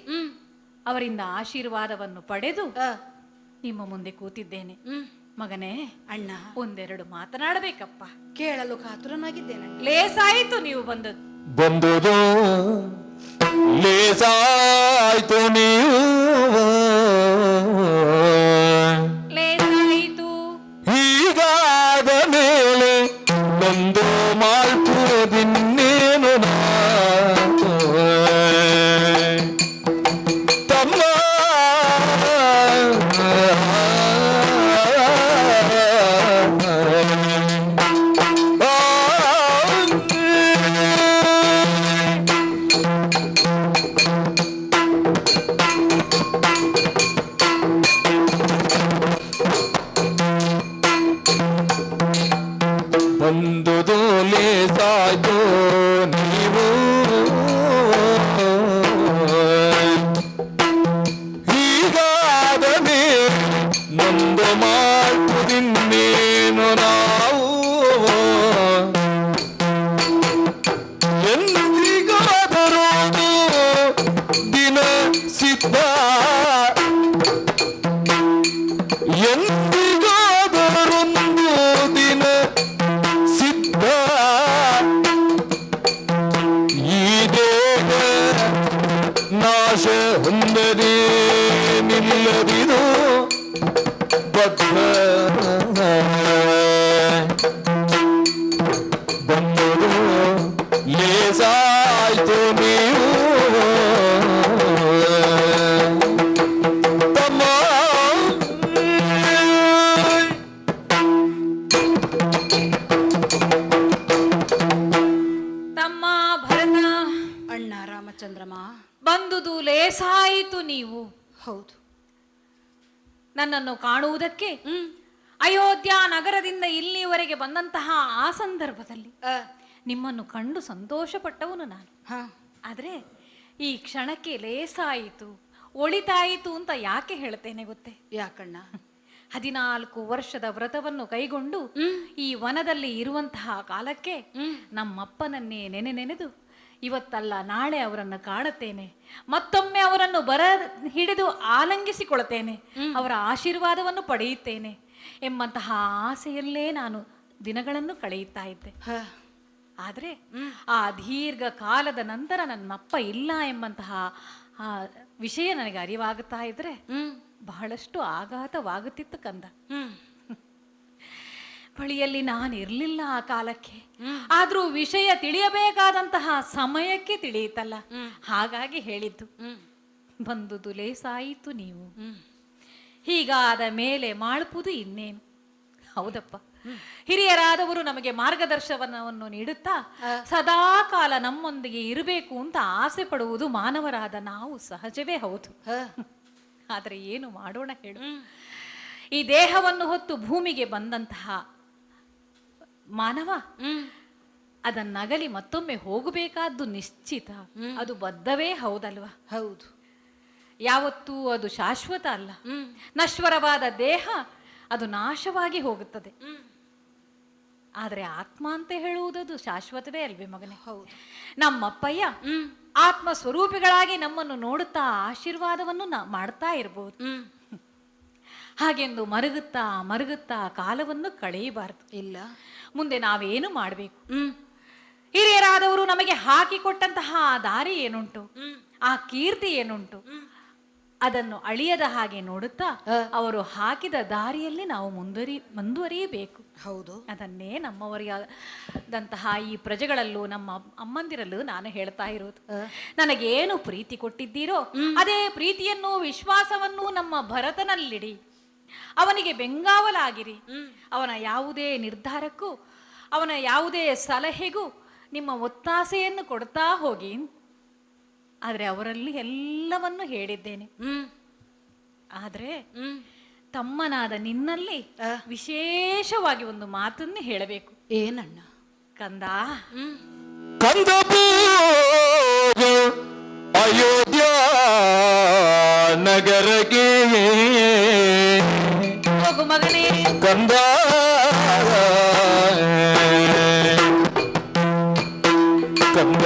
ಅವರಿಂದ ಆಶೀರ್ವಾದವನ್ನು ಪಡೆದು ನಿಮ್ಮ ಮುಂದೆ ಕೂತಿದ್ದೇನೆ. ಮಗನೇ, ಅಣ್ಣ, ಒಂದೆರಡು ಮಾತನಾಡಬೇಕಪ್ಪ. ಕೇಳಲು ಕಾತುರನಾಗಿದ್ದೇನೆ. ಲೇಸಾಯಿತು ನೀವು ಬಂದದ್ದು. ಬಂದುದು ಲೇಸಾಯ್ತು, ನೀವು ಲೇಸಾಯಿತು. ಹೀಗಾದ ಮೇಲೆ ಬಂದು ಮಾಡ್ಪುರದಿನ್ನೇನು ತಮ್ಮ ನನ್ನನ್ನು ಕಾಣುವುದಕ್ಕೆ ಅಯೋಧ್ಯ ನಗರದಿಂದ ಇಲ್ಲಿಯವರೆಗೆ ಬಂದಂತಹ ಆ ಸಂದರ್ಭದಲ್ಲಿ ನಿಮ್ಮನ್ನು ಕಂಡು ಸಂತೋಷಪಟ್ಟವನು ನಾನು. ಆದರೆ ಈ ಕ್ಷಣಕ್ಕೆ ಲೇಸಾಯಿತು, ಒಳಿತಾಯಿತು ಅಂತ ಯಾಕೆ ಹೇಳ್ತೇನೆ ಗೊತ್ತೇ? ಯಾಕಣ್ಣ? 14 ವರ್ಷದ ವ್ರತವನ್ನು ಕೈಗೊಂಡು ಈ ವನದಲ್ಲಿ ಇರುವಂತಹ ಕಾಲಕ್ಕೆ ನಮ್ಮಪ್ಪನನ್ನೇ ನೆನೆದು ಇವತ್ತಲ್ಲ ನಾಳೆ ಅವರನ್ನು ಕಾಣುತ್ತೇನೆ, ಮತ್ತೊಮ್ಮೆ ಅವರನ್ನು ಹಿಡಿದು ಆಲಂಗಿಸಿಕೊಳ್ತೇನೆ, ಅವರ ಆಶೀರ್ವಾದವನ್ನು ಪಡೆಯುತ್ತೇನೆ ಎಂಬಂತಹ ಆಸೆಯಲ್ಲೇ ನಾನು ದಿನಗಳನ್ನು ಕಳೆಯುತ್ತಾ ಇದ್ದೆ. ಆದರೆ ಆ ದೀರ್ಘ ಕಾಲದ ನಂತರ ನನ್ನಪ್ಪ ಇಲ್ಲ ಎಂಬಂತಹ ಆ ವಿಷಯ ನನಗೆ ಅರಿವಾಗುತ್ತಾ ಇದ್ರೆ ಬಹಳಷ್ಟು ಆಘಾತವಾಗುತ್ತಿತ್ತು ಕಂದ. ಬಳಿಯಲ್ಲಿ ನಾನು ಇರಲಿಲ್ಲ ಆ ಕಾಲಕ್ಕೆ, ಆದ್ರೂ ವಿಷಯ ತಿಳಿಯಬೇಕಾದಂತಹ ಸಮಯಕ್ಕೆ ತಿಳಿಯಿತಲ್ಲ, ಹಾಗಾಗಿ ಹೇಳಿದ್ದು. ಬಂದುದು ಲೇಸಾಯಿತು ನೀವು, ಹೀಗಾದ ಮೇಲೆ ಮಾಡುವುದು ಇನ್ನೇನು. ಹೌದಪ್ಪ, ಹಿರಿಯರಾದವರು ನಮಗೆ ಮಾರ್ಗದರ್ಶನವನ್ನು ನೀಡುತ್ತಾ ಸದಾ ಕಾಲ ನಮ್ಮೊಂದಿಗೆ ಇರಬೇಕು ಅಂತ ಆಸೆ ಪಡುವುದು ಮಾನವರಾದ ನಾವು ಸಹಜವೇ ಹೌದು. ಆದರೆ ಏನು ಮಾಡೋಣ ಹೇಳು? ಈ ದೇಹವನ್ನು ಹೊತ್ತು ಭೂಮಿಗೆ ಬಂದಂತಹ ಮಾನವ ಅದನ್ನಗಲಿ ಮತ್ತೊಮ್ಮೆ ಹೋಗಬೇಕಾದ್ದು ನಿಶ್ಚಿತ, ಅದು ಬದ್ಧವೇ ಹೌದಲ್ವಾ? ಹೌದು. ಯಾವತ್ತೂ ಅದು ಶಾಶ್ವತ ಅಲ್ಲ. ನಶ್ವರವಾದ ದೇಹ ಅದು ನಾಶವಾಗಿ ಹೋಗುತ್ತದೆ. ಆದರೆ ಆತ್ಮ ಅಂತ ಹೇಳುವುದದು ಶಾಶ್ವತವೇ ಅಲ್ವೇ ಮಗನೇ? ಹೌದು. ನಮ್ಮಪ್ಪಯ್ಯ ಆತ್ಮ ಸ್ವರೂಪಿಗಳಾಗಿ ನಮ್ಮನ್ನು ನೋಡುತ್ತಾ ಆಶೀರ್ವಾದವನ್ನು ಮಾಡ್ತಾ ಇರಬಹುದು. ಹಾಗೆಂದು ಮರುಗುತ್ತಾ ಕಾಲವನ್ನು ಕಳೆಯಬಾರದು. ಇಲ್ಲ, ಮುಂದೆ ನಾವೇನು ಮಾಡಬೇಕು? ಹಿರಿಯರಾದವರು ನಮಗೆ ಹಾಕಿಕೊಟ್ಟಂತಹ ದಾರಿ ಏನುಂಟು, ಆ ಕೀರ್ತಿ ಏನುಂಟು, ಅದನ್ನು ಅಳಿಯದ ಹಾಗೆ ನೋಡುತ್ತಾ ಅವರು ಹಾಕಿದ ದಾರಿಯಲ್ಲಿ ನಾವು ಮುಂದುವರಿಯಬೇಕು. ಹೌದು. ಅದನ್ನೇ ನಮ್ಮವರಿಯಾದಂತಹ ಈ ಪ್ರಜೆಗಳಲ್ಲೂ ನಮ್ಮ ಅಮ್ಮಂದಿರಲ್ಲೂ ನಾನು ಹೇಳ್ತಾ ಇರೋದು. ನನಗೇನು ಪ್ರೀತಿ ಕೊಟ್ಟಿದ್ದೀರೋ ಅದೇ ಪ್ರೀತಿಯನ್ನು ವಿಶ್ವಾಸವನ್ನು ನಮ್ಮ ಭರತನಲ್ಲಿಡಿ, ಅವನಿಗೆ ಬೆಂಗಾವಲಾಗಿರಿ. ಅವನ ಯಾವುದೇ ನಿರ್ಧಾರಕ್ಕೂ ಅವನ ಯಾವುದೇ ಸಲಹೆಗೂ ನಿಮ್ಮ ಒತ್ತಾಸೆಯನ್ನು ಕೊಡ್ತಾ ಹೋಗಿ. ಆದರೆ ಅವರಲ್ಲಿ ಎಲ್ಲವನ್ನು ಹೇಳಿದ್ದೇನೆ. ಆದ್ರೆ ತಮ್ಮನಾದ ನಿನ್ನಲ್ಲಿ ವಿಶೇಷವಾಗಿ ಒಂದು ಮಾತನ್ನು ಹೇಳಬೇಕು. ಏನಣ್ಣ? ಕಂದ, ಕಂದ ಅಯೋಧ್ಯ ನಗರಕ್ಕೆ ಹೋಗು ಮಗನೇ. ಕಂದ ಕಂದ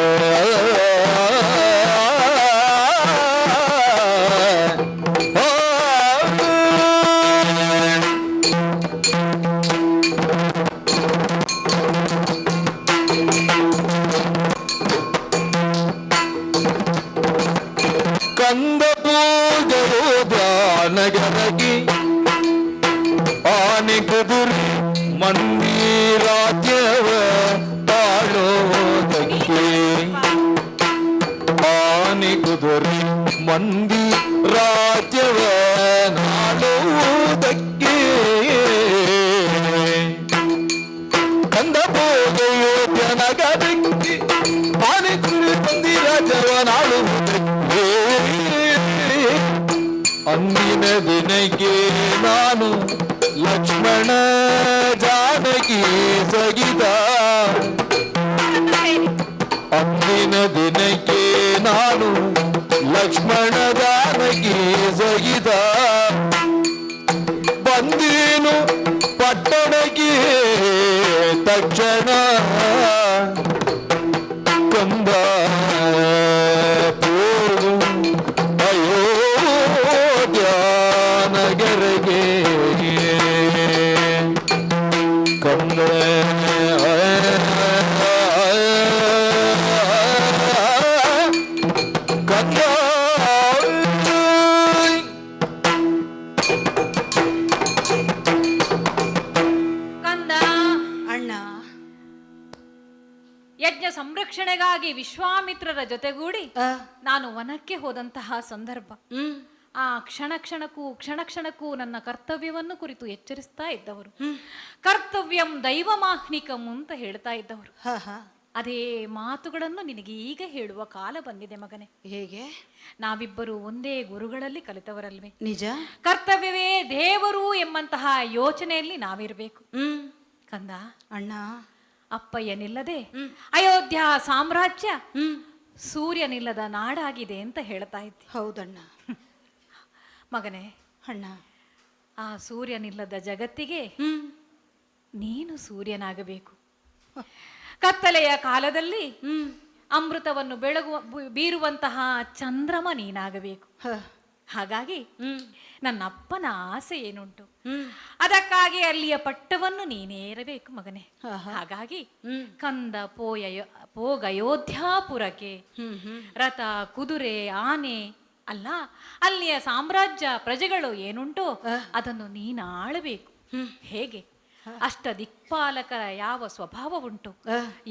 ಕಂದ ನಗರಗಿ ಆನೆ ಕುದುರೆ ಮಂದಿರಾಜ್ಯವ ತಾಳೋದಕ್ಕೆ, ಆನೆ ಕುದುರೆ ಮಂದಿ ರಾಜ್ಯವ ನಾಳುವುದಕ್ಕೆ, ಕಂದ ಭೋಜಯೋಗ್ಯ ನಗರಕ್ಕೆ ಆನೆ ಕುದುರೆ ಮಂದಿ ರಾಜ್ಯವ ನಾಳುವುದಕ್ಕೆ. ಅಂದಿನ ದಿನಕ್ಕೆ ನಾನು ಲಕ್ಷ್ಮಣ ಜಾನಕಿ ಸಗಿದ, ಅಂದಿನ ದಿನಕ್ಕೆ ನಾನು ಲಕ್ಷ್ಮಣ ಜಾನಕಿ ಸಗಿದ, ಬಂದೀನು ಪಟ್ಟಣಕ್ಕೆ ತಕ್ಷಣ ಕಂದ ಪೂರ್ವ ಅಯೋಧ್ಯ ನಗರಗೆ ಕಂದ ಕಂದ ಕಂದ. ಅಣ್ಣ, ಯಜ್ಞ ಸಂರಕ್ಷಣೆಗಾಗಿ ವಿಶ್ವಾಮಿತ್ರರ ಜೊತೆಗೂಡಿ ನಾನು ವನಕ್ಕೆ ಹೋದಂತಹ ಸಂದರ್ಭ. ಆ ಕ್ಷಣ ಕ್ಷಣಕ್ಕೂ ನನ್ನ ಕರ್ತವ್ಯವನ್ನು ಕುರಿತು ಎಚ್ಚರಿಸ್ತಾ ಇದ್ದವರು. ಕರ್ತವ್ಯಂ ದೈವಮಾಹ್ನಿಕಂ ಅಂತ ಹೇಳ್ತಾ ಇದ್ದವರು. ಅದೇ ಮಾತುಗಳನ್ನು ನಿನಗೆ ಈಗ ಹೇಳುವ ಕಾಲ ಬಂದಿದೆ ಮಗನೇ. ಹೇಗೆ? ನಾವಿಬ್ಬರು ಒಂದೇ ಗುರುಗಳಲ್ಲಿ ಕಲಿತವರಲ್ವೇ? ನಿಜ. ಕರ್ತವ್ಯವೇ ದೇವರು ಎಂಬಂತಹ ಯೋಚನೆಯಲ್ಲಿ ನಾವಿರಬೇಕು. ಕಂದ, ಅಣ್ಣ, ಅಪ್ಪಯ್ಯನಿಲ್ಲದೆ ಅಯೋಧ್ಯ ಸಾಮ್ರಾಜ್ಯ ಸೂರ್ಯನಿಲ್ಲದ ನಾಡಾಗಿದೆ ಅಂತ ಹೇಳ್ತಾ ಇದ್ದೆ. ಹೌದಣ್ಣ. ಮಗನೇ, ಅಣ್ಣ, ಆ ಸೂರ್ಯನಿಲ್ಲದ ಜಗತ್ತಿಗೆ ನೀನು ಸೂರ್ಯನಾಗಬೇಕು. ಕತ್ತಲೆಯ ಕಾಲದಲ್ಲಿ ಅಮೃತವನ್ನು ಬೀರುವಂತಹ ಚಂದ್ರಮ ನೀನಾಗಬೇಕು. ಹಾಗಾಗಿ ನನ್ನ ಅಪ್ಪನ ಆಸೆ ಏನುಂಟು, ಅದಕ್ಕಾಗಿ ಅಲ್ಲಿಯ ಪಟ್ಟವನ್ನು ನೀನೇರಬೇಕು ಮಗನೇ. ಹಾಗಾಗಿ ಕಂದ ಪೋಗಯೋಧ್ಯಾಪುರಕ್ಕೆ ರಥ, ಕುದುರೆ, ಆನೆ ಅಲ್ಲ, ಅಲ್ಲಿಯ ಸಾಮ್ರಾಜ್ಯ ಪ್ರಜೆಗಳು ಏನುಂಟು ಅದನ್ನು ನೀನಾಳಬೇಕು. ಹೇಗೆ? ಅಷ್ಟ ದಿಕ್ಪಾಲಕರ ಯಾವ ಸ್ವಭಾವ ಉಂಟು,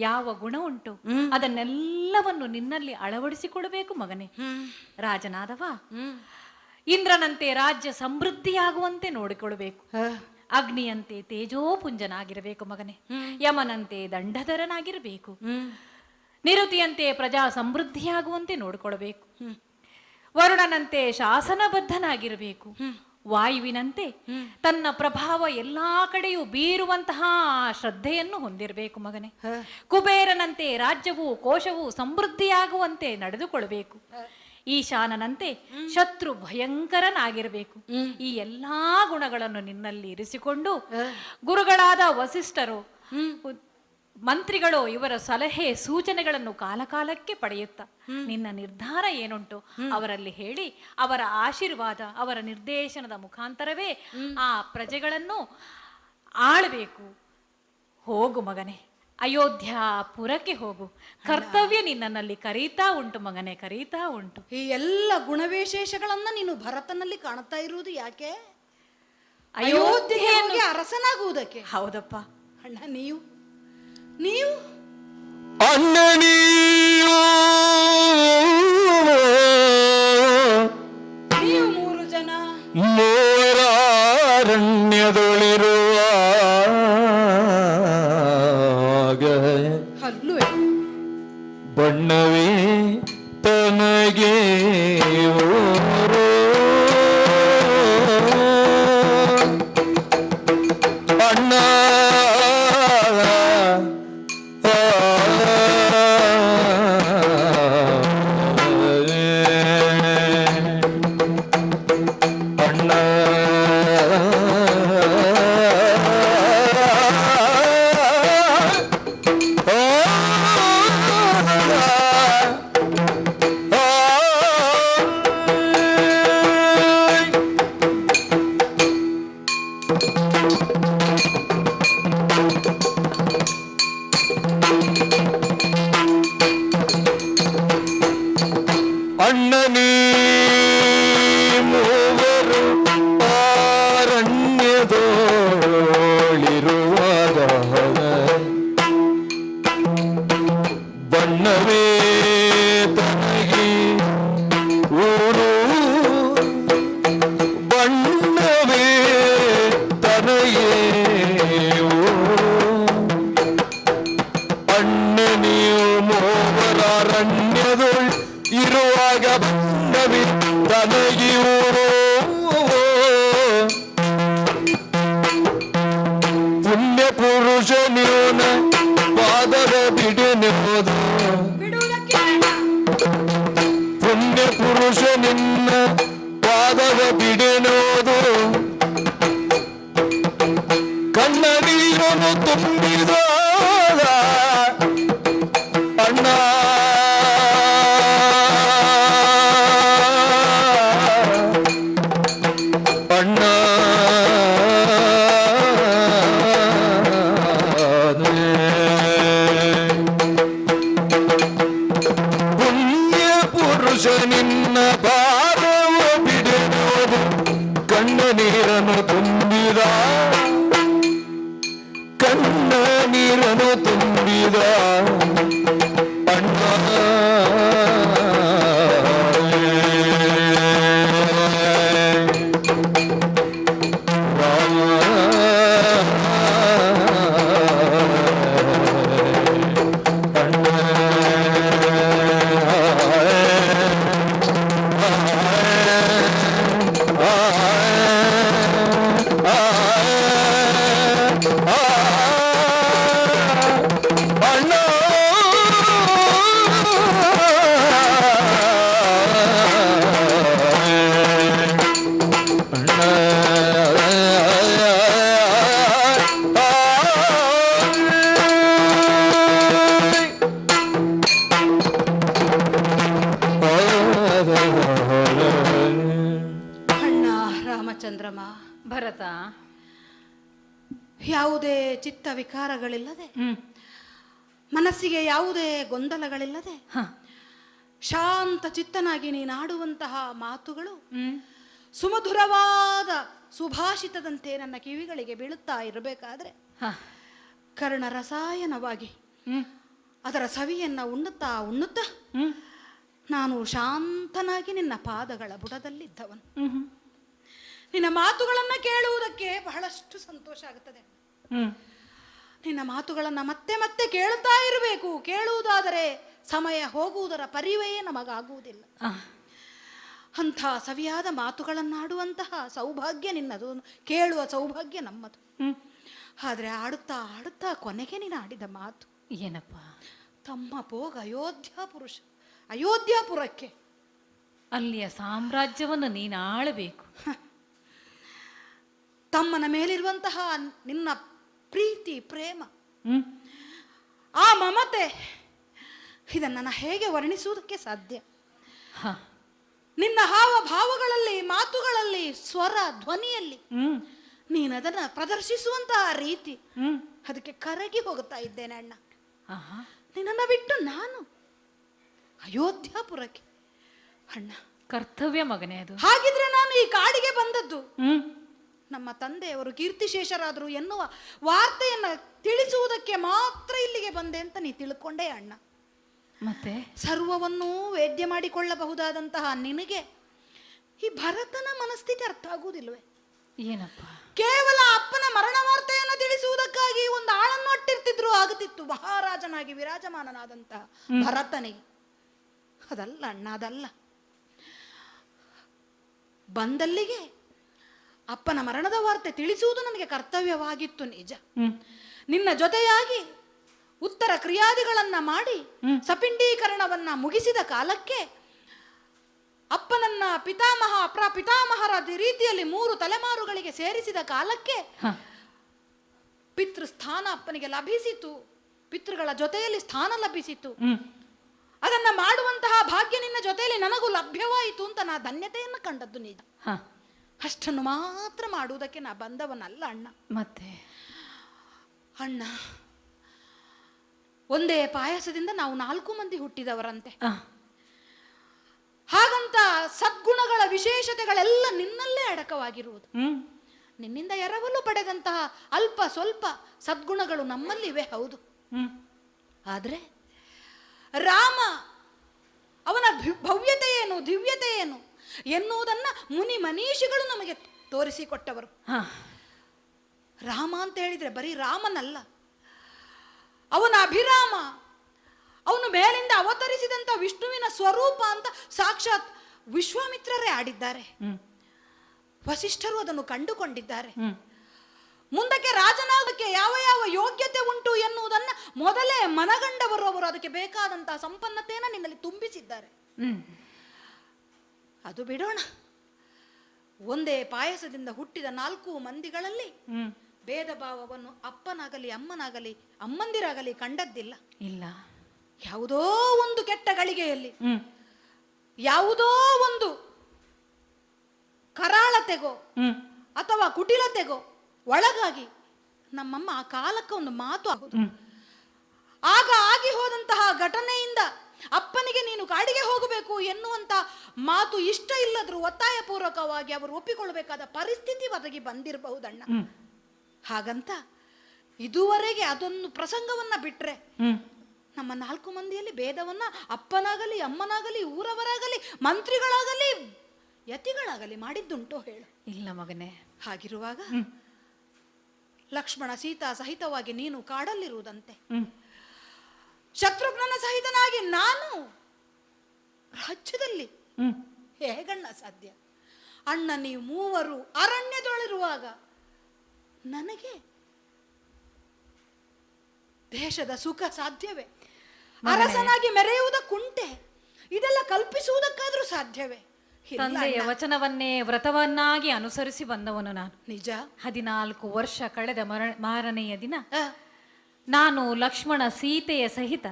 ಯಾವ ಗುಣ ಉಂಟು, ಅದನ್ನೆಲ್ಲವನ್ನು ನಿನ್ನಲ್ಲಿ ಅಳವಡಿಸಿಕೊಡಬೇಕು ಮಗನೇ. ರಾಜನಾದವ ಇಂದ್ರನಂತೆ ರಾಜ್ಯ ಸಮೃದ್ಧಿಯಾಗುವಂತೆ ನೋಡಿಕೊಳ್ಳಬೇಕು. ಅಗ್ನಿಯಂತೆ ತೇಜೋಪುಂಜನಾಗಿರಬೇಕು ಮಗನೇ. ಯಮನಂತೆ ದಂಡಧರನಾಗಿರಬೇಕು. ನಿರುತಿಯಂತೆ ಪ್ರಜಾ ಸಮೃದ್ಧಿಯಾಗುವಂತೆ ನೋಡಿಕೊಳ್ಳಬೇಕು. ವರುಣನಂತೆ ಶಾಸನಬದ್ಧನಾಗಿರಬೇಕು. ವಾಯುವಿನಂತೆ ತನ್ನ ಪ್ರಭಾವ ಎಲ್ಲಾ ಕಡೆಯೂ ಬೀರುವಂತಹ ಶ್ರದ್ಧೆಯನ್ನು ಹೊಂದಿರಬೇಕು ಮಗನೇ. ಕುಬೇರನಂತೆ ರಾಜ್ಯವು ಕೋಶವು ಸಮೃದ್ಧಿಯಾಗುವಂತೆ ನಡೆದುಕೊಳ್ಳಬೇಕು. ಈಶಾನನಂತೆ ಶತ್ರು ಭಯಂಕರನಾಗಿರಬೇಕು. ಈ ಎಲ್ಲಾ ಗುಣಗಳನ್ನು ನಿನ್ನಲ್ಲಿ ಇರಿಸಿಕೊಂಡು ಗುರುಗಳಾದ ವಸಿಷ್ಠರು, ಮಂತ್ರಿಗಳು ಇವರ ಸಲಹೆ ಸೂಚನೆಗಳನ್ನು ಕಾಲಕಾಲಕ್ಕೆ ಪಡೆಯುತ್ತಾ ನಿನ್ನ ನಿರ್ಧಾರ ಏನುಂಟು ಅವರಲ್ಲಿ ಹೇಳಿ ಅವರ ಆಶೀರ್ವಾದ, ಅವರ ನಿರ್ದೇಶನದ ಮುಖಾಂತರವೇ ಆ ಪ್ರಜೆಗಳನ್ನು ಆಳಬೇಕು. ಹೋಗು ಮಗನೇ, ಅಯೋಧ್ಯಾಪುರಕ್ಕೆ ಹೋಗು. ಕರ್ತವ್ಯ ನಿನ್ನಲ್ಲಿ ಕರೀತಾ ಉಂಟು ಮಗನೇ, ಕರೀತಾ ಉಂಟು. ಈ ಎಲ್ಲ ಗುಣವಿಶೇಷಗಳನ್ನ ನೀನು ಭರತನಲ್ಲಿ ಕಾಣುತ್ತಾ ಇರುವುದು ಯಾಕೆ? ಅಯೋಧ್ಯೆಗೆ ಅರಸನಾಗುವುದಕ್ಕೆ. ಹೌದಪ್ಪ. ಅಣ್ಣ, ನೀವು ನೀವು ನೀವು ಮೂರು ಜನ ಮೂವರಾರಣ್ಯದೊಳಿರುವ ಹಲ್ಲುವೆ ಬಣ್ಣವೇ ತನಗೆ ಅಣ್ಣ ಅಣ್ಣನೇ ಮೂವರು ಅರಣ್ಯದೋಳಿರುವಾಗ ಬಣ್ಣವೇ ತನಗೆ ಊರು, ಬಣ್ಣವೇ ತನಗೆ ಅಣ್ಣನೆಯು ಮೂವರಾರಣ್ಯದೊಳ್ ಇರುವಾಗ ಬಣ್ಣವೇ ತನಗಿವರು. ಪುಣ್ಯ ಪುರುಷ ನೀನ ಪಾದದ ಬಿಡನೆವುದು, ಪುಣ್ಯ ಪುರುಷ ನಿನ್ನ ಪಾದದ ಬಿಡನೆವುದು. ಕಣ್ಣ ನೀರನ್ನು ತುಂಬಿದ ಅಣ್ಣ ಅಣ್ಣ ಪುಣ್ಯ ಪುರುಷ ನಿನ್ನ ಪಾದವ ಬಿಡಬಹುದು. ಕಣ್ಣ ನೀರನ್ನು ತುಂಬಿದ, ಕಣ್ಣ ನೀರನ್ನು ತುಂಬಿದ ಅಣ್ಣ ಅಣ್ಣ ವಿಕ್ರಮ, ಭರತ, ಯಾವುದೇ ಚಿತ್ತ ವಿಕಾರಗಳಿಲ್ಲದೆ, ಮನಸ್ಸಿಗೆ ಯಾವುದೇ ಗೊಂದಲಗಳಿಲ್ಲದೆ ಶಾಂತ ಚಿತ್ತನಾಗಿ ನೀನಾಡುವಂತಹ ಮಾತುಗಳು ಸುಮಧುರವಾದ ಸುಭಾಷಿತದಂತೆ ನನ್ನ ಕಿವಿಗಳಿಗೆ ಬೀಳುತ್ತಾ ಇರಬೇಕಾದ್ರೆ ಕರ್ಣ ರಸಾಯನವಾಗಿ ಅದರ ಸವಿಯನ್ನ ಉಣ್ಣುತ್ತಾ ಉಣ್ಣುತ್ತಾ ನಾನು ಶಾಂತನಾಗಿ ನಿನ್ನ ಪಾದಗಳ ಬುಡದಲ್ಲಿದ್ದವನು. ನಿನ್ನ ಮಾತುಗಳನ್ನು ಕೇಳುವುದಕ್ಕೆ ಬಹಳಷ್ಟು ಸಂತೋಷ ಆಗುತ್ತದೆ. ನಿನ್ನ ಮಾತುಗಳನ್ನು ಮತ್ತೆ ಮತ್ತೆ ಕೇಳುತ್ತಾ ಇರಬೇಕು. ಕೇಳುವುದಾದರೆ ಸಮಯ ಹೋಗುವುದರ ಪರಿವೇ ನಮಗಾಗುವುದಿಲ್ಲ. ಅಂಥ ಸವಿಯಾದ ಮಾತುಗಳನ್ನಾಡುವಂತಹ ಸೌಭಾಗ್ಯ ನಿನ್ನದು, ಕೇಳುವ ಸೌಭಾಗ್ಯ ನಮ್ಮದು. ಆದರೆ ಆಡುತ್ತಾ ಆಡುತ್ತಾ ಕೊನೆಗೆ ನೀನು ಆಡಿದ ಮಾತು ಏನಪ್ಪ? ತಮ್ಮ ಪೋಗ ಅಯೋಧ್ಯಾಪುರಕ್ಕೆ, ಅಲ್ಲಿಯ ಸಾಮ್ರಾಜ್ಯವನ್ನು ನೀನು ಆಳಬೇಕು. ತಮ್ಮನ ಮೇಲಿರುವಂತಹ ನಿನ್ನ ಪ್ರೀತಿ, ಪ್ರೇಮ, ಆ ಮಮತೆ, ಇದನ್ನು ನಾನು ಹೇಗೆ ವರ್ಣಿಸುವುದಕ್ಕೆ ಸಾಧ್ಯ? ನಿನ್ನ ಹಾವ ಭಾವಗಳಲ್ಲಿ, ಮಾತುಗಳಲ್ಲಿ, ಸ್ವರ ಧ್ವನಿಯಲ್ಲಿ ನೀನದನ್ನು ಪ್ರದರ್ಶಿಸುವಂತಹ ರೀತಿ, ಅದಕ್ಕೆ ಕರಗಿ ಹೋಗುತ್ತಾ ಇದ್ದೇನೆ ಅಣ್ಣ. ನಿನ್ನನ್ನು ಬಿಟ್ಟು ನಾನು ಅಯೋಧ್ಯಾಪುರಕ್ಕೆ ಅಣ್ಣ. ಕರ್ತವ್ಯ ಮಗನೇ ಅದು. ಹಾಗಿದ್ರೆ ನಾನು ಈ ಕಾಡಿಗೆ ಬಂದದ್ದು ನಮ್ಮ ತಂದೆಯವರು ಕೀರ್ತಿಶೇಷರಾದರು ಎನ್ನುವ ವಾರ್ತೆಯನ್ನು ತಿಳಿಸುವುದಕ್ಕೆ ಮಾತ್ರ ಇಲ್ಲಿಗೆ ಬಂದೆ ಅಂತ ನೀ ತಿಳ್ಕೊಂಡೆ ಅಣ್ಣ. ಮತ್ತೆ ಸರ್ವವನ್ನೂ ವೇದ್ಯ ಮಾಡಿಕೊಳ್ಳಬಹುದಾದಂತಹ ನಿನಗೆ ಈ ಭರತನ ಮನಸ್ಥಿತಿ ಅರ್ಥ ಆಗುವುದಿಲ್ವೇ? ಏನಪ್ಪ? ಕೇವಲ ಅಪ್ಪನ ಮರಣ ವಾರ್ತೆಯನ್ನು ತಿಳಿಸುವುದಕ್ಕಾಗಿ ಒಂದು ಆಳನ್ನು ಅಟ್ಟಿರ್ತಿದ್ರು ಆಗುತ್ತಿತ್ತು ಮಹಾರಾಜನಾಗಿ ವಿರಾಜಮಾನನಾದಂತಹ ಭರತನಿಗೆ. ಅದಲ್ಲ ಅಣ್ಣ, ಅದಲ್ಲ. ಬಂದಲ್ಲಿಗೆ ಅಪ್ಪನ ಮರಣದ ವಾರ್ತೆ ತಿಳಿಸುವುದು ನನಗೆ ಕರ್ತವ್ಯವಾಗಿತ್ತು, ನಿಜ. ನಿನ್ನ ಜೊತೆಯಾಗಿ ಉತ್ತರ ಕ್ರಿಯಾದಿಗಳನ್ನ ಮಾಡಿ ಸಪಿಂಡೀಕರಣವನ್ನ ಮುಗಿಸಿದ ಕಾಲಕ್ಕೆ ಅಪ್ಪನನ್ನ ಪಿತಾಮಹ ಪ್ರಪಿತಾಮಹರ ರೀತಿಯಲ್ಲಿ 3 ತಲೆಮಾರುಗಳಿಗೆ ಸೇರಿಸಿದ ಕಾಲಕ್ಕೆ ಪಿತೃಸ್ಥಾನ ಅಪ್ಪನಿಗೆ ಲಭಿಸಿತು. ಪಿತೃಗಳ ಜೊತೆಯಲ್ಲಿ ಸ್ಥಾನ ಲಭಿಸಿತು. ಅದನ್ನ ಮಾಡುವಂತಹ ಭಾಗ್ಯ ನಿನ್ನ ಜೊತೆಯಲ್ಲಿ ನನಗೂ ಲಭ್ಯವಾಯಿತು ಅಂತ ನಾ ಧನ್ಯತೆಯನ್ನು ಕಂಡದ್ದು ನಿಜ. ಅಷ್ಟನ್ನು ಮಾತ್ರ ಮಾಡುವುದಕ್ಕೆ ನಾ ಬಂದವನಲ್ಲ ಅಣ್ಣ. ಮತ್ತೆ ಅಣ್ಣ, ಒಂದೇ ಪಾಯಸದಿಂದ ನಾವು 4 ಮಂದಿ ಹುಟ್ಟಿದವರಂತೆ. ಹಾಗಂತ ಸದ್ಗುಣಗಳ ವಿಶೇಷತೆಗಳೆಲ್ಲ ನಿನ್ನಲ್ಲೇ ಅಡಕವಾಗಿರುವುದು. ನಿನ್ನಿಂದ ಎರವಲು ಪಡೆದಂತಹ ಅಲ್ಪ ಸ್ವಲ್ಪ ಸದ್ಗುಣಗಳು ನಮ್ಮಲ್ಲಿವೆ, ಹೌದು. ಆದರೆ ರಾಮ, ಅವನ ಭವ್ಯತೆ ಏನು, ದಿವ್ಯತೆ ಏನು ಎನ್ನುವುದನ್ನ ಮುನಿ ಮನೀಷಿಗಳು ನಮಗೆ ತೋರಿಸಿಕೊಟ್ಟವರು. ರಾಮ ಅಂತ ಹೇಳಿದ್ರೆ ಬರೀ ರಾಮನಲ್ಲ, ಅವನ ಅಭಿರಾಮ, ಅವನು ಮೇಲಿಂದ ಅವತರಿಸಿದಂತ ವಿಷ್ಣುವಿನ ಸ್ವರೂಪ ಅಂತ ಸಾಕ್ಷಾತ್ ವಿಶ್ವಾಮಿತ್ರರೇ ಆಡಿದ್ದಾರೆ. ವಸಿಷ್ಠರು ಅದನ್ನು ಕಂಡುಕೊಂಡಿದ್ದಾರೆ. ಮುಂದಕ್ಕೆ ರಾಜನಾಗಕ್ಕೆ ಯಾವ ಯಾವ ಯೋಗ್ಯತೆ ಉಂಟು ಎನ್ನುವುದನ್ನ ಮೊದಲೇ ಮನಗಂಡವರು. ಅವರು ಅದಕ್ಕೆ ಬೇಕಾದಂತಹ ಸಂಪನ್ನತೆಯನ್ನು ನಿನ್ನಲ್ಲಿ ತುಂಬಿಸಿದ್ದಾರೆ. ಅದು ಬಿಡೋಣ. ಒಂದೇ ಪಾಯಸದಿಂದ ಹುಟ್ಟಿದ 4 ಮಂದಿಗಳಲ್ಲಿ ಭೇದ ಭಾವವನ್ನು ಅಪ್ಪನಾಗಲಿ ಅಮ್ಮನಾಗಲಿ ಅಮ್ಮಂದಿರಾಗಲಿ ಕಂಡದ್ದಿಲ್ಲ. ಇಲ್ಲ. ಯಾವುದೋ ಒಂದು ಕೆಟ್ಟ ಗಳಿಗೆಯಲ್ಲಿ, ಯಾವುದೋ ಒಂದು ಕರಾಳತೆಗೋ ಅಥವಾ ಕುಟಿಲತೆಗೋ ಒಳಗಾಗಿ ನಮ್ಮಮ್ಮ ಆ ಕಾಲಕ್ಕೆ ಒಂದು ಮಾತು ಆಗುವುದು. ಆಗ ಆಗಿ ಹೋದಂತಹ ಘಟನೆಯಿಂದ ಅಪ್ಪನಿಗೆ ನೀನು ಕಾಡಿಗೆ ಹೋಗಬೇಕು ಎನ್ನುವಂತ ಮಾತು ಇಷ್ಟ ಇಲ್ಲದ್ರೂ ಒತ್ತಾಯಪೂರ್ವಕವಾಗಿ ಅವರು ಒಪ್ಪಿಕೊಳ್ಳಬೇಕಾದ ಪರಿಸ್ಥಿತಿ ಒದಗಿ ಬಂದಿರಬಹುದಣ್ಣ. ಹಾಗಂತ ಇದುವರೆಗೆ ಅದೊಂದು ಪ್ರಸಂಗವನ್ನ ಬಿಟ್ರೆ ನಮ್ಮ 4 ಮಂದಿಯಲ್ಲಿ ಭೇದವನ್ನ ಅಪ್ಪನಾಗಲಿ ಅಮ್ಮನಾಗಲಿ ಊರವರಾಗಲಿ ಮಂತ್ರಿಗಳಾಗಲಿ ಯತಿಗಳಾಗಲಿ ಮಾಡಿದ್ದುಂಟೋ ಹೇಳು? ಇಲ್ಲ ಮಗನೇ. ಹಾಗಿರುವಾಗ ಲಕ್ಷ್ಮಣ ಸೀತಾ ಸಹಿತವಾಗಿ ನೀನು ಕಾಡಲ್ಲಿರುವುದಂತೆ, ಶತ್ರುಘ್ನನ ಸಹಿತನಾಗಿ ನಾನು ರಾಜ್ಯದಲ್ಲಿ ಹೇಗಣ್ಣ ಸಾಧ್ಯ? ಅಣ್ಣ ನೀವು ಮೂವರು ಅರಣ್ಯದೊಳಿರುವಾಗ ನನಗೆ ದೇಶದ ಸುಖ ಸಾಧ್ಯವೇ? ಅರಸನಾಗಿ ಮೆರೆಯುವುದಕ್ಕುಂಟೆ, ಇದೆಲ್ಲ ಕಲ್ಪಿಸುವುದಕ್ಕಾದ್ರೂ ಸಾಧ್ಯವೇ? ತಂದೆಯ ವಚನವನ್ನೇ ವ್ರತವನ್ನಾಗಿ ಅನುಸರಿಸಿ ಬಂದವನು ನಾನು. ನಿಜ. 14 ವರ್ಷ ಕಳೆದ ಮಾರನೆಯ ದಿನ ನಾನು ಲಕ್ಷ್ಮಣ ಸೀತೆಯ ಸಹಿತ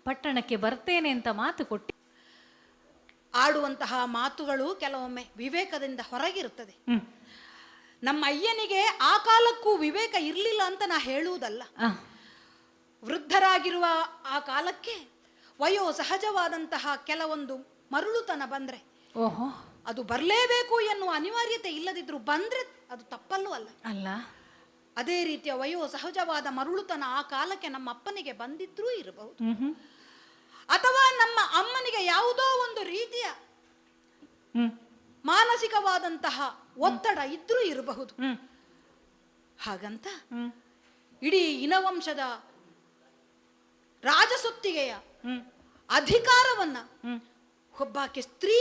ಪಟ್ಟಣಕ್ಕೆ ಬರ್ತೇನೆ ಅಂತ ಮಾತು ಕೊಟ್ಟಿ. ಆಡುವಂತಹ ಮಾತುಗಳು ಕೆಲವೊಮ್ಮೆ ವಿವೇಕದಿಂದ ಹೊರಗಿರುತ್ತದೆ. ನಮ್ಮ ಅಯ್ಯನಿಗೆ ಆ ಕಾಲಕ್ಕೂ ವಿವೇಕ ಇರಲಿಲ್ಲ ಅಂತ ನಾ ಹೇಳುವುದಲ್ಲ. ವೃದ್ಧರಾಗಿರುವ ಆ ಕಾಲಕ್ಕೆ ವಯೋ ಸಹಜವಾದಂತಹ ಕೆಲವೊಂದು ಮರುಳುತನ ಬಂದ್ರೆ ಓಹೋ ಅದು ಬರಲೇಬೇಕು ಎನ್ನುವ ಅನಿವಾರ್ಯತೆ ಇಲ್ಲದಿದ್ರು ಬಂದ್ರೆ ಅದು ತಪ್ಪಲ್ಲೂ ಅಲ್ಲ. ಅಲ್ಲ, ಅದೇ ರೀತಿಯ ವಯೋ ಸಹಜವಾದ ಮರುಳುತನ ಆ ಕಾಲಕ್ಕೆ ನಮ್ಮ ಅಪ್ಪನಿಗೆ ಬಂದಿದ್ರೂ ಇರಬಹುದು, ಅಥವಾ ನಮ್ಮ ಅಮ್ಮನಿಗೆ ಯಾವುದೋ ಒಂದು ರೀತಿಯ ಮಾನಸಿಕವಾದಂತಹ ಒತ್ತಡ ಇದ್ರೂ ಇರಬಹುದು. ಹಾಗಂತ ಇಡೀ ಇನವಂಶದ ರಾಜಸೊತ್ತಿಗೆಯ ಅಧಿಕಾರವನ್ನ ಒಬ್ಬಾಕೆ ಸ್ತ್ರೀ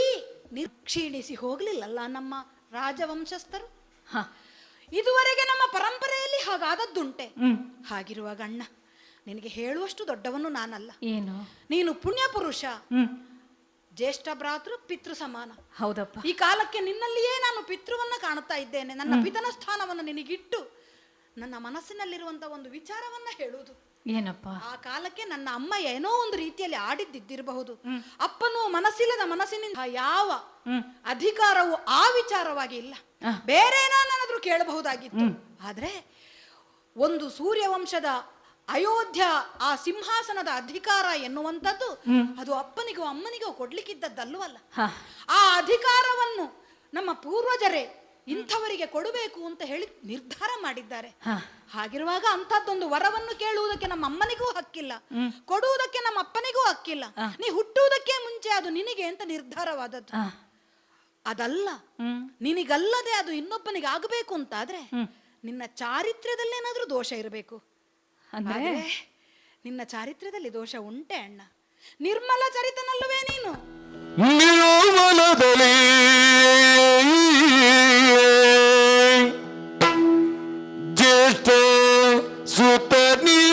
ಕ್ಷೀಣಿಸಿ ಹೋಗ್ಲಿಲ್ಲಲ್ಲ ನಮ್ಮ ರಾಜವಂಶಸ್ಥರು. ಇದುವರೆಗೆ ನಮ್ಮ ಪರಂಪರೆಯಲ್ಲಿ ಹಾಗಾದದ್ದುಂಟೆ. ಹಾಗಿರುವಾಗ ಅಣ್ಣ, ನಿನಗೆ ಹೇಳುವಷ್ಟು ದೊಡ್ಡವನು ನಾನಲ್ಲ. ಏನು? ನೀನು ಪುಣ್ಯ ಪುರುಷ, ಜ್ಯೇಷ್ಠ ಭ್ರಾತೃ ಪಿತೃ ಸಮಾನ. ಹೌದಪ್ಪ. ಈ ಕಾಲಕ್ಕೆ ನಿನ್ನಲ್ಲಿಯೇ ನಾನು ಪಿತೃವನ್ನ ಕಾಣುತ್ತಾ ಇದ್ದೇನೆ. ನನ್ನ ಪಿತನ ಸ್ಥಾನವನ್ನು ನಿನಗಿಟ್ಟು ನನ್ನ ಮನಸ್ಸಿನಲ್ಲಿರುವಂತ ಒಂದು ವಿಚಾರವನ್ನ ಹೇಳುವುದು. ಏನಪ್ಪ? ಆ ಕಾಲಕ್ಕೆ ನನ್ನ ಅಮ್ಮ ಏನೋ ಒಂದು ರೀತಿಯಲ್ಲಿ ಆಡಿದ್ದಿರಬಹುದು. ಅಪ್ಪನು ಮನಸ್ಸಿನಿಂದ ಯಾವ ಅಧಿಕಾರವು ಆ ವಿಚಾರವಾಗಿ ಇಲ್ಲ, ಬೇರೆ ಏನಾದ್ರೂ ಕೇಳಬಹುದಾಗಿತ್ತು. ಆದ್ರೆ ಒಂದು ಸೂರ್ಯವಂಶದ ಅಯೋಧ್ಯ ಆ ಸಿಂಹಾಸನದ ಅಧಿಕಾರ ಎನ್ನುವಂಥದ್ದು ಅದು ಅಪ್ಪನಿಗೂ ಅಮ್ಮನಿಗೂ ಕೊಡ್ಲಿಕ್ಕಿದ್ದದ್ದಲ್ವಲ್ಲ. ಆ ಅಧಿಕಾರವನ್ನು ನಮ್ಮ ಪೂರ್ವಜರೇ ಇಂಥವರಿಗೆ ಕೊಡಬೇಕು ಅಂತ ಹೇಳಿ ನಿರ್ಧಾರ ಮಾಡಿದ್ದಾರೆ. ಹಾಗಿರುವಾಗ ಅಂಥದ್ದೊಂದು ವರವನ್ನು ಕೇಳುವುದಕ್ಕೆ ನಮ್ಮ ಅಮ್ಮನಿಗೂ ಹಕ್ಕಿಲ್ಲ, ಕೊಡುವುದಕ್ಕೆ ನಮ್ಮ ಅಪ್ಪನಿಗೂ ಹಕ್ಕಿಲ್ಲ. ನೀ ಹುಟ್ಟುವುದಕ್ಕೆ ಮುಂಚೆ ಅದು ನಿನಗೆ ಅಂತ ನಿರ್ಧಾರವಾದದ್ದು ಅದಲ್ಲ. ನಿನಗಲ್ಲದೆ ಅದು ಇನ್ನೊಬ್ಬನಿಗೆ ಆಗಬೇಕು ಅಂತಾದ್ರೆ ನಿನ್ನ ಚಾರಿತ್ರ್ಯದಲ್ಲೇನಾದ್ರೂ ದೋಷ ಇರಬೇಕು. ಅಂದ್ರೆ ನಿನ್ನ ಚಾರಿತ್ರ್ಯದಲ್ಲಿ ದೋಷ ಉಂಟೆ ಅಣ್ಣ. ನಿರ್ಮಲ ಚರಿತನಲ್ಲವೇ ನೀನು? ನಿರ್ಮಲದಲ್ಲಿ ಜ್ಯೇಷ್ಠ ಸುತ ನಿರಲಾತನ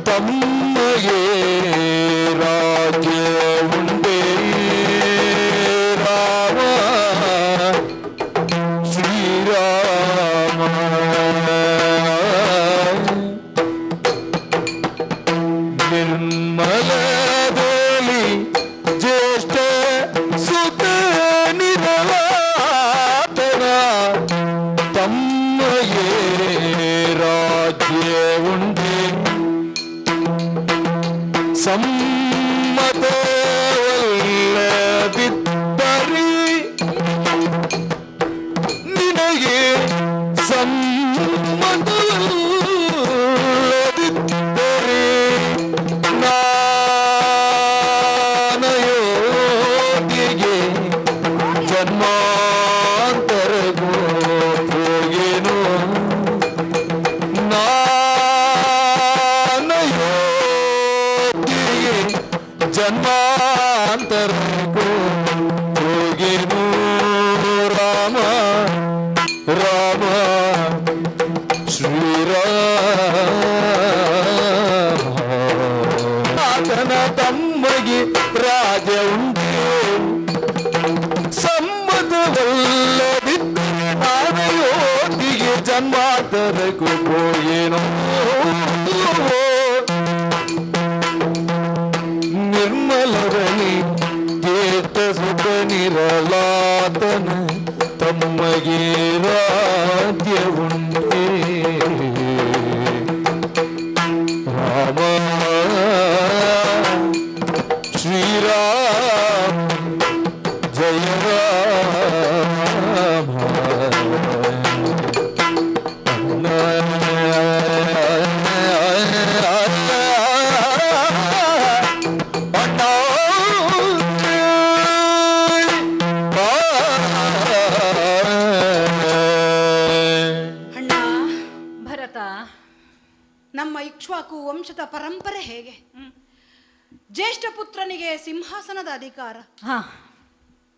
ತಮ್ಮಗೆ ರಾಜ್ಯ ಉಂಡೇ ರಾಮ ಶ್ರೀರಾಮ. ನಿರ್ಮಲದಲ್ಲಿ ಜ್ಯೇಷ್ಠ ಸುತ ನಿರಲಾತನ ತಮ್ಮಗೆ ರಾಜ್ಯ ಉಂಡೆ ಸಮ್ಮತವಲ್ಲದಿದ್ದರೆ ನಿನಗೆ ಸಮ್ಮತವಲ್ಲದಿದ್ದರೆ ನಾನಯೋಗಿಗೆ ಜನ್ಮಾಂತರಗೂ ಹೋಗೇನು. ನಾನಯೋಗಿಗೆ ಜನ್ಮಾಂತರಗೂ ಹೋಗೇನು. ರಾಮ ರಾಮ ಶ್ರೀರಾಮ. ಆತನ ತಮ್ಮಗೆ ರಾಜ ಉಂಟೆ ಸಮ್ಮತವಲ್ಲದಿದ್ದರೆ ನಾನಯೋಗಿಗೆ ಜನ್ಮಾಂತರಕ್ಕೂ ಹೋಗೇನೋ. ನಿರ್ಮಲರಲ್ಲಿ ಜ್ಯೇಷ್ಠ ಸುತ ನಿರಲಾತನ ತಮ್ಮಗೆ ರಾಜ್ಯ ಉಂಟೆ ರಾಮ ಶ್ರೀರಾಮ ಜಯ ರಾಮ. ಅಣ್ಣ, ಭರತ, ನಮ್ಮ ಇಕ್ಷ್ವಾಕು ವಂಶದ ಪರಂಪರೆ ಹೇಗೆ? ಜ್ಯೇಷ್ಠ ಪುತ್ರನಿಗೆ ಸಿಂಹಾಸನದ ಅಧಿಕಾರ.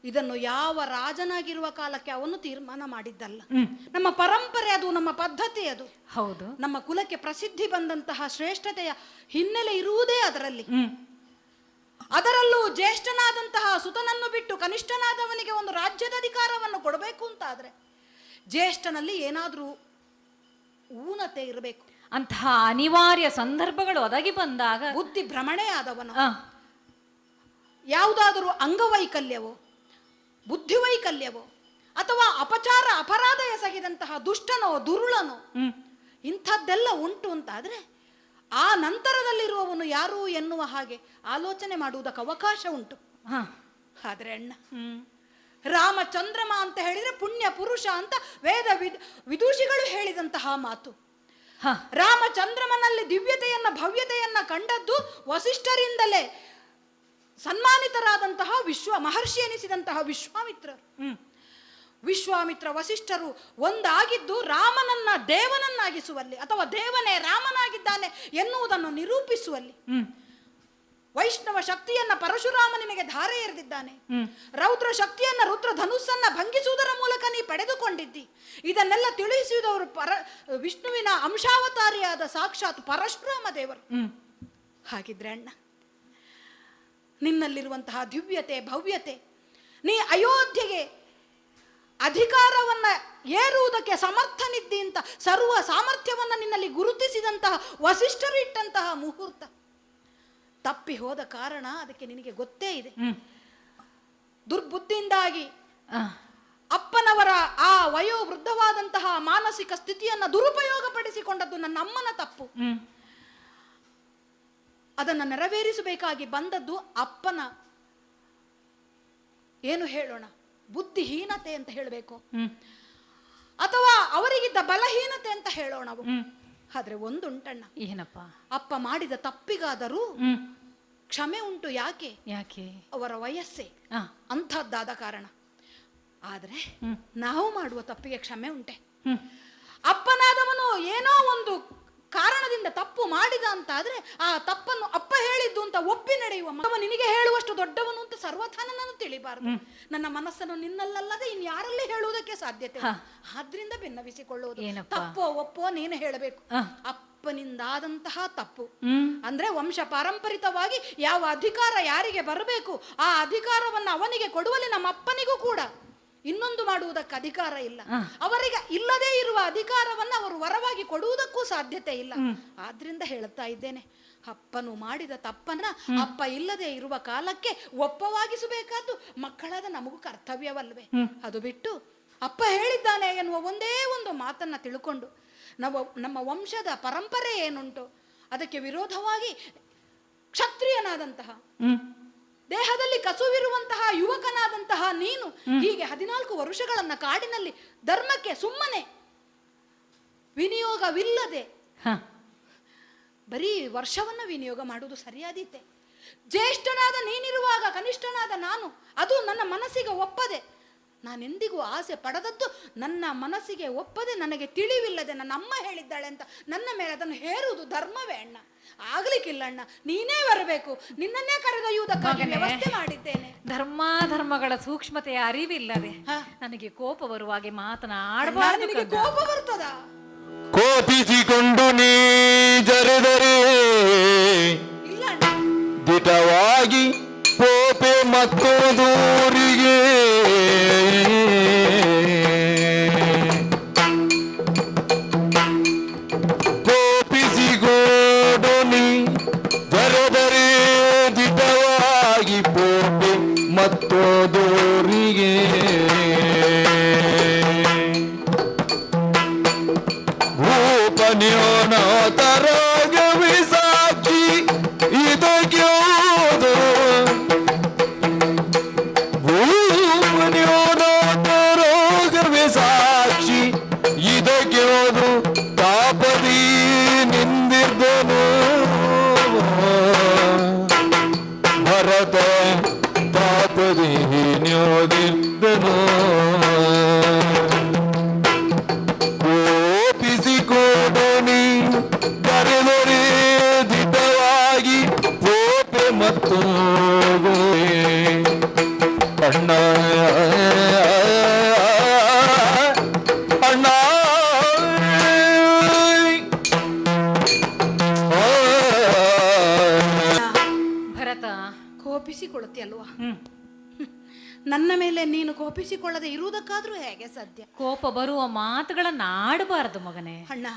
ಇದನ್ನು ಯಾವ ರಾಜನಾಗಿರುವ ಕಾಲಕ್ಕೆ ಅವನು ತೀರ್ಮಾನ ಮಾಡಿದ್ದಲ್ಲ. ನಮ್ಮ ಪರಂಪರೆ ಅದು, ನಮ್ಮ ಪದ್ಧತಿ ಅದು. ಹೌದು. ನಮ್ಮ ಕುಲಕ್ಕೆ ಪ್ರಸಿದ್ಧಿ ಬಂದಂತಹ ಶ್ರೇಷ್ಠತೆಯ ಹಿನ್ನೆಲೆ ಇರುವುದೇ ಅದರಲ್ಲಿ. ಅದರಲ್ಲೂ ಜ್ಯೇಷ್ಠನಾದಂತಹ ಸುತನನ್ನು ಬಿಟ್ಟು ಕನಿಷ್ಠನಾದವನಿಗೆ ಒಂದು ರಾಜ್ಯದ ಅಧಿಕಾರವನ್ನು ಕೊಡಬೇಕು ಅಂತಾದ್ರೆ ಜ್ಯೇಷ್ಠನಲ್ಲಿ ಏನಾದ್ರೂ ಊನತೆ ಇರಬೇಕು. ಅಂತಹ ಅನಿವಾರ್ಯ ಸಂದರ್ಭಗಳು ಒದಗಿ ಬಂದಾಗ ಬುದ್ಧಿ ಭ್ರಮಣೆ ಆದವನು ಯಾವುದಾದರೂ ಅಂಗವೈಕಲ್ಯವೋ ಬುದ್ಧಿವೈಕಲ್ಯವೋ ಅಥವಾ ಅಪರಾಧ ಎಸಗಿದಂತಹ ದುಷ್ಟನೋ ದುರುಳನೋ ಇಂಥದ್ದೆಲ್ಲ ಉಂಟು ಅಂತಾದರೆ ಆ ನಂತರದಲ್ಲಿರುವವನು ಯಾರು ಎನ್ನುವ ಹಾಗೆ ಆಲೋಚನೆ ಮಾಡುವುದಕ್ಕೆ ಅವಕಾಶ ಉಂಟು. ಆದರೆ ಅಣ್ಣ, ರಾಮಚಂದ್ರಮ ಅಂತ ಹೇಳಿದ್ರೆ ಪುಣ್ಯ ಪುರುಷ ಅಂತ ವಿದೂಷಿಗಳು ಹೇಳಿದಂತಹ ಮಾತು. ರಾಮಚಂದ್ರಮನಲ್ಲಿ ದಿವ್ಯತೆಯನ್ನ ಭವ್ಯತೆಯನ್ನ ಕಂಡದ್ದು ವಸಿಷ್ಠರಿಂದಲೇ. ಸನ್ಮಾನಿತರಾದಂತಹ ಮಹರ್ಷಿ ಎನಿಸಿದಂತಹ ವಿಶ್ವಾಮಿತ್ರ ವಸಿಷ್ಠರು ಒಂದಾಗಿದ್ದು ರಾಮನನ್ನ ದೇವನನ್ನಾಗಿಸುವಲ್ಲಿ ಅಥವಾ ದೇವನೇ ರಾಮನಾಗಿದ್ದಾನೆ ಎನ್ನುವುದನ್ನು ನಿರೂಪಿಸುವಲ್ಲಿ. ವೈಷ್ಣವ ಶಕ್ತಿಯನ್ನ ಪರಶುರಾಮ ನಿನಗೆ ಧಾರೆ ಎರೆದಿದ್ದಾನೆ, ರೌದ್ರ ಶಕ್ತಿಯನ್ನ ರುದ್ರ ಧನುಸ್ಸನ್ನ ಭಂಗಿಸುವುದರ ಮೂಲಕ ನೀ ಪಡೆದುಕೊಂಡಿದ್ದಿ. ಇದನ್ನೆಲ್ಲ ತಿಳಿಸಿದವರು ವಿಷ್ಣುವಿನ ಅಂಶಾವತಾರಿಯಾದ ಸಾಕ್ಷಾತ್ ಪರಶುರಾಮ ದೇವರು. ಹಾಗಿದ್ರೆ ಅಣ್ಣ, ನಿನ್ನಲ್ಲಿರುವಂತಹ ದಿವ್ಯತೆ ಭವ್ಯತೆ, ನೀ ಅಯೋಧ್ಯೆಗೆ ಅಧಿಕಾರವನ್ನ ಏರುವುದಕ್ಕೆ ಸಮರ್ಥನಿದ್ದಿ ಅಂತ ಸರ್ವ ಸಾಮರ್ಥ್ಯವನ್ನ ನಿನ್ನಲ್ಲಿ ಗುರುತಿಸಿದಂತಹ ವಸಿಷ್ಠರು ಇಟ್ಟಂತಹ ಮುಹೂರ್ತ ತಪ್ಪಿ ಹೋದ ಕಾರಣ ಅದಕ್ಕೆ ನಿನಗೆ ಗೊತ್ತೇ ಇದೆ. ದುರ್ಬುದ್ಧಿಯಿಂದಾಗಿ ಅಪ್ಪನವರ ಆ ವಯೋವೃದ್ಧವಾದಂತಹ ಮಾನಸಿಕ ಸ್ಥಿತಿಯನ್ನ ದುರುಪಯೋಗ ಪಡಿಸಿಕೊಂಡದ್ದು ನನ್ನ ಅಮ್ಮನ ತಪ್ಪು. ಅದನ್ನ ನೆರವೇರಿಸಬೇಕಾಗಿ ಬಂದದ್ದು ಅಪ್ಪನ ಏನು ಹೇಳೋಣ, ಬುದ್ಧಿಹೀನತೆ ಅಂತ ಹೇಳಬೇಕು ಅಥವಾ ಅವರಿಗಿದ್ದ ಬಲಹೀನತೆ ಅಂತ ಹೇಳೋಣ. ಆದ್ರೆ ಒಂದುಂಟಣ್ಣ, ಏನಪ್ಪ? ಅಪ್ಪ ಮಾಡಿದ ತಪ್ಪಿಗಾದರೂ ಕ್ಷಮೆ ಉಂಟು. ಯಾಕೆ? ಅವರ ವಯಸ್ಸೇ ಅಂಥದ್ದಾದ ಕಾರಣ. ಆದ್ರೆ ನಾವು ಮಾಡುವ ತಪ್ಪಿಗೆ ಕ್ಷಮೆ ಉಂಟೆ? ಅಪ್ಪನಾದವನು ಏನೋ ಒಂದು ಕಾರಣದಿಂದ ತಪ್ಪು ಮಾಡಿದ ಅಂತ ಆದ್ರೆ ಆ ತಪ್ಪನ್ನು ಅಪ್ಪ ಹೇಳಿದ್ದು ಅಂತ ಒಪ್ಪಿ ನಡೆಯುವ ಮಗವ ನಿನಗೆ ಹೇಳುವಷ್ಟು ದೊಡ್ಡವನು ಅಂತ ಸರ್ವಥಾ ನನ್ನನ್ನು ತಿಳಿಬಾರದು. ನನ್ನ ಮನಸ್ಸನ್ನು ನಿನ್ನಲ್ಲದೆ ಇನ್ಯಾರಲ್ಲಿ ಹೇಳುವುದಕ್ಕೆ ಸಾಧ್ಯತೆ. ಆದ್ರಿಂದ ಭಿನ್ನವಿಸಿಕೊಳ್ಳುವುದು. ತಪ್ಪೋ ಒಪ್ಪೋ ನೀನು ಹೇಳಬೇಕು. ಅಪ್ಪನಿಂದಾದಂತಹ ತಪ್ಪು ಅಂದ್ರೆ ವಂಶ ಪಾರಂಪರಿತವಾಗಿ ಯಾವ ಅಧಿಕಾರ ಯಾರಿಗೆ ಬರಬೇಕು ಆ ಅಧಿಕಾರವನ್ನು ಅವನಿಗೆ ಕೊಡುವಲ್ಲಿ ನಮ್ಮ ಅಪ್ಪನಿಗೂ ಕೂಡ ಇನ್ನೊಂದು ಮಾಡುವುದಕ್ಕೆ ಅಧಿಕಾರ ಇಲ್ಲ. ಅವರಿಗೆ ಇಲ್ಲದೇ ಇರುವ ಅಧಿಕಾರವನ್ನ ಅವರು ವರವಾಗಿ ಕೊಡುವುದಕ್ಕೂ ಸಾಧ್ಯತೆ ಇಲ್ಲ. ಆದ್ರಿಂದ ಹೇಳ್ತಾ ಇದ್ದೇನೆ, ಅಪ್ಪನು ಮಾಡಿದ ತಪ್ಪನ್ನ ಅಪ್ಪ ಇಲ್ಲದೆ ಇರುವ ಕಾಲಕ್ಕೆ ಒಪ್ಪವಾಗಿಸಬೇಕಾದ್ದು ಮಕ್ಕಳಾದ ನಮಗೂ ಕರ್ತವ್ಯವಲ್ವೇ? ಅದು ಬಿಟ್ಟು ಅಪ್ಪ ಹೇಳಿದ್ದಾನೆ ಎನ್ನುವ ಒಂದೇ ಒಂದು ಮಾತನ್ನ ತಿಳ್ಕೊಂಡು ನಮ್ಮ ವಂಶದ ಪರಂಪರೆ ಏನುಂಟು ಅದಕ್ಕೆ ವಿರೋಧವಾಗಿ ಕ್ಷತ್ರಿಯನಾದಂತಹ ದೇಹದಲ್ಲಿ ಕಸುವಿರುವಂತಹ ಯುವಕನಾದಂತಹ ನೀನು ಹೀಗೆ 14 ವರ್ಷಗಳನ್ನ ಕಾಡಿನಲ್ಲಿ ಧರ್ಮಕ್ಕೆ ಸುಮ್ಮನೆ ವಿನಿಯೋಗವಿಲ್ಲದೆ ಬರೀ ವರ್ಷವನ್ನ ವಿನಿಯೋಗ ಮಾಡುವುದು ಸರಿಯಾದೀತೆ? ಜ್ಯೇಷ್ಠನಾದ ನೀನಿರುವಾಗ ಕನಿಷ್ಠನಾದ ನಾನು, ಅದು ನನ್ನ ಮನಸ್ಸಿಗೆ ಒಪ್ಪದೆ, ನಾನೆಂದಿಗೂ ಆಸೆ ಪಡೆದದ್ದು ನನ್ನ ಮನಸ್ಸಿಗೆ ಒಪ್ಪದೆ ನನಗೆ ತಿಳಿವಿಲ್ಲದೆ ನನ್ನ ಅಮ್ಮ ಹೇಳಿದ್ದಾಳೆ ಅಂತ ನನ್ನ ಮೇಲೆ ಅದನ್ನು ಹೇರುವುದು ಧರ್ಮವೇ ಅಣ್ಣ? ಆಗ್ಲಿಕ್ಕಿಲ್ಲ ಅಣ್ಣ, ನೀನೇ ಬರಬೇಕು. ನಿನ್ನನ್ನೇ ಕರೆದೊಯ್ಯುವುದಕ್ಕಾಗಿ ವ್ಯವಸ್ಥೆ ಮಾಡಿದ್ದೇನೆ. ಧರ್ಮಗಳ ಸೂಕ್ಷ್ಮತೆಯ ಅರಿವಿಲ್ಲದೆ ನನಗೆ ಕೋಪ ಬರುವಾಗೆ ಮಾತನಾಡಬಾರದು. ಕೋಪ ಬರ್ತದ? ಕೋಪಿಸಿಕೊಂಡು ನೀ ಜರೆದರೆ ಇಲ್ಲ ದಿಟವಾಗಿ ಕೋಪೆ ಮತ್ತೊಂದೂರಿಗೆ ಕೋಪಿಸಿಗೋಡೋನಿ ಜರೆದರೆ ದಿಟವಾಗಿ ಕೋಪೆ ಮತ್ತೊಂದೂರಿಗೆ ಭೂಪನ್ಯೋನ ತರಗವಿ ಸಾಕ್ಷಿ ಇದಕ್ಯೋದು ಭೂಪನ್ಯೋನ ತರಗವಿ ಸಾಕ್ಷಿ ಇದಕ್ಯೋದು ತಾಪದಿ ನಿಂದಿದ್ದನು ಭರತ ತಾಪದಿ ನ್ಯೋದಿದ್ದನು ಕೋಪಿಸಿಕೋಡನಿ ಕರೆದರೆ ದಿಟವಾಗಿ ಕೋಪೆ ಮತ್ತು ಅಣ್ಣ ಅಣ್ಣ ಭರತ, ಕೋಪಿಸಿಕೊಳ್ಳುತ್ತೀಯಲ್ವಾ? ನನ್ನ ಮೇಲೆ ನೀನು ಕೋಪಿಸಿಕೊಳ್ಳದೆ ಇರುವುದಕ್ಕಾದ್ರೂ ಹೇಗೆ ಸಾಧ್ಯ? ಕೋಪ ಬರುವ ಮಾತುಗಳನ್ನ ಆಡಬಾರದು ಮಗನೇ. ಅಣ್ಣ,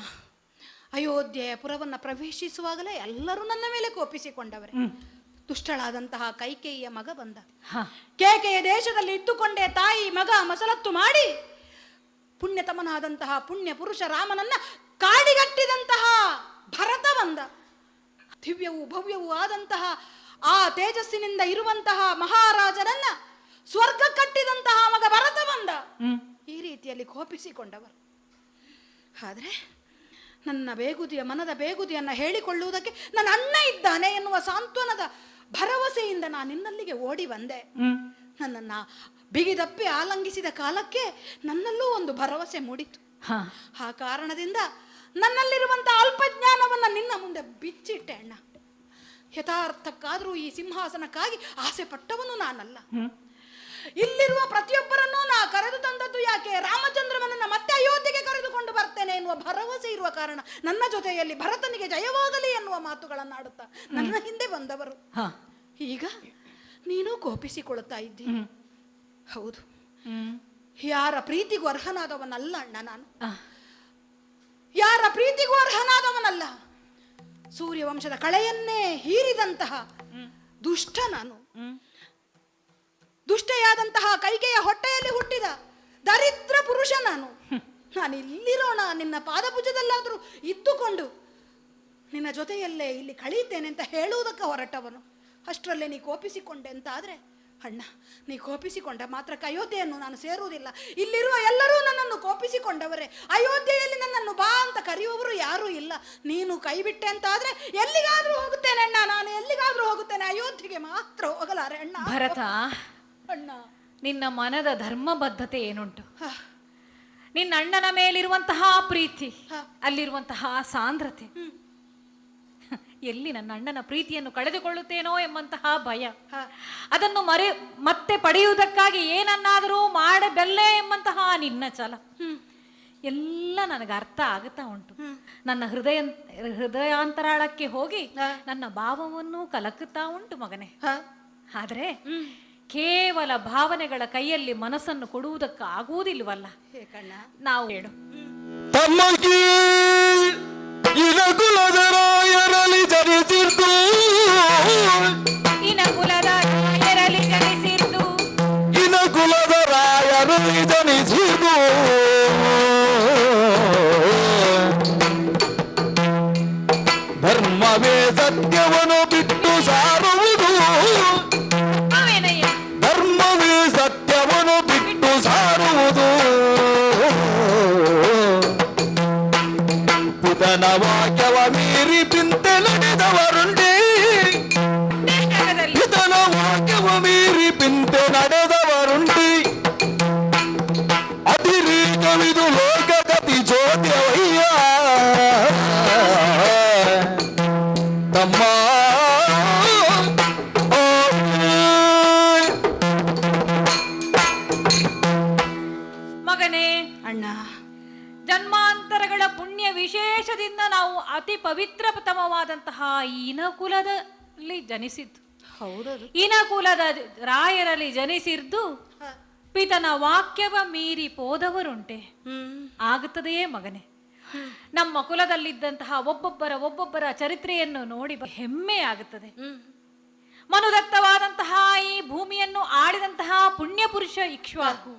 ಅಯೋಧ್ಯೆಯ ಪುರವನ್ನ ಪ್ರವೇಶಿಸುವಾಗಲೇ ಎಲ್ಲರೂ ನನ್ನ ಮೇಲೆ ಕೋಪಿಸಿಕೊಂಡವರೇ. ದುಷ್ಟಳಾದಂತಹ ಕೈಕೇಯಿಯ ಮಗ ಬಂದ. ಹ. ಕೇಕೆಯ ದೇಶದಲ್ಲಿ ಇದ್ದುಕೊಂಡೇ ತಾಯಿ ಮಗ ಮಸಲತ್ತು ಮಾಡಿ ಪುಣ್ಯತಮನಾದಂತಹ ಪುಣ್ಯ ಪುರುಷ ರಾಮನನ್ನ ಕಾಡಿಗಟ್ಟಿದಂತಹ ಭರತ ಬಂದ. ದಿವ್ಯವೂ ಭವ್ಯವೂ ಆದಂತಹ ಆ ತೇಜಸ್ಸಿನಿಂದ ಇರುವಂತಹ ಮಹಾರಾಜನನ್ನ ಸ್ವರ್ಗ ಕಟ್ಟಿದಂತಹ ಮಗ ಭರತ ಬಂದ. ಈ ರೀತಿಯಲ್ಲಿ ಕೋಪಿಸಿಕೊಂಡವರು. ಆದರೆ ನನ್ನ ಬೇಗುದಿಯ ಮನದ ಬೇಗುದಿಯನ್ನು ಹೇಳಿಕೊಳ್ಳುವುದಕ್ಕೆ ನನ್ನ ಅಣ್ಣ ಇದ್ದಾನೆ ಎನ್ನುವ ಸಾಂತ್ವನದ ಭರವಸೆಯಿಂದ ನಾನು ನಿನ್ನಲ್ಲಿಗೆ ಓಡಿ ಬಂದೆ. ನನ್ನನ್ನು ಬಿಗಿದಪ್ಪಿ ಆಲಂಗಿಸಿದ ಕಾಲಕ್ಕೆ ನನ್ನಲ್ಲೂ ಒಂದು ಭರವಸೆ ಮೂಡಿತು. ಆ ಕಾರಣದಿಂದ ನನ್ನಲ್ಲಿರುವಂತಹ ಅಲ್ಪಜ್ಞಾನವನ್ನು ನಿನ್ನ ಮುಂದೆ ಬಿಚ್ಚಿಟ್ಟೆ ಅಣ್ಣ. ಯಥಾರ್ಥಕ್ಕಾದರೂ ಈ ಸಿಂಹಾಸನಕ್ಕಾಗಿ ಆಸೆ ಪಟ್ಟವನು ನಾನಲ್ಲ. ಇಲ್ಲಿರುವ ಪ್ರತಿಯೊಬ್ಬರನ್ನೂ ನಾ ಕರೆದು ತಂದದ್ದು ಯಾಕೆ? ರಾಮಚಂದ್ರನನ್ನ ಮತ್ತೆ ಅಯೋಧ್ಯೆಗೆ ಕರೆದುಕೊಂಡು ಬರ್ತೇನೆ ಎನ್ನುವ ಭರವಸೆ ಇರುವ ಕಾರಣ ನನ್ನ ಜೊತೆಯಲ್ಲಿ ಭರತನಿಗೆ ಜಯವಾಗಲಿ ಎನ್ನುವ ಮಾತುಗಳನ್ನಾಡುತ್ತಾ ನನ್ನ ಹಿಂದೆ ಬಂದವರು. ಈಗ ನೀನು ಕೋಪಿಸಿಕೊಳ್ಳುತ್ತಾ ಇದ್ದಿ. ಹೌದು, ಯಾರ ಪ್ರೀತಿಗೂ ಅರ್ಹನಾದವನಲ್ಲ ಅಣ್ಣ ನಾನು. ಯಾರ ಪ್ರೀತಿಗೂ ಅರ್ಹನಾದವನಲ್ಲ. ಸೂರ್ಯವಂಶದ ಕಳೆಯನ್ನೇ ಹೀರಿದಂತಹ ದುಷ್ಟ ನಾನು. ದುಷ್ಟೆಯಾದಂತಹ ಕೈಕೆಯ ಹೊಟ್ಟೆಯಲ್ಲಿ ಹುಟ್ಟಿದ ದರಿದ್ರ ಪುರುಷ ನಾನು. ನಾನು ಇಲ್ಲಿರೋಣ ನಿನ್ನ ಪಾದಪೂಜದಲ್ಲಾದರೂ ಇದ್ದುಕೊಂಡು ನಿನ್ನ ಜೊತೆಯಲ್ಲೇ ಇಲ್ಲಿ ಕಳೀತೇನೆ ಅಂತ ಹೇಳುವುದಕ್ಕೆ ಹೊರಟವನು. ಅಷ್ಟರಲ್ಲೇ ನೀ ಕೋಪಿಸಿಕೊಂಡೆ ಅಂತ ಆದರೆ ಅಣ್ಣ, ನೀ ಕೋಪಿಸಿಕೊಂಡ ಮಾತ್ರ ಅಯೋಧ್ಯೆಯನ್ನು ನಾನು ಸೇರುವುದಿಲ್ಲ. ಇಲ್ಲಿರುವ ಎಲ್ಲರೂ ನನ್ನನ್ನು ಕೋಪಿಸಿಕೊಂಡವರೇ. ಅಯೋಧ್ಯೆಯಲ್ಲಿ ನನ್ನನ್ನು ಬಾ ಅಂತ ಕರೆಯುವವರು ಯಾರೂ ಇಲ್ಲ. ನೀನು ಕೈ ಬಿಟ್ಟೆ ಅಂತ ಆದ್ರೆ ಎಲ್ಲಿಗಾದ್ರೂ ಹೋಗುತ್ತೇನೆ ಅಣ್ಣ, ನಾನು ಎಲ್ಲಿಗಾದ್ರೂ ಹೋಗುತ್ತೇನೆ, ಅಯೋಧ್ಯೆಗೆ ಮಾತ್ರ ಹೋಗಲಾರೆ ಅಣ್ಣ. ಭರತ, ಅಣ್ಣ, ನಿನ್ನ ಮನದ ಧರ್ಮಬದ್ಧತೆ ಏನುಂಟು? ನಿನ್ನ ಅಣ್ಣನ ಮೇಲಿರುವಂತಹ ಪ್ರೀತಿ, ಅಲ್ಲಿರುವಂತಹ ಸಾಂದ್ರತೆ, ಎಲ್ಲಿ ನನ್ನ ಅಣ್ಣನ ಪ್ರೀತಿಯನ್ನು ಕಳೆದುಕೊಳ್ಳುತ್ತೇನೋ ಎಂಬಂತಹ ಭಯ, ಅದನ್ನು ಮತ್ತೆ ಪಡೆಯುವುದಕ್ಕಾಗಿ ಏನನ್ನಾದರೂ ಮಾಡಬಲ್ಲೆ ಎಂಬಂತಹ ನಿನ್ನ ಛಲ ಎಲ್ಲ ನನಗೆ ಅರ್ಥ ಆಗುತ್ತಾ ಉಂಟು. ನನ್ನ ಹೃದಯಾಂತರಾಳಕ್ಕೆ ಹೋಗಿ ನನ್ನ ಭಾವವನ್ನು ಕಲಕುತ್ತಾ ಉಂಟು ಮಗನೇ. ಆದ್ರೆ ಕೇವಲ ಭಾವನೆಗಳ ಕೈಯಲ್ಲಿ ಮನಸ್ಸನ್ನು ಕೊಡುವುದಕ್ಕಾಗುವುದಿಲ್ವಲ್ಲ. ನಾವು ಹೇಳು ತಮ್ಮಗಿ ಇನಕುಲದ ರಾಯರಲ್ಲಿ ಜನಿಸಿರ್ತು, ಇನಕುಲದ ರಾಯರಲ್ಲಿ ಜನಿಸಿರ್ತು, ಇನಕುಲದ ರಾಯರಲ್ಲಿ ಜನಿಸಿರ್ತು, ಧರ್ಮವೇ ಸತ್ಯವನ್ನು ಬಿಟ್ಟು ಸಾರುವುದು, ಧರ್ಮವೇ ಸತ್ಯವನ್ನು ಬಿಟ್ಟು ಸಾರುವುದು, ಪುತನ ವಾಕ್ಯವ ಮೀರಿ ಪಿಂತೆ ನಡೆದವರುಂಟೆ, ಪುತನ ವಾಕ್ಯವ ಮೀರಿ ಪಿಂತೆ ನಡೆದವರುಂಟೆ, ಅತಿರೇಕವಿದು ಲೋಕಗತಿ ಜ್ಯೋತಿಯವಯ್ಯ ತಮ್ಮ. ಮಗನೇ, ಅಣ್ಣ, ಜನ್ಮಾಂತರಗಳ ಪುಣ್ಯ ವಿಶೇಷದಿಂದ ನಾವು ಅತಿ ಪವಿತ್ರತಮವಾದಂತಹ ಇನಕುಲದಲ್ಲಿ ಜನಿಸಿದ್ದು. ಹೌದದು. ಇನಕುಲದ ರಾಯರಲ್ಲಿ ಜನಿಸಿದ್ದು ಪಿತನ ವಾಕ್ಯವ ಮೀರಿ ಪೋದವರುಂಟೆ. ಆಗುತ್ತದೆಯೇ ಮಗನೇ? ನಮ್ಮ ಕುಲದಲ್ಲಿದ್ದಂತಹ ಒಬ್ಬೊಬ್ಬರ ಚರಿತ್ರೆಯನ್ನು ನೋಡಿ ಹೆಮ್ಮೆ ಆಗುತ್ತದೆ. ಮನುದತ್ತವಾದಂತಹ ಈ ಭೂಮಿಯನ್ನು ಆಳಿದಂತಹ ಪುಣ್ಯ ಪುರುಷ ಇಕ್ಷ್ವಾಕು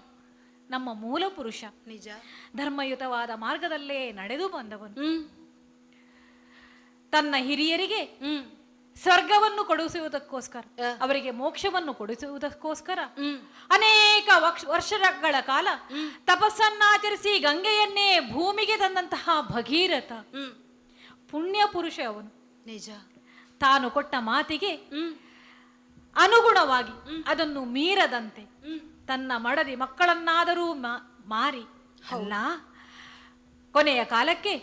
ನಮ್ಮ ಮೂಲ ಪುರುಷ. ನಿಜ. ಧರ್ಮಯುತವಾದ ಮಾರ್ಗದಲ್ಲೇ ನಡೆದು ಬಂದವನು. ತನ್ನ ಹಿರಿಯರಿಗೆ ಸ್ವರ್ಗವನ್ನು ಕೊಡಿಸುವುದಕ್ಕೋಸ್ಕರ, ಅವರಿಗೆ ಮೋಕ್ಷವನ್ನು ಕೊಡಿಸುವುದಕ್ಕೋಸ್ಕರ ಅನೇಕ ವರ್ಷಗಳ ಕಾಲ ತಪಸ್ಸನ್ನಾಚರಿಸಿ ಗಂಗೆಯನ್ನೇ ಭೂಮಿಗೆ ತಂದಂತಹ ಭಗೀರಥ ಪುಣ್ಯ ಪುರುಷ ಅವನು. ನಿಜ. ತಾನು ಕೊಟ್ಟ ಮಾತಿಗೆ ಅನುಗುಣವಾಗಿ ಅದನ್ನು ಮೀರದಂತೆ ತನ್ನ ಮಡದಿ ಮಕ್ಕಳನ್ನಾದರೂ ಮಾರಿ ಅಲ್ಲ, ಕೊನೆಯ ಕಾಲಕ್ಕೆ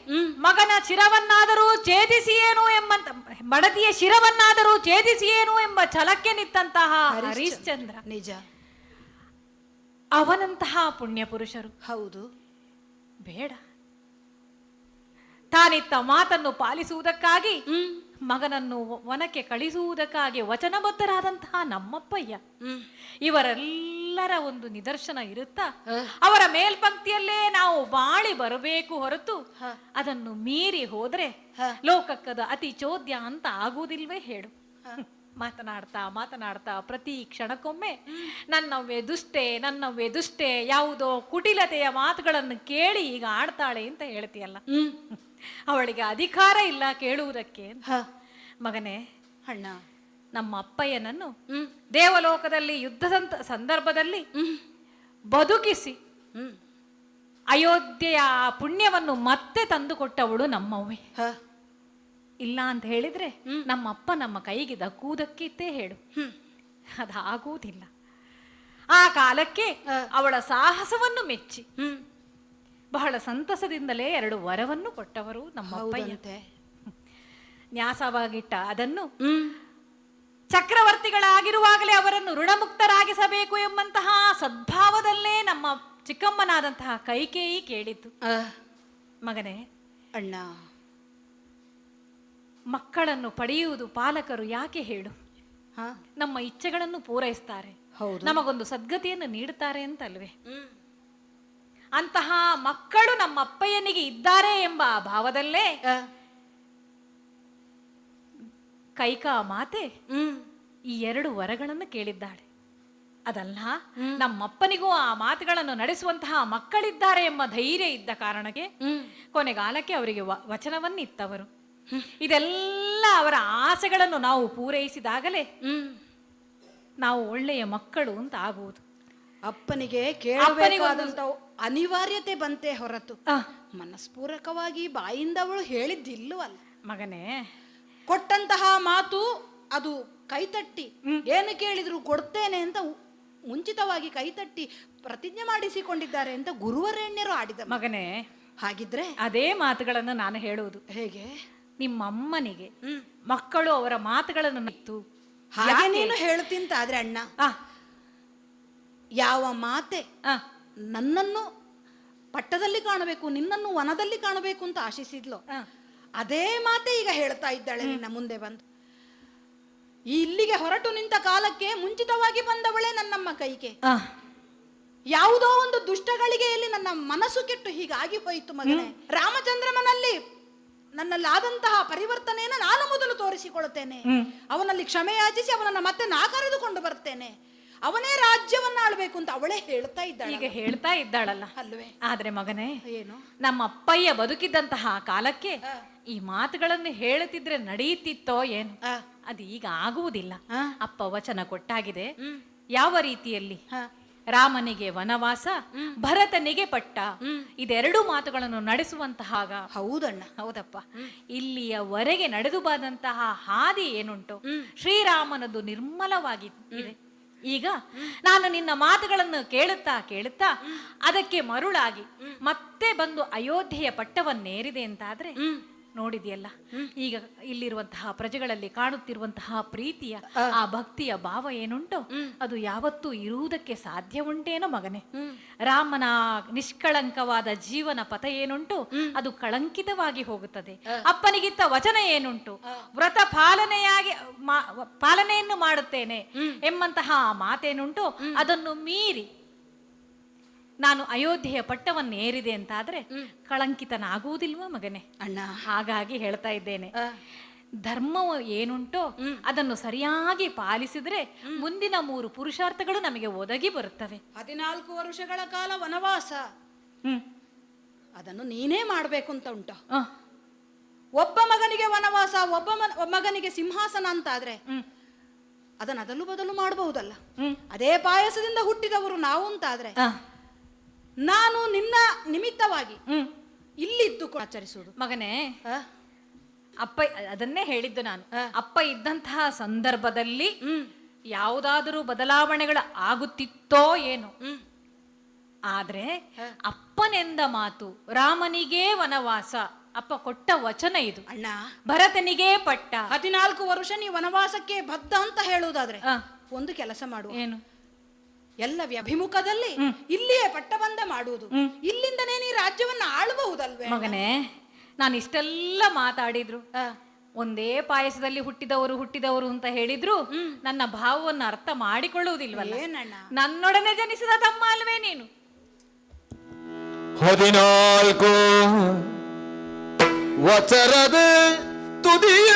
ಮಗನ ಶಿರವನ್ನಾದರೂ ಛೇದಿಸಿಯೇನು ಎಂಬಂತ, ಮಡದಿಯ ಶಿರವನ್ನಾದರೂ ಛೇದಿಸಿಯೇನು ಎಂಬ ಛಲಕ್ಕೆ ನಿಂತಹ ಹರಿಶ್ಚಂದ್ರ. ನಿಜ. ಅವನಂತಹ ಪುಣ್ಯ ಪುರುಷರು. ಹೌದು. ಬೇಡ, ತಾನಿತ್ತ ಮಾತನ್ನು ಪಾಲಿಸುವುದಕ್ಕಾಗಿ ಮಗನನ್ನು ವನಕ್ಕೆ ಕಳಿಸುವುದಕ್ಕಾಗಿ ವಚನಬದ್ಧರಾದಂತಹ ನಮ್ಮಪ್ಪಯ್ಯ, ಇವರೆಲ್ಲರ ಒಂದು ನಿದರ್ಶನ ಇರುತ್ತಾ ಅವರ ಮೇಲ್ಪಂಕ್ತಿಯಲ್ಲೇ ನಾವು ಬಾಳಿ ಬರಬೇಕು ಹೊರತು ಅದನ್ನು ಮೀರಿ ಹೋದ್ರೆ ಲೋಕಕ್ಕದ ಅತಿ ಚೋದ್ಯ ಅಂತ ಆಗುವುದಿಲ್ವೇ ಹೇಳು? ಮಾತನಾಡ್ತಾ ಮಾತನಾಡ್ತಾ ಪ್ರತಿ ಕ್ಷಣಕ್ಕೊಮ್ಮೆ ನನ್ನವ್ವೆ ದುಷ್ಟೆ ಯಾವುದೋ ಕುಟಿಲತೆಯ ಮಾತುಗಳನ್ನು ಕೇಳಿ ಈಗ ಆಡ್ತಾಳೆ ಅಂತ ಹೇಳ್ತೀಯಲ್ಲ, ಅವಳಿಗೆ ಅಧಿಕಾರ ಇಲ್ಲ ಕೇಳುವುದಕ್ಕೆ ಅಂತ. ಮಗನೇ, ಅಣ್ಣ, ನಮ್ಮ ಅಪ್ಪಯ್ಯನನ್ನು ದೇವಲೋಕದಲ್ಲಿ ಯುದ್ಧದ ಸಂದರ್ಭದಲ್ಲಿ ಬದುಕಿಸಿ ಅಯೋಧ್ಯೆಯ ಪುಣ್ಯವನ್ನು ಮತ್ತೆ ತಂದುಕೊಟ್ಟವಳು ನಮ್ಮವ್ವೆ. ಇಲ್ಲ ಅಂತ ಹೇಳಿದ್ರೆ ನಮ್ಮಪ್ಪ ನಮ್ಮ ಕೈಗೆ ದಕ್ಕುವುದಕ್ಕಿತ್ತೇ ಹೇಳು. ಅದಾಗುವುದಿಲ್ಲ. ಆ ಕಾಲಕ್ಕೆ ಅವಳ ಸಾಹಸವನ್ನು ಮೆಚ್ಚಿ ಬಹಳ ಸಂತಸದಿಂದಲೇ 2 ವರವನ್ನು ಕೊಟ್ಟವರು ನಮ್ಮ ಅಪ್ಪಯ್ಯ. ನ್ಯಾಸವಾಗಿಟ್ಟ ಅದನ್ನು ಚಕ್ರವರ್ತಿಗಳಾಗಿರುವಾಗಲೇ ಅವರನ್ನು ಋಣಮುಕ್ತರಾಗಿಸಬೇಕು ಎಂಬಂತಹ ಸದ್ಭಾವದಲ್ಲೇ ನಮ್ಮ ಚಿಕ್ಕಮ್ಮನಾದಂತಹ ಕೈಕೇಯಿ ಕೇಳಿದ್ದು. ಮಗನೇ, ಅಣ್ಣ, ಮಕ್ಕಳನ್ನು ಪಡೆಯುವುದು ಪಾಲಕರು ಯಾಕೆ ಹೇಳು? ನಮ್ಮ ಇಚ್ಛೆಗಳನ್ನು ಪೂರೈಸ್ತಾರೆ, ನಮಗೊಂದು ಸದ್ಗತಿಯನ್ನು ನೀಡುತ್ತಾರೆ ಅಂತಲ್ವೇ? ಅಂತಹ ಮಕ್ಕಳು ನಮ್ಮ ಅಪ್ಪಯ್ಯನಿಗೆ ಇದ್ದಾರೆ ಎಂಬ ಭಾವದಲ್ಲೇ ಕೈಕಾ ಮಾತೆ ಈ 2 ವರಗಳನ್ನು ಕೇಳಿದ್ದಾಳೆ. ಅದಲ್ಲ, ನಮ್ಮಪ್ಪನಿಗೂ ಆ ಮಾತುಗಳನ್ನು ನಡೆಸುವಂತಹ ಮಕ್ಕಳಿದ್ದಾರೆ ಎಂಬ ಧೈರ್ಯ ಇದ್ದ ಕಾರಣಕ್ಕೆ ಕೊನೆಗಾಲಕ್ಕೆ ಅವರಿಗೆ ವಚನವನ್ನಿತ್ತವರು. ಇದೆಲ್ಲ ಅವರ ಆಸೆಗಳನ್ನು ನಾವು ಪೂರೈಸಿದಾಗಲೇ ನಾವು ಒಳ್ಳೆಯ ಮಕ್ಕಳು ಅಂತ ಆಗುವುದು. ಅಪ್ಪನಿಗೆ ಕೇಳಬೇಕಾದಂತ ಅನಿವಾರ್ಯತೆ ಬಂತೆ ಹೊರತು ಮನಸ್ಪೂರ್ವಕವಾಗಿ ಬಾಯಿಂದ ಅವಳು ಹೇಳಿದ್ದಿಲ್ಲವಲ್ಲ. ಮಗನೇ, ಕೊಟ್ಟಂತಹ ಮಾತು ಅದು ಕೈತಟ್ಟಿ ಏನು ಕೇಳಿದ್ರು ಕೊಡ್ತೇನೆ ಅಂತ ಮುಂಚಿತವಾಗಿ ಕೈತಟ್ಟಿ ಪ್ರತಿಜ್ಞೆ ಮಾಡಿಸಿಕೊಂಡಿದ್ದಾರೆ ಅಂತ ಗುರುವರೇಣ್ಯರು ಆಡಿದ. ಮಗನೇ, ಹಾಗಿದ್ರೆ ಅದೇ ಮಾತುಗಳನ್ನು ನಾನು ಹೇಳುವುದು. ಹೇಗೆ? ನಿಮ್ಮಮ್ಮನಿಗೆ ಮಕ್ಕಳು ಅವರ ಮಾತುಗಳನ್ನು ನಿತ್ತು ಹಾಗೆ ನೀನು ಹೇಳ್ತಿಂತ ಆದ್ರೆ ಅಣ್ಣ, ಯಾವ ಮಾತೆ ನನ್ನನ್ನು ಪಟ್ಟದಲ್ಲಿ ಕಾಣಬೇಕು, ನಿನ್ನನ್ನು ವನದಲ್ಲಿ ಕಾಣಬೇಕು ಅಂತ ಆಶಿಸಿದ್ಲು, ಅದೇ ಮಾತೆ ಈಗ ಹೇಳ್ತಾ ಇದ್ದಾಳೆ ನಿನ್ನ ಮುಂದೆ ಬಂದು. ಇಲ್ಲಿಗೆ ಹೊರಟು ನಿಂತ ಕಾಲಕ್ಕೆ ಮುಂಚಿತವಾಗಿ ಬಂದವಳೇ ನನ್ನಮ್ಮ ಕೈಗೆ. ಯಾವುದೋ ಒಂದು ದುಷ್ಟಗಳಿಗೆಯಲ್ಲಿ ನನ್ನ ಮನಸ್ಸು ಕೆಟ್ಟು ಹೀಗಾಗಿ ಹೋಯಿತು ಮಗನೇ. ರಾಮಚಂದ್ರಮನಲ್ಲಿ ನನ್ನಲ್ಲಾದಂತಹ ಪರಿವರ್ತನೆಯನ್ನು ನಾನು ಮೊದಲು ತೋರಿಸಿಕೊಳ್ಳುತ್ತೇನೆ. ಅವನಲ್ಲಿ ಕ್ಷಮೆ ಯಾಚಿಸಿ ಅವನನ್ನ ಮತ್ತೆ ನಾ ಕರೆದುಕೊಂಡು ಬರ್ತೇನೆ. ಅವನೇ ರಾಜ್ಯವನ್ನ ಆಳ್ಬೇಕು ಅಂತ ಅವಳೇ ಹೇಳ್ತಾ ಇದ್ದಾಳೆ. ಈಗ ಹೇಳ್ತಾ ಇದ್ದಾಳಲ್ಲ ಅಲ್ವೇ? ಆದ್ರೆ ಮಗನೇ, ಏನು ನಮ್ಮ ಅಪ್ಪಯ್ಯ ಬದುಕಿದ್ದಂತಹ ಕಾಲಕ್ಕೆ ಈ ಮಾತುಗಳನ್ನು ಹೇಳುತ್ತಿದ್ರೆ ನಡೆಯುತ್ತಿತ್ತೋ ಏನು? ಅದು ಈಗ ಆಗುವುದಿಲ್ಲ. ಅಪ್ಪ ವಚನ ಕೊಟ್ಟಾಗಿದೆ. ಯಾವ ರೀತಿಯಲ್ಲಿ? ರಾಮನಿಗೆ ವನವಾಸ, ಭರತನಿಗೆ ಪಟ್ಟ, ಇದೆರಡು ಮಾತುಗಳನ್ನು ನಡೆಸುವಂತಹ. ಹೌದಣ್ಣ, ಹೌದಪ್ಪ. ಇಲ್ಲಿಯವರೆಗೆ ನಡೆದು ಬಂದಂತಹ ಹಾದಿ ಏನುಂಟು ಶ್ರೀರಾಮನದು ನಿರ್ಮಲವಾಗಿ ಇದೆ. ಈಗ ನಾನು ನಿನ್ನ ಮಾತುಗಳನ್ನು ಕೇಳುತ್ತಾ ಕೇಳುತ್ತಾ ಅದಕ್ಕೆ ಮರುಳಾಗಿ ಮತ್ತೆ ಬಂದು ಅಯೋಧ್ಯೆಯ ಪಟ್ಟವನ್ನೇರಿದೆ ಅಂತಾದ್ರೆ ನೋಡಿದೆಯಲ್ಲ, ಈಗ ಇಲ್ಲಿರುವಂತಹ ಪ್ರಜೆಗಳಲ್ಲಿ ಕಾಣುತ್ತಿರುವಂತಹ ಪ್ರೀತಿಯ ಆ ಭಕ್ತಿಯ ಭಾವ ಏನುಂಟು ಅದು ಯಾವತ್ತೂ ಇರುವುದಕ್ಕೆ ಸಾಧ್ಯ ಉಂಟೇನೋ ಮಗನೇ? ರಾಮನ ನಿಷ್ಕಳಂಕವಾದ ಜೀವನ ಪಥ ಏನುಂಟು ಅದು ಕಳಂಕಿತವಾಗಿ ಹೋಗುತ್ತದೆ. ಅಪ್ಪನಿಗಿತ್ತ ವಚನ ಏನುಂಟು ವ್ರತ ಪಾಲನೆಯನ್ನು ಮಾಡುತ್ತೇನೆ ಎಂಬಂತಹ ಮಾತೇನುಂಟು ಅದನ್ನು ಮೀರಿ ನಾನು ಅಯೋಧ್ಯೆಯ ಪಟ್ಟವನ್ನೇರಿದೆ ಅಂತಾದ್ರೆ ಕಳಂಕಿತನಾಗುವುದಿಲ್ವಾ ಮಗನೇ? ಅಣ್ಣ, ಹಾಗಾಗಿ ಹೇಳ್ತಾ ಇದ್ದೇನೆ, ಧರ್ಮವು ಏನುಂಟೋ ಅದನ್ನು ಸರಿಯಾಗಿ ಪಾಲಿಸಿದ್ರೆ ಮುಂದಿನ 3 ಪುರುಷಾರ್ಥಗಳು ನಮಗೆ ಒದಗಿ ಬರುತ್ತವೆ. 14 ವರ್ಷಗಳ ಕಾಲ ವನವಾಸ ಅದನ್ನು ನೀನೇ ಮಾಡ್ಬೇಕು ಅಂತ ಉಂಟ. ಒಬ್ಬ ಮಗನಿಗೆ ವನವಾಸ, ಒಬ್ಬ ಮಗನಿಗೆ ಸಿಂಹಾಸನ ಅಂತಾದ್ರೆ ಅದನ್ನು ಅದಲು ಬದಲು ಮಾಡಬಹುದಲ್ಲ. ಅದೇ ಪಾಯಸದಿಂದ ಹುಟ್ಟಿದವರು ನಾವು ಅಂತಾದ್ರೆ ನಾನು ನಿನ್ನ ನಿಮಿತ್ತವಾಗಿ ಇಲ್ಲಿದ್ದು ಆಚರಿಸುವುದು. ಮಗನೇ, ಅಪ್ಪ ಅದನ್ನೇ ಹೇಳಿದ್ದು ನಾನು. ಅಪ್ಪ ಇದ್ದಂತಹ ಸಂದರ್ಭದಲ್ಲಿ ಯಾವುದಾದರೂ ಬದಲಾವಣೆಗಳು ಆಗುತ್ತಿತ್ತೋ ಏನು? ಆದ್ರೆ ಅಪ್ಪನೆಂದ ಮಾತು ರಾಮನಿಗೇ ವನವಾಸ, ಅಪ್ಪ ಕೊಟ್ಟ ವಚನ ಇದು. ಅಣ್ಣ, ಭರತನಿಗೆ ಪಟ್ಟ 14 ವರ್ಷ ನೀ ವನವಾಸಕ್ಕೆ ಬದ್ಧ ಅಂತ ಹೇಳುವುದಾದ್ರೆ ಒಂದು ಕೆಲಸ ಮಾಡುವ. ಏನು? ಎಲ್ಲ ಅಭಿಮುಖದಲ್ಲಿ ಇಲ್ಲಿಯೇ ಪಟ್ಟಬಂಧ ಮಾಡುವುದು. ಇಲ್ಲಿಂದನೇ ನೀ ರಾಜ್ಯವನ್ನ ಆಳಬಹುದಲ್ವೇ? ಮಗನೇ, ನಾನು ಇಷ್ಟೆಲ್ಲ ಮಾತಾಡಿದ್ರು ಒಂದೇ ಪಾಯಸದಲ್ಲಿ ಹುಟ್ಟಿದವರು ಅಂತ ಹೇಳಿದ್ರು ನನ್ನ ಭಾವವನ್ನು ಅರ್ಥ ಮಾಡಿಕೊಳ್ಳುವುದಿಲ್ವಲ್ಲ. ನನ್ನೊಡನೆ ಜನಿಸಿದ ತಮ್ಮ ಅಲ್ವೇ ನೀನು? 14 ವಚರದ ತುದಿಯ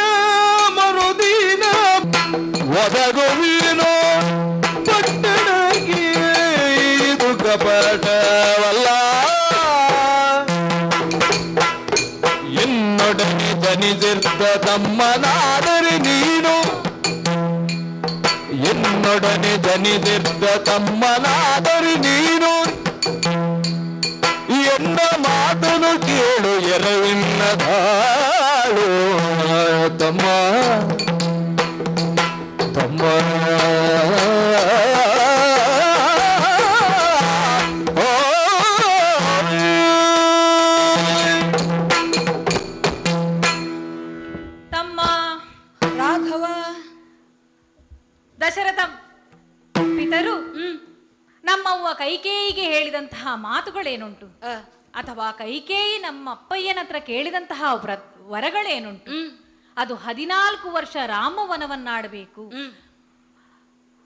ಮರುದಿನ ಒದಗುವೀನು ಪಟ್ಟಣಕ್ಕೆ ಇದು ಕಪಟವಲ್ಲ. ಎನ್ನೊಡನೆ ಜನಿಸಿದ್ದ ತಮ್ಮನಾದರೆ ನೀನು, ಎನ್ನೊಡನೆ ಜನಿಸಿದ್ದ ತಮ್ಮನಾದರೆ ನೀನು, ಎನ್ನ ಮಾತನು ಕೇಳು ಎರವಿನ ದಾಳು ತಮ್ಮ ತಮ್ಮ. ತಮ್ಮ ರಾಘವ, ದಶರಥ ಪಿತರು ನಮ್ಮವ್ವ ಕೈಕೇಯಿಗೆ ಹೇಳಿದಂತಹ ಮಾತುಗಳೇನುಂಟು, ಅಥವಾ ಕೈಕೇಯಿ ನಮ್ಮ ಅಪ್ಪಯ್ಯನ ಹತ್ರ ಕೇಳಿದಂತಹ ವರಗಳೇನುಂಟು, ಅದು 14 ವರ್ಷ ರಾಮವನವನ್ನಾಡಬೇಕು.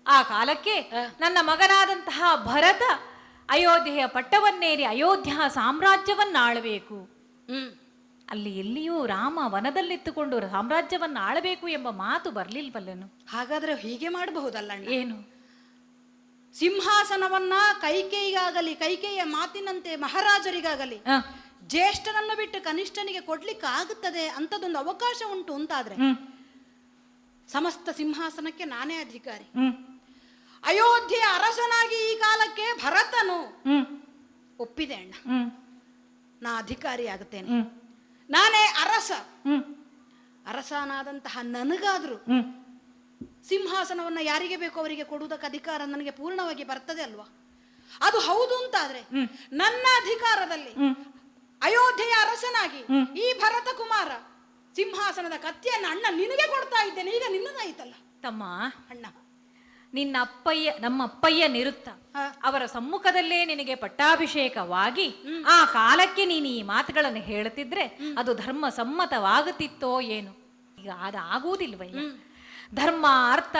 ಆ ಕಾಲಕ್ಕೆ ನನ್ನ ಮಗನಾದಂತಹ ಭರತ ಅಯೋಧ್ಯೆಯ ಪಟ್ಟವನ್ನೇರಿ ಅಯೋಧ್ಯ ಸಾಮ್ರಾಜ್ಯವನ್ನಾಳಬೇಕು. ಅಲ್ಲಿ ಎಲ್ಲಿಯೂ ರಾಮ ವನದಲ್ಲಿತ್ತುಕೊಂಡು ಸಾಮ್ರಾಜ್ಯವನ್ನ ಆಳಬೇಕು ಎಂಬ ಮಾತು ಬರ್ಲಿಲ್ವಲ್ಲನು? ಹಾಗಾದ್ರೆ ಹೀಗೆ ಮಾಡಬಹುದಲ್ಲ? ಏನು? ಸಿಂಹಾಸನವನ್ನ ಕೈಕೇಯಿಗಾಗಲಿ, ಕೈಕೇಯಿಯ ಮಾತಿನಂತೆ ಮಹಾರಾಜರಿಗಾಗಲಿ ಜ್ಯೇಷ್ಠನನ್ನು ಬಿಟ್ಟು ಕನಿಷ್ಠನಿಗೆ ಕೊಡ್ಲಿಕ್ಕೆ ಆಗುತ್ತದೆ ಅಂತದೊಂದು ಅವಕಾಶ ಉಂಟು ಅಂತಾದ್ರೆ ಸಮಸ್ತ ಸಿಂಹಾಸನಕ್ಕೆ ನಾನೇ ಅಧಿಕಾರಿ. ಅಯೋಧ್ಯೆಯ ಅರಸನಾಗಿ ಈ ಕಾಲಕ್ಕೆ ಭರತನು ಒಪ್ಪಿದೆ ಅಣ್ಣ, ನಾ ಅಧಿಕಾರಿ ಆಗುತ್ತೇನೆ, ನಾನೇ ಅರಸ. ಅರಸನಾದಂತಹ ನನಗಾದ್ರೂ ಸಿಂಹಾಸನವನ್ನ ಯಾರಿಗೆ ಬೇಕೋ ಅವರಿಗೆ ಕೊಡುವುದಕ್ಕೆ ಅಧಿಕಾರ ನನಗೆ ಪೂರ್ಣವಾಗಿ ಬರ್ತದೆ ಅಲ್ವಾ? ಅದು ಹೌದು ಅಂತಾದ್ರೆ ನನ್ನ ಅಧಿಕಾರದಲ್ಲಿ ಅಯೋಧ್ಯೆಯ ಅರಸನಾಗಿ ಈ ಭರತ ಕುಮಾರ ಸಿಂಹಾಸನದ ಕತ್ತಿಯನ್ನು ಅಣ್ಣ ನಿನಗೆ ಕೊಡ್ತಾ ಇದ್ದೇನೆ, ಈಗ ನಿನ್ನದಾಯ್ತಲ್ಲ. ತಮ್ಮ, ಅಣ್ಣ ನಿನ್ನ ಅಪ್ಪಯ್ಯ, ನಮ್ಮ ಅಪ್ಪಯ್ಯ ನಿರುತ್ತ ಅವರ ಸಮ್ಮುಖದಲ್ಲೇ ನಿನಗೆ ಪಟ್ಟಾಭಿಷೇಕವಾಗಿ ಆ ಕಾಲಕ್ಕೆ ನೀನು ಈ ಮಾತುಗಳನ್ನು ಹೇಳುತ್ತಿದ್ರೆ ಅದು ಧರ್ಮ ಸಮ್ಮತವಾಗುತ್ತಿತ್ತೋ ಏನು? ಈಗ ಅದಾಗುವುದಿಲ್ವಯ್ಯ. ಧರ್ಮ, ಅರ್ಥ,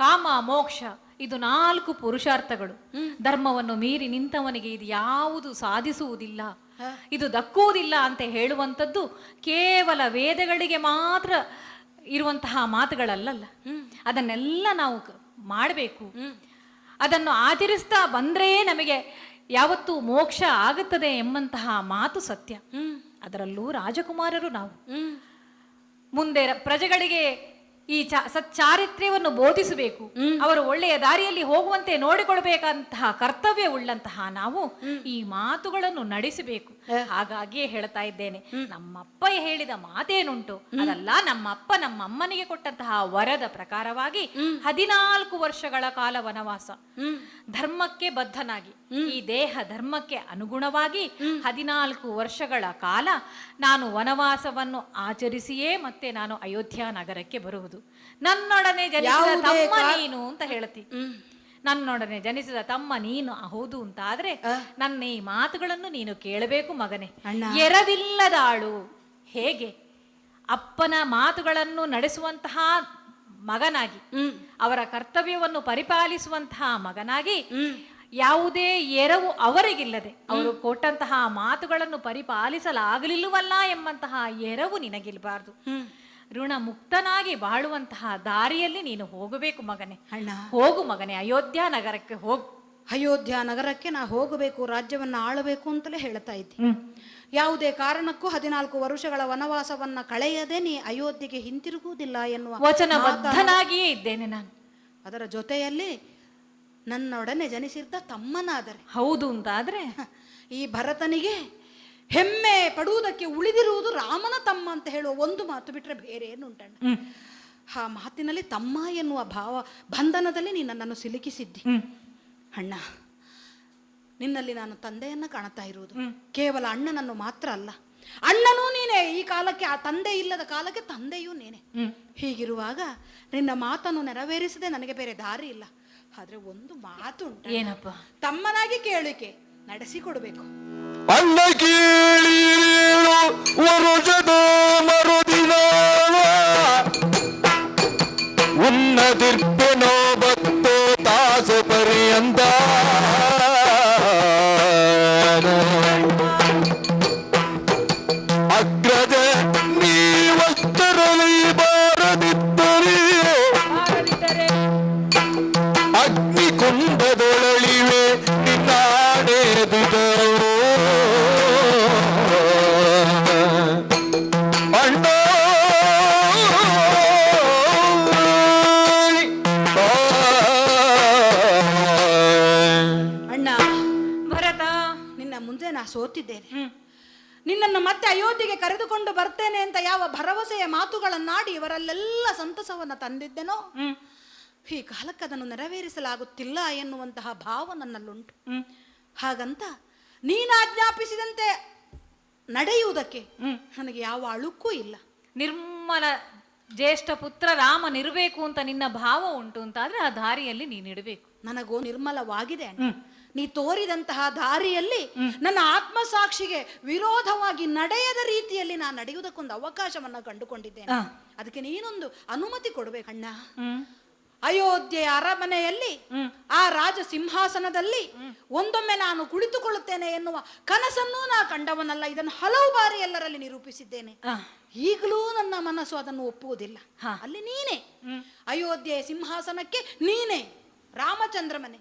ಕಾಮ, ಮೋಕ್ಷ ಇದು 4 ಪುರುಷಾರ್ಥಗಳು. ಧರ್ಮವನ್ನು ಮೀರಿ ನಿಂತವನಿಗೆ ಇದು ಯಾವುದು ಸಾಧಿಸುವುದಿಲ್ಲ, ಇದು ದಕ್ಕುವುದಿಲ್ಲ ಅಂತ ಹೇಳುವಂಥದ್ದು ಕೇವಲ ವೇದಗಳಿಗೆ ಮಾತ್ರ ಇರುವಂತಹ ಮಾತುಗಳಲ್ಲ. ಅದನ್ನೆಲ್ಲ ನಾವು ಮಾಡಬೇಕು. ಅದನ್ನು ಆಚರಿಸ್ತಾ ಬಂದ್ರೆ ನಮಗೆ ಯಾವತ್ತೂ ಮೋಕ್ಷ ಆಗುತ್ತದೆ ಎಂಬಂತಹ ಮಾತು ಸತ್ಯ. ಅದರಲ್ಲೂ ರಾಜಕುಮಾರರು ನಾವು ಮುಂದೆ ಪ್ರಜೆಗಳಿಗೆ ಈ ಸಚ್ಚಾರಿತ್ರ್ಯವನ್ನು ಬೋಧಿಸಬೇಕು, ಅವರು ಒಳ್ಳೆಯ ದಾರಿಯಲ್ಲಿ ಹೋಗುವಂತೆ ನೋಡಿಕೊಳ್ಬೇಕಂತಹ ಕರ್ತವ್ಯ ಉಳ್ಳಂತಹ ನಾವು ಈ ಮಾತುಗಳನ್ನು ನಡೆಸಬೇಕು. ಹಾಗಾಗಿಯೇ ಹೇಳ್ತಾ ಇದ್ದೇನೆ, ನಮ್ಮಪ್ಪ ಹೇಳಿದ ಮಾತೇನುಂಟು ಅದಲ್ಲ, ನಮ್ಮಪ್ಪ ನಮ್ಮಮ್ಮನಿಗೆ ಕೊಟ್ಟಂತಹ ವರದ ಪ್ರಕಾರವಾಗಿ 14 ವರ್ಷಗಳ ಕಾಲ ವನವಾಸ, ಧರ್ಮಕ್ಕೆ ಬದ್ಧನಾಗಿ ಈ ದೇಹ ಧರ್ಮಕ್ಕೆ ಅನುಗುಣವಾಗಿ 14 ವರ್ಷಗಳ ಕಾಲ ನಾನು ವನವಾಸವನ್ನು ಆಚರಿಸಿಯೇ ಮತ್ತೆ ನಾನು ಅಯೋಧ್ಯ ನಗರಕ್ಕೆ ಬರುವುದು. ನನ್ನೊಡನೆ ಜನಿಸಿದ ತಮ್ಮ ನೀನು ಅಂತ ಹೇಳ್ತಿ, ನನ್ನೊಡನೆ ಜನಿಸಿದ ತಮ್ಮ ನೀನು ಹೌದು ಅಂತ ಆದ್ರೆ ನನ್ನ ಈ ಮಾತುಗಳನ್ನು ನೀನು ಕೇಳಬೇಕು ಮಗನೇ. ಎರವಿಲ್ಲದಾಳು ಹೇಗೆ ಅಪ್ಪನ ಮಾತುಗಳನ್ನು ನಡೆಸುವಂತಹ ಮಗನಾಗಿ, ಅವರ ಕರ್ತವ್ಯವನ್ನು ಪರಿಪಾಲಿಸುವಂತಹ ಮಗನಾಗಿ, ಯಾವುದೇ ಎರವು ಅವರಿಗಿಲ್ಲದೆ ಅವರು ಕೊಟ್ಟಂತಹ ಮಾತುಗಳನ್ನು ಪರಿಪಾಲಿಸಲಾಗಲಿಲ್ಲವಲ್ಲ ಎಂಬಂತಹ ಎರವು ನಿನಗಿಲ್ಬಾರ್ದು. ಋಣ ಮುಕ್ತನಾಗಿ ಬಾಳುವಂತಹ ದಾರಿಯಲ್ಲಿ ನೀನು ಹೋಗಬೇಕು ಮಗನೇ. ಹೋಗು ಮಗನೇ, ಅಯೋಧ್ಯ ನಗರಕ್ಕೆ ಹೋಗು. ಅಯೋಧ್ಯ ನಗರಕ್ಕೆ ನಾ ಹೋಗಬೇಕು, ರಾಜ್ಯವನ್ನ ಆಳಬೇಕು ಅಂತಲೇ ಹೇಳ್ತಾ ಇದ್ದಿ. ಯಾವುದೇ ಕಾರಣಕ್ಕೂ 14 ವರ್ಷಗಳ ವನವಾಸವನ್ನ ಕಳೆಯದೆ ನೀ ಅಯೋಧ್ಯೆಗೆ ಹಿಂತಿರುಗುವುದಿಲ್ಲ ಎನ್ನುವ ವಚನಬದ್ಧನಾಗಿಯೇ ಇದ್ದೇನೆ ನಾನು. ಅದರ ಜೊತೆಯಲ್ಲಿ ನನ್ನೊಡನೆ ಜನಿಸಿದ್ದ ತಮ್ಮನಾದರೆ ಹೌದು ಅಂತಾದ್ರೆ ಈ ಭರತನಿಗೆ ಹೆಮ್ಮೆ ಪಡುವುದಕ್ಕೆ ಉಳಿದಿರುವುದು ರಾಮನ ತಮ್ಮ ಅಂತ ಹೇಳುವ ಒಂದು ಮಾತು ಬಿಟ್ರೆ ಬೇರೆ ಏನು ಉಂಟಣ್ಣ. ಆ ಮಾತಿನಲ್ಲಿ ತಮ್ಮ ಎನ್ನುವ ಭಾವ ಬಂಧನದಲ್ಲಿ ನೀ ನನ್ನನ್ನು ಸಿಲುಕಿಸಿದ್ದಿ ಅಣ್ಣ. ನಿನ್ನಲ್ಲಿ ನಾನು ತಂದೆಯನ್ನ ಕಾಣ್ತಾ ಇರುವುದು, ಕೇವಲ ಅಣ್ಣನನ್ನು ಮಾತ್ರ ಅಲ್ಲ, ಅಣ್ಣನೂ ನೀನೇ, ಈ ಕಾಲಕ್ಕೆ ಆ ತಂದೆ ಇಲ್ಲದ ಕಾಲಕ್ಕೆ ತಂದೆಯೂ ನೀನೆ. ಹೀಗಿರುವಾಗ ನಿನ್ನ ಮಾತನ್ನು ನೆರವೇರಿಸದೆ ನನಗೆ ಬೇರೆ ದಾರಿ ಇಲ್ಲ. ಆದ್ರೆ ಒಂದು ಮಾತು ಉಂಟು, ಏನಪ್ಪ? ತಮ್ಮನಾಗಿ ಕೇಳಿಕೆ ನಡೆಸಿಕೊಡ್ಬೇಕು. ಅಣ್ಣ ಕೇಳಿರು ವರುಷದ ಮರುದಿನ ಉನ್ನತಿರ್ಪೆನೋ ಬತ್ತು ತಾಸು ಪರ್ಯಂತ ಅಗ್ರಜ ನೀವಷ್ಟರಲ್ಲಿ ಬಾರದಿದ್ದರೆ ನಿನ್ನ ಮುಂದೆ ನಾ ಸೋತಿದ್ದೇನೆ. ನಿನ್ನನ್ನು ಮತ್ತೆ ಅಯೋಧ್ಯೆಗೆ ಕರೆದುಕೊಂಡು ಬರ್ತೇನೆ ಅಂತ ಯಾವ ಭರವಸೆಯ ಮಾತುಗಳನ್ನಾಡಿ ಇವರಲ್ಲೆಲ್ಲ ಸಂತಸವನ್ನು ತಂದಿದ್ದೆನೋ, ಈ ಕಾಲಕ್ಕೆ ಅದನ್ನು ನೆರವೇರಿಸಲಾಗುತ್ತಿಲ್ಲ ಎನ್ನುವಂತಹ ಭಾವ ನನ್ನಲ್ಲುಂಟು. ಹಾಗಂತ ನೀನಾಜ್ಞಾಪಿಸಿದಂತೆ ನಡೆಯುವುದಕ್ಕೆ ನನಗೆ ಯಾವ ಅಳುಕೂ ಇಲ್ಲ. ನಿರ್ಮಲ ಜ್ಯೇಷ್ಠ ಪುತ್ರ ರಾಮನಿರಬೇಕು ಅಂತ ನಿನ್ನ ಭಾವ ಉಂಟು ಅಂತಾದ್ರೆ ಆ ದಾರಿಯಲ್ಲಿ ನೀನಿಡಬೇಕು. ನನಗೂ ನಿರ್ಮಲವಾಗಿದೆ ಅಣ್ಣ. ನೀ ತೋರಿದಂತಹ ದಾರಿಯಲ್ಲಿ ನನ್ನ ಆತ್ಮಸಾಕ್ಷಿಗೆ ವಿರೋಧವಾಗಿ ನಡೆಯದ ರೀತಿಯಲ್ಲಿ ನಾನು ನಡೆಯುವುದಕ್ಕೊಂದು ಅವಕಾಶವನ್ನ ಕಂಡುಕೊಂಡಿದ್ದೇನೆ. ಅದಕ್ಕೆ ನೀನೊಂದು ಅನುಮತಿ ಕೊಡ್ಬೇಕಣ್ಣ. ಅಯೋಧ್ಯೆಯ ಅರಮನೆಯಲ್ಲಿ ಆ ರಾಜ ಸಿಂಹಾಸನದಲ್ಲಿ ಒಂದೊಮ್ಮೆ ನಾನು ಕುಳಿತುಕೊಳ್ಳುತ್ತೇನೆ ಎನ್ನುವ ಕನಸನ್ನೂ ನಾ ಕಂಡವನಲ್ಲ. ಇದನ್ನು ಹಲವು ಬಾರಿ ಎಲ್ಲರಲ್ಲಿ ನಿರೂಪಿಸಿದ್ದೇನೆ. ಈಗಲೂ ನನ್ನ ಮನಸ್ಸು ಅದನ್ನು ಒಪ್ಪುವುದಿಲ್ಲ. ಅಲ್ಲಿ ನೀನೇ ಅಯೋಧ್ಯೆಯ ಸಿಂಹಾಸನಕ್ಕೆ ನೀನೇ ರಾಮಚಂದ್ರ ಮನೆ.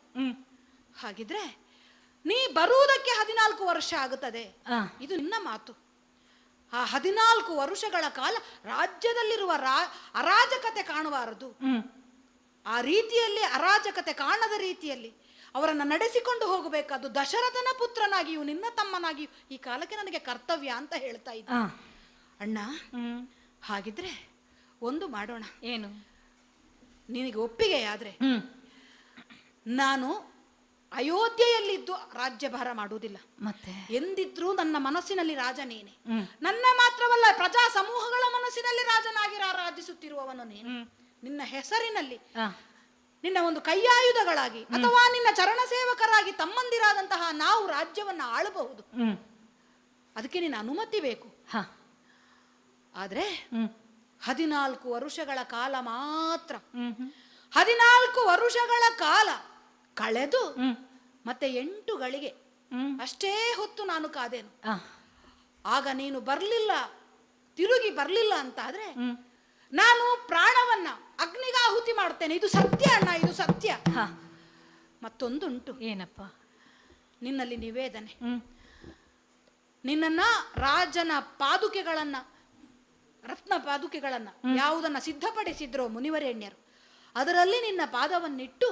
ಹಾಗಿದ್ರೆ ನೀ ಬರುವುದಕ್ಕೆ 14 ವರ್ಷ ಆಗುತ್ತದೆ. ಇದು ನಿನ್ನ ಮಾತು. ಆ 14 ವರ್ಷಗಳ ಕಾಲ ರಾಜ್ಯದಲ್ಲಿರುವ ಅರಾಜಕತೆ ಕಾಣಬಾರದು. ಆ ರೀತಿಯಲ್ಲಿ ಅರಾಜಕತೆ ಕಾಣದ ರೀತಿಯಲ್ಲಿ ಅವರನ್ನು ನಡೆಸಿಕೊಂಡು ಹೋಗಬೇಕಾದ್ದು ದಶರಥನ ಪುತ್ರನಾಗಿಯೂ ನಿನ್ನ ತಮ್ಮನಾಗಿಯೂ ಈ ಕಾಲಕ್ಕೆ ನನಗೆ ಕರ್ತವ್ಯ ಅಂತ ಹೇಳ್ತಾ ಇದ್ದ ಅಣ್ಣ. ಹಾಗಿದ್ರೆ ಒಂದು ಮಾಡೋಣ. ಏನು? ನಿನಗೆ ಒಪ್ಪಿಗೆಯಾದ್ರೆ ನಾನು ಅಯೋಧ್ಯೆಯಲ್ಲಿದ್ದು ರಾಜ್ಯಭಾರ ಮಾಡುವುದಿಲ್ಲ. ಮತ್ತೆ ಎಂದಿದ್ರೂ ನನ್ನ ಮನಸ್ಸಿನಲ್ಲಿ ರಾಜ ನೀನೆ. ನನ್ನ ಮಾತ್ರವಲ್ಲ, ಪ್ರಜಾ ಸಮೂಹಗಳ ಮನಸ್ಸಿನಲ್ಲಿ ರಾಜನಾಗಿ ರಾಜಿಸುತ್ತಿರುವವನು ನೀನು. ನಿನ್ನ ಹೆಸರಿನಲ್ಲಿ ನಿನ್ನ ಒಂದು ಕೈಯಾಯುಧಗಳಾಗಿ ಅಥವಾ ನಿನ್ನ ಚರಣ ಸೇವಕರಾಗಿ ತಮ್ಮಂದಿರಾದಂತಹ ನಾವು ರಾಜ್ಯವನ್ನ ಆಳಬಹುದು. ಅದಕ್ಕೆ ನಿನ್ನ ಅನುಮತಿ ಬೇಕು. ಆದ್ರೆ 14 ವರುಷಗಳ ಕಾಲ ಮಾತ್ರ. 14 ವರುಷಗಳ ಕಾಲ ಕಳೆದು ಮತ್ತೆ 8 ಗಳಿಗೆ ಅಷ್ಟೇ ಹೊತ್ತು ನಾನು ಕಾದೇನು. ಆಗ ನೀನು ಬರ್ಲಿಲ್ಲ, ತಿರುಗಿ ಬರ್ಲಿಲ್ಲ ಅಂತ ಆದ್ರೆ ನಾನು ಪ್ರಾಣವನ್ನ ಅಗ್ನಿಗಾಹುತಿ ಮಾಡ್ತೇನೆ. ಇದು ಸತ್ಯ ಅಣ್ಣ, ಇದು ಸತ್ಯ. ಮತ್ತೊಂದುಂಟು. ಏನಪ್ಪ? ನಿನ್ನಲ್ಲಿ ನಿವೇದನೆ. ನಿನ್ನನ್ನ ರಾಜನ ಪಾದುಕೆಗಳನ್ನ, ರತ್ನ ಪಾದುಕೆಗಳನ್ನ ಯಾವುದನ್ನ ಸಿದ್ಧಪಡಿಸಿದ್ರೋ ಮುನಿವರೇಣ್ಯರು, ಅದರಲ್ಲಿ ನಿನ್ನ ಪಾದವನ್ನಿಟ್ಟು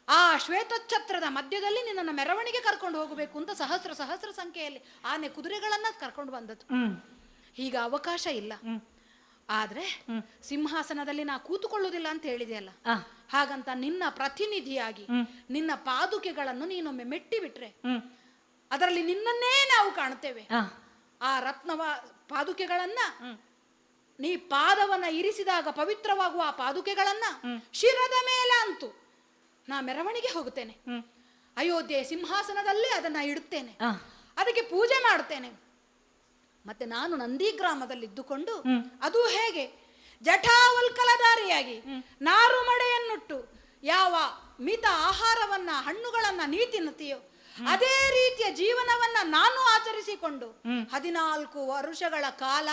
ಆ ಶ್ವೇತಛತ್ರದ ಮಧ್ಯದಲ್ಲಿ ನಿನ್ನನ್ನು ಮೆರವಣಿಗೆ ಕರ್ಕೊಂಡು ಹೋಗಬೇಕು ಅಂತ ಸಹಸ್ರ ಸಂಖ್ಯೆಯಲ್ಲಿ ಆನೆ ಕುದುರೆಗಳನ್ನ ಕರ್ಕೊಂಡು ಬಂದದ್ದು. ಈಗ ಅವಕಾಶ ಇಲ್ಲ. ಆದ್ರೆ ಸಿಂಹಾಸನದಲ್ಲಿ ನಾ ಕೂತುಕೊಳ್ಳುವುದಿಲ್ಲ ಅಂತ ಹೇಳಿದೆಯಲ್ಲ, ಹಾಗಂತ ನಿನ್ನ ಪ್ರತಿನಿಧಿಯಾಗಿ ನಿನ್ನ ಪಾದುಕೆಗಳನ್ನು ನೀನೊಮ್ಮೆ ಮೆಟ್ಟಿ ಬಿಟ್ರೆ ಅದರಲ್ಲಿ ನಿನ್ನನ್ನೇ ನಾವು ಕಾಣುತ್ತೇವೆ. ಆ ರತ್ನವ ಪಾದುಕೆಗಳನ್ನ ನೀ ಪಾದವನ್ನ ಇರಿಸಿದಾಗ ಪವಿತ್ರವಾಗುವ ಆ ಪಾದುಕೆಗಳನ್ನ ಶಿರದ ಮೇಲೆ ಅಂತೂ ನಾ ಮೆರವಣಿಗೆ ಹೋಗುತ್ತೇನೆ. ಅಯೋಧ್ಯೆ ಸಿಂಹಾಸನದಲ್ಲಿ ಅದನ್ನ ಇಡುತ್ತೇನೆ, ಅದಕ್ಕೆ ಪೂಜೆ ಮಾಡುತ್ತೇನೆ. ಮತ್ತೆ ನಾನು ನಂದಿಗ್ರಾಮದಲ್ಲಿದ್ದುಕೊಂಡು ಅದು ಹೇಗೆ ಜಠಾವಲ್ಕಲಧಾರಿಯಾಗಿ ನಾರು ಮಡೆಯನ್ನುಟ್ಟು ಯಾವ ಮಿತ ಆಹಾರವನ್ನ ಹಣ್ಣುಗಳನ್ನ ನೀ ತಿನ್ನುತ್ತೀಯೋ ಅದೇ ರೀತಿಯ ಜೀವನವನ್ನ ನಾನು ಆಚರಿಸಿಕೊಂಡು 14 ವರುಷಗಳ ಕಾಲ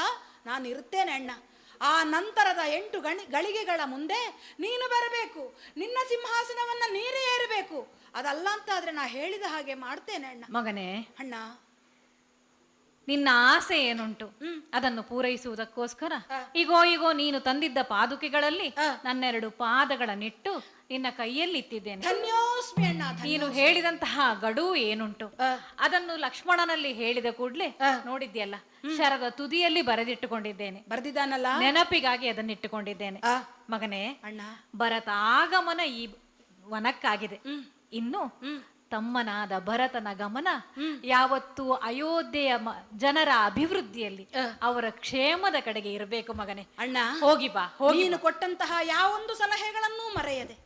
ನಾನು ಇರುತ್ತೇನೆ ಅಣ್ಣ. ಆ ನಂತರದ 8 ಗಳಿಗೆಗಳ ಮುಂದೆ ನೀನು ಬರಬೇಕು, ನಿನ್ನ ಸಿಂಹಾಸನವನ್ನ ನೀರೇ ಏರಬೇಕು. ಅದಲ್ಲ ಅಂತ ಆದ್ರೆ ನಾ ಹೇಳಿದ ಹಾಗೆ ಮಾಡ್ತೇನೆ ಅಣ್ಣ. ಮಗನೇ, ಅಣ್ಣ, ನಿನ್ನ ಆಸೆ ಏನುಂಟು ಅದನ್ನು ಪೂರೈಸುವುದಕ್ಕೋಸ್ಕರ ಈಗೋ ನೀನು ತಂದಿದ್ದ ಪಾದುಕೆಗಳಲ್ಲಿ ನನ್ನೆರಡು ಪಾದಗಳನ್ನಿಟ್ಟು ನಿನ್ನ ಕೈಯಲ್ಲಿ ಇಟ್ಟಿದ್ದೇನೆ. ಧನ್ಯೋಸ್ಮಿ ಅಣ್ಣ. ನೀನು ಹೇಳಿದಂತಹ ಗಡುವು ಏನುಂಟು ಅದನ್ನು ಲಕ್ಷ್ಮಣನಲ್ಲಿ ಹೇಳಿದ ಕೂಡ್ಲೆ ನೋಡಿದ್ಯಲ್ಲ, ಶರದ ತುದಿಯಲ್ಲಿ ಬರೆದಿಟ್ಟುಕೊಂಡಿದ್ದೇನೆ. ಬರ್ದಿದ್ದಾನಲ್ಲ, ನೆನಪಿಗಾಗಿ ಅದನ್ನಿಟ್ಟುಕೊಂಡಿದ್ದೇನೆ. ಮಗನೇ, ಅಣ್ಣ, ಭರತ ಆಗಮನ ಈ ವನಕ್ಕಾಗಿದೆ. ಇನ್ನು ತಮ್ಮನಾದ ಭರತನ ಗಮನ ಯಾವತ್ತು ಅಯೋಧ್ಯೆಯ ಜನರ ಅಭಿವೃದ್ಧಿಯಲ್ಲಿ ಅವರ ಕ್ಷೇಮದ ಕಡೆಗೆ ಇರಬೇಕು. ಮಗನೇ, ಅಣ್ಣ, ಹೋಗಿ ಬಾ. ನೀನು ಕೊಟ್ಟಂತಹ ಯಾವೊಂದು ಸಲಹೆಗಳನ್ನೂ ಮರೆಯದೆ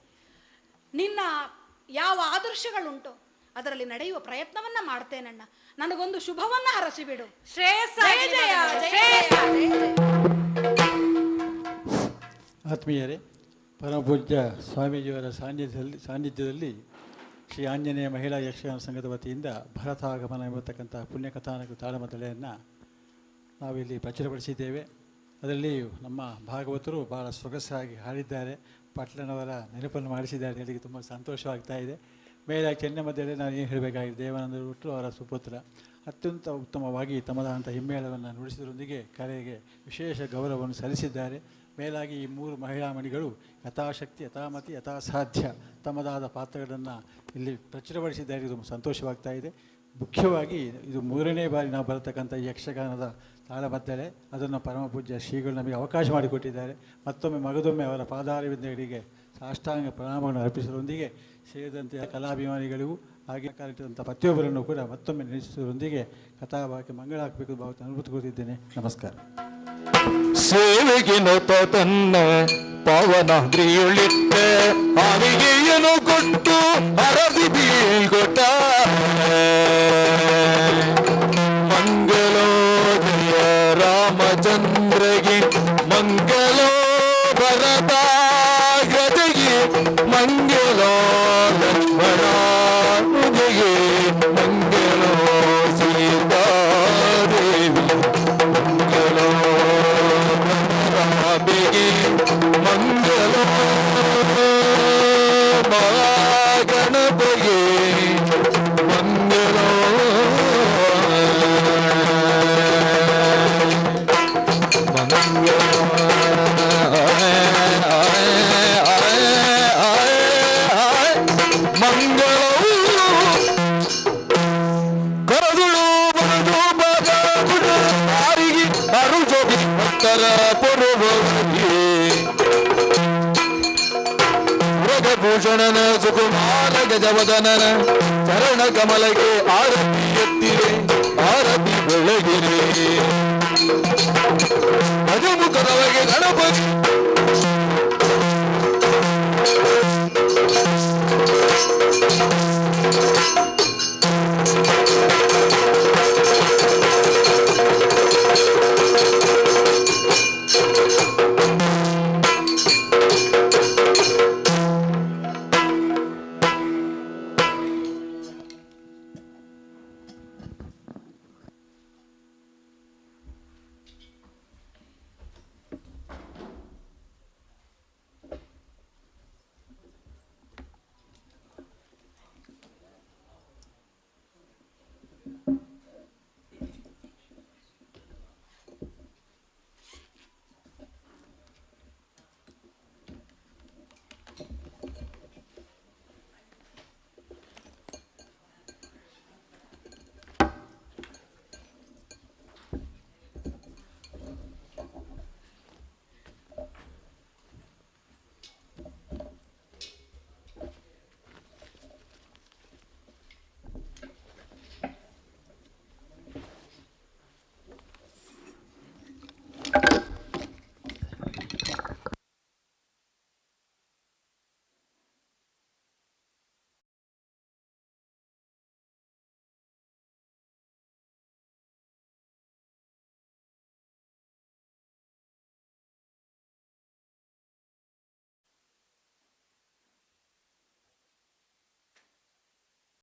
ನಿನ್ನ ಯಾವ ಆದರ್ಶಗಳುಂಟು ಅದರಲ್ಲಿ ನಡೆಯುವ ಪ್ರಯತ್ನವನ್ನ ಮಾಡ್ತೇನಣ್ಣ. ನನಗೊಂದು ಶುಭವನ್ನ ಹರಸಿಬಿಡು. ಆತ್ಮೀಯರೇ, ಪರಮಪೂಜ್ಯ ಸ್ವಾಮೀಜಿಯವರ ಸಾನ್ನಿಧ್ಯದಲ್ಲಿ ಶ್ರೀ ಆಂಜನೇಯ ಮಹಿಳಾ ಯಕ್ಷಗಾನ ಸಂಘದ ವತಿಯಿಂದ ಭರತಾಗಮನ ಎಂಬತಕ್ಕಂಥ ಪುಣ್ಯಕಥಾನಕ ತಾಳಮದ್ದಳೆಯನ್ನು ನಾವಿಲ್ಲಿ ಪ್ರಚುರಪಡಿಸಿದ್ದೇವೆ. ಅದರಲ್ಲಿ ನಮ್ಮ ಭಾಗವತರು ಭಾಳ ಸೊಗಸಾಗಿ ಹಾಡಿದ್ದಾರೆ, ಪಟ್ಲನವರ ನೆನಪನ್ನು ಮಾಡಿಸಿದ್ದಾರೆ. ಹೇಳಿ ತುಂಬ ಸಂತೋಷವಾಗ್ತಾ ಇದೆ. ಮೇಲೆ ಚೆನ್ನಮದ್ದಳೆ ನಾನು ಏನು ಹೇಳಬೇಕಾಗಿದೆ, ದೇವಾನಂದ ಭಟ್ರು ಅವರ ಸುಪುತ್ರ ಅತ್ಯಂತ ಉತ್ತಮವಾಗಿ ತಮ್ಮದಾದಂಥ ಹಿಮ್ಮೇಳವನ್ನು ನುಡಿಸಿದರೊಂದಿಗೆ ಕಲೆಗೆ ವಿಶೇಷ ಗೌರವವನ್ನು ಸಲ್ಲಿಸಿದ್ದಾರೆ. ಮೇಲಾಗಿ ಈ 3 ಮಹಿಳಾ ಮಣಿಗಳು ಯಥಾಶಕ್ತಿ, ಯಥಾಮತಿ, ಯಥಾಸಾಧ್ಯ ತಮ್ಮದಾದ ಪಾತ್ರಗಳನ್ನು ಇಲ್ಲಿ ಪ್ರಚುರಪಡಿಸಿದ್ದಾರೆ. ತುಂಬ ಸಂತೋಷವಾಗ್ತಾ ಇದೆ. ಮುಖ್ಯವಾಗಿ ಇದು 3ನೇ ಬಾರಿ ನಾವು ಬರತಕ್ಕಂಥ ಈ ಯಕ್ಷಗಾನದ ತಾಳಮದ್ದಳೆ. ಅದನ್ನು ಪರಮ ಪೂಜ್ಯ ಶ್ರೀಗಳು ನಮಗೆ ಅವಕಾಶ ಮಾಡಿಕೊಟ್ಟಿದ್ದಾರೆ. ಮತ್ತೊಮ್ಮೆ ಮಗದೊಮ್ಮೆ ಅವರ ಪಾದಾರವಿಂದಗಳಿಗೆ ಸಾಷ್ಟಾಂಗ ಪ್ರಣಾಮಗಳನ್ನು ಅರ್ಪಿಸುವುದರೊಂದಿಗೆ ಸೇರಿದಂತೆ ಕಲಾಭಿಮಾನಿಗಳಿಗೂ ಹಾಗೆ ಕಾರ್ಯಕ್ರಮದ ಪ್ರತಿಯೊಬ್ಬರನ್ನು ಕೂಡ ಮತ್ತೊಮ್ಮೆ ನೆನೆಸುವುದರೊಂದಿಗೆ ಕಥಾಭಾಗಕ್ಕೆ ಮಂಗಳ ಹಾಕಬೇಕು ಭಾವತ ಅನುಭೂತಿಗೊಳಿಸಿದ್ದೇನೆ. ನಮಸ್ಕಾರ. ಸೇವೆಗೆ ನೊತ ತನ್ನ ಪಾವನಾದ್ರಿಯುಳಿತ್ತ ಆವಿಗೆಯನ್ನು ಕೊಟ್ಟು ಅರಸಿ ಬೀಳ್ಕೊಟ್ಟ ಮಂಗಳೋದಯ ರಾಮಚಂದ್ರಗೆ ಮಂಗಲೋ ಭರತ ಗಜಗೆ ಮಂಗಲೋ ಲಕ್ಷ್ಮಣನಿಗೆ ಮಂಗಲೋ ಸೀತಾದೇವಿ ಮಂಗಲೋ ರಾಮಿಗೆ ಮಂಗಲೋ ಮಹಾಗಣಪಗೆ ಮಂಗಲೋ ಮಂಗಳವು ಕರದುಳು ಬರದು ಬಗಗುಡು ಆರಿಗೆ ಅರುಜೋಗಿ ಭಕ್ತರ ಪೊರವರಿಗೆ ಮೃಗಭೂಷಣನ ಸುಕುಮಾರ ಗಜವದನನ ಚರಣ ಕಮಲಗೆ ಆರತಿ ಎತ್ತಿರೆ ಆರತಿ ಬೆಳಗಿರೆ ಅಜಮುಖದವಗೆ ಗಣಪತಿ